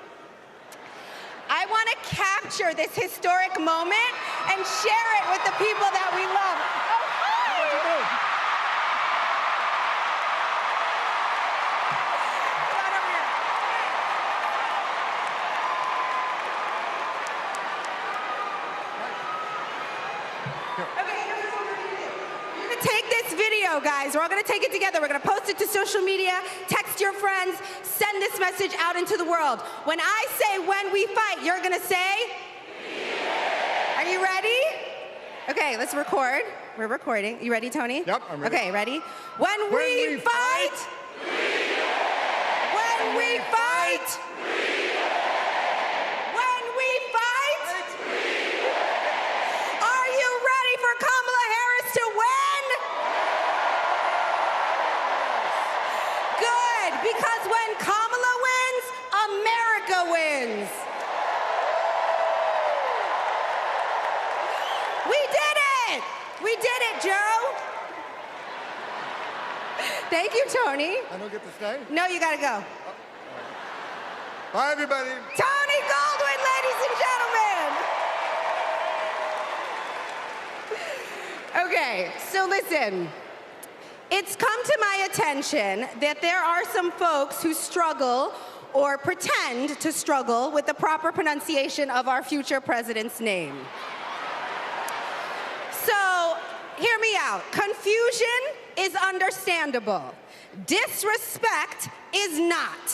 I want to capture this historic moment and share it with the people that we love. Oh, hi! What'd you do? Come on over here. Okay, here's what we're going to do. We're going to take this video go, guys. We're all going to take it together. We're going to post it to social media, text your friends, send this message out into the world. When I say when we fight, you're going to say? Are you ready? Okay, let's record. We're recording. You ready, Tony? Yep, I'm ready. Okay, ready? When we fight, when we fight, when we fight, are you ready for Kamala Harris to win? Good, because when Kamala wins, America wins. We did it! We did it, Joe. Thank you, Tony. I don't get to stay? No, you gotta go. Bye, everybody. Tony Goldwyn, ladies and gentlemen. Okay, so listen. It's come to my attention that there are some folks who struggle or pretend to struggle with the proper pronunciation of our future president's name. So, hear me out. Confusion is understandable. Disrespect is not.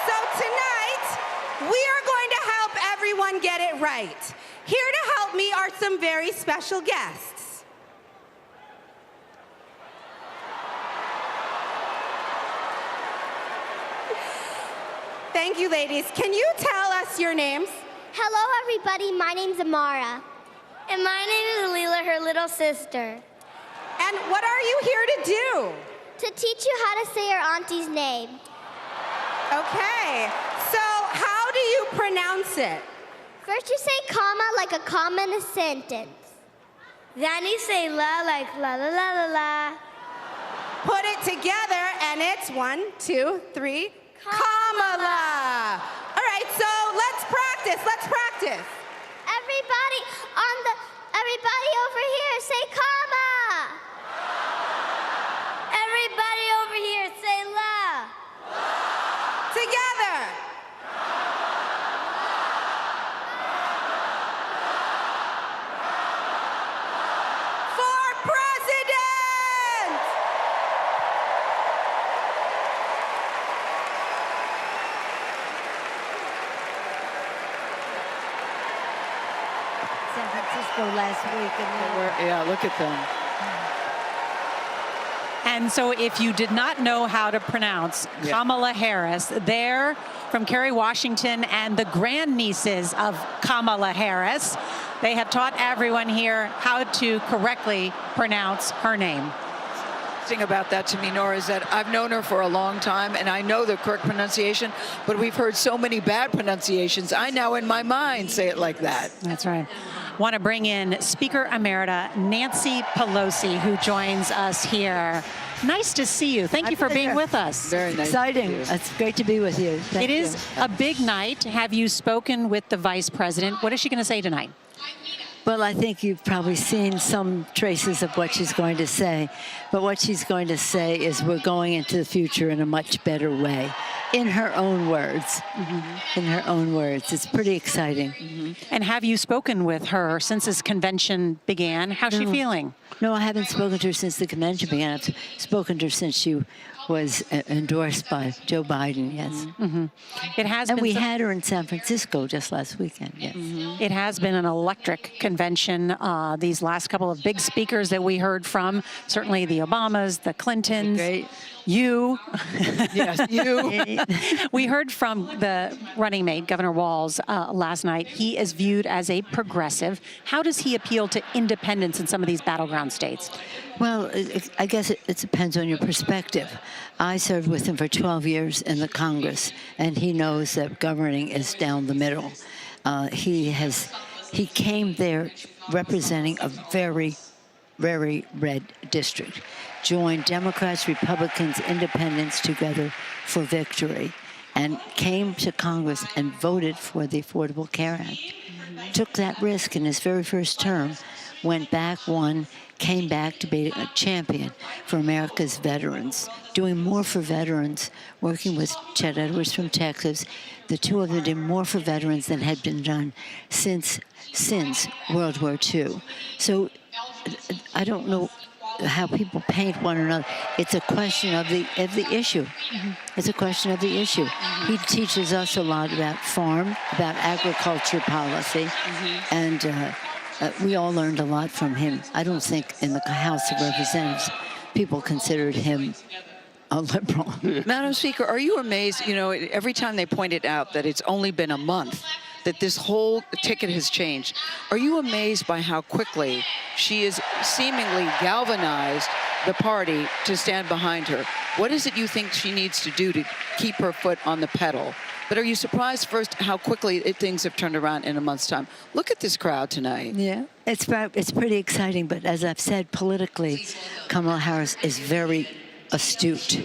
So tonight, we are going to help everyone get it right. Here to help me are some very special guests. Thank you, ladies. Can you tell us your names? Hello, everybody. My name's Amara. And my name is Leela, her little sister. And what are you here to do? To teach you how to say your auntie's name. Okay, so how do you pronounce it? First you say comma like a comma in a sentence. Then you say la like la la la la la. Put it together and it's 1, 2, 3, Kamala. All right, so let's practice, Everybody over here say comma. Everybody over here say la. Together. For president. San Francisco last week. Yeah, look at them. And so if you did not know how to pronounce Kamala Harris, they're from Kerry, Washington, and the grandnieces of Kamala Harris. They have taught everyone here how to correctly pronounce her name. Thing about that to me, Nora, is that I've known her for a long time and I know the correct pronunciation, but we've heard so many bad pronunciations. I now in my mind say it like that. That's right. Want to bring in Speaker Emerita Nancy Pelosi, who joins us here. Nice to see you. Thank you for being with us. Very nice. Exciting. It's great to be with you. It is a big night. Have you spoken with the Vice President? What is she going to say tonight? Well, I think you've probably seen some traces of what she's going to say. But what she's going to say is we're going into the future in a much better way. In her own words. In her own words. It's pretty exciting. And have you spoken with her since this convention began? How's she feeling? No, I haven't spoken to her since the convention began. I've spoken to her since she was endorsed by Joe Biden, yes. It has and been we had her in San Francisco just last weekend, yes. It has been an electric convention. These last couple of big speakers that we heard from, certainly the Obamas, the Clintons, Great. You. Yes, you. We heard from the running mate, Governor Walz, last night. He is viewed as a progressive. How does he appeal to independents in some of these battleground states? Well, I guess it depends on your perspective. I served with him for 12 years in the Congress, and he knows that governing is down the middle. He came there representing a very, very red district, joined Democrats, Republicans, independents together for victory, and came to Congress and voted for the Affordable Care Act. Took that risk in his very first term, went back, won, came back to be a champion for America's veterans, doing more for veterans, working with Chet Edwards from Texas. The two of them did more for veterans than had been done since World War II. So I don't know how people paint one another. It's a question of the issue. It's a question of the issue. He teaches us a lot about farm, about agriculture policy, and we all learned a lot from him. I don't think in the House of Representatives people considered him a liberal. Madam Speaker, are you amazed? You know, every time they pointed out that it's only been a month that this whole ticket has changed. Are you amazed by how quickly she has seemingly galvanized the party to stand behind her? What is it you think she needs to do to keep her foot on the pedal? But are you surprised first how quickly things have turned around in a month's time? Look at this crowd tonight. Yeah, it's pretty exciting. But as I've said, politically, Kamala Harris is very astute.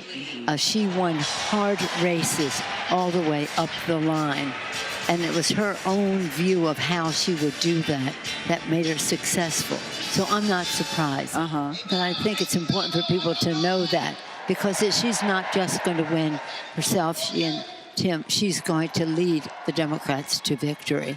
She won hard races all the way up the line. And it was her own view of how she would do that that made her successful. So I'm not surprised. But I think it's important for people to know that, because she's not just going to win herself. She and Tim, she's going to lead the Democrats to victory.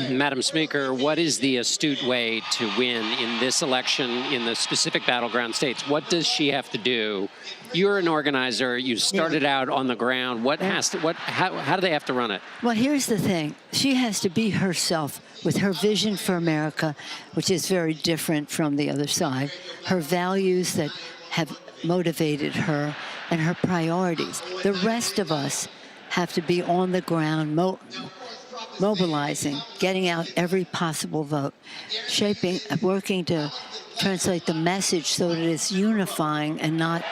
Madam Speaker, what is the astute way to win in this election in the specific battleground states? What does she have to do? You're an organizer. You started out on the ground. How do they have to run it? Well, here's the thing. She has to be herself with her vision for America, which is very different from the other side, her values that have motivated her, and her priorities. The rest of us have to be on the ground, mobilizing, getting out every possible vote, working to translate the message so that it's unifying and not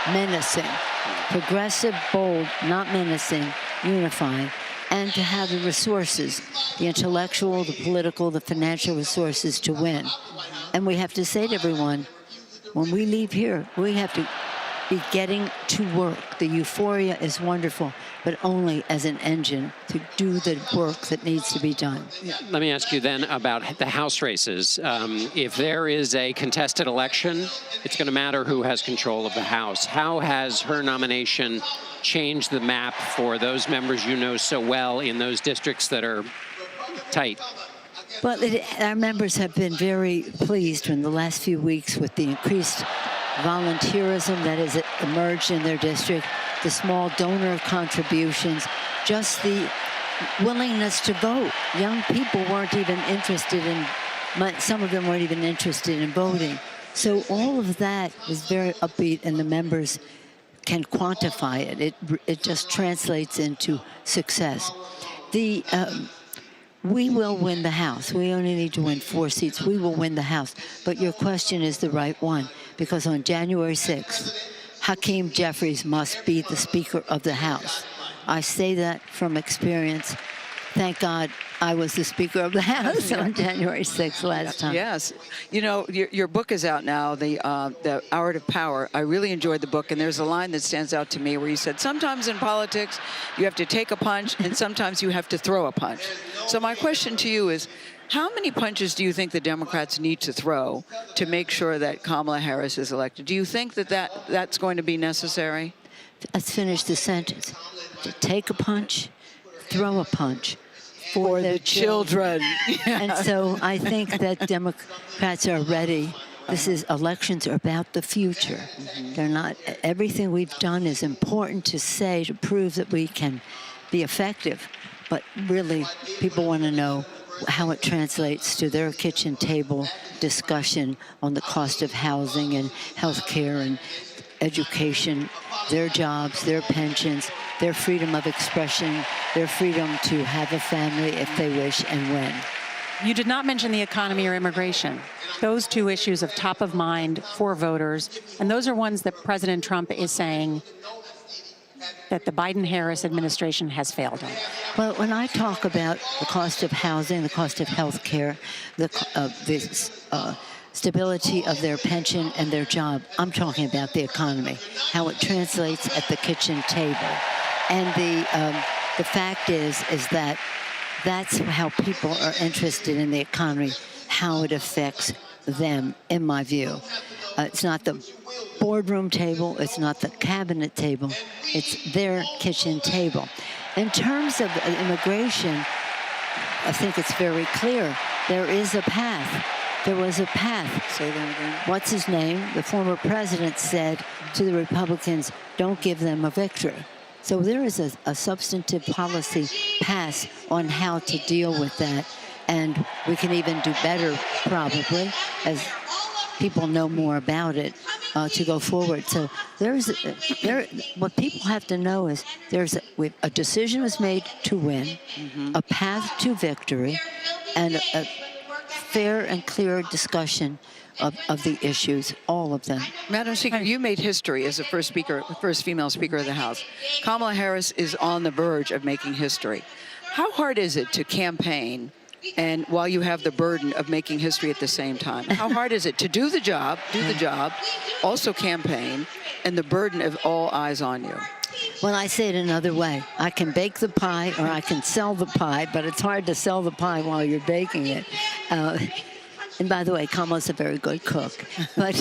menacing. Progressive, bold, not menacing, unifying, and to have the resources, the intellectual, the political, the financial resources to win. And we have to say to everyone, when we leave here, we have to be getting to work. The euphoria is wonderful, but only as an engine to do the work that needs to be done. Let me ask you then about the House races. If there is a contested election, it's going to matter who has control of the House. How has her nomination changed the map for those members you know so well in those districts that are tight? Well, our members have been very pleased in the last few weeks with the increased volunteerism that has emerged in their district, the small donor contributions, just the willingness to vote. Young people weren't even interested in, some of them weren't even interested in voting. So all of that is very upbeat, and the members can quantify it. It just translates into success. We will win the House. We only need to win 4 seats. We will win the House. But your question is the right one, because on January 6th, Hakeem Jeffries must be the Speaker of the House. I say that from experience. Thank God I was the Speaker of the House on January 6th last time. Yes. You know, your book is out now, the Art of Power. I really enjoyed the book, and there's a line that stands out to me where you said, sometimes in politics, you have to take a punch, and sometimes you have to throw a punch. So my question to you is, how many punches do you think the Democrats need to throw to make sure that Kamala Harris is elected? Do you think that's going to be necessary? Let's finish the sentence. To take a punch, throw a punch. For the children. Yeah. And so I think that Democrats are ready. Elections are about the future. They're not, everything we've done is important to say, to prove that we can be effective. But really, people want to know how it translates to their kitchen table discussion on the cost of housing and health care and education, their jobs, their pensions, their freedom of expression, their freedom to have a family if they wish and when. You did not mention the economy or immigration. Those two issues are top of mind for voters, and those are ones that President Trump is saying that the Biden-Harris administration has failed on. Well, when I talk about the cost of housing, the cost of health care, the stability of their pension and their job, I'm talking about the economy, how it translates at the kitchen table. And the fact is that that's how people are interested in the economy, how it affects them, in my view. It's not the boardroom table, it's not the cabinet table, it's their kitchen table. In terms of immigration, I think it's very clear. There is a path there was a path. Say that again. What's his name? The former president said to the Republicans, don't give them a victory. So there is a substantive policy pass on how to deal with that. And we can even do better, probably, as people know more about it, to go forward. So what people have to know is a decision was made to win, a path to victory, and a fair and clear discussion of the issues, all of them. Madam Speaker, you made history as the first female Speaker of the House. Kamala Harris is on the verge of making history. How hard is it to campaign and while you have the burden of making history at the same time? How hard is it to do the job, also campaign, and the burden of all eyes on you? Well, I say it another way. I can bake the pie or I can sell the pie, but it's hard to sell the pie while you're baking it. And by the way, Kamala's a very good cook. But,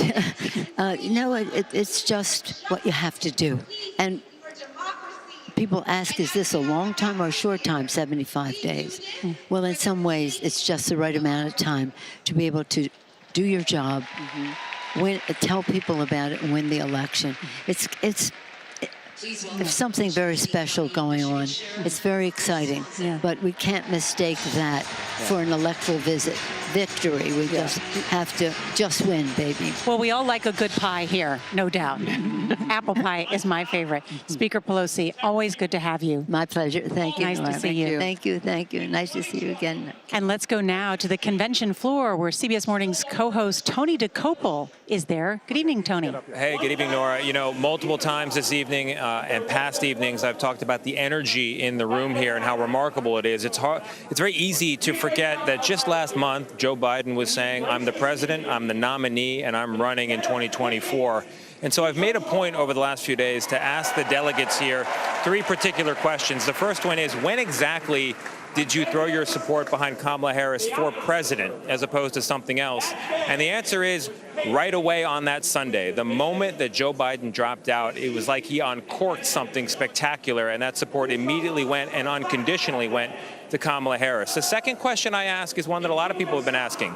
it's just what you have to do. And people ask, is this a long time or a short time, 75 days? Well, in some ways, it's just the right amount of time to be able to do your job, tell people about it, and win the election. It's something very special going on. It's very exciting, but we can't mistake that for an electoral victory. We just have to just win, baby. Well, we all like a good pie here, no doubt. Apple pie is my favorite. Speaker Pelosi, always good to have you. My pleasure. Thank you. Nice to see you. Thank you. Thank you. Nice to see you again. And let's go now to the convention floor where CBS Morning's co-host Tony DeCopel is there. Good evening, Tony. Hey, good evening, Nora. You know, multiple times this evening and past evenings, I've talked about the energy in the room here and how remarkable it is. It's very easy to forget that just last month, Joe Biden was saying, I'm the president, I'm the nominee, and I'm running in 2024. And so I've made a point over the last few days to ask the delegates here 3 particular questions. The first one is, when exactly did you throw your support behind Kamala Harris for president as opposed to something else? And the answer is right away on that Sunday. The moment that Joe Biden dropped out, it was like he uncorked something spectacular, and that support immediately went and unconditionally went to Kamala Harris. The second question I ask is one that a lot of people have been asking.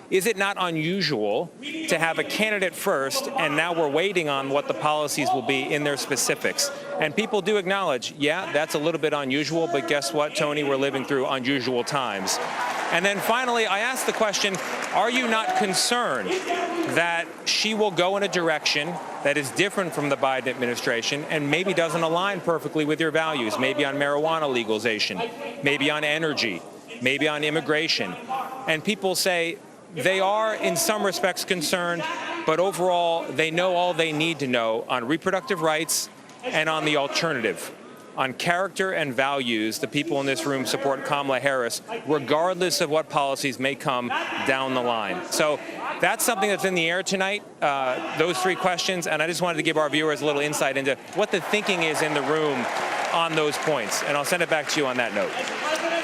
Is it not unusual to have a candidate first, and now we're waiting on what the policies will be in their specifics? And people do acknowledge, yeah, that's a little bit unusual, but guess what, Tony? We're living through unusual times. And then finally, I asked the question, are you not concerned that she will go in a direction that is different from the Biden administration and maybe doesn't align perfectly with your values, maybe on marijuana legalization, maybe on energy, maybe on immigration? And people say, they are, in some respects, concerned, but overall, they know all they need to know on reproductive rights and on the alternative. On character and values, the people in this room support Kamala Harris, regardless of what policies may come down the line. So that's something that's in the air tonight, those 3 questions, and I just wanted to give our viewers a little insight into what the thinking is in the room on those points. And I'll send it back to you on that note.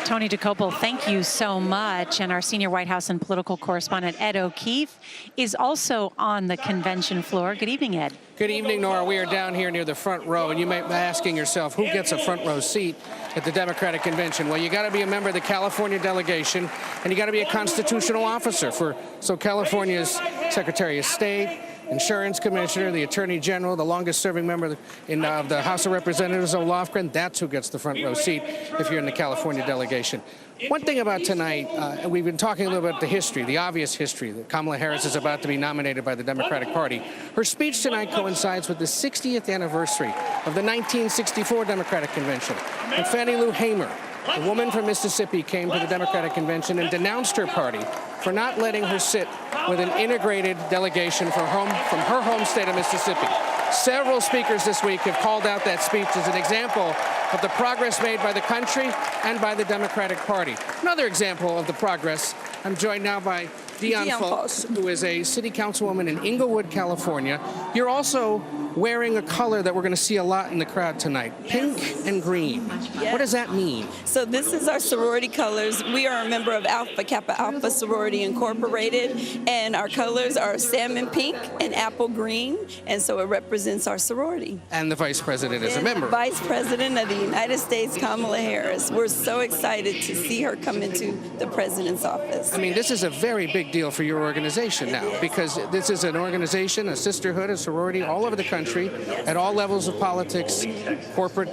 Tony DeCopel, thank you so much. And our senior White House and political correspondent, Ed O'Keefe, is also on the convention floor. Good evening, Ed. Good evening, Nora. We are down here near the front row, and you may be asking yourself, who gets a front row seat at the Democratic Convention? Well, you got to be a member of the California delegation, and you got to be a constitutional officer so California's Secretary of State, Insurance Commissioner, the Attorney General, the longest-serving member of the House of Representatives, Lofgren, that's who gets the front row seat if you're in the California delegation. One thing about tonight, we've been talking a little about the history, the obvious history, that Kamala Harris is about to be nominated by the Democratic Party. Her speech tonight coincides with the 60th anniversary of the 1964 Democratic Convention. And Fannie Lou Hamer, a woman from Mississippi, came to the Democratic Convention and denounced her party for not letting her sit with an integrated delegation from her home state of Mississippi. Several speakers this week have called out that speech as an example of the progress made by the country and by the Democratic Party. Another example of the progress, I'm joined now by Dion Foss, who is a city councilwoman in Inglewood, California. You're also wearing a color that we're going to see a lot in the crowd tonight, pink and green. What does that mean? So this is our sorority colors. We are a member of Alpha Kappa Alpha Sorority Incorporated, and our colors are salmon pink and apple green, and so it represents our sorority. And the Vice President is a member. Vice President of the United States, Kamala Harris. We're so excited to see her come into the President's office. I mean, this is a very big deal for your organization now, because this is an organization, a sisterhood, a sorority all over the country, at all levels of politics, corporate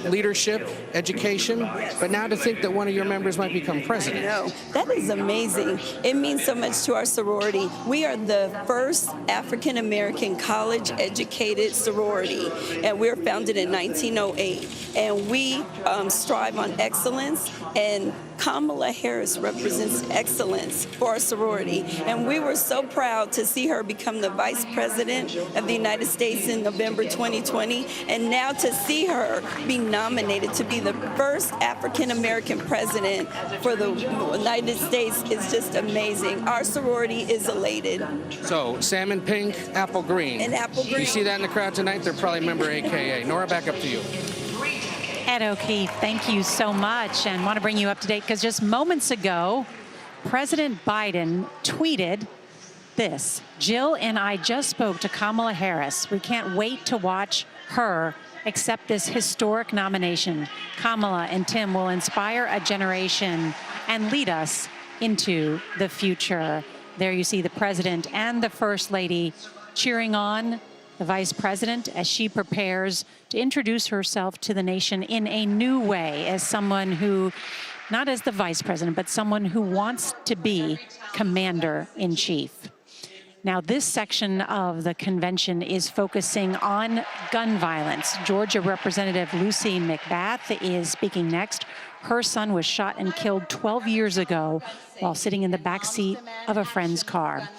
leadership, education, but now to think that one of your members might become president. No, that is amazing. It means so much to our sorority. We are the first African-American college-educated sorority, and we were founded in 1908, and we strive on excellence, and Kamala Harris represents excellence for our sorority, and we were so proud to see her become the Vice President of the United States in November 2020, and now to see her be nominated to be the first African-American president for the United States is just amazing. Our sorority is elated. So, salmon pink, apple green. And apple green. You see that in the crowd tonight? They're probably a member AKA. Nora, back up to you. Ed O'Keefe, thank you so much, and want to bring you up to date because just moments ago, President Biden tweeted this: Jill and I just spoke to Kamala Harris. We can't wait to watch her accept this historic nomination. Kamala and Tim will inspire a generation and lead us into the future. There you see the President and the First Lady cheering on the Vice President as she prepares to introduce herself to the nation in a new way as someone who, not as the Vice President, but someone who wants to be Commander-in-Chief. Now, this section of the convention is focusing on gun violence. Georgia Representative Lucy McBath is speaking next. Her son was shot and killed 12 years ago while sitting in the backseat of a friend's car.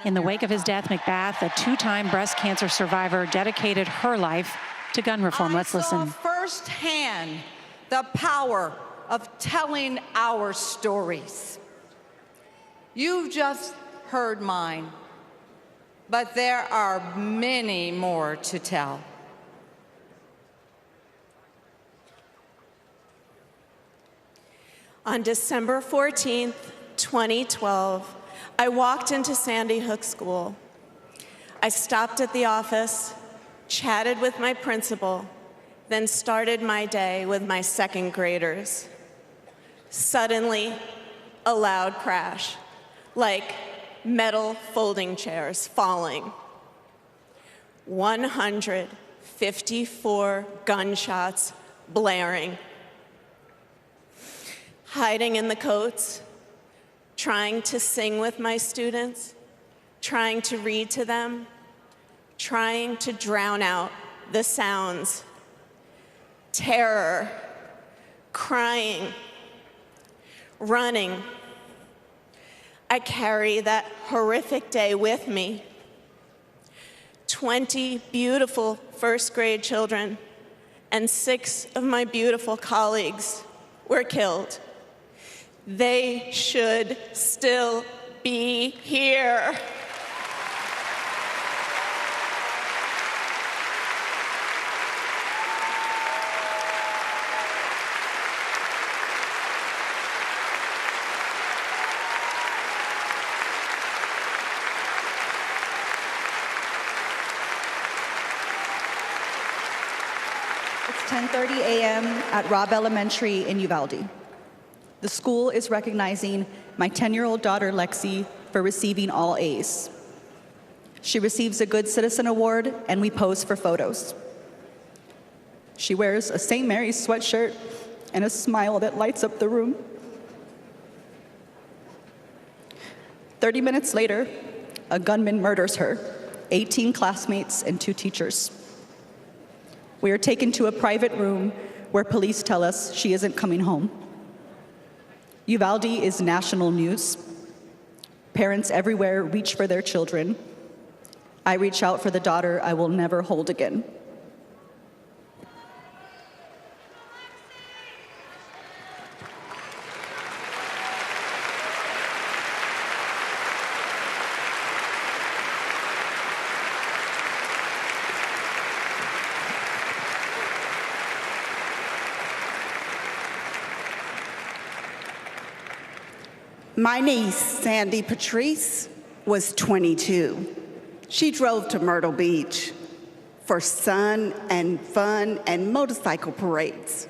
In the wake of his death, McBath, a two-time breast cancer survivor, dedicated her life to gun reform. Let's listen. Firsthand, the power of telling our stories. You've just heard mine, but there are many more to tell. On December 14th, 2012, I walked into Sandy Hook School. I stopped at the office, chatted with my principal, then started my day with my second graders. Suddenly, a loud crash, like metal folding chairs falling. 154 gunshots blaring. Hiding in the coats, trying to sing with my students, trying to read to them, trying to drown out the sounds. Terror, crying, running. I carry that horrific day with me. 20 beautiful first grade children and 6 of my beautiful colleagues were killed. They should still be here. It's 10:30 a.m. at Robb Elementary in Uvalde. The school is recognizing my 10-year-old daughter, Lexi, for receiving all A's. She receives a Good Citizen Award, and we pose for photos. She wears a St. Mary's sweatshirt and a smile that lights up the room. 30 minutes later, a gunman murders her, 18 classmates, and 2 teachers. We are taken to a private room where police tell us she isn't coming home. Uvalde is national news. Parents everywhere reach for their children. I reach out for the daughter I will never hold again. My niece, Sandy Patrice, was 22. She drove to Myrtle Beach for sun and fun and motorcycle parades.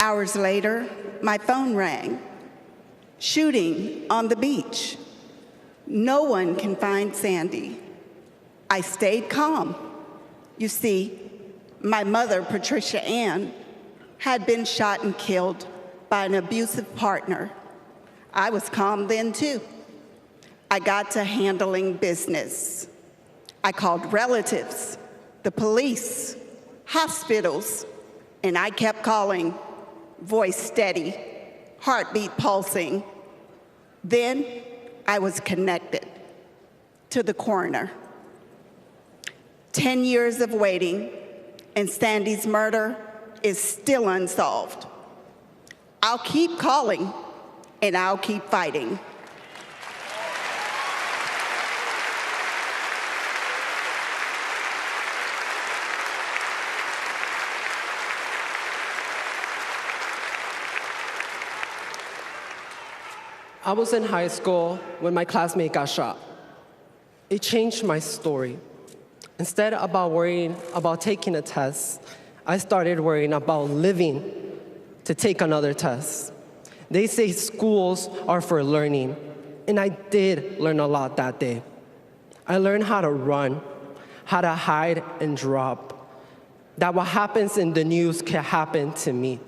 Hours later, my phone rang. Shooting on the beach. No one can find Sandy. I stayed calm. You see, my mother, Patricia Ann, had been shot and killed by an abusive partner. I was calm then too. I got to handling business. I called relatives, the police, hospitals, and I kept calling, voice steady, heartbeat pulsing. Then I was connected to the coroner. 10 years of waiting, and Sandy's murder is still unsolved. I'll keep calling, and I'll keep fighting. I was in high school when my classmate got shot. It changed my story. Instead of worrying about taking a test, I started worrying about living to take another test. They say schools are for learning, and I did learn a lot that day. I learned how to run, how to hide and drop, that what happens in the news can happen to me.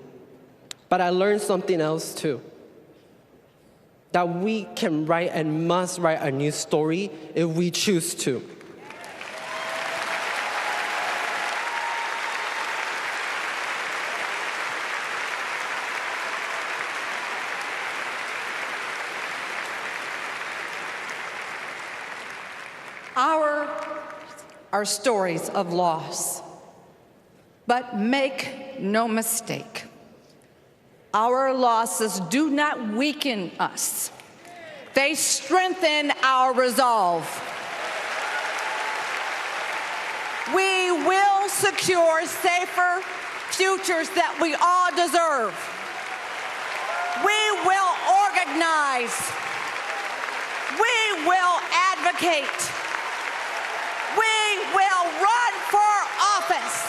But I learned something else too, that we can write and must write a new story if we choose to. Are stories of loss. But make no mistake, our losses do not weaken us. They strengthen our resolve. We will secure safer futures that we all deserve. We will organize. We will advocate. We will run for office.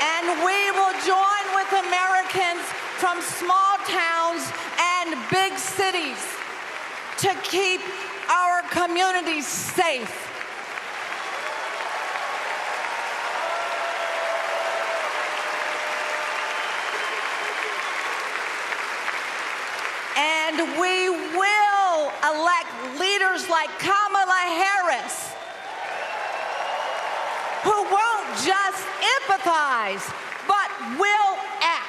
And we will join with Americans from small towns and big cities to keep our communities safe. And we will elect leaders like Kamala Harris, who won't just empathize, but will act.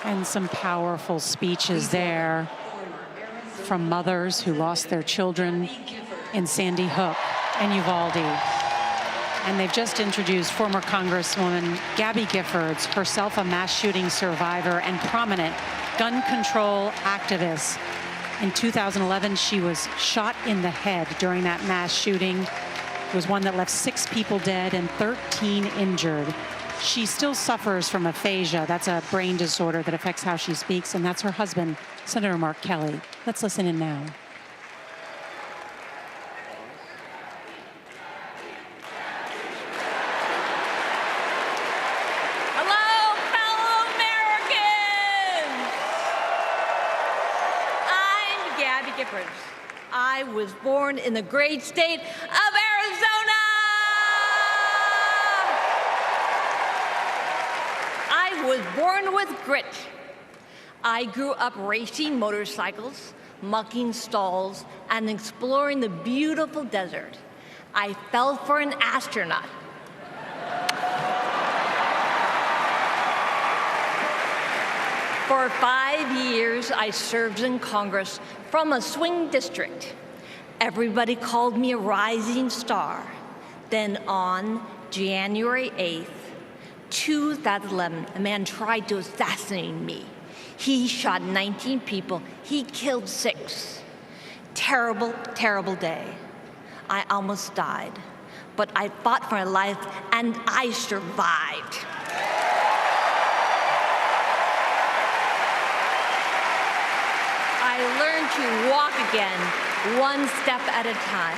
And some powerful speeches there from mothers who lost their children in Sandy Hook and Uvalde. And they've just introduced former Congresswoman Gabby Giffords, herself a mass shooting survivor and prominent gun control activist. In 2011, she was shot in the head during that mass shooting. It was one that left 6 people dead and 13 injured. She still suffers from aphasia. That's a brain disorder that affects how she speaks, and that's her husband, Senator Mark Kelly. Let's listen in now. Hello, fellow Americans! I'm Gabby Giffords. I was born in the great state of Arizona. I was born with grit. I grew up racing motorcycles, mucking stalls, and exploring the beautiful desert. I fell for an astronaut. For 5 years, I served in Congress from a swing district. Everybody called me a rising star. Then on January 8th, 2011, a man tried to assassinate me. He shot 19 people. He killed 6. Terrible, terrible day. I almost died, but I fought for my life and I survived. I learned to walk again, one step at a time.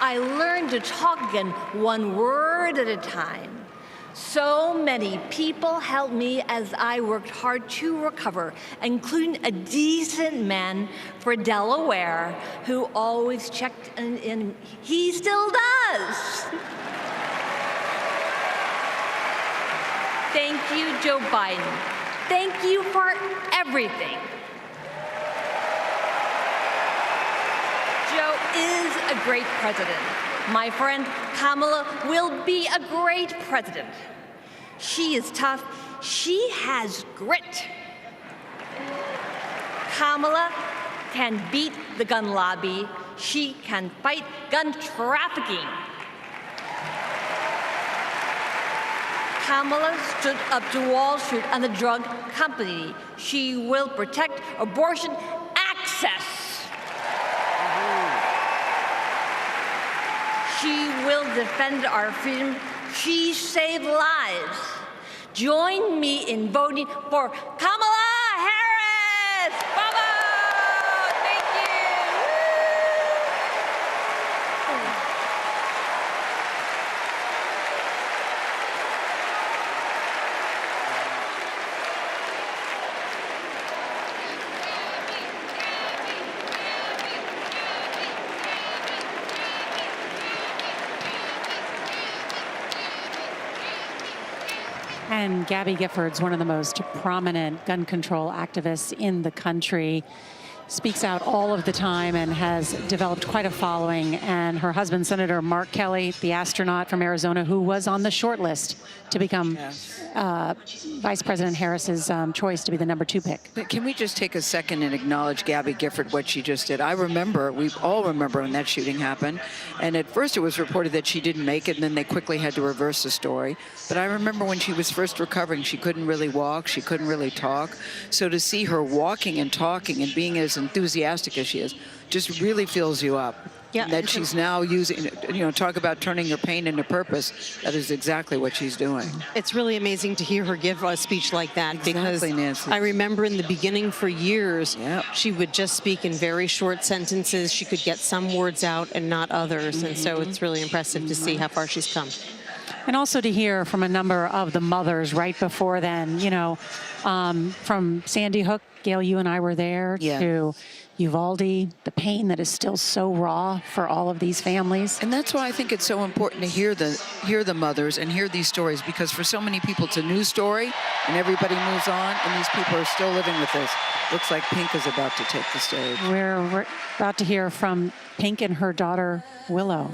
I learned to talk again, one word at a time. So many people helped me as I worked hard to recover, including a decent man for Delaware who always checked in. He still does. Thank you, Joe Biden. Thank you for everything. Joe is a great president. My friend Kamala will be a great president. She is tough. She has grit. Kamala can beat the gun lobby. She can fight gun trafficking. Kamala stood up to Wall Street and the drug company. She will protect abortion access. She will defend our freedom. She saved lives. Join me in voting for Kamala Harris. Bravo! Thank And Gabby Giffords, one of the most prominent gun control activists in the country, speaks out all of the time and has developed quite a following. And her husband, Senator Mark Kelly, the astronaut from Arizona, who was on the short list to become Vice President Harris's choice to be the #2 pick. Can we just take a second and acknowledge Gabby Gifford, what she just did? I remember, we all remember when that shooting happened. And at first it was reported that she didn't make it, and then they quickly had to reverse the story. But I remember when she was first recovering, she couldn't really walk, she couldn't really talk. So to see her walking and talking and being as enthusiastic as she is, just really fills you up. Yeah, and that she's now using, talk about turning her pain into purpose. That is exactly what she's doing. It's really amazing to hear her give a speech like that, because Nancy. I remember in the beginning for years, she would just speak in very short sentences. She could get some words out and not others. And so it's really impressive to see how far she's come. And also to hear from a number of the mothers right before then, from Sandy Hook, Gail, you and I were there, to Uvalde, the pain that is still so raw for all of these families. And that's why I think it's so important to hear the mothers and hear these stories, because for so many people it's a news story and everybody moves on, and these people are still living with this. Looks like Pink is about to take the stage. We're about to hear from Pink and her daughter, Willow.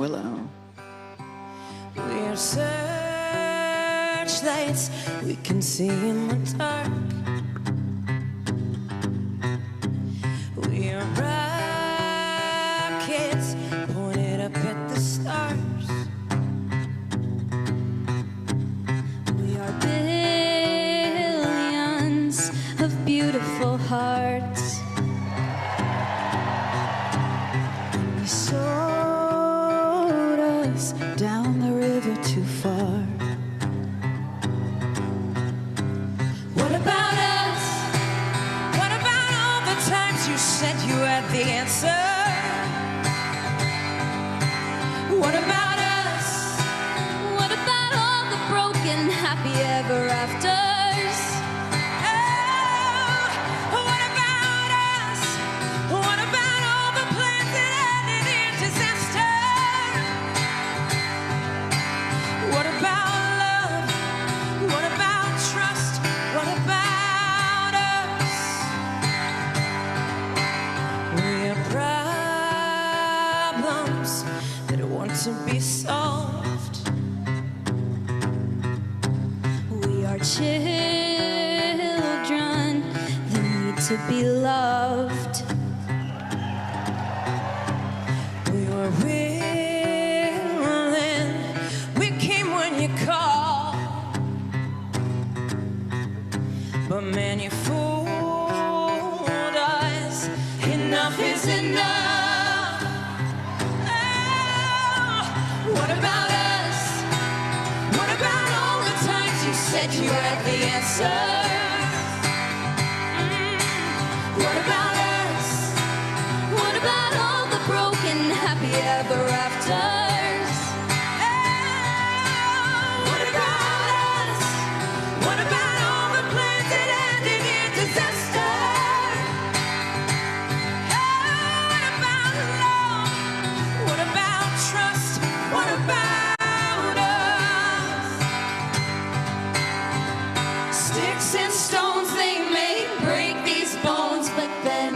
We're searchlights we can see in the dark. We're rockets pointed up at the stars. We are billions of beautiful hearts. You sold us down the river too far. What about us? What about all the times you said you had the answer? What about us? What about all the broken happy ever afters? Oh, what about us? What about all the plans that ended in disaster? What about love? What about trust? What about us? We're problems that want to be solved. We are children to be loved. We were willing, we came when you called, but man, you fooled us. Enough is enough. Oh, what about us? What about all the times you said you had the answer? What about us? What about all the broken happy ever afters? What about us? What about all the plans that ended in disaster? What about love? What about trust? What about us? Sticks and stones, they may break these bones, but then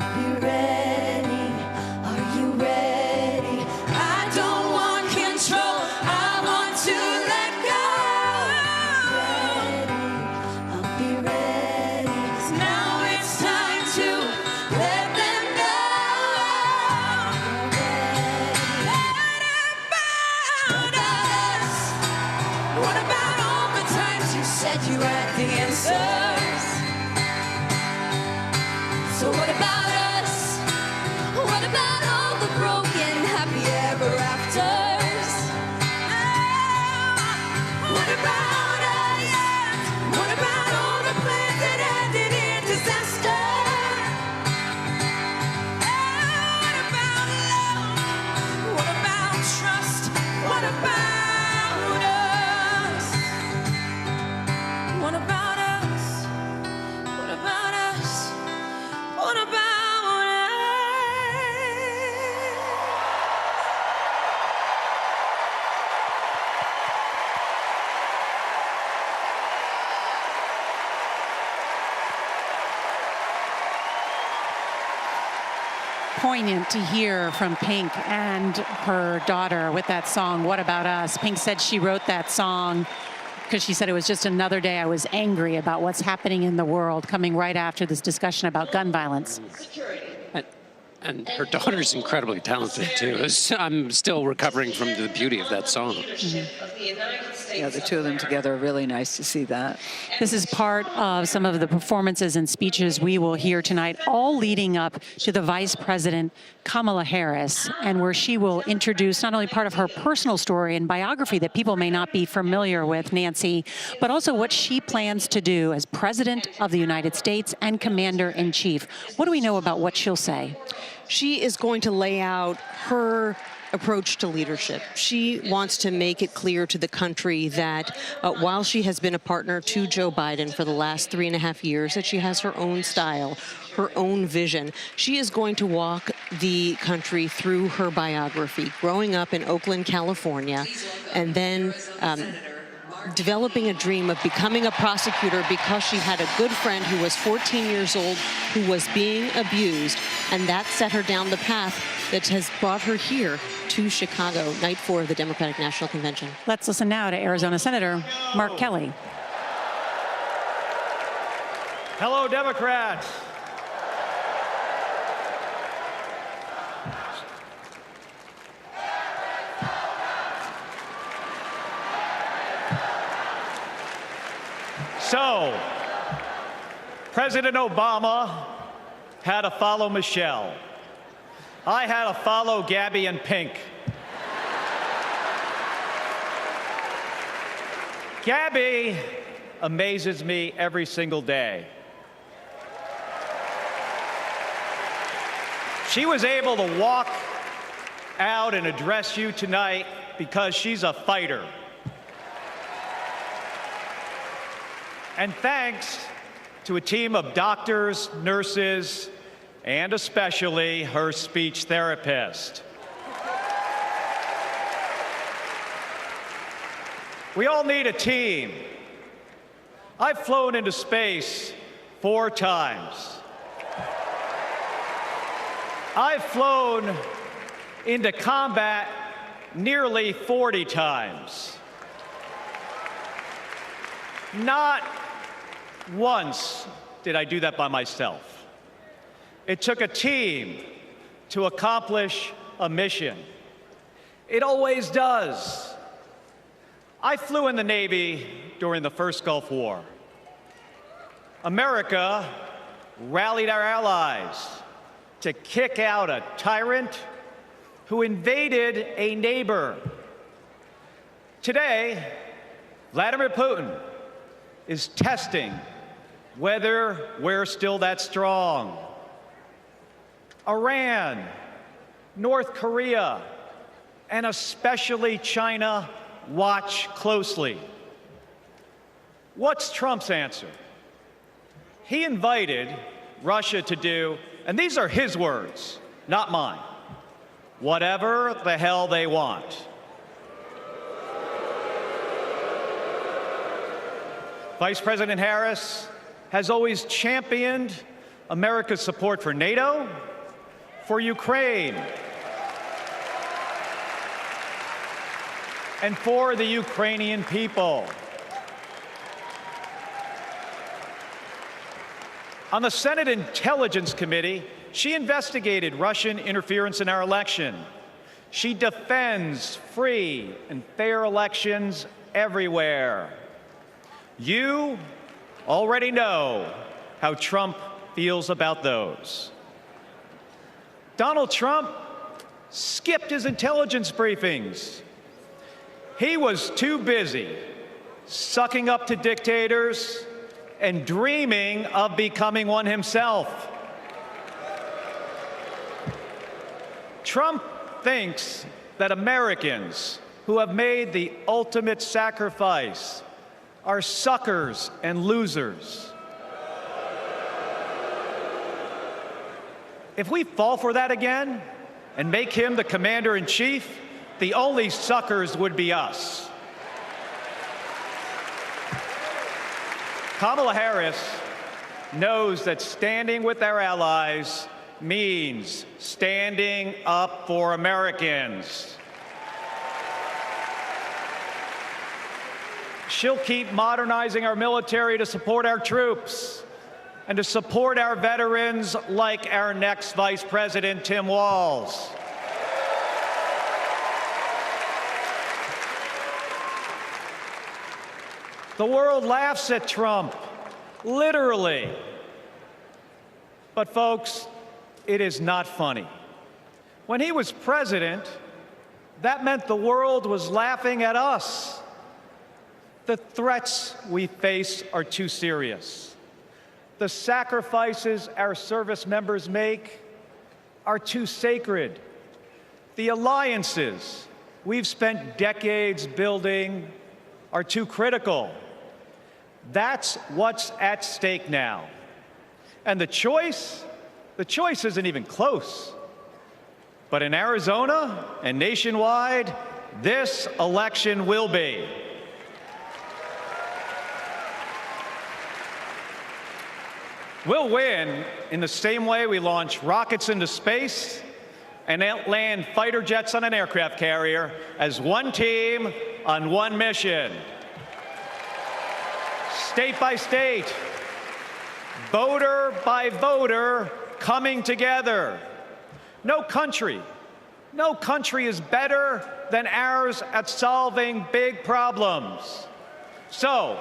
I'll be ready. Are you ready? I don't want control, I want to let go. I'll be ready. 'Cause now it's time to let them know. What about us? What about all the times you said you had the answers? So what about us? What about all the broken happy ever afters? What about us? What about all the plans that ended in disaster? What about love? What about trust? What about us? What about us? What about us? What about us? Poignant to hear from Pink and her daughter with that song, What About Us? Pink said she wrote that song because she said it was just another day I was angry about what's happening in the world, coming right after this discussion about gun violence. And her daughter's incredibly talented, too. I'm still recovering from the beauty of that song. Yeah, the two of them together are really nice to see that. This is part of some of the performances and speeches we will hear tonight, all leading up to the Vice President, Kamala Harris, and where she will introduce not only part of her personal story and biography that people may not be familiar with, Nancy, but also what she plans to do as President of the United States and Commander-in-Chief. What do we know about what she'll say? She is going to lay out her approach to leadership. She wants to make it clear to the country that while she has been a partner to Joe Biden for the last 3.5 years, that she has her own style, her own vision. She is going to walk the country through her biography, growing up in Oakland, California, and then developing a dream of becoming a prosecutor because she had a good friend who was 14 years old who was being abused, and that set her down the path that has brought her here to Chicago, night 4 of the Democratic National Convention. Let's listen now to Arizona Senator Mark Kelly. Hello, Democrats. So, President Obama had to follow Michelle. I had to follow Gabby and Pink. Gabby amazes me every single day. She was able to walk out and address you tonight because she's a fighter. And thanks to a team of doctors, nurses, and especially her speech therapist. We all need a team. I've flown into space 4 times. I've flown into combat nearly 40 times. Not once did I do that by myself. It took a team to accomplish a mission. It always does. I flew in the Navy during the first Gulf War. America rallied our allies to kick out a tyrant who invaded a neighbor. Today, Vladimir Putin is testing whether we're still that strong. Iran, North Korea, and especially China watch closely. What's Trump's answer? He invited Russia to do, and these are his words, not mine, whatever the hell they want. Vice President Harris has always championed America's support for NATO, for Ukraine, and for the Ukrainian people. On the Senate Intelligence Committee, she investigated Russian interference in our election. She defends free and fair elections everywhere. You already know how Trump feels about those. Donald Trump skipped his intelligence briefings. He was too busy sucking up to dictators and dreaming of becoming one himself. Trump thinks that Americans who have made the ultimate sacrifice are suckers and losers. If we fall for that again and make him the commander-in-chief, the only suckers would be us. Kamala Harris knows that standing with our allies means standing up for Americans. She'll keep modernizing our military to support our troops and to support our veterans like our next Vice President, Tim Walz. The world laughs at Trump, literally. But folks, it is not funny. When he was president, that meant the world was laughing at us. The threats we face are too serious. The sacrifices our service members make are too sacred. The alliances we've spent decades building are too critical. That's what's at stake now. And the choice isn't even close. But in Arizona and nationwide, this election will be. We'll win in the same way we launch rockets into space and land fighter jets on an aircraft carrier as one team on one mission. State by state, voter by voter, coming together. No country is better than ours at solving big problems. So,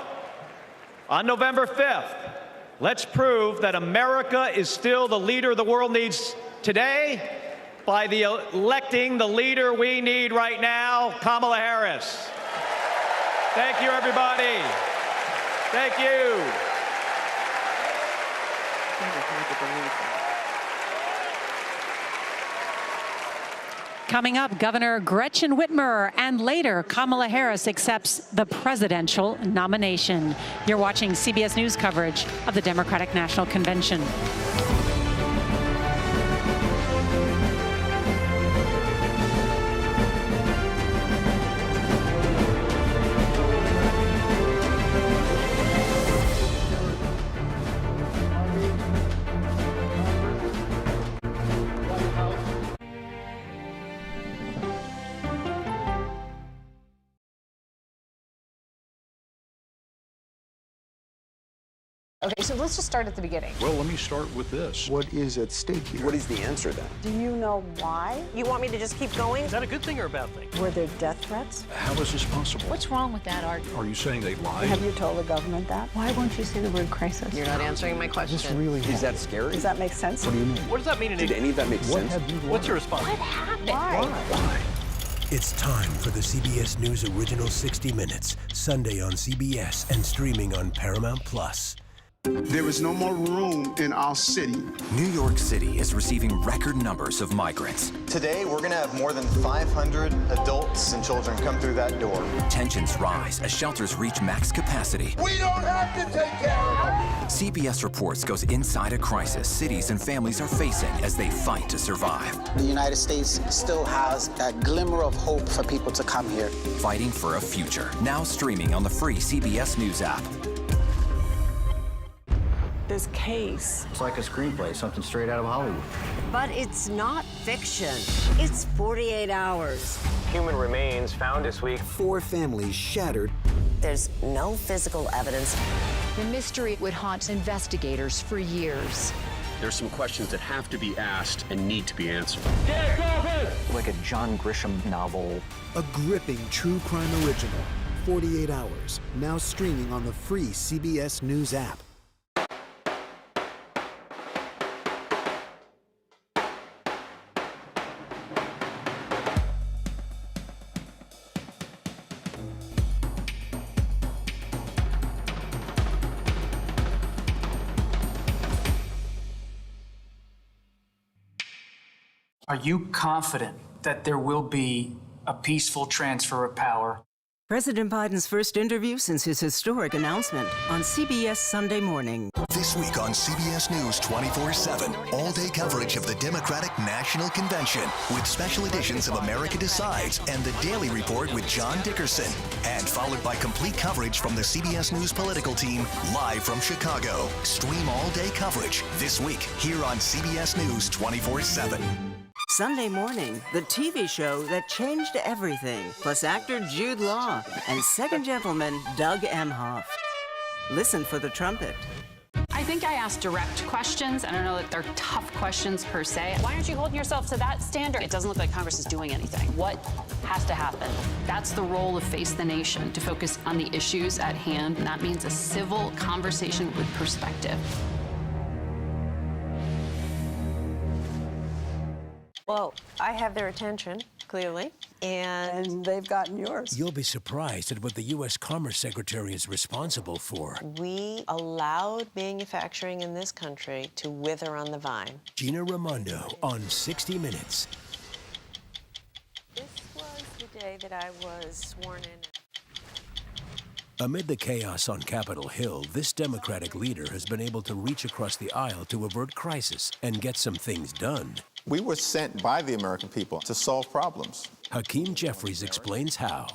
on November 5th, let's prove that America is still the leader the world needs today by electing the leader we need right now, Kamala Harris. Thank you, everybody. Thank you. Coming up, Governor Gretchen Whitmer, and later, Kamala Harris accepts the presidential nomination. You're watching CBS News coverage of the Democratic National Convention. Okay, so let's just start at the beginning. Well, let me start with this. What is at stake here? What is the answer then? Do you know why? You want me to just keep going? Is that a good thing or a bad thing? Were there death threats? How is this possible? What's wrong with that argument? Are you saying they lied? Have you told the government that? Why won't you say the word crisis? You're not answering my question. This really is that scary? Does that make sense? What do you mean? What does that mean in Did any of that make sense? What's your response? What happened? Why? It's time for the CBS News Original 60 Minutes, Sunday on CBS and streaming on Paramount+. There is no more room in our city. New York City is receiving record numbers of migrants. Today, we're going to have more than 500 adults and children come through that door. Tensions rise as shelters reach max capacity. We don't have to take care of them. CBS Reports goes inside a crisis cities and families are facing as they fight to survive. The United States still has a glimmer of hope for people to come here. Fighting for a future. Now streaming on the free CBS News app. This case. It's like a screenplay, something straight out of Hollywood. But it's not fiction. It's 48 hours. Human remains found this week. 4 families shattered. There's no physical evidence. The mystery would haunt investigators for years. There's some questions that have to be asked and need to be answered. Like a John Grisham novel. A gripping true crime original. 48 hours. Now streaming on the free CBS News app. Are you confident that there will be a peaceful transfer of power? President Biden's first interview since his historic announcement on CBS Sunday Morning. This week on CBS News 24/7, all-day coverage of the Democratic National Convention with special editions of America Decides and the Daily Report with John Dickerson, and followed by complete coverage from the CBS News political team live from Chicago. Stream all-day coverage this week here on CBS News 24/7. Sunday Morning, the TV show that changed everything, plus actor Jude Law and second gentleman Doug Emhoff. Listen for the trumpet. I think I asked direct questions. I don't know that they're tough questions per se. Why aren't you holding yourself to that standard? It doesn't look like Congress is doing anything. What has to happen? That's the role of Face the Nation, to focus on the issues at hand, and that means a civil conversation with perspective. Well, I have their attention, clearly, and they've gotten yours. You'll be surprised at what the U.S. Commerce Secretary is responsible for. We allowed manufacturing in this country to wither on the vine. Gina Raimondo on 60 Minutes. This was the day that I was sworn in. Amid the chaos on Capitol Hill, this Democratic leader has been able to reach across the aisle to avert crisis and get some things done. We were sent by the American people to solve problems. Hakeem Jeffries explains how.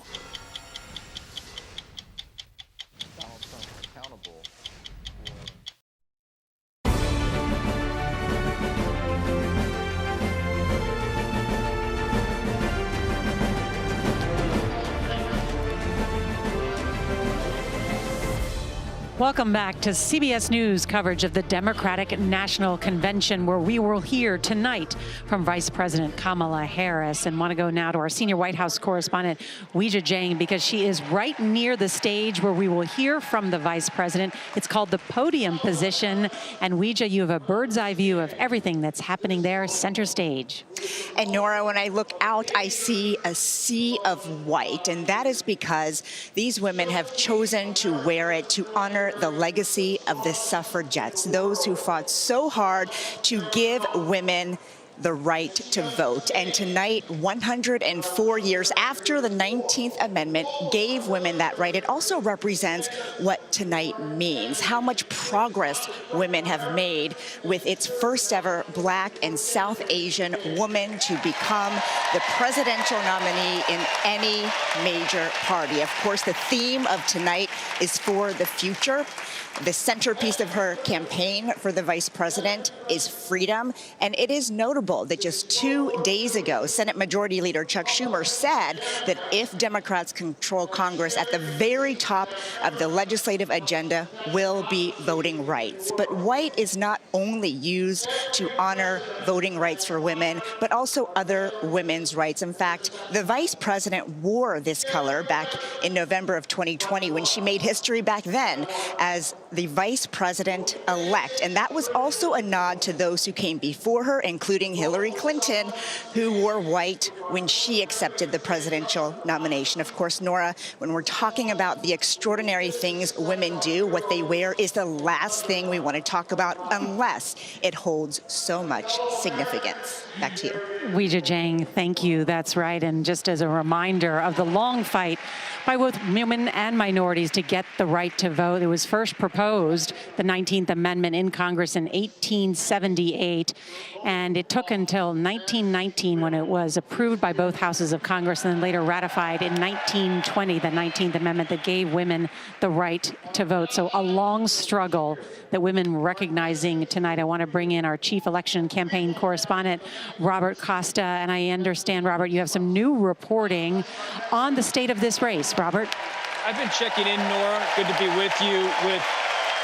Welcome back to CBS News coverage of the Democratic National Convention, where we will hear tonight from Vice President Kamala Harris. And want to go now to our senior White House correspondent, Weijia Jiang, because she is right near the stage where we will hear from the Vice President. It's called the podium position. And Weijia, you have a bird's eye view of everything that's happening there, center stage. And Nora, when I look out, I see a sea of white. And that is because these women have chosen to wear it to honor the legacy of the suffragettes, those who fought so hard to give women the right to vote. And tonight, 104 years after the 19th Amendment gave women that right, it also represents what tonight means, how much progress women have made with its first ever Black and South Asian woman to become the presidential nominee in any major party. Of course, the theme of tonight is for the future. The centerpiece of her campaign for the vice president is freedom, and it is notable remarkable that just 2 days ago, Senate Majority Leader Chuck Schumer said that if Democrats control Congress, at the very top of the legislative agenda will be voting rights. But white is not only used to honor voting rights for women, but also other women's rights. In fact, the vice president wore this color back in November of 2020 when she made history back then as the vice president-elect. And that was also a nod to those who came before her, including Hillary Clinton, who wore white when she accepted the presidential nomination. Of course, Nora, when we're talking about the extraordinary things women do, what they wear is the last thing we want to talk about unless it holds so much significance. Back to you. Weijia Jiang, thank you. That's right. And just as a reminder of the long fight by both women and minorities to get the right to vote, it was first proposed, the 19th Amendment, in Congress in 1878. And it took until 1919 when it was approved by both houses of Congress and then later ratified in 1920, the 19th Amendment that gave women the right to vote. So a long struggle that women recognizing tonight. I want to bring in our chief election campaign correspondent, Robert Costa. And I understand, Robert, you have some new reporting on the state of this race. Robert? I've been checking in, Nora. Good to be with you. With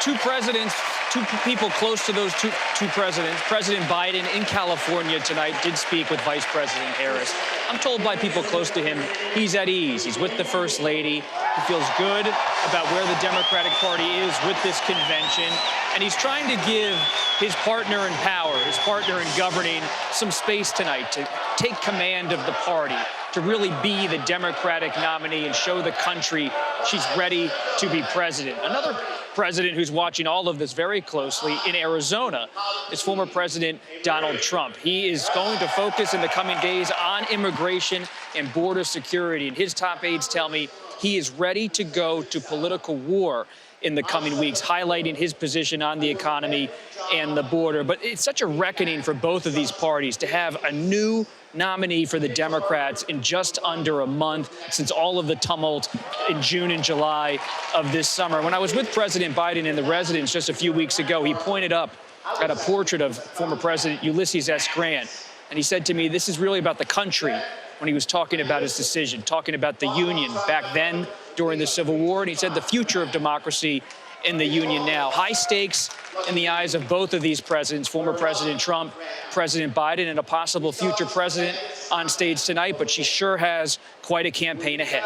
two presidents, two people close to those two presidents. President Biden in California tonight did speak with Vice President Harris. I'm told by people close to him, he's at ease. He's with the First Lady. He feels good about where the Democratic Party is with this convention. And he's trying to give his partner in power, his partner in governing, some space tonight to take command of the party, to really be the Democratic nominee and show the country she's ready to be president. Another president who's watching all of this very closely in Arizona is former President Donald Trump. He is going to focus in the coming days on immigration and border security. And his top aides tell me he is ready to go to political war in the coming weeks, highlighting his position on the economy and the border. But it's such a reckoning for both of these parties to have a new nominee for the Democrats in just under a month since all of the tumult in June and July of this summer. When I was with President Biden in the residence just a few weeks ago, he pointed up at a portrait of former President Ulysses S. Grant, and he said to me, this is really about the country, when he was talking about his decision, talking about the Union back then during the Civil War, and he said the future of democracy in the Union now. High stakes in the eyes of both of these presidents, former President Trump, President Biden, and a possible future president on stage tonight, but she sure has quite a campaign ahead.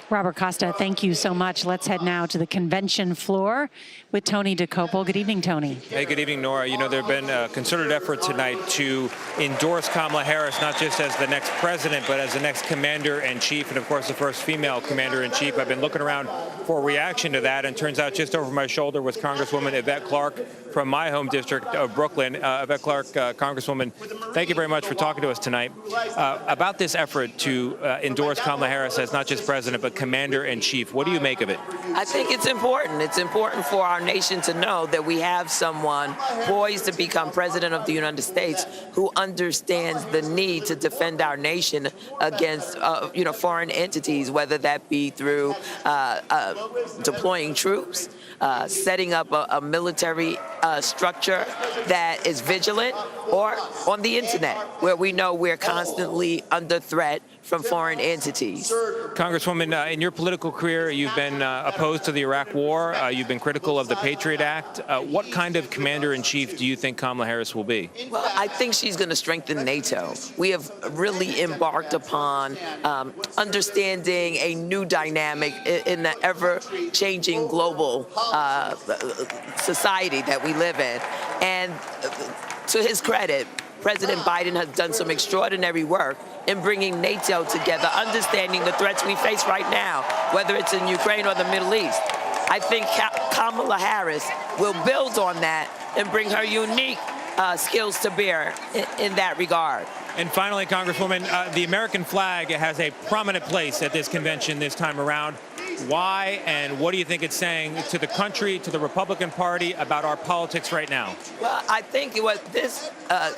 Robert Costa, thank you so much. Let's head now to the convention floor with Tony DeCopel. Good evening, Tony. Hey, good evening, Nora. You know, there have been a concerted effort tonight to endorse Kamala Harris, not just as the next president, but as the next commander-in-chief, and of course, the first female commander-in-chief. I've been looking around for a reaction to that, and turns out just over my shoulder was Congresswoman Yvette Clarke from my home district of Brooklyn. Yvette Clarke, Congresswoman, thank you very much for talking to us tonight about this effort to endorse Kamala Harris as not just president, but commander-in-chief. What do you make of it? I think it's important. It's important for our nation to know that we have someone poised to become president of the United States who understands the need to defend our nation against, foreign entities, whether that be through deploying troops, setting up a military structure that is vigilant, or on the internet, where we know we're constantly under threat from foreign entities. Congresswoman, in your political career, you've been opposed to the Iraq War. You've been critical of the Patriot Act. What kind of commander-in-chief do you think Kamala Harris will be? Well, I think she's going to strengthen NATO. We have really embarked upon understanding a new dynamic in the ever-changing global society that we live in. And to his credit, President Biden has done some extraordinary work in bringing NATO together, understanding the threats we face right now, whether it's in Ukraine or the Middle East. I think Kamala Harris will build on that and bring her unique skills to bear in that regard. And finally, Congresswoman, the American flag has a prominent place at this convention this time around. Why, and what do you think it's saying to the country, to the Republican Party, about our politics right now? Well, I think what this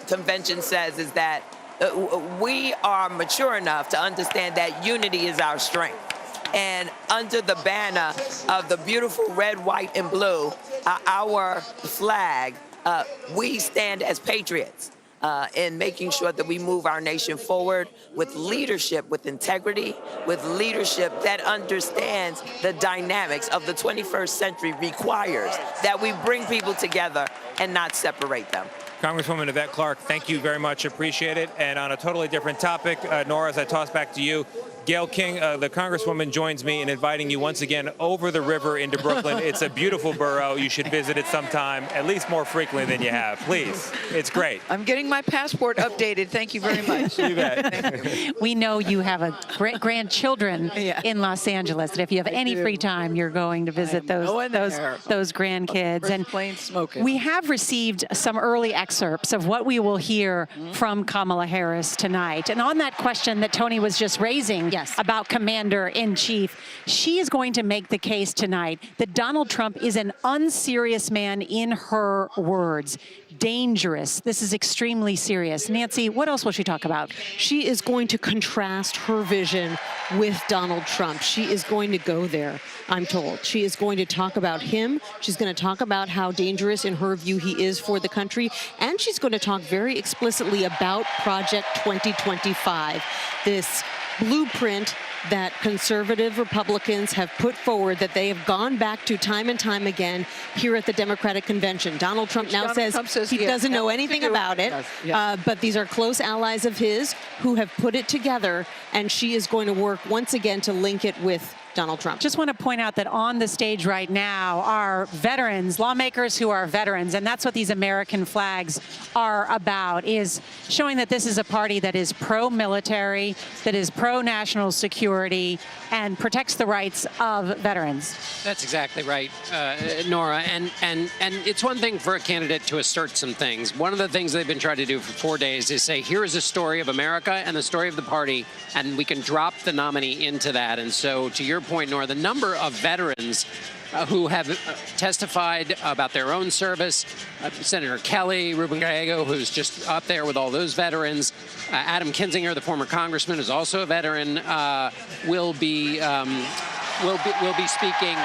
convention says is that we are mature enough to understand that unity is our strength. And under the banner of the beautiful red, white, and blue, our flag, we stand as patriots. in making sure that we move our nation forward with leadership, with integrity, with leadership that understands the dynamics of the 21st century requires that we bring people together and not separate them. Congresswoman Yvette Clarke, thank you very much. Appreciate it. And on a totally different topic, Nora, as I toss back to you, Gayle King, the Congresswoman, joins me in inviting you once again over the river into Brooklyn. It's a beautiful borough. You should visit it sometime, at least more frequently than you have. Please. It's great. I'm getting my passport updated. Thank you very much. You bet. We know you have a grandchildren in Los Angeles, and if you have any free time, you're going to visit those grandkids. And plain smoking. we have received some early excerpts of what we will hear from Kamala Harris tonight. And on that question that Tony was just raising about Commander-in-Chief, she is going to make the case tonight that Donald Trump is an unserious man, in her words. Dangerous. This is extremely serious. Nancy, what else will she talk about? She is going to contrast her vision with Donald Trump. She is going to go there, I'm told. She is going to talk about him. She's going to talk about how dangerous, in her view, he is for the country. And she's going to talk very explicitly about Project 2025, this blueprint that conservative Republicans have put forward, that they have gone back to time and time again here at the Democratic Convention. Donald Trump now says he doesn't know anything about it, but these are close allies of his who have put it together, and she is going to work once again to link it with Donald Trump. Just want to point out that on the stage right now are veterans, lawmakers who are veterans, and that's what these American flags are about, is showing that this is a party that is pro-military, that is pro-national security, and protects the rights of veterans. That's exactly right, Nora. And it's one thing for a candidate to assert some things. One of the things they've been trying to do for 4 days is say, here is a story of America and the story of the party, and we can drop the nominee into that. And so, to your point, Nora, the number of veterans who have testified about their own service, Senator Kelly, Ruben Gallego, who's just up there with all those veterans, Adam Kinzinger, the former congressman, who's also a veteran, will be speaking.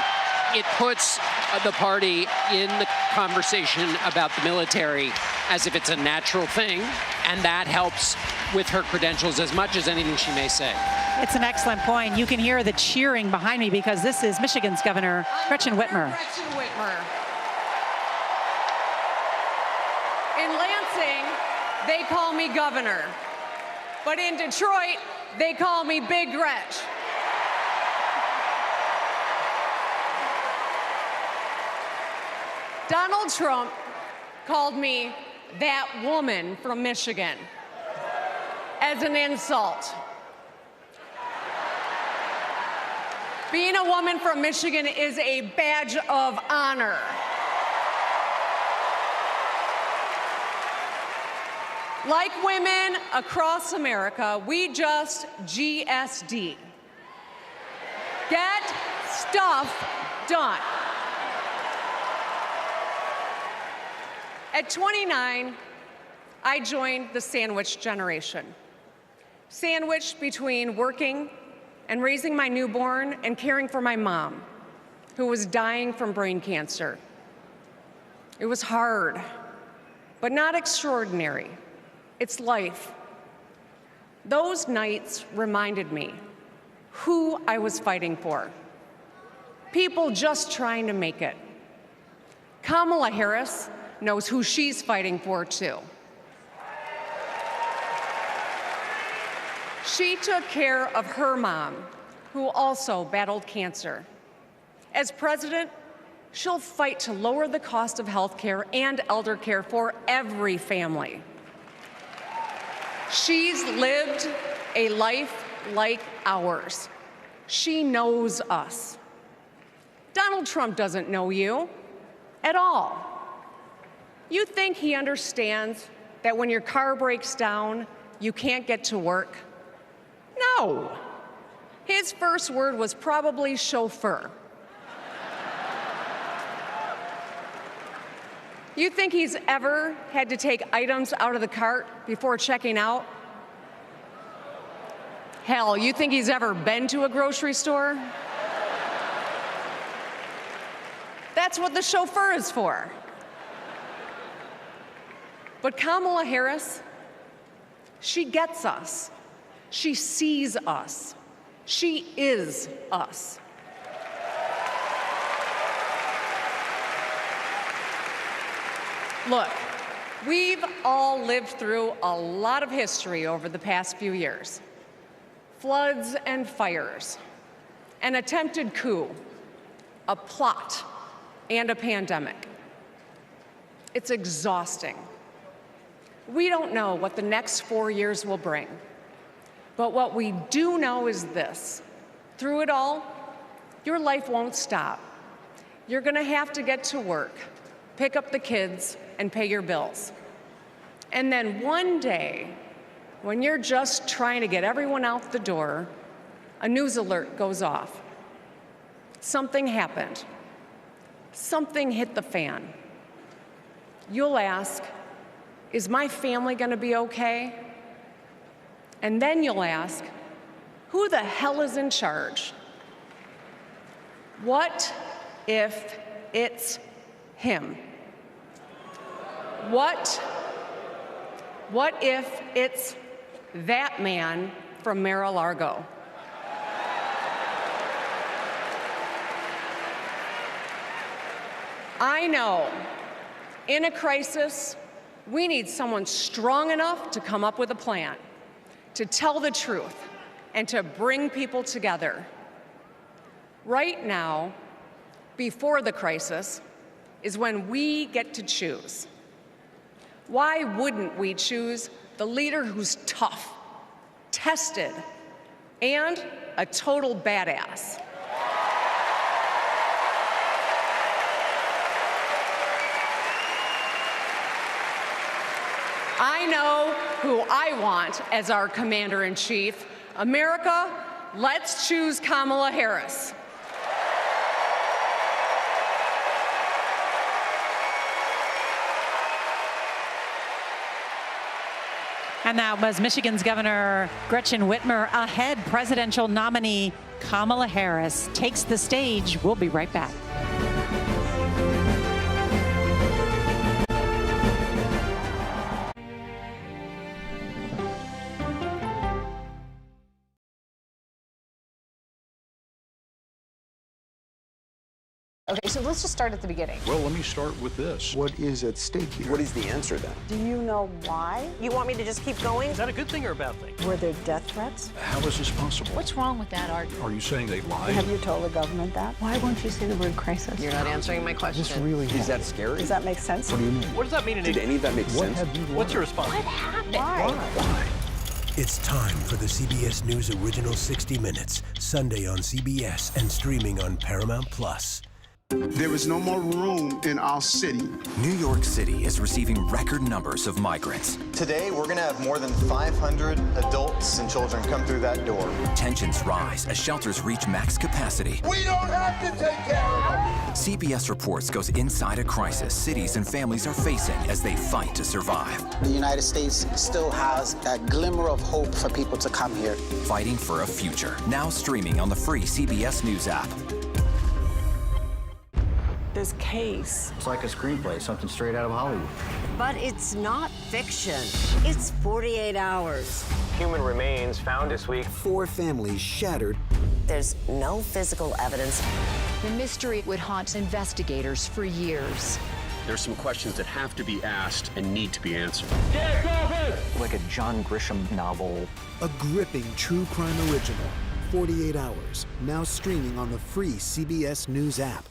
It puts the party in the conversation about the military as if it's a natural thing, and that helps with her credentials as much as anything she may say. It's an excellent point. You can hear the cheering behind me because this is Michigan's Governor Gretchen Whitmer. Gretchen Whitmer. In Lansing, they call me governor. But in Detroit, they call me Big Gretch. Donald Trump called me that woman from Michigan as an insult. Being a woman from Michigan is a badge of honor. Like women across America, we just GSD. Get stuff done. At 29, I joined the sandwich generation. Sandwiched between working and raising my newborn and caring for my mom, who was dying from brain cancer. It was hard, but not extraordinary. It's life. Those nights reminded me who I was fighting for. People just trying to make it. Kamala Harris knows who she's fighting for, too. She took care of her mom, who also battled cancer. As president, she'll fight to lower the cost of health care and elder care for every family. She's lived a life like ours. She knows us. Donald Trump doesn't know you at all. You think he understands that when your car breaks down, you can't get to work? No. His first word was probably chauffeur. You think he's ever had to take items out of the cart before checking out? Hell, you think he's ever been to a grocery store? That's what the chauffeur is for. But Kamala Harris She gets us. She sees us. She is us. Look, we've all lived through a lot of history over the past few years. Floods and fires, an attempted coup, a plot, and a pandemic. It's exhausting. We don't know what the next 4 years will bring, but what we do know is this. Through it all, your life won't stop. You're gonna have to get to work, pick up the kids, and pay your bills. And then one day, when you're just trying to get everyone out the door, a news alert goes off. Something happened. Something hit the fan. You'll ask, is my family gonna be okay? And then you'll ask, who the hell is in charge? What if it's him? What if it's that man from Mar-a-Lago? I know, in a crisis, we need someone strong enough to come up with a plan, to tell the truth, and to bring people together. Right now, before the crisis, is when we get to choose. Why wouldn't we choose the leader who's tough, tested, and a total badass? I know who I want as our commander-in-chief. America, let's choose Kamala Harris. And that was Michigan's Governor Gretchen Whitmer ahead. Presidential nominee Kamala Harris takes the stage. We'll be right back. Okay, so let's just start at the beginning. Well, let me start with this. What is at stake here? What is the answer then? Do you know why? You want me to just keep going? Is that a good thing or a bad thing? Were there death threats? How is this possible? What's wrong with that argument? Are you saying they lied? Have you told the government that? Why won't you say the word crisis? You're not answering my question. This really Is that scary? Does that make sense? What do you mean? What does that mean in Did any of that make sense? have you What's your response? What happened? Why? It's time for the CBS News Original 60 Minutes, Sunday on CBS and streaming on Paramount Plus. There is no more room in our city. New York City is receiving record numbers of migrants. Today, we're going to have more than 500 adults and children come through that door. Tensions rise as shelters reach max capacity. We don't have to take care of them. CBS Reports goes inside a crisis cities and families are facing as they fight to survive. The United States still has a glimmer of hope for people to come here. Fighting for a future. Now streaming on the free CBS News app. This case. It's like a screenplay, something straight out of Hollywood. But it's not fiction. It's 48 hours. Human remains found this week. 4 families shattered. There's no physical evidence. The mystery would haunt investigators for years. There's some questions that have to be asked and need to be answered. Like a John Grisham novel. A gripping true crime original. 48 hours. Now streaming on the free CBS News app.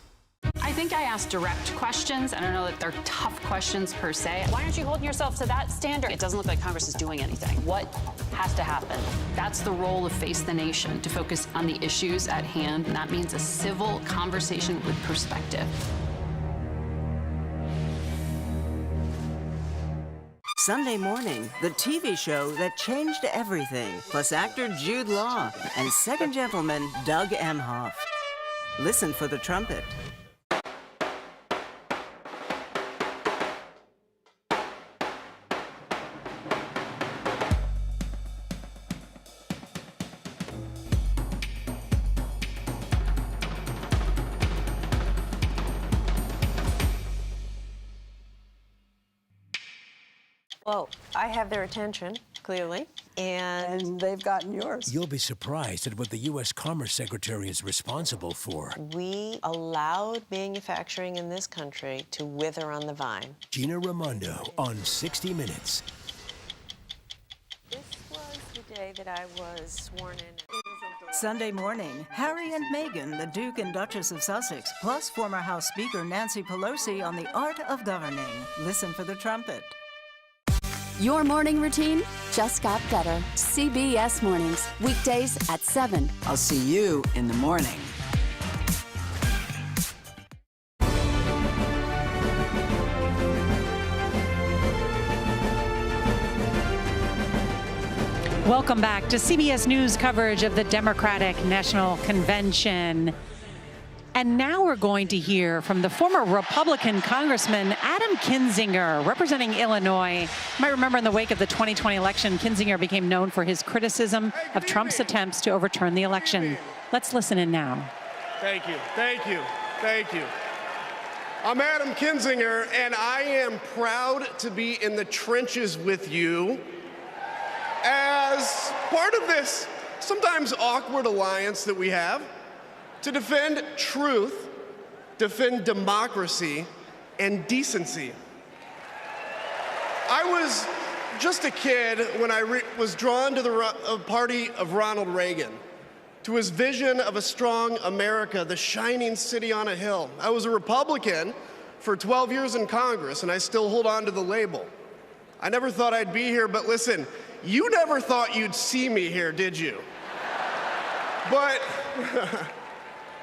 I think I asked direct questions. I don't know that they're tough questions per se. Why aren't you holding yourself to that standard? It doesn't look like Congress is doing anything. What has to happen? That's the role of Face the Nation, to focus on the issues at hand, and that means a civil conversation with perspective. Sunday morning, the TV show that changed everything, plus actor Jude Law and second gentleman Doug Emhoff. Listen for the trumpet. Well, I have their attention, clearly, and they've gotten yours. You'll be surprised at what the U.S. Commerce Secretary is responsible for. We allowed manufacturing in this country to wither on the vine. Gina Raimondo on 60 Minutes. This was the day that I was sworn in. Sunday morning, Harry and Meghan, the Duke and Duchess of Sussex, plus former House Speaker Nancy Pelosi on the art of governing. Listen for the trumpet. Your morning routine just got better. CBS Mornings, weekdays at 7. I'll see you in the morning. Welcome back to CBS News coverage of the Democratic National Convention. And now we're going to hear from the former Republican Congressman Adam Kinzinger, representing Illinois. You might remember in the wake of the 2020 election, Kinzinger became known for his criticism of Trump's attempts to overturn the election. Let's listen in now. Thank you. I'm Adam Kinzinger, and I am proud to be in the trenches with you as part of this sometimes awkward alliance that we have to defend truth, defend democracy, and decency. I was just a kid when I was drawn to the party of Ronald Reagan, to his vision of a strong America, the shining city on a hill. I was a Republican for 12 years in Congress, and I still hold on to the label. I never thought I'd be here, but listen, you never thought you'd see me here, did you? But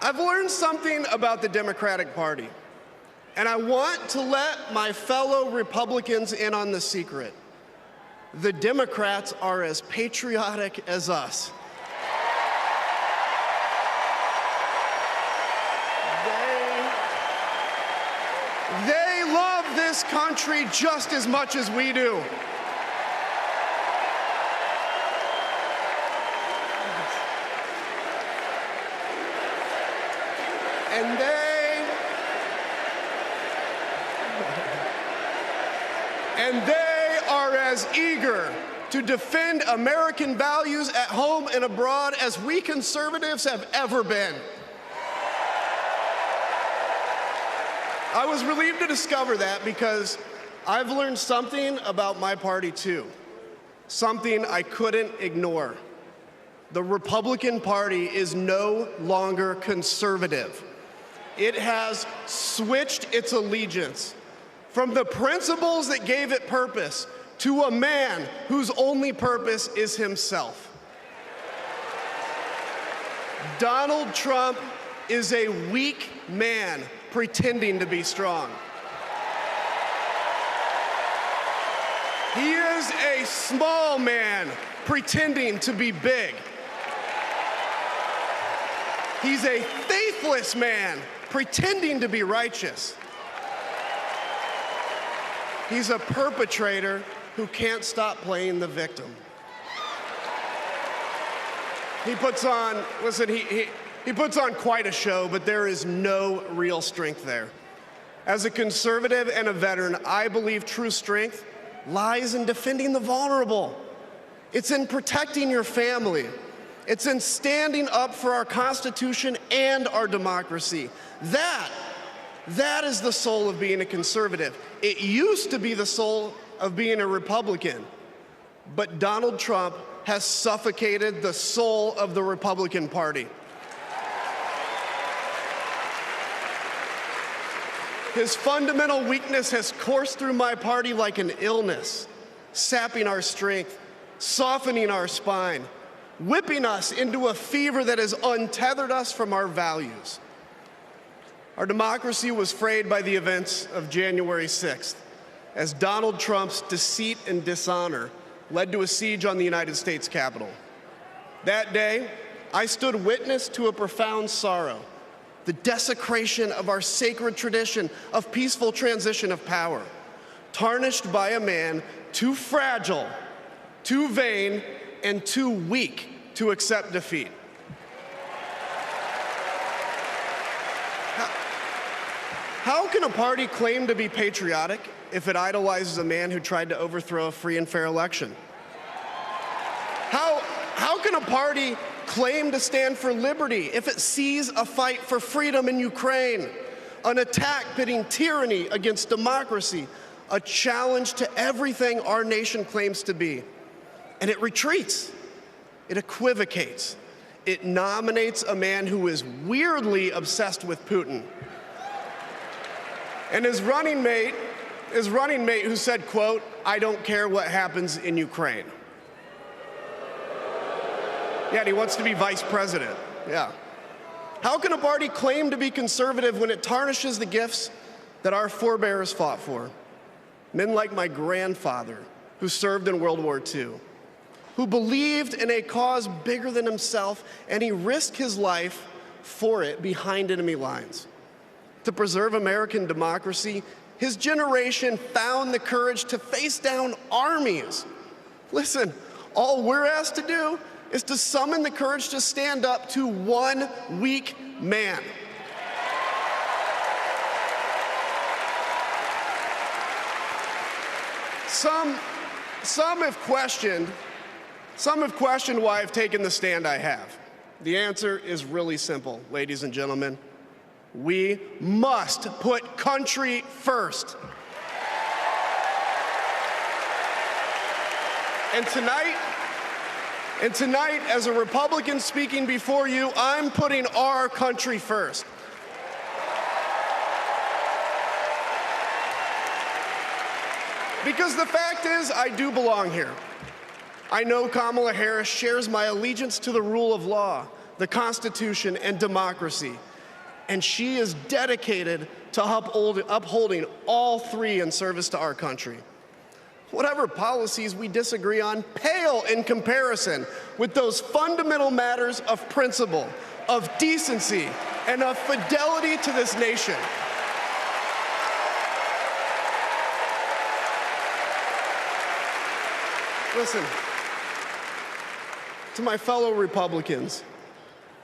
I've learned something about the Democratic Party, and I want to let my fellow Republicans in on the secret. The Democrats are as patriotic as us. They love this country just as much as we do. And they are as eager to defend American values at home and abroad as we conservatives have ever been. I was relieved to discover that because I've learned something about my party too, something I couldn't ignore. The Republican Party is no longer conservative. It has switched its allegiance from the principles that gave it purpose to a man whose only purpose is himself. Donald Trump is a weak man pretending to be strong. He is a small man pretending to be big. He's a faithless man pretending to be righteous. He's a perpetrator who can't stop playing the victim. He puts on, listen, he puts on quite a show, but there is no real strength there. As a conservative and a veteran, I believe true strength lies in defending the vulnerable. It's in protecting your family. It's in standing up for our Constitution and our democracy. That is the soul of being a conservative. It used to be the soul of being a Republican, but Donald Trump has suffocated the soul of the Republican Party. His fundamental weakness has coursed through my party like an illness, sapping our strength, softening our spine, whipping us into a fever that has untethered us from our values. Our democracy was frayed by the events of January 6th, as Donald Trump's deceit and dishonor led to a siege on the United States Capitol. That day, I stood witness to a profound sorrow, the desecration of our sacred tradition of peaceful transition of power, tarnished by a man too fragile, too vain, and too weak to accept defeat. How can a party claim to be patriotic if it idolizes a man who tried to overthrow a free and fair election? can a party claim to stand for liberty if it sees a fight for freedom in Ukraine, an attack pitting tyranny against democracy, a challenge to everything our nation claims to be, and it retreats, it equivocates, it nominates a man who is weirdly obsessed with Putin, and his running mate who said, quote, "I don't care what happens in Ukraine." Yeah, and he wants to be vice president. Yeah. How can a party claim to be conservative when it tarnishes the gifts that our forebears fought for? Men like my grandfather, who served in World War II, who believed in a cause bigger than himself, and he risked his life for it behind enemy lines. To preserve American democracy, his generation found the courage to face down armies. Listen, all we're asked to do is to summon the courage to stand up to one weak man. Some have questioned why I've taken the stand I have. The answer is really simple, ladies and gentlemen. We must put country first. And tonight, as a Republican speaking before you, I'm putting our country first. Because the fact is, I do belong here. I know Kamala Harris shares my allegiance to the rule of law, the Constitution, and democracy. And she is dedicated to upholding all three in service to our country. Whatever policies we disagree on pale in comparison with those fundamental matters of principle, of decency, and of fidelity to this nation. Listen, to my fellow Republicans,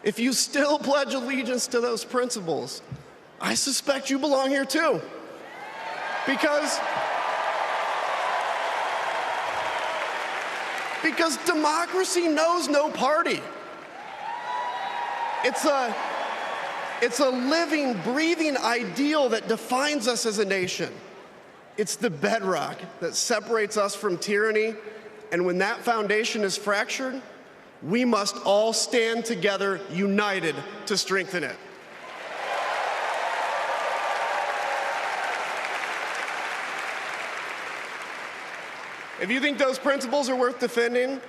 if you still pledge allegiance to those principles, I suspect you belong here too. Because democracy knows no party. It's a living, breathing ideal that defines us as a nation. It's the bedrock that separates us from tyranny, and when that foundation is fractured, we must all stand together, united, to strengthen it. If you think those principles are worth defending,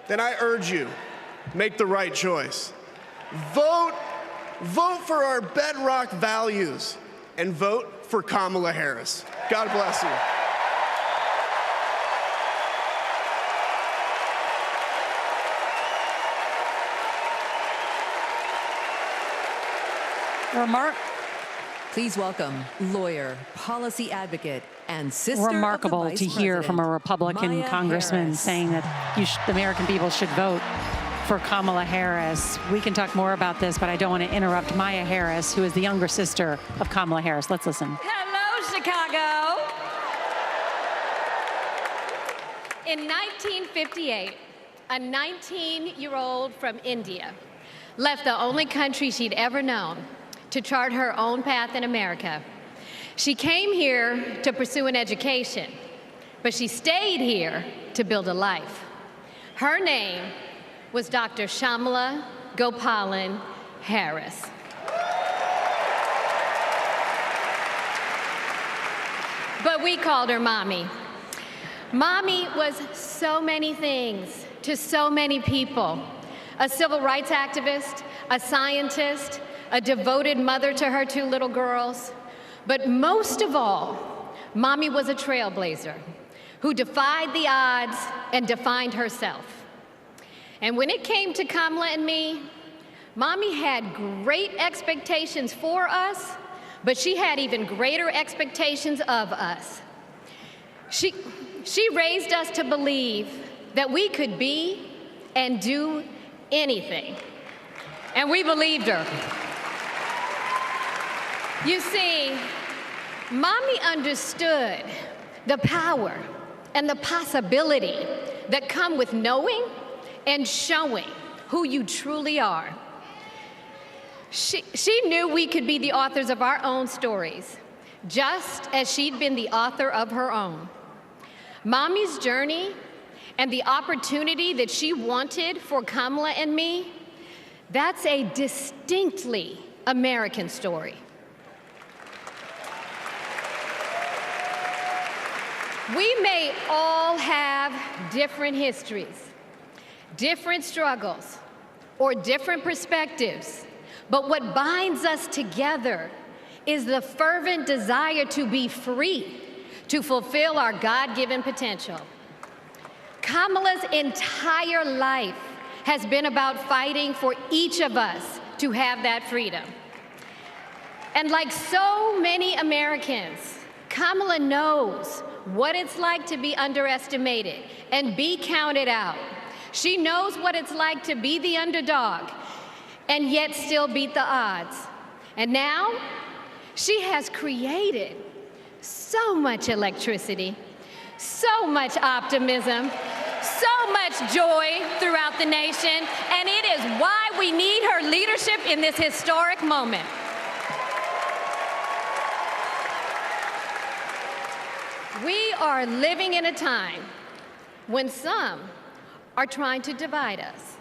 then I urge you, make the right choice. Vote for our bedrock values, and vote for Kamala Harris. God bless you. Please welcome lawyer, policy advocate, and sister Remarkable of the to Vice hear from a President, Republican Maya congressman Harris. saying that the American people should vote for Kamala Harris. We can talk more about this, but I don't want to interrupt Maya Harris, who is the younger sister of Kamala Harris. Let's listen. Hello, Chicago. In 1958, a 19-year-old from India left the only country she'd ever known to chart her own path in America. She came here to pursue an education, but she stayed here to build a life. Her name was Dr. Kamala Gopalan Harris. But we called her Mommy. Mommy was so many things to so many people. A civil rights activist, a scientist, a devoted mother to her two little girls. But most of all, Mommy was a trailblazer who defied the odds and defined herself. And when it came to Kamala and me, Mommy had great expectations for us, but she had even greater expectations of us. She raised us to believe that we could be and do anything. And we believed her. You see, Mommy understood the power and the possibility that come with knowing and showing who you truly are. She knew we could be the authors of our own stories, just as she'd been the author of her own. Mommy's journey and the opportunity that she wanted for Kamala and me, that's a distinctly American story. We may all have different histories, different struggles, or different perspectives, but what binds us together is the fervent desire to be free, to fulfill our God-given potential. Kamala's entire life has been about fighting for each of us to have that freedom. And like so many Americans, Kamala knows what it's like to be underestimated and be counted out. She knows what it's like to be the underdog and yet still beat the odds. And now, she has created so much electricity, so much optimism, so much joy throughout the nation, and it is why we need her leadership in this historic moment. We are living in a time when some are trying to divide us,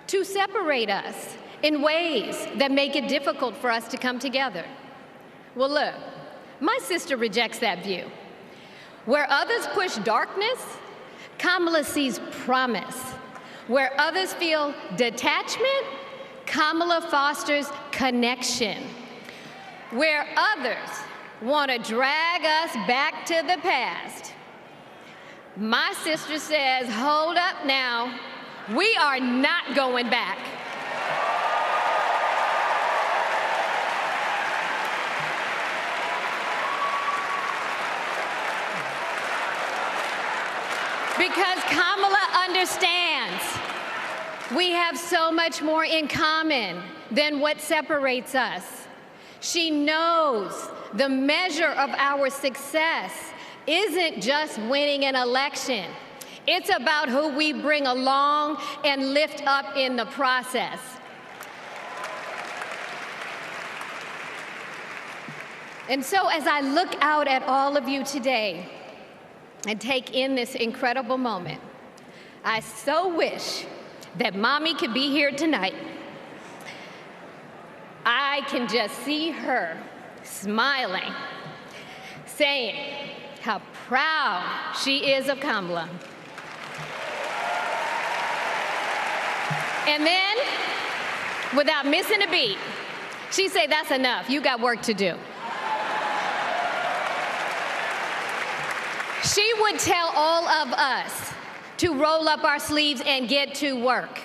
to separate us in ways that make it difficult for us to come together. Well, look, my sister rejects that view. Where others push darkness, Kamala sees promise. Where others feel detachment, Kamala fosters connection. Where others want to drag us back to the past, my sister says, hold up now, we are not going back. Because Kamala understands we have so much more in common than what separates us. She knows the measure of our success isn't just winning an election. It's about who we bring along and lift up in the process. And so as I look out at all of you today and take in this incredible moment, I so wish that Mommy could be here tonight. I can just see her smiling, saying how proud she is of Kamala. And then, without missing a beat, she'd say, that's enough, you got work to do. She would tell all of us to roll up our sleeves and get to work,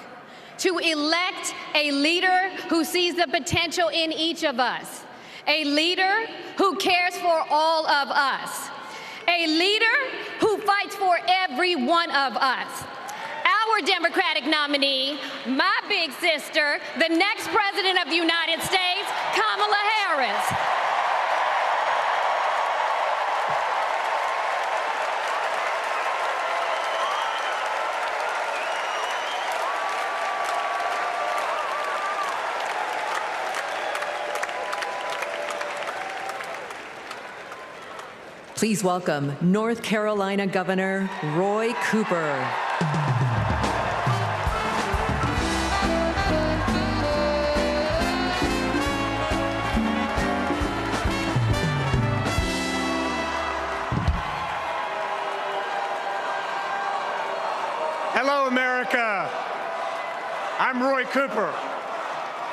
to elect a leader who sees the potential in each of us, a leader who cares for all of us, a leader who fights for every one of us. Our Democratic nominee, my big sister, the next President of the United States, Kamala Harris. Please welcome North Carolina Governor Roy Cooper. Hello, America. I'm Roy Cooper,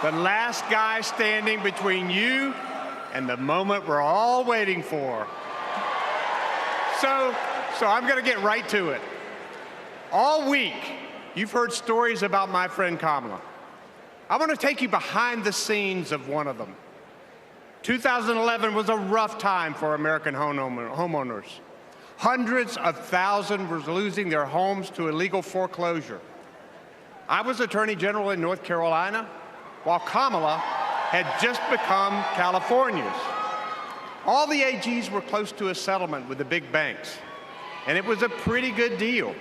the last guy standing between you and the moment we're all waiting for. So I'm going to get right to it. All week, you've heard stories about my friend Kamala. I want to take you behind the scenes of one of them. 2011 was a rough time for American homeowners. Hundreds of thousands were losing their homes to illegal foreclosure. I was Attorney General in North Carolina, while Kamala had just become California's. All the AGs were close to a settlement with the big banks, and it was a pretty good deal.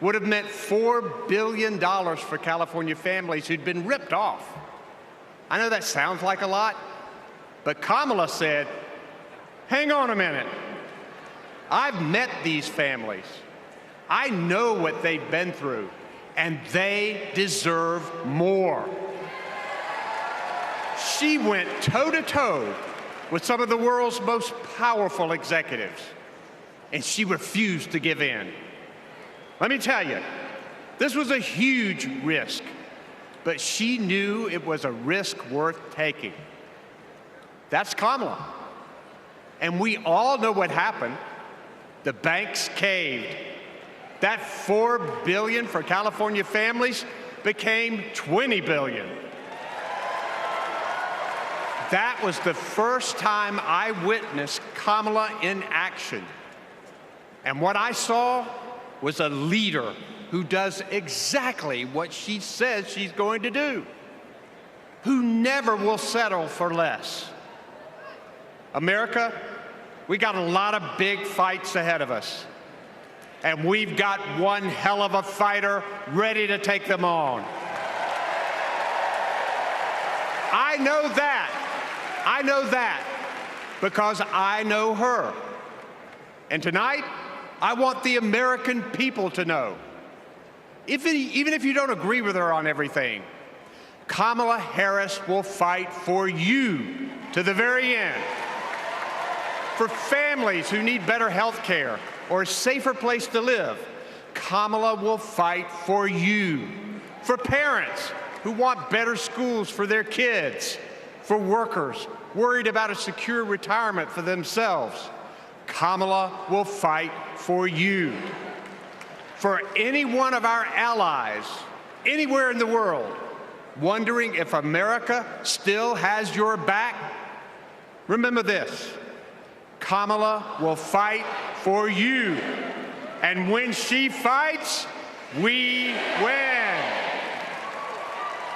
would have meant $4 billion for California families who'd been ripped off. I know that sounds like a lot, but Kamala said, hang on a minute. I've met these families. I know what they've been through, and they deserve more. She went toe-to-toe with some of the world's most powerful executives, and she refused to give in. Let me tell you, this was a huge risk, but she knew it was a risk worth taking. That's Kamala. And we all know what happened. The banks caved. That $4 billion for California families became $20 billion. That was the first time I witnessed Kamala in action. And what I saw was a leader who does exactly what she says she's going to do, who never will settle for less. America, we got a lot of big fights ahead of us, and we've got one hell of a fighter ready to take them on. I know that because I know her. And tonight, I want the American people to know, even if you don't agree with her on everything, Kamala Harris will fight for you to the very end. For families who need better health care or a safer place to live, Kamala will fight for you. For parents who want better schools for their kids, for workers worried about a secure retirement for themselves, Kamala will fight for you. For any one of our allies, anywhere in the world, wondering if America still has your back, remember this: Kamala will fight for you. And when she fights, we win.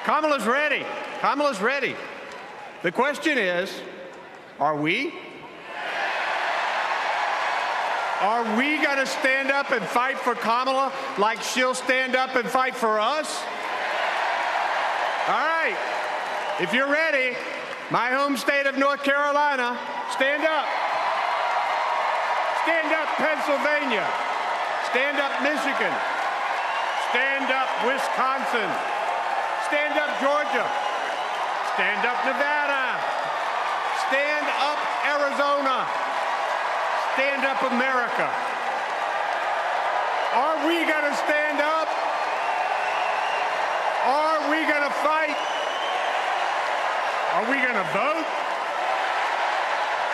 Kamala's ready. Kamala's ready. The question is, are we? Are we going to stand up and fight for Kamala like she'll stand up and fight for us? All right. If you're ready, my home state of North Carolina, stand up. Stand up, Pennsylvania. Stand up, Michigan. Stand up, Wisconsin. Stand up, Georgia. Stand up, Nevada. Stand up, Arizona. Stand up, America. Are we going to stand up? Are we going to fight? Are we going to vote?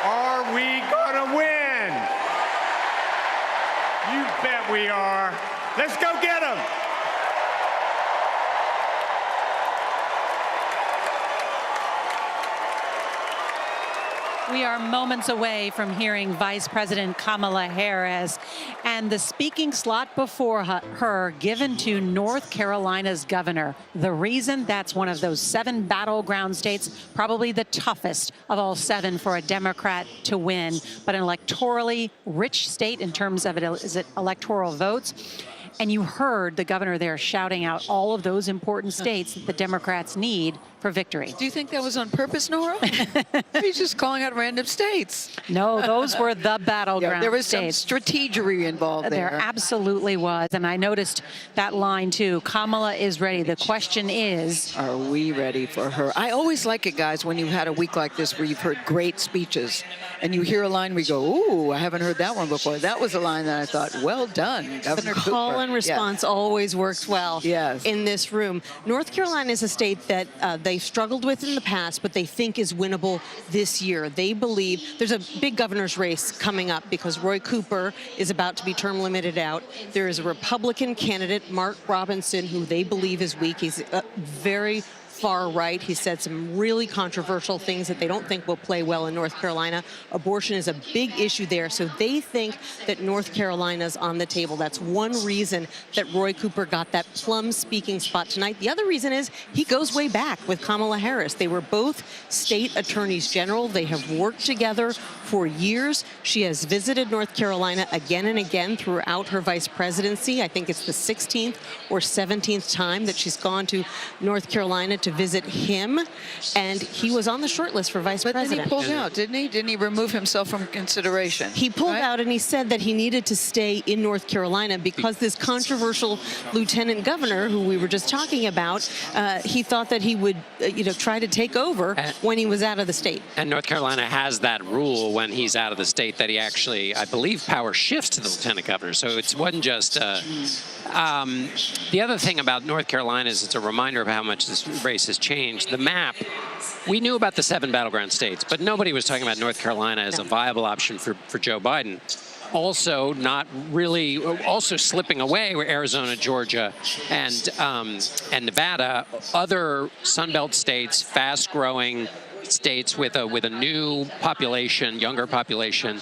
Are we going to win? You bet we are. Let's go get them. We are moments away from hearing Vice President Kamala Harris and the speaking slot before her given to North Carolina's governor. The reason that's one of those 7 battleground states, probably the toughest of all 7 for a Democrat to win, but an electorally rich state in terms of electoral votes. And you heard the governor there shouting out all of those important states that the Democrats need for victory. Do you think that was on purpose, Nora? He's just calling out random states. No, those were the battleground there was states. some strategery involved there. There absolutely was. And I noticed that line, too. Kamala is ready. The question is, are we ready for her? I always like it, guys, when you've had a week like this where you've heard great speeches and you hear a line where you go, ooh, I haven't heard that one before. That was a line that I thought, well done, Governor Cooper. Call and response always works well in this room. North Carolina is a state that they've struggled with in the past, but they think is winnable this year. They believe there's a big governor's race coming up because Roy Cooper is about to be term limited out. There is a Republican candidate, Mark Robinson, who they believe is weak. He's very far right. He said some really controversial things that they don't think will play well in North Carolina. Abortion is a big issue there, so they think that North Carolina's on the table. That's one reason that Roy Cooper got that plum speaking spot tonight. The other reason is he goes way back with Kamala Harris. They were both state attorneys general. They have worked together for years. She has visited North Carolina again and again throughout her vice presidency. I think it's the 16th or 17th time that she's gone to North Carolina to visit him, and he was on the short list for vice president. Then he pulled out, didn't he? Didn't he remove himself from consideration? He pulled out, and he said that he needed to stay in North Carolina because this controversial lieutenant governor, who we were just talking about, he thought that he would, try to take over when he was out of the state. And North Carolina has that rule when he's out of the state that he actually, I believe, power shifts to the lieutenant governor. So it wasn't just. The other thing about North Carolina is it's a reminder of how much this race has changed. The map, we knew about the 7 battleground states, but nobody was talking about North Carolina as a viable option for Joe Biden. Also, not really, also slipping away were Arizona, Georgia, and Nevada, other Sunbelt states, fast-growing states with a new population, younger population.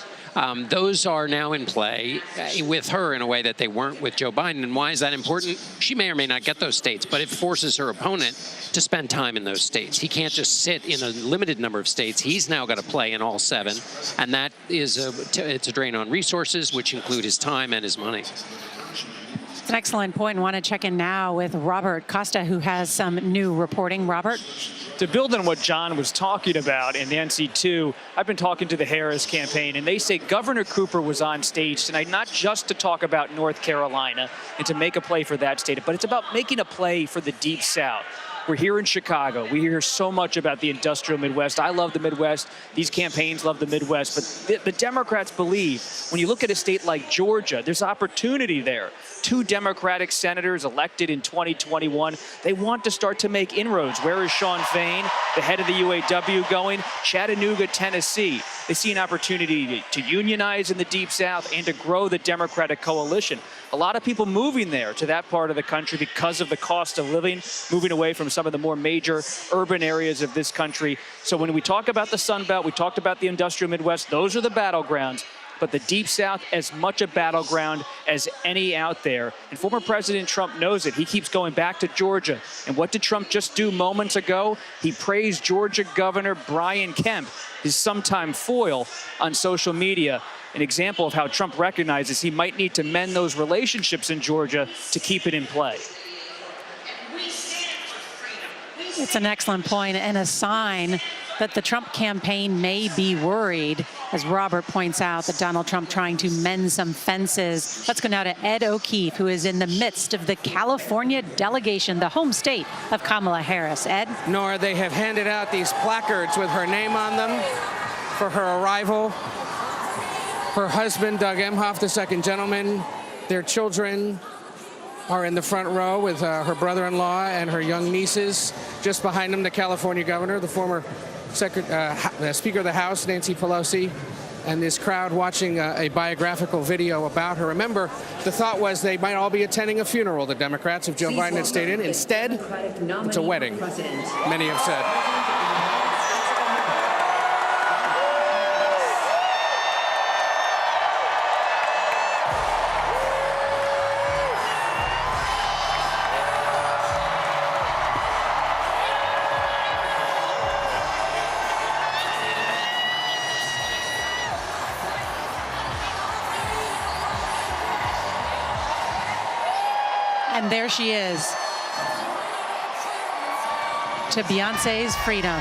Those are now in play with her in a way that they weren't with Joe Biden. And why is that important? She may or may not get those states, but it forces her opponent to spend time in those states. He can't just sit in a limited number of states. He's now got to play in all 7. And that is it's a drain on resources, which include his time and his money. It's an excellent point. I want to check in now with Robert Costa, who has some new reporting. Robert? To build on what John was talking about in the NC2, I've been talking to the Harris campaign, and they say Governor Cooper was on stage tonight not just to talk about North Carolina and to make a play for that state, but it's about making a play for the Deep South. We're here in Chicago. We hear so much about the industrial Midwest. I love the Midwest. These campaigns love the Midwest. But the Democrats believe when you look at a state like Georgia, there's opportunity there. 2 Democratic senators elected in 2021. They want to start to make inroads. Where is Sean Fain, the head of the UAW, going? Chattanooga, Tennessee. They see an opportunity to unionize in the Deep South and to grow the Democratic coalition. A lot of people moving there to that part of the country because of the cost of living, moving away from some of the more major urban areas of this country. So when we talk about the Sun Belt, we talked about the industrial Midwest, those are the battlegrounds. But the Deep South, as much a battleground as any out there. And former President Trump knows it. He keeps going back to Georgia. And what did Trump just do moments ago? He praised Georgia Governor Brian Kemp, his sometime foil, on social media. An example of how Trump recognizes he might need to mend those relationships in Georgia to keep it in play. It's an excellent point and a sign that the Trump campaign may be worried, as Robert points out, that Donald Trump trying to mend some fences. Let's go now to Ed O'Keefe, who is in the midst of the California delegation, the home state of Kamala Harris. Ed? Nor they have handed out these placards with her name on them for her arrival. Her husband, Doug Emhoff, the second gentleman, their children are in the front row with her brother-in-law and her young nieces. Just behind them, the California governor, the former Speaker of the House, Nancy Pelosi, and this crowd watching a biographical video about her. Remember, the thought was they might all be attending a funeral, the Democrats, if Joe Biden had stayed in. Instead, it's a wedding, many have said. And there she is, to Beyonce's Freedom.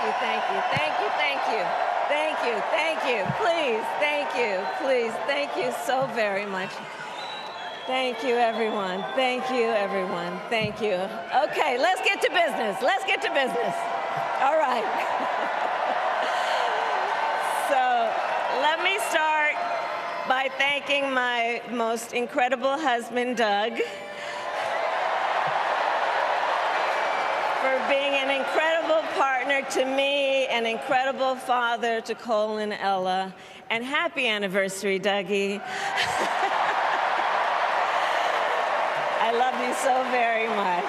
you, thank you, thank you, thank you, thank you, thank you, please, thank you so very much. Thank you, everyone. Thank you, everyone. Thank you. Okay, let's get to business. Let's get to business. All right. So let me start by thanking my most incredible husband, Doug, for being an incredible partner to me, an incredible father to Cole and Ella, and happy anniversary, Dougie. I love you so very much.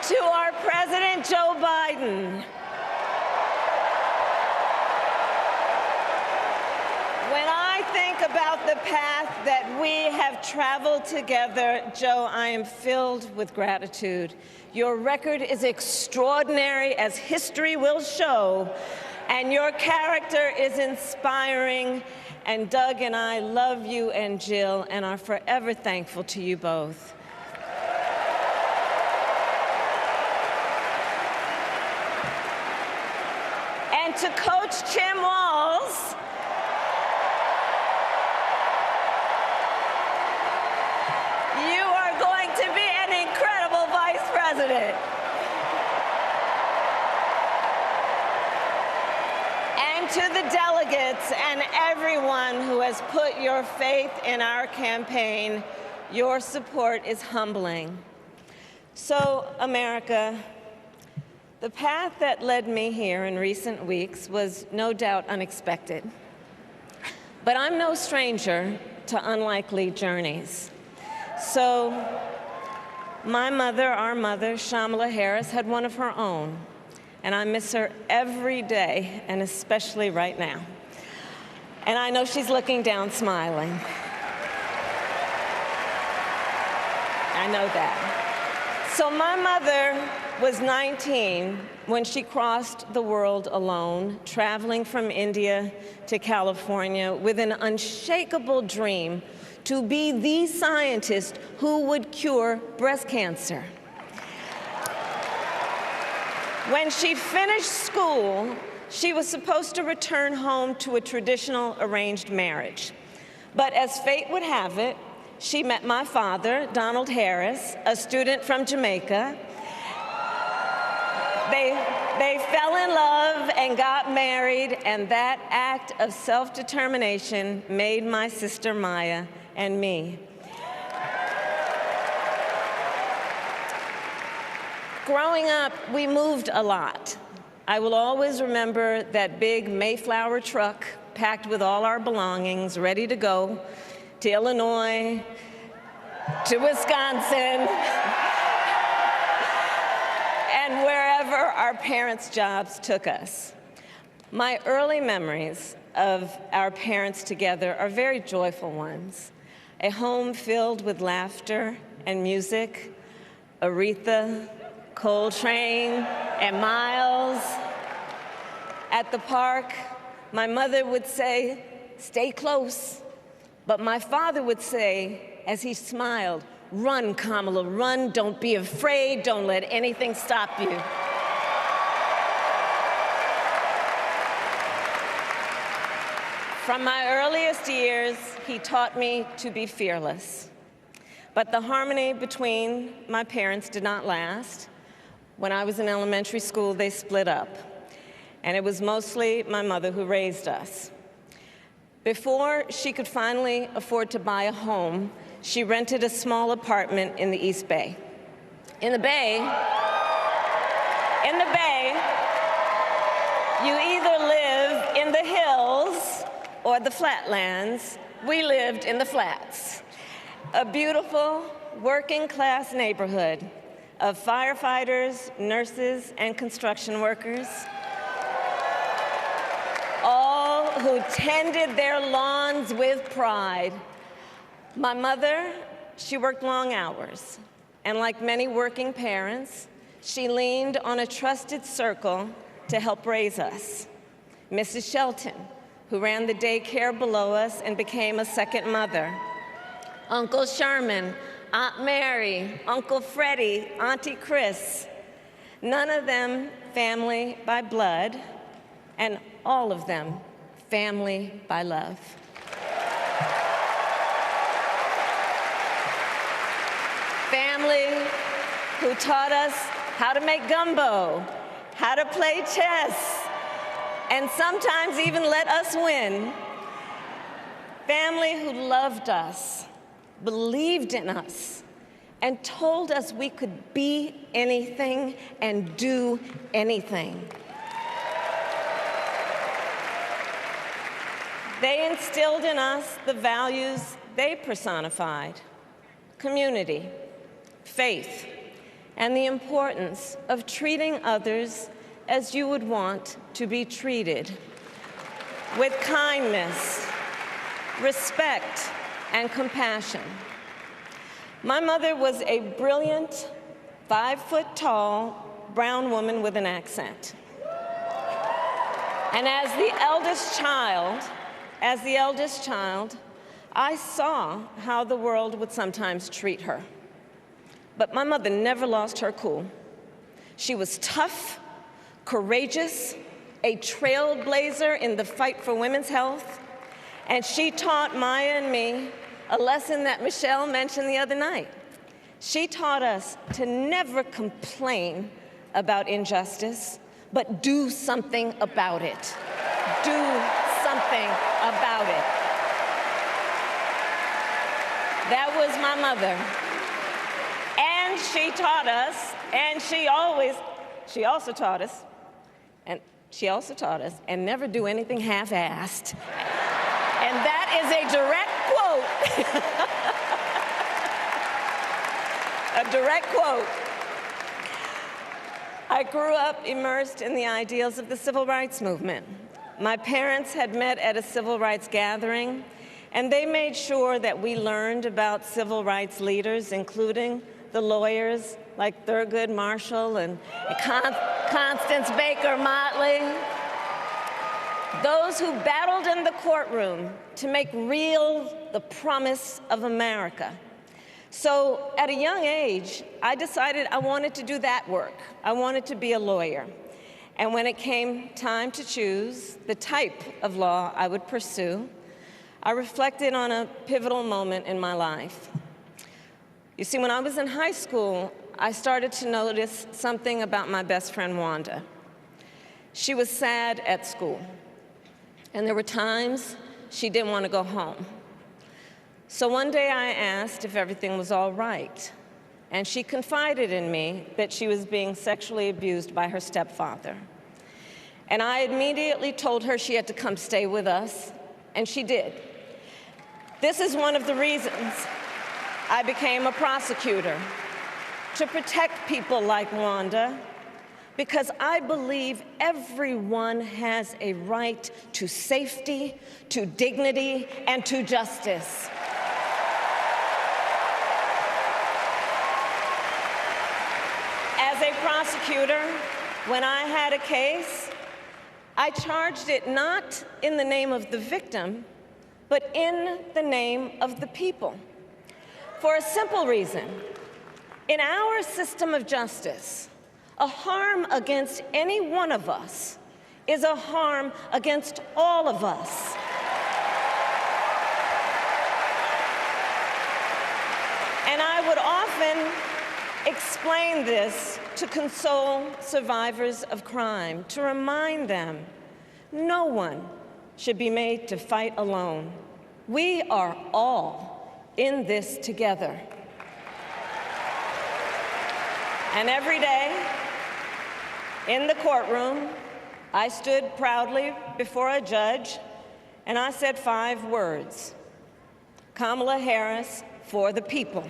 To our President Joe Biden, when I think about the path that we have traveled together, Joe, I am filled with gratitude. Your record is extraordinary, as history will show, and your character is inspiring. And Doug and I love you and Jill and are forever thankful to you both. And to Coach Tim Walz, you are going to be an incredible vice president. And to the delegates and everyone who has put your faith in our campaign, your support is humbling. So, America, the path that led me here in recent weeks was no doubt unexpected. But I'm no stranger to unlikely journeys. So, my mother, our mother, Kamala Harris, had one of her own. And I miss her every day, and especially right now. And I know she's looking down smiling. I know that. So my mother was 19 when she crossed the world alone, traveling from India to California with an unshakable dream to be the scientist who would cure breast cancer. When she finished school, she was supposed to return home to a traditional arranged marriage. But as fate would have it, she met my father, Donald Harris, a student from Jamaica. They fell in love and got married, and that act of self-determination made my sister Maya and me. Growing up, we moved a lot. I will always remember that big Mayflower truck packed with all our belongings, ready to go to Illinois, to Wisconsin, and wherever our parents' jobs took us. My early memories of our parents together are very joyful ones. A home filled with laughter and music, Aretha, Coltrane, and Miles. At the park, my mother would say, "Stay close." But my father would say, as he smiled, "Run, Kamala, run. Don't be afraid. Don't let anything stop you." From my earliest years, he taught me to be fearless. But the harmony between my parents did not last. When I was in elementary school, they split up. And it was mostly my mother who raised us. Before she could finally afford to buy a home, she rented a small apartment in the East Bay. In the Bay, you either live in the hills or the flatlands. We lived in the flats. A beautiful working-class neighborhood of firefighters, nurses, and construction workers, all who tended their lawns with pride. My mother, she worked long hours, and like many working parents, she leaned on a trusted circle to help raise us. Mrs. Shelton, who ran the daycare below us and became a second mother. Uncle Sherman, Aunt Mary, Uncle Freddie, Auntie Chris. none of them family by blood, and all of them family by love. Family who taught us how to make gumbo, how to play chess, and sometimes even let us win. Family who loved us, believed in us, and told us we could be anything and do anything. They instilled in us the values they personified: community, faith, and the importance of treating others as you would want to be treated, with kindness, respect, and compassion. My mother was a brilliant, 5-foot-tall, brown woman with an accent. And as the eldest child, I saw how the world would sometimes treat her. But my mother never lost her cool. She was tough, courageous, a trailblazer in the fight for women's health, and she taught Maya and me a lesson that Michelle mentioned the other night. She taught us to never complain about injustice, but do something about it. Do something about it. That was my mother. And she taught us, and she also taught us, and never do anything half-assed. And that is a direct quote. A direct quote. I grew up immersed in the ideals of the civil rights movement. My parents had met at a civil rights gathering, and they made sure that we learned about civil rights leaders, including the lawyers like Thurgood Marshall and Constance Baker Motley, those who battled in the courtroom to make real the promise of America. So at a young age, I decided I wanted to do that work. I wanted to be a lawyer. And when it came time to choose the type of law I would pursue, I reflected on a pivotal moment in my life. You see, when I was in high school, I started to notice something about my best friend, Wanda. She was sad at school, and there were times she didn't want to go home. So one day I asked if everything was all right, and she confided in me that she was being sexually abused by her stepfather. And I immediately told her she had to come stay with us, and she did. This is one of the reasons I became a prosecutor, to protect people like Wanda, because I believe everyone has a right to safety, to dignity, and to justice. As a prosecutor, when I had a case, I charged it not in the name of the victim, but in the name of the people. For a simple reason. In our system of justice, a harm against any one of us is a harm against all of us. And I would often explain this to console survivors of crime, to remind them no one should be made to fight alone. We are all in this together. And every day in the courtroom, I stood proudly before a judge and I said 5 words: Kamala Harris for the people.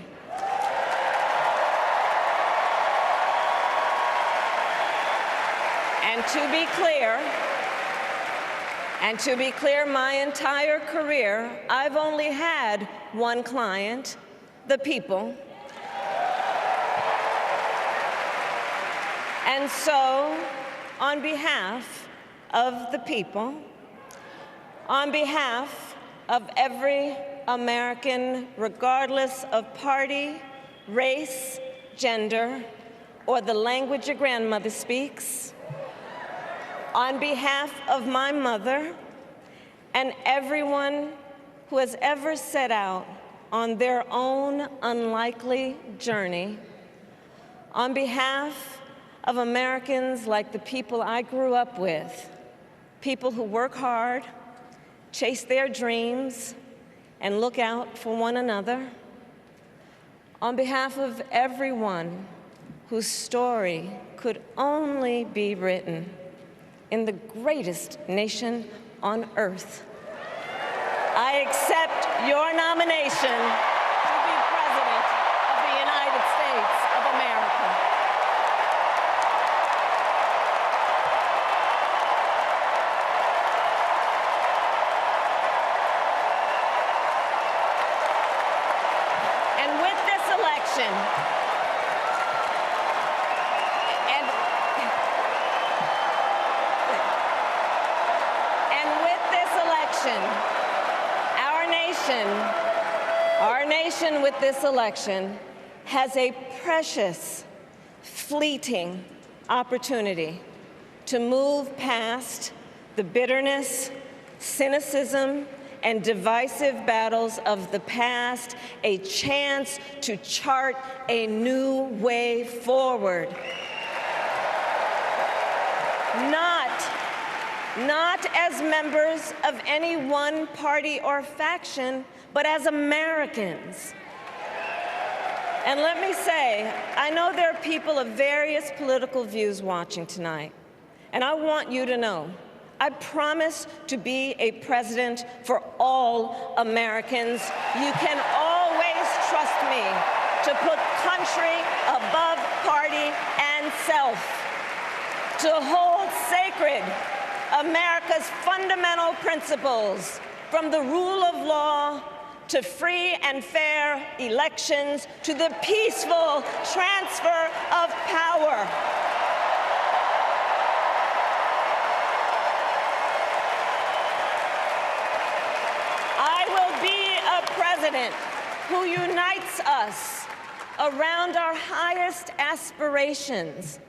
And to be clear, my entire career, I've only had one client, the people. And so, on behalf of the people, on behalf of every American, regardless of party, race, gender, or the language your grandmother speaks, on behalf of my mother and everyone who has ever set out on their own unlikely journey, on behalf of Americans like the people I grew up with, people who work hard, chase their dreams, and look out for one another, on behalf of everyone whose story could only be written in the greatest nation on earth, I accept your nomination to be President of the United States of America. And with this election, our nation with this election has a precious, fleeting opportunity to move past the bitterness, cynicism, and divisive battles of the past, a chance to chart a new way forward. Not as members of any one party or faction, but as Americans. And let me say, I know there are people of various political views watching tonight, and I want you to know, I promise to be a president for all Americans. You can always trust me to put country above party and self, to hold sacred America's fundamental principles, from the rule of law to free and fair elections to the peaceful transfer of power. I will be a president who unites us around our highest aspirations,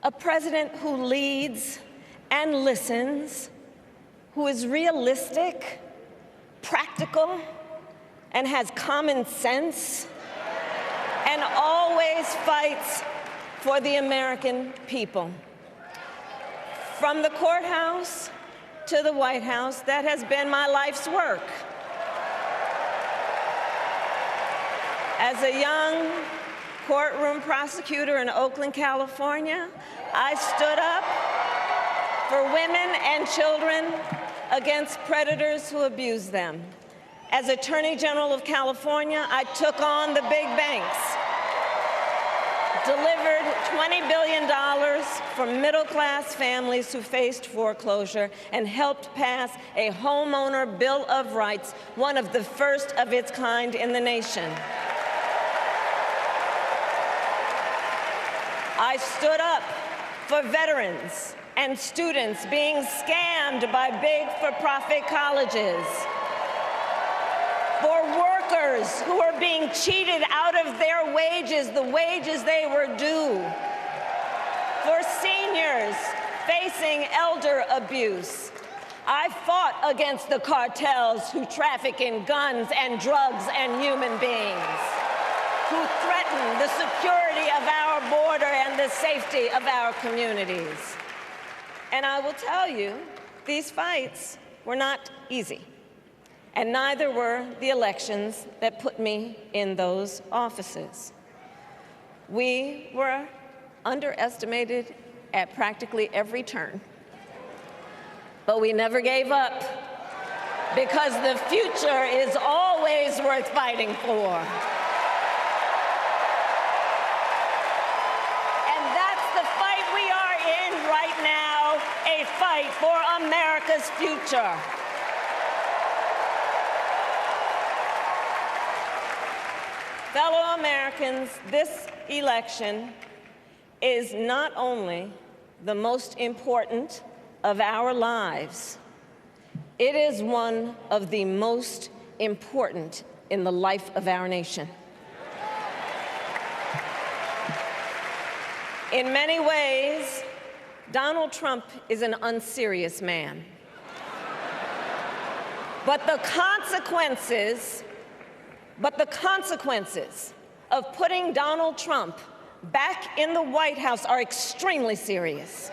a president who leads and listens, who is realistic, practical, and has common sense, and always fights for the American people. From the courthouse to the White House, that has been my life's work. As a young courtroom prosecutor in Oakland, California, I stood up for women and children against predators who abuse them. As Attorney General of California, I took on the big banks, delivered $20 billion for middle-class families who faced foreclosure, and helped pass a homeowner Bill of Rights, one of the first of its kind in the nation. I stood up for veterans and students being scammed by big for-profit colleges, for workers who are being cheated out of their wages, the wages they were due, for seniors facing elder abuse. I fought against the cartels who traffic in guns and drugs and human beings, who threaten the security of our border and the safety of our communities. And I will tell you, these fights were not easy, and neither were the elections that put me in those offices. We were underestimated at practically every turn, but we never gave up, because the future is always worth fighting for. A fight for America's future. Fellow Americans, this election is not only the most important of our lives, it is one of the most important in the life of our nation. In many ways, Donald Trump is an unserious man. But the consequences of putting Donald Trump back in the White House are extremely serious.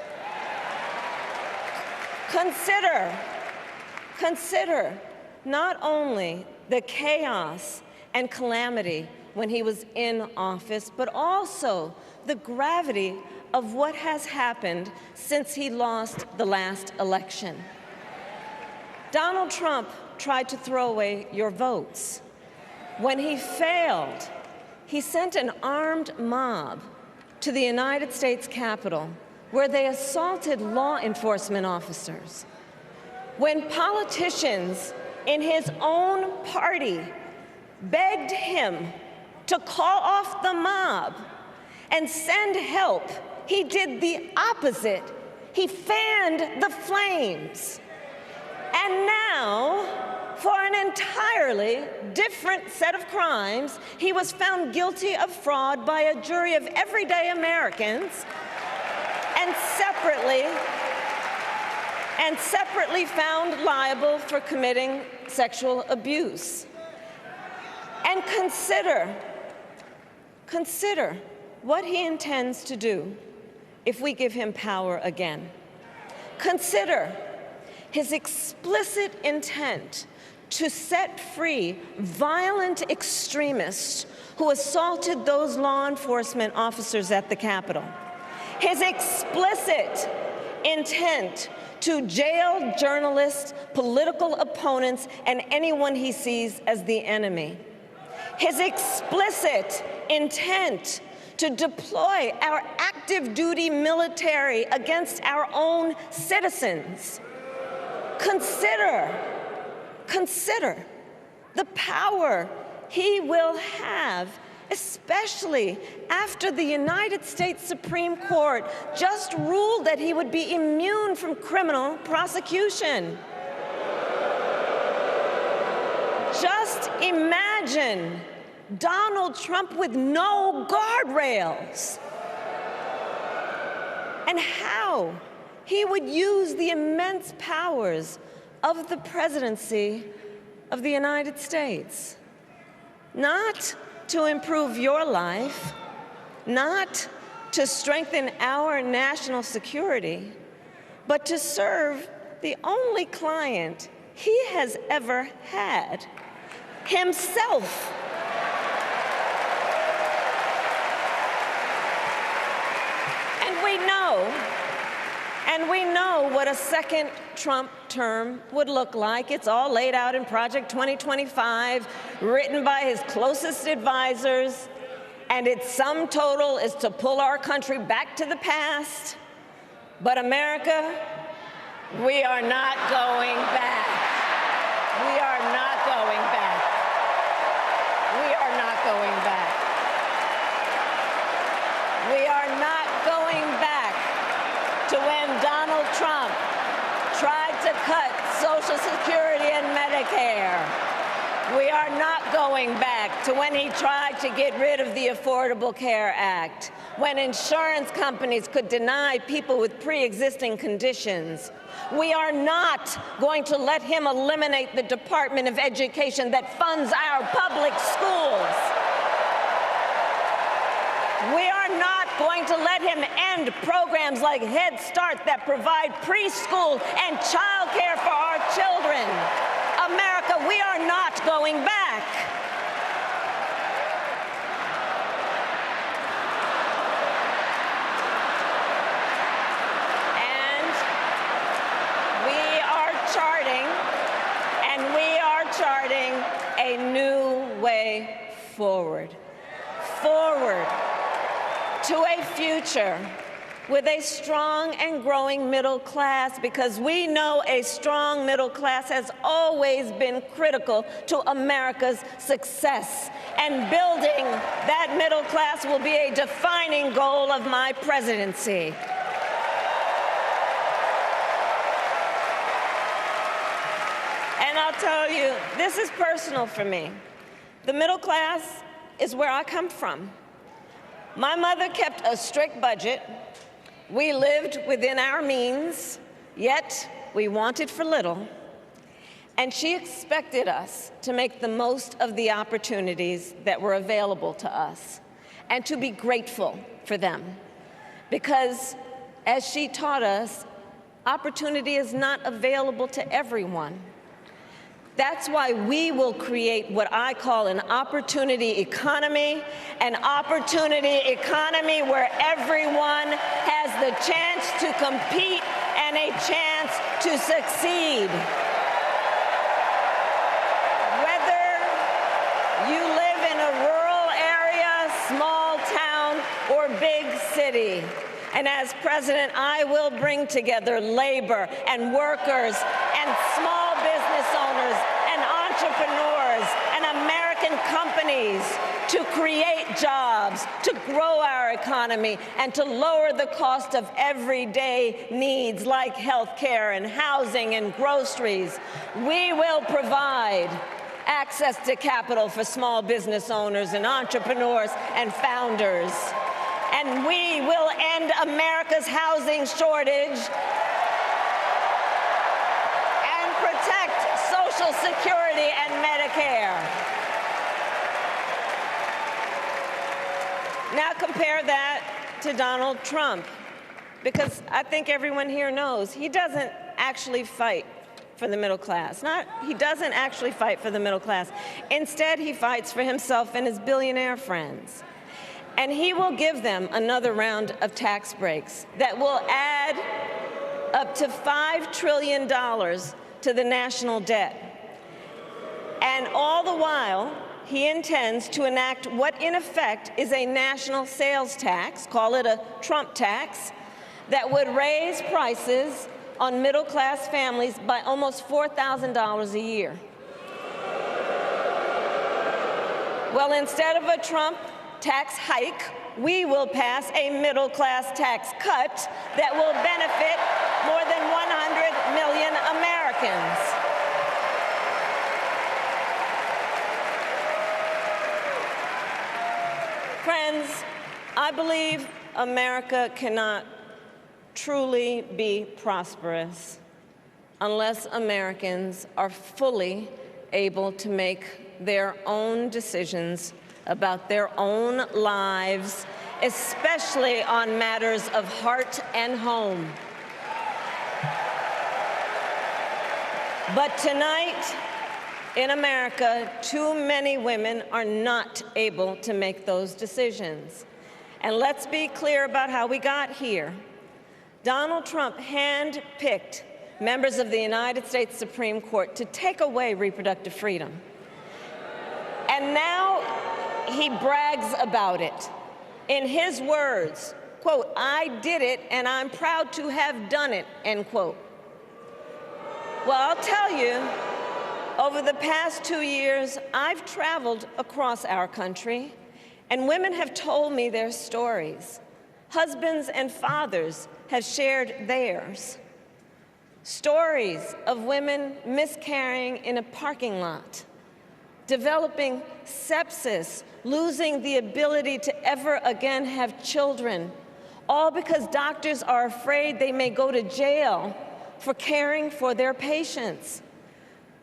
Consider not only the chaos and calamity when he was in office, but also the gravity of what has happened since he lost the last election. Donald Trump tried to throw away your votes. When he failed, he sent an armed mob to the United States Capitol, where they assaulted law enforcement officers. When politicians in his own party begged him to call off the mob and send help, he did the opposite. He fanned the flames. And now, for an entirely different set of crimes, he was found guilty of fraud by a jury of everyday Americans and separately found liable for committing sexual abuse. And consider what he intends to do if we give him power again. Consider his explicit intent to set free violent extremists who assaulted those law enforcement officers at the Capitol. His explicit intent to jail journalists, political opponents, and anyone he sees as the enemy. His explicit intent to deploy our active duty military against our own citizens. Consider the power he will have, especially after the United States Supreme Court just ruled that he would be immune from criminal prosecution. Just imagine Donald Trump with no guardrails, and how he would use the immense powers of the presidency of the United States, not to improve your life, not to strengthen our national security, but to serve the only client he has ever had, himself. And we know what a second Trump term would look like. It's all laid out in Project 2025, written by his closest advisors, and its sum total is to pull our country back to the past. But America, we are not going back. We are not going back. We are not going back. We are not going back to when Donald Trump tried to cut Social Security and Medicare. We are not going back to when he tried to get rid of the Affordable Care Act, when insurance companies could deny people with pre-existing conditions. We are not going to let him eliminate the Department of Education that funds our public schools. We are not going to let him end programs like Head Start that provide preschool and child care for our children. America, we are not going back. And we are charting a new way forward. To a future with a strong and growing middle class, because we know a strong middle class has always been critical to America's success. And building that middle class will be a defining goal of my presidency. And I'll tell you, this is personal for me. The middle class is where I come from. My mother kept a strict budget. We lived within our means, yet we wanted for little. And she expected us to make the most of the opportunities that were available to us and to be grateful for them. Because, as she taught us, opportunity is not available to everyone. That's why we will create what I call an opportunity economy where everyone has the chance to compete and a chance to succeed. Whether you live in a rural area, small town, or big city. And as president, I will bring together labor and workers and small business owners and entrepreneurs and American companies to create jobs, to grow our economy, and to lower the cost of everyday needs like health care and housing and groceries. We will provide access to capital for small business owners and entrepreneurs and founders. And we will end America's housing shortage and protect Social Security and Medicare. Now compare that to Donald Trump, because I think everyone here knows he doesn't actually fight for the middle class. He doesn't actually fight for the middle class. Instead, he fights for himself and his billionaire friends. And he will give them another round of tax breaks that will add up to $5 trillion to the national debt. And all the while, he intends to enact what in effect is a national sales tax, call it a Trump tax, that would raise prices on middle-class families by almost $4,000 a year. Well, instead of a Trump tax hike, we will pass a middle-class tax cut that will benefit more than 100 million Americans. Friends, I believe America cannot truly be prosperous unless Americans are fully able to make their own decisions about their own lives, especially on matters of heart and home. But tonight, in America, too many women are not able to make those decisions. And let's be clear about how we got here. Donald Trump handpicked members of the United States Supreme Court to take away reproductive freedom. And now he brags about it. In his words, quote, "I did it and I'm proud to have done it," end quote. Well, I'll tell you, over the past 2 years, I've traveled across our country, and women have told me their stories. Husbands and fathers have shared theirs. Stories of women miscarrying in a parking lot, developing sepsis, losing the ability to ever again have children, all because doctors are afraid they may go to jail for caring for their patients.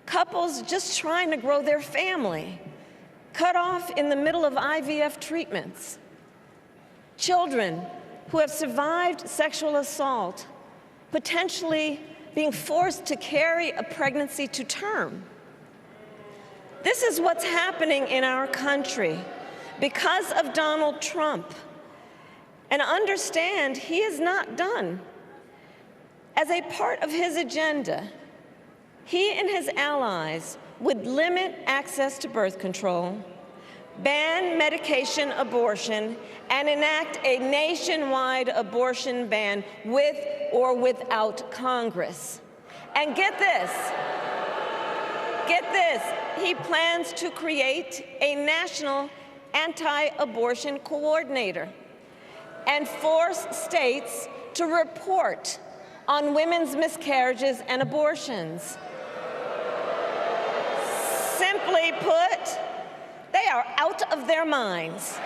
Couples just trying to grow their family, cut off in the middle of IVF treatments. Children who have survived sexual assault, potentially being forced to carry a pregnancy to term. This is what's happening in our country because of Donald Trump. And understand, he is not done. As a part of his agenda, he and his allies would limit access to birth control, ban medication abortion, and enact a nationwide abortion ban with or without Congress. And get this, he plans to create a national anti-abortion coordinator and force states to report on women's miscarriages and abortions. Simply put, they are out of their minds.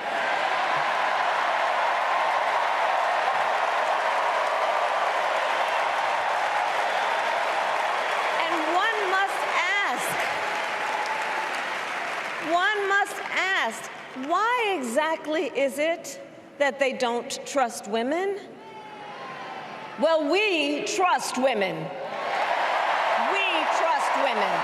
why exactly is it that they don't trust women? Well, we trust women. We trust women.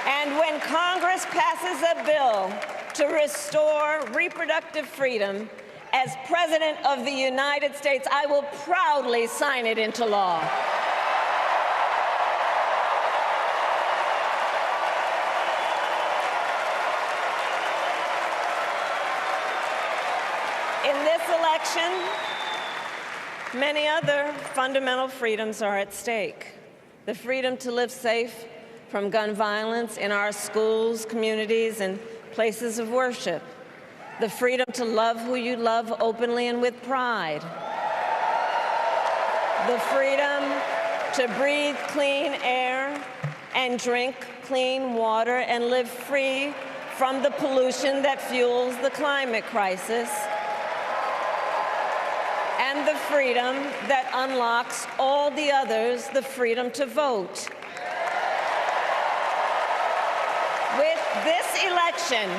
And when Congress passes a bill to restore reproductive freedom, as President of the United States, I will proudly sign it into law. In this election, many other fundamental freedoms are at stake. The freedom to live safe from gun violence in our schools, communities, and places of worship. The freedom to love who you love openly and with pride. The freedom to breathe clean air and drink clean water and live free from the pollution that fuels the climate crisis. And the freedom that unlocks all the others, the freedom to vote. With this election,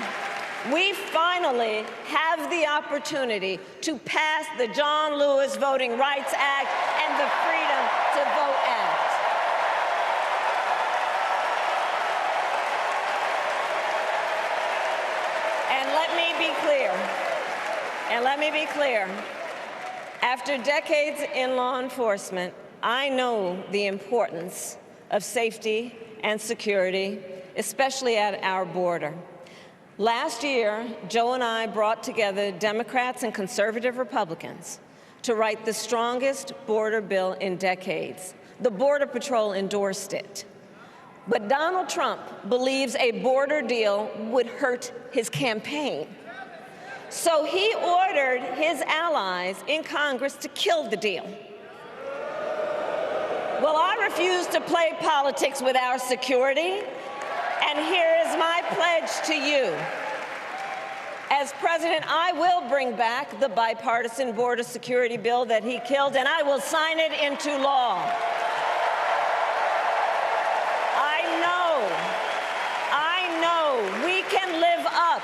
we finally have the opportunity to pass the John Lewis Voting Rights Act and the Freedom to Vote Act. And let me be clear, after decades in law enforcement, I know the importance of safety and security, especially at our border. Last year, Joe and I brought together Democrats and conservative Republicans to write the strongest border bill in decades. The Border Patrol endorsed it. But Donald Trump believes a border deal would hurt his campaign. So he ordered his allies in Congress to kill the deal. Well, I refuse to play politics with our security. And here is my pledge to you. As president, I will bring back the bipartisan border security bill that he killed, and I will sign it into law. I know we can live up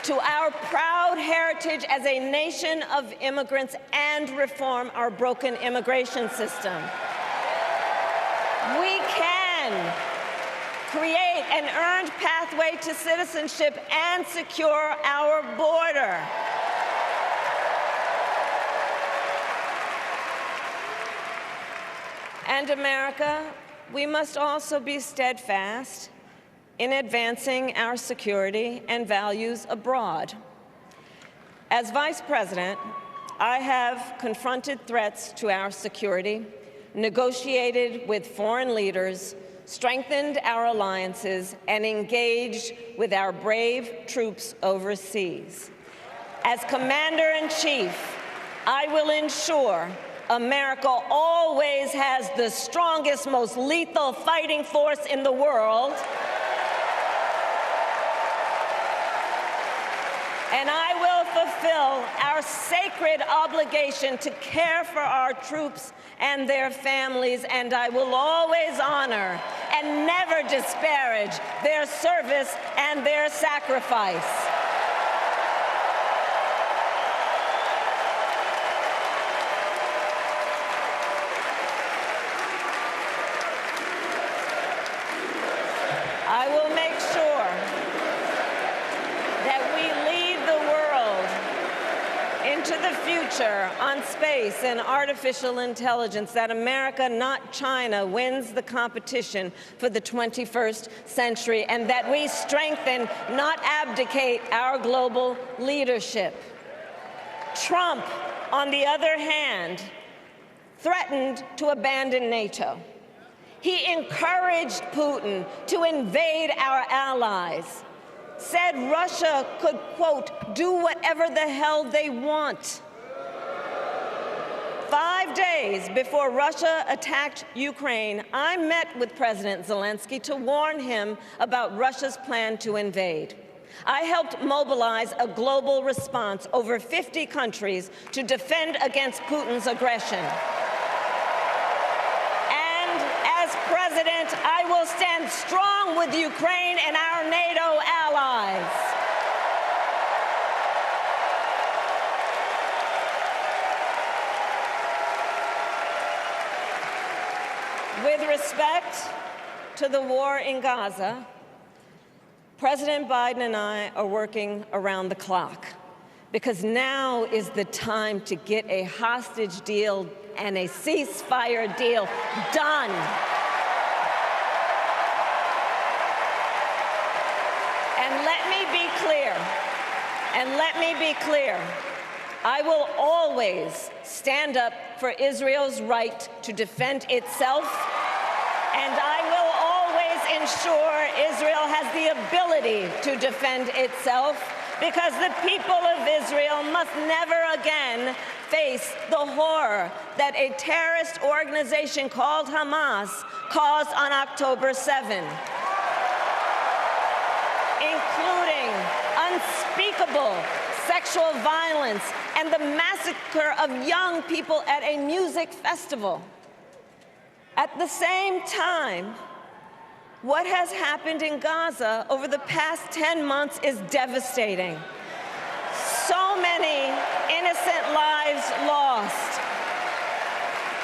to our proud heritage as a nation of immigrants and reform our broken immigration system. We can create an earned pathway to citizenship and secure our border. And America, we must also be steadfast in advancing our security and values abroad. As Vice President, I have confronted threats to our security, negotiated with foreign leaders, strengthened our alliances, and engaged with our brave troops overseas. As Commander-in-Chief, I will ensure America always has the strongest, most lethal fighting force in the world. And I will fulfill our sacred obligation to care for our troops and their families, and I will always honor and never disparage their service and their sacrifice. I will make sure that we lead the world into the future on space and artificial intelligence, that America, not China, wins the competition for the 21st century, and that we strengthen, not abdicate, our global leadership. Trump, on the other hand, threatened to abandon NATO. He encouraged Putin to invade our allies, said Russia could, quote, do whatever the hell they want. 5 days before Russia attacked Ukraine, I met with President Zelensky to warn him about Russia's plan to invade. I helped mobilize a global response, over 50 countries, to defend against Putin's aggression. And as president, President, I will stand strong with Ukraine and our NATO allies. With respect to the war in Gaza, President Biden and I are working around the clock because now is the time to get a hostage deal and a ceasefire deal done. And let me be clear, I will always stand up for Israel's right to defend itself, and I will always ensure Israel has the ability to defend itself, because the people of Israel must never again face the horror that a terrorist organization called Hamas caused on October 7, including unspeakable sexual violence and the massacre of young people at a music festival. At the same time, what has happened in Gaza over the past 10 months is devastating. So many innocent lives lost.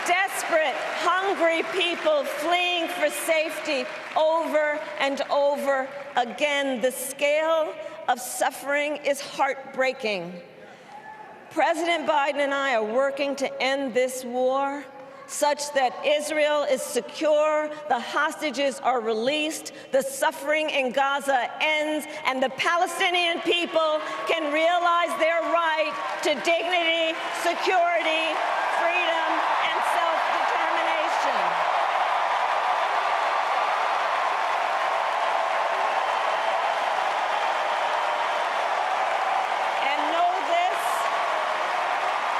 Desperate, hungry people fleeing for safety over and over again. The scale of suffering is heartbreaking. President Biden and I are working to end this war such that Israel is secure, the hostages are released, the suffering in Gaza ends, and the Palestinian people can realize their right to dignity, security, freedom, and self-determination. And know this,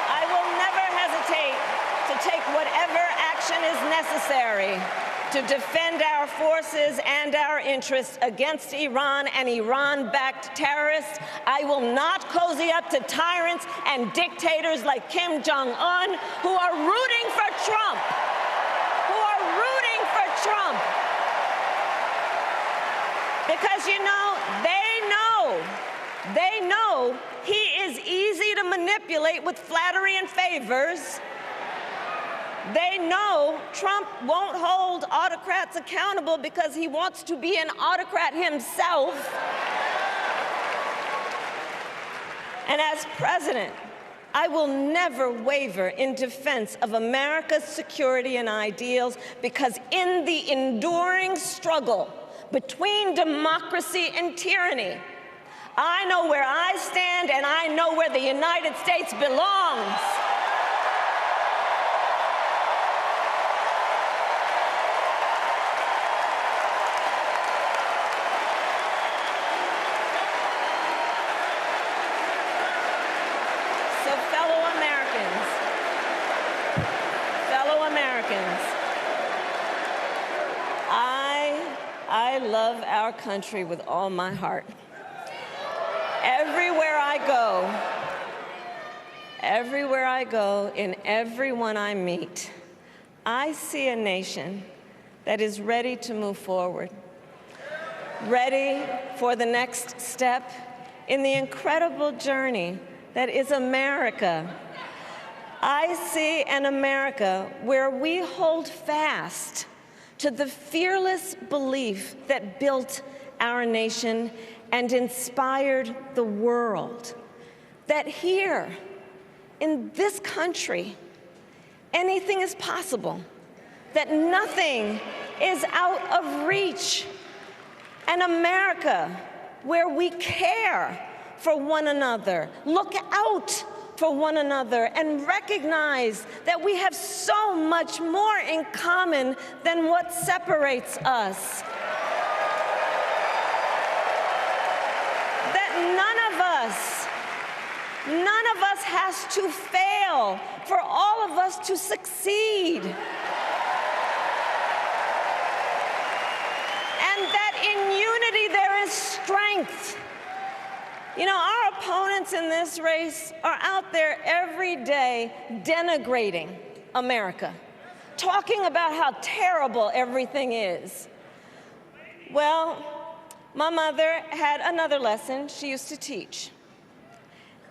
I will never hesitate to take whatever action is necessary to defend our forces and our interests against Iran and Iran-backed terrorists. I will not cozy up to tyrants and dictators like Kim Jong-un who are rooting for Trump, Because, you know, they know he is easy to manipulate with flattery and favors. They know Trump won't hold autocrats accountable because he wants to be an autocrat himself. And as president, I will never waver in defense of America's security and ideals, because in the enduring struggle between democracy and tyranny, I know where I stand and I know where the United States belongs. I love our country with all my heart. Everywhere I go, in everyone I meet, I see a nation that is ready to move forward, ready for the next step in the incredible journey that is America. I see an America where we hold fast to the fearless belief that built our nation and inspired the world, that here in this country, anything is possible, that nothing is out of reach. An America where we care for one another, look out for one another, and recognize that we have so much more in common than what separates us. That none of us has to fail for all of us to succeed. And that in unity there is strength. You know, our opponents in this race are out there every day denigrating America, talking about how terrible everything is. Well, my mother had another lesson she used to teach.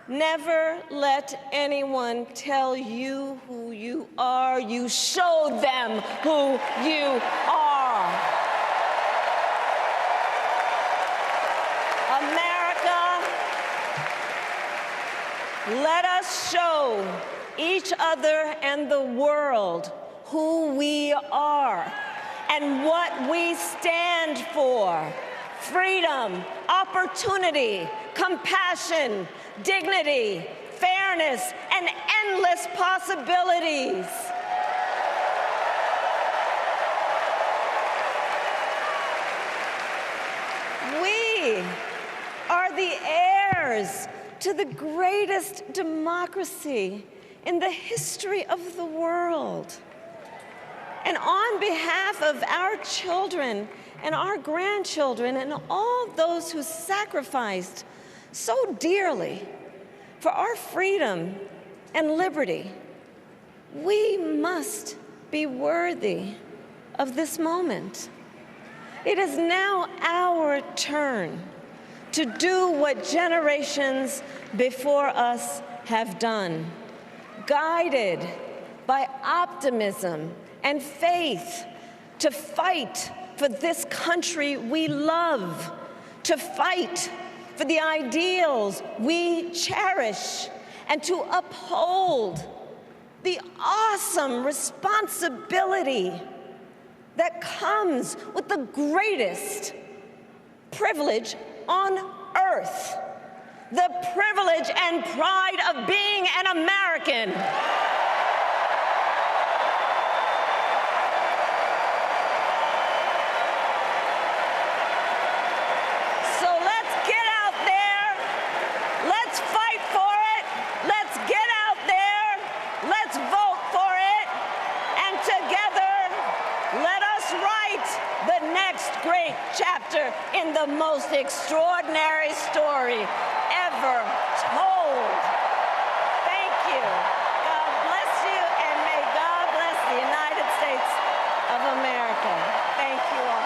Never let anyone tell you who you are. You show them who you are. America, let us show each other and the world who we are and what we stand for. Freedom, opportunity, compassion, dignity, fairness, and endless possibilities. We are the heirs to the greatest democracy in the history of the world. And on behalf of our children and our grandchildren and all those who sacrificed so dearly for our freedom and liberty, we must be worthy of this moment. It is now our turn to do what generations before us have done, guided by optimism and faith, to fight for this country we love, to fight for the ideals we cherish, and to uphold the awesome responsibility that comes with the greatest privilege on earth, the privilege and pride of being an American. So let's get out there, let's fight for it, let's get out there, let's vote for it, and together let us write the next great chapter in the most extraordinary story ever told. Thank you. God bless you, and may God bless the United States of America. Thank you all.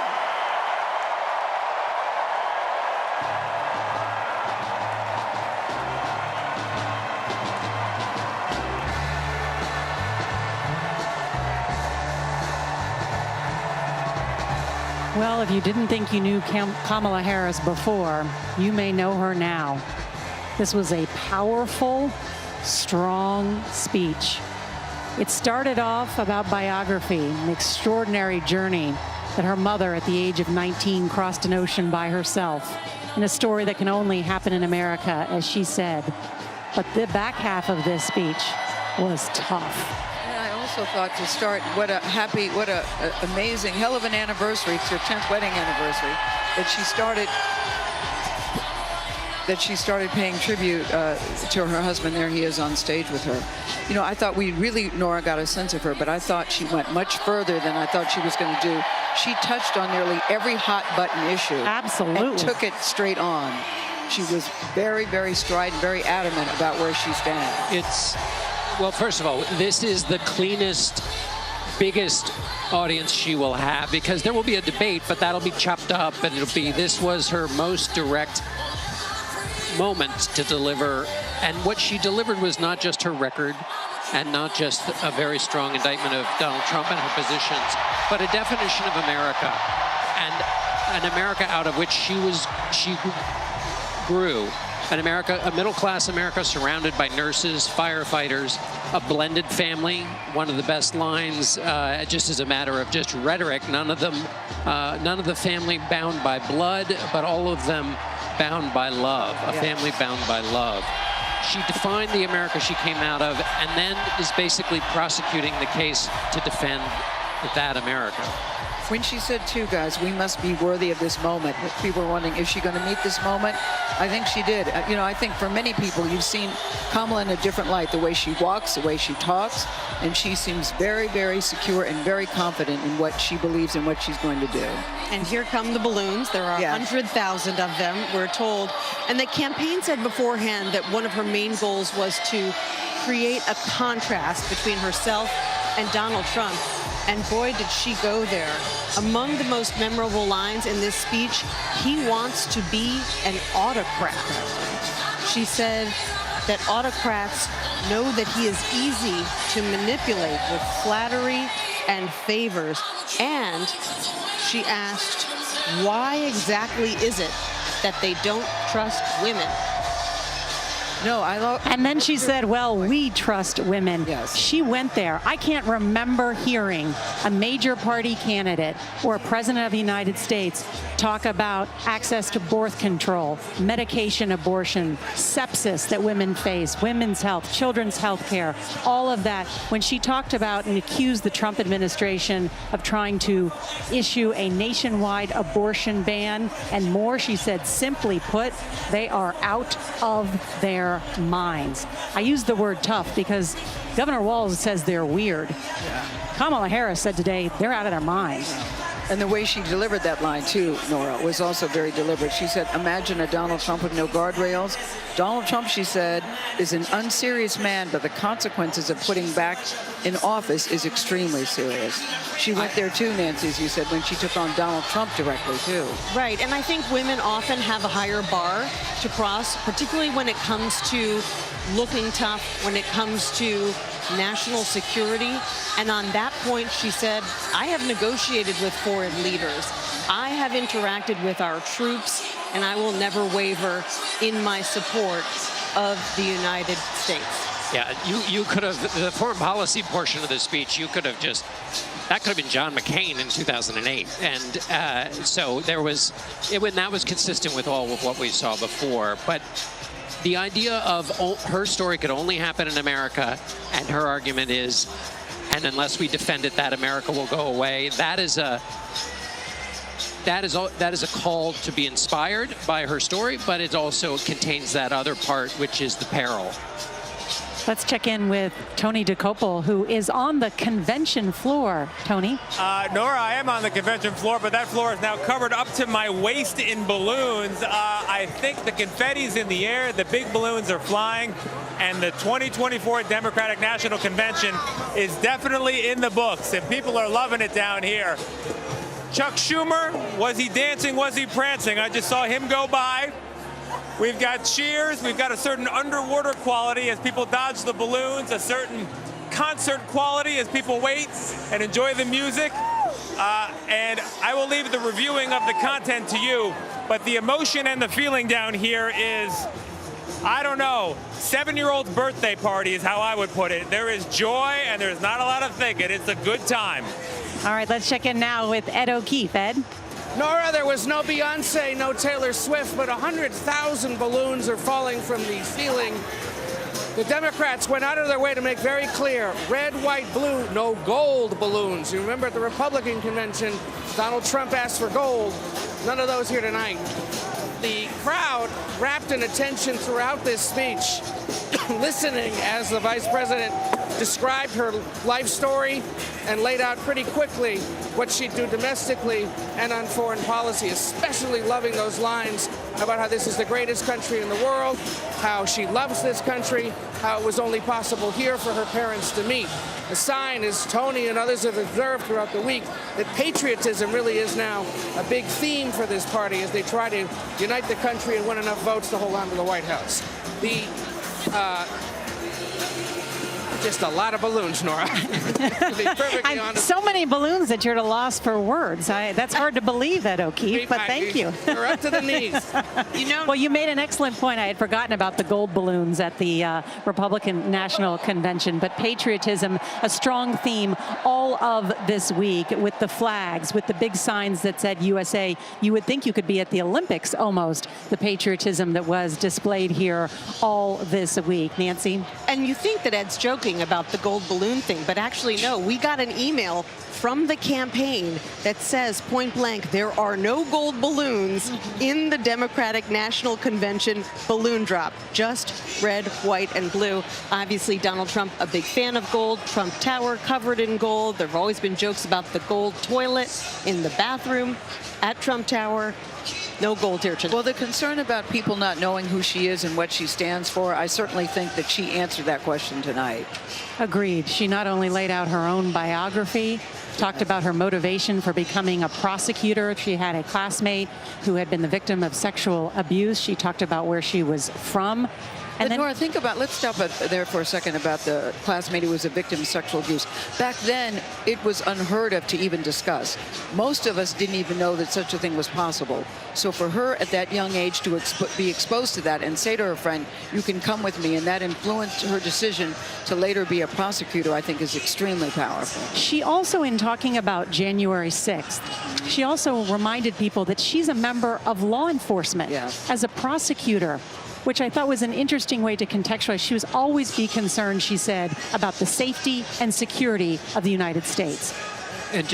Well, if you didn't think you knew Kamala Harris before, you may know her now. This was a powerful, strong speech. It started off about biography, an extraordinary journey that her mother at the age of 19 crossed an ocean by herself, in a story that can only happen in America, as she said. But the back half of this speech was tough. I also thought to start, what a amazing, hell of an anniversary. It's her 10th wedding anniversary that she started paying tribute to her husband. There he is on stage with her. You know, I thought Nora got a sense of her, but I thought she went much further than I thought she was going to do. She touched on nearly every hot button issue. Absolutely. And took it straight on. She was very, very strident, very adamant about where she stands. Well, first of all, this is the cleanest, biggest audience she will have, because there will be a debate, but that'll be chopped up, and this was her most direct moment to deliver. And what she delivered was not just her record and not just a very strong indictment of Donald Trump and her positions, but a definition of America, and an America out of which she grew. A middle-class America surrounded by nurses, firefighters, a blended family. One of the best lines, just as a matter of just rhetoric, none of the family bound by blood, but all of them bound by love, a family bound by love. She defined the America she came out of, and then is basically prosecuting the case to defend that America. When she said, too, guys, we must be worthy of this moment, people were wondering, is she going to meet this moment? I think she did. You know, I think for many people, you've seen Kamala in a different light, the way she walks, the way she talks, and she seems very, very secure and very confident in what she believes and what she's going to do. And here come the balloons. There are 100,000 of them, we're told. And the campaign said beforehand that one of her main goals was to create a contrast between herself and Donald Trump. And boy, did she go there. Among the most memorable lines in this speech, he wants to be an autocrat. She said that autocrats know that he is easy to manipulate with flattery and favors. And she asked, why exactly is it that they don't trust women? No, and then she said, well, we trust women. Yes. She went there. I can't remember hearing a major party candidate or a president of the United States talk about access to birth control, medication abortion, sepsis that women face, women's health, children's health care, all of that. When she talked about and accused the Trump administration of trying to issue a nationwide abortion ban and more, she said, simply put, they are out of their minds. I use the word tough because Governor Walz says they're weird. Yeah. Kamala Harris said today they're out of their minds. And the way she delivered that line, too, Nora, was also very deliberate. She said, imagine a Donald Trump with no guardrails. Donald Trump, she said, is an unserious man, but the consequences of putting back in office is extremely serious. She went there, too, Nancy, as you said, when she took on Donald Trump directly, too. Right, and I think women often have a higher bar to cross, particularly when it comes to looking tough, when it comes to national security. And on that point, she said, I have negotiated with foreign leaders. I have interacted with our troops, and I will never waver in my support of the United States. Yeah, you could have, the foreign policy portion of the speech, you could have just, that could have been John McCain in 2008. And so there was, that was consistent with all of what we saw before. But the idea of her story could only happen in America, and her argument is, and unless we defend it, that America will go away. That is a call to be inspired by her story, but it also contains that other part, which is the peril. Let's check in with Tony DeCopel, who is on the convention floor. Tony? Nora, I am on the convention floor, but that floor is now covered up to my waist in balloons. I think the confetti's in the air, the big balloons are flying, and the 2024 Democratic National Convention is definitely in the books, and people are loving it down here. Chuck Schumer, was he dancing, was he prancing? I just saw him go by. We've got cheers, we've got a certain underwater quality as people dodge the balloons, a certain concert quality as people wait and enjoy the music. And I will leave the reviewing of the content to you, but the emotion and the feeling down here is, I don't know, 7-year-old's birthday party is how I would put it. There is joy and there's not a lot of thinking. It's a good time. All right, let's check in now with Ed O'Keefe. Ed? Nora, there was no Beyonce, no Taylor Swift, but 100,000 balloons are falling from the ceiling. The Democrats went out of their way to make very clear, red, white, blue, no gold balloons. You remember at the Republican convention, Donald Trump asked for gold. None of those here tonight. The crowd wrapped in attention throughout this speech, listening as the vice president described her life story and laid out pretty quickly what she'd do domestically and on foreign policy, especially loving those lines about how this is the greatest country in the world, how she loves this country, how it was only possible here for her parents to meet. A sign, as Tony and others have observed throughout the week, that patriotism really is now a big theme for this party as they try to unite the country and win enough votes to hold on to the White House. Just a lot of balloons, Nora. To be perfectly honest. So many balloons that you're at a loss for words. That's hard to believe, Ed O'Keefe, but thank you. You're up to the knees. Well, you made an excellent point. I had forgotten about the gold balloons at the Republican National Convention, but patriotism, a strong theme all of this week with the flags, with the big signs that said USA. You would think you could be at the Olympics almost, the patriotism that was displayed here all this week. Nancy? And you think that Ed's joking about the gold balloon thing, but actually no, we got an email from the campaign that says point blank, there are no gold balloons in the Democratic National Convention balloon drop, just red, white, and blue. Obviously, Donald Trump, a big fan of gold. Trump Tower covered in gold. There have always been jokes about the gold toilet in the bathroom at Trump Tower. No gold here tonight. Well, the concern about people not knowing who she is and what she stands for, I certainly think that she answered that question tonight. Agreed. She not only laid out her own biography, talked about her motivation for becoming a prosecutor. She had a classmate who had been the victim of sexual abuse. She talked about where she was from. And Nora, think about, let's stop there for a second about the classmate who was a victim of sexual abuse. Back then, it was unheard of to even discuss. Most of us didn't even know that such a thing was possible. So for her at that young age to be exposed to that and say to her friend, you can come with me, and that influenced her decision to later be a prosecutor, I think is extremely powerful. She also, in talking about January 6th, she also reminded people that she's a member of law enforcement as a prosecutor, which I thought was an interesting way to contextualize. She was always be concerned, she said, about the safety and security of the United States. And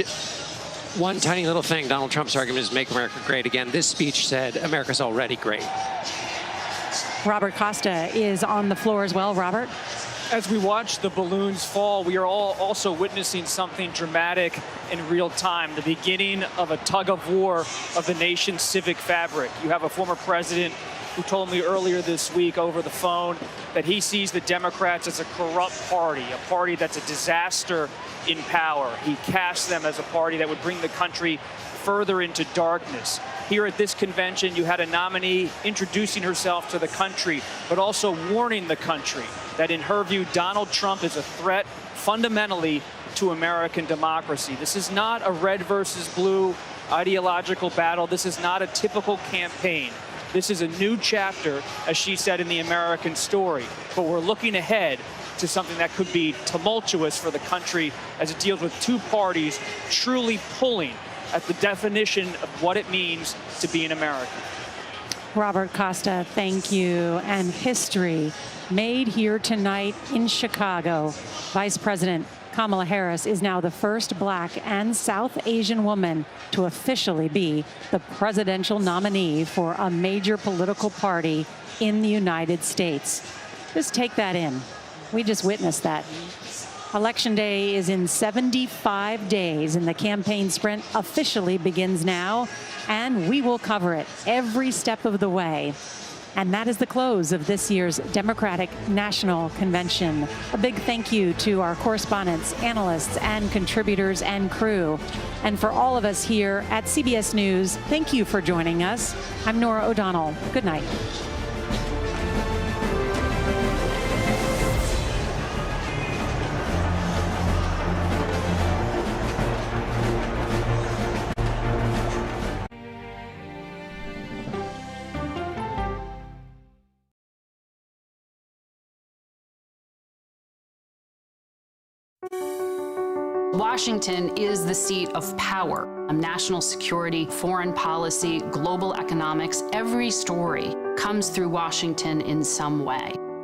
one tiny little thing, Donald Trump's argument is make America great again. This speech said America's already great. Robert Costa is on the floor as well. Robert? As we watch the balloons fall, we are all also witnessing something dramatic in real time, the beginning of a tug of war of the nation's civic fabric. You have a former president who told me earlier this week over the phone that he sees the Democrats as a corrupt party, a party that's a disaster in power. He casts them as a party that would bring the country further into darkness. Here at this convention, you had a nominee introducing herself to the country, but also warning the country that in her view, Donald Trump is a threat fundamentally to American democracy. This is not a red versus blue ideological battle. This is not a typical campaign. This is a new chapter, as she said, in the American story. But we're looking ahead to something that could be tumultuous for the country as it deals with two parties truly pulling at the definition of what it means to be an American. Robert Costa, thank you. And history made here tonight in Chicago. Vice President Kamala Harris is now the first Black and South Asian woman to officially be the presidential nominee for a major political party in the United States. Just take that in. We just witnessed that. Election Day is in 75 days, and the campaign sprint officially begins now, and we will cover it every step of the way. And that is the close of this year's Democratic National Convention. A big thank you to our correspondents, analysts, and contributors and crew. And for all of us here at CBS News, thank you for joining us. I'm Nora O'Donnell. Good night. Washington is the seat of power. National security, foreign policy, global economics, every story comes through Washington in some way.